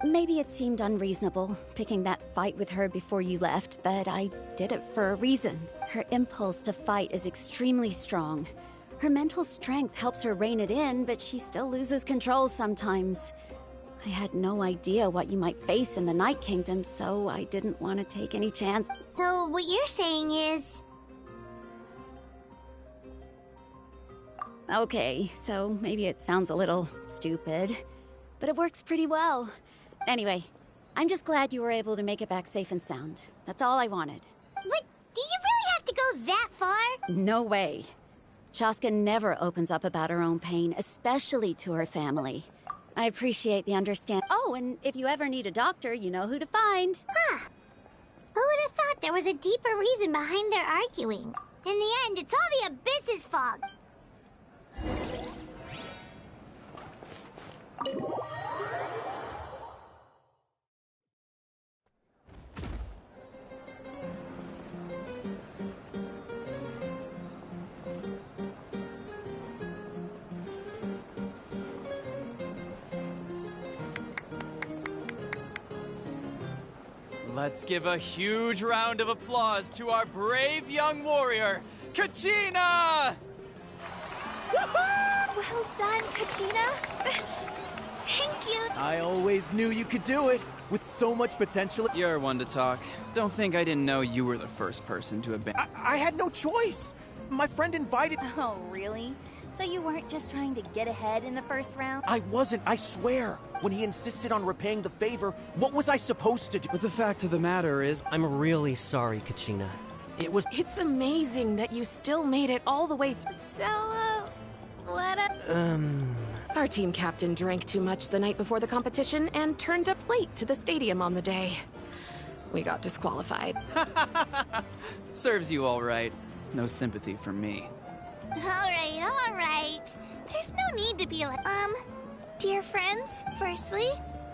Maybe it seemed unreasonable, picking that fight with her before you left, but I did it for a reason. Her impulse to fight is extremely strong. Her mental strength helps her rein it in, but she still loses control sometimes. I had no idea what you might face in the Night Kingdom, so I didn't want to take any chance. So what you're saying is... Okay, so maybe it sounds a little stupid, but it works pretty well. Anyway, I'm just glad you were able to make it back safe and sound. That's all I wanted. But do you really have to go that far? No way. Chaska never opens up about her own pain, especially to her family. I appreciate the understanding. Oh, and if you ever need a doctor, you know who to find. Huh. Who would have thought there was a deeper reason behind their arguing? In the end, it's all the Abyss's fault. Let's give a huge round of applause to our brave young warrior, Kachina! Well done, Kachina. Thank you. I always knew you could do it. With so much potential. You're one to talk. Don't think I didn't know you were the first person to abandon. I had no choice. My friend invited. Oh, really? So you weren't just trying to get ahead in the first round? I wasn't, I swear. When he insisted on repaying the favor, what was I supposed to do? But the fact of the matter is, I'm really sorry, Kachina. It was. It's amazing that you still made it all the way through. So, what up? Our team captain drank too much the night before the competition and turned up late to the stadium on the day. We got disqualified. Serves you all right. No sympathy from me. All right. There's no need to be like, dear friends, firstly,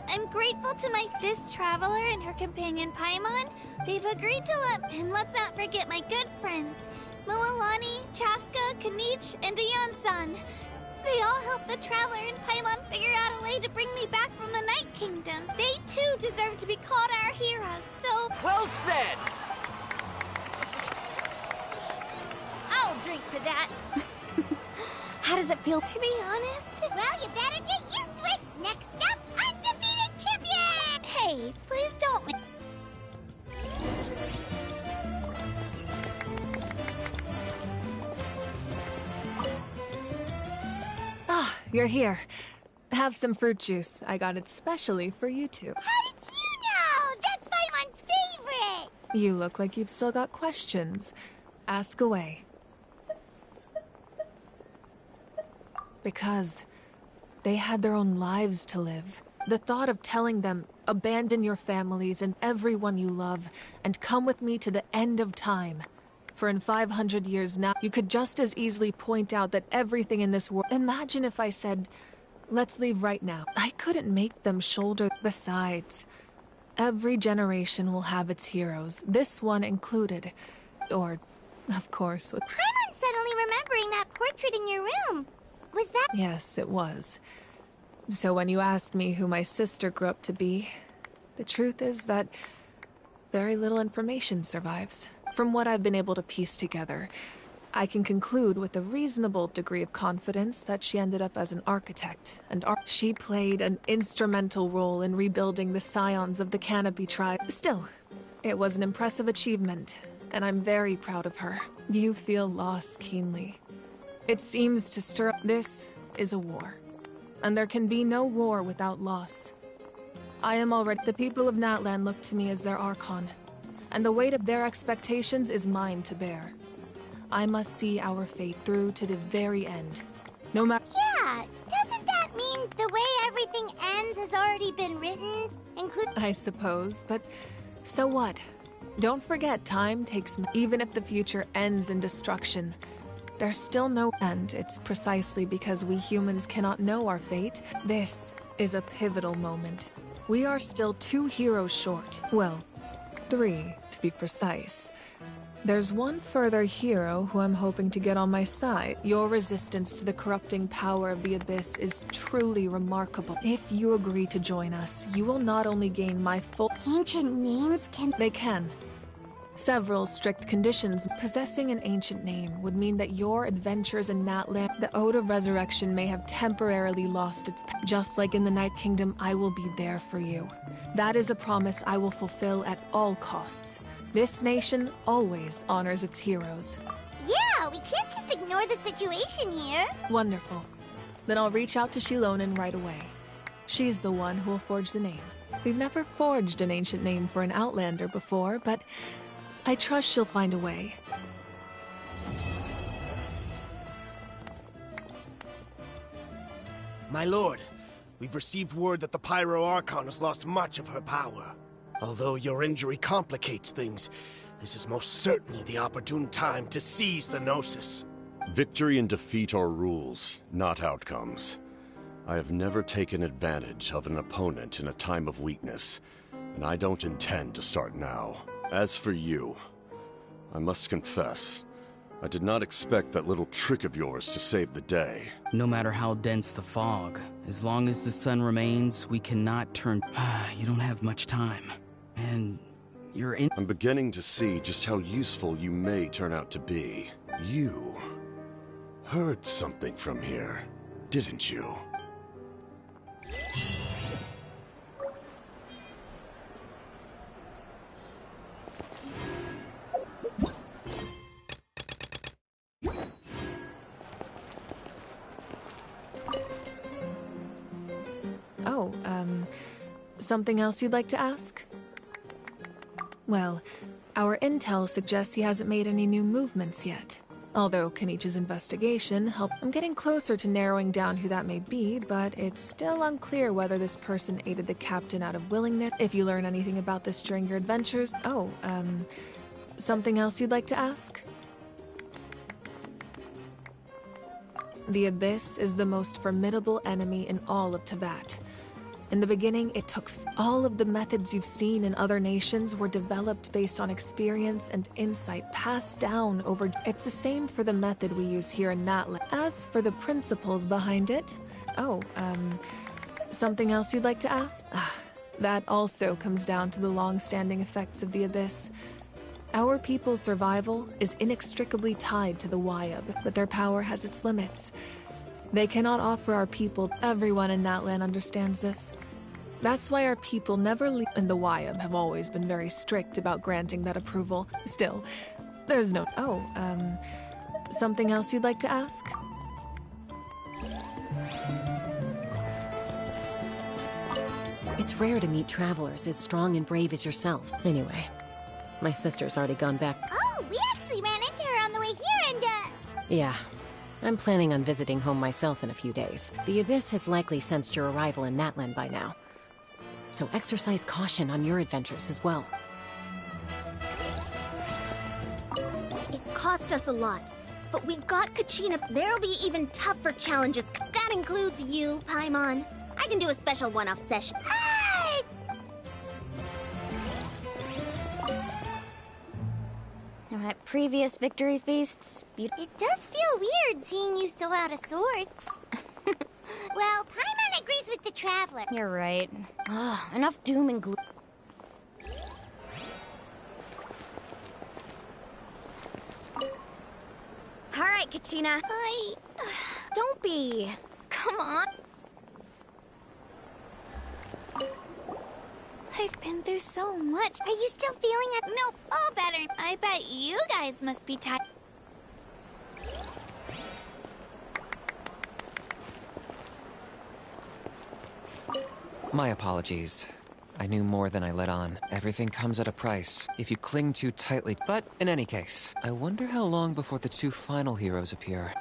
I'm grateful to this traveler and her companion Paimon. They've agreed to and let's not forget my good friends, Moalani, Chaska, Kanich, and Ayan-san. They all helped the traveler and Paimon figure out a way to bring me back from the Night Kingdom. They too deserve to be called our heroes, so... Well said! I'll drink to that. How does it feel to be honest? Well, you better get used to it. Next up, undefeated champion! Hey, please don't... Ah, you're here. Have some fruit juice. I got it specially for you two. How did you know? That's Paimon's favorite! You look like you've still got questions. Ask away. Because they had their own lives to live. The thought of telling them, abandon your families and everyone you love, and come with me to the end of time. For in 500 years now, you could just as easily point out that everything in this world... Imagine if I said, let's leave right now. I couldn't make them shoulder... Besides, every generation will have its heroes, this one included. Or, of course, with... Paimon's suddenly remembering that portrait in your room. Was that... Yes, it was. So when you asked me who my sister grew up to be, the truth is that very little information survives. From what I've been able to piece together, I can conclude with a reasonable degree of confidence that she ended up as an architect, and she played an instrumental role in rebuilding the scions of the Canopy tribe. Still, it was an impressive achievement, and I'm very proud of her. You feel loss keenly. It seems to stir up. This is a war, and there can be no war without loss. I am already... The people of Natlan look to me as their Archon, and the weight of their expectations is mine to bear. I must see our fate through to the very end. No matter... Yeah, doesn't that mean the way everything ends has already been written? I suppose, but so what? Don't forget, time takes... Even if the future ends in destruction, there's still no... And it's precisely because we humans cannot know our fate. This is a pivotal moment. We are still 2 heroes short. Well, 3, to be precise. There's one further hero who I'm hoping to get on my side. Your resistance to the corrupting power of the Abyss is truly remarkable. If you agree to join us, you will not only gain my full... Ancient names can... They can. Several strict conditions. Possessing an ancient name would mean that your adventures in Natlan, the Ode of Resurrection, may have temporarily lost its... Just like in the Night Kingdom, I will be there for you. That is a promise I will fulfill at all costs. This nation always honors its heroes. Yeah, we can't just ignore the situation here. Wonderful. Then I'll reach out to Shilonen right away. She's the one who will forge the name. We've never forged an ancient name for an Outlander before, but I trust she'll find a way. My lord, we've received word that the Pyro Archon has lost much of her power. Although your injury complicates things, this is most certainly the opportune time to seize the Gnosis. Victory and defeat are rules, not outcomes. I have never taken advantage of an opponent in a time of weakness, and I don't intend to start now. As for you, I must confess, I did not expect that little trick of yours to save the day. No matter how dense the fog, as long as the sun remains, we cannot turn... You don't have much time. And you're in... I'm beginning to see just how useful you may turn out to be. You heard something from here, didn't you? Oh, something else you'd like to ask? Well, our intel suggests he hasn't made any new movements yet. Although Kenichi's investigation helped, I'm getting closer to narrowing down who that may be, but it's still unclear whether this person aided the captain out of willingness. If you learn anything about this during your adventures... Oh, something else you'd like to ask? The Abyss is the most formidable enemy in all of Teyvat. In the beginning, it took all of the methods you've seen in other nations were developed based on experience and insight passed down over... It's the same for the method we use here in Natlan. As for the principles behind it... Oh, something else you'd like to ask? That also comes down to the long-standing effects of the Abyss. Our people's survival is inextricably tied to the Wyab, but their power has its limits. They cannot offer our people... Everyone in Natlan understands this. That's why our people never leave, and the Wyab have always been very strict about granting that approval. Still, there's no... Oh, something else you'd like to ask? It's rare to meet travelers as strong and brave as yourselves. Anyway, my sister's already gone back. Oh, we actually ran into her on the way here and, Yeah. I'm planning on visiting home myself in a few days. The Abyss has likely sensed your arrival in Natlan by now. So exercise caution on your adventures as well. It cost us a lot, but we got Kachina. There'll be even tougher challenges. That includes you, Paimon. I can do a special one-off session. At previous victory feasts, it does feel weird seeing you so out of sorts. Well, Paimon agrees with the Traveler. You're right. Ugh, enough doom and gloom. Alright, Kachina. Don't be. Come on. I've been through so much. Are you still feeling it? Nope, all better. I bet you guys must be tired. My apologies. I knew more than I let on. Everything comes at a price if you cling too tightly. But in any case, I wonder how long before the two final heroes appear.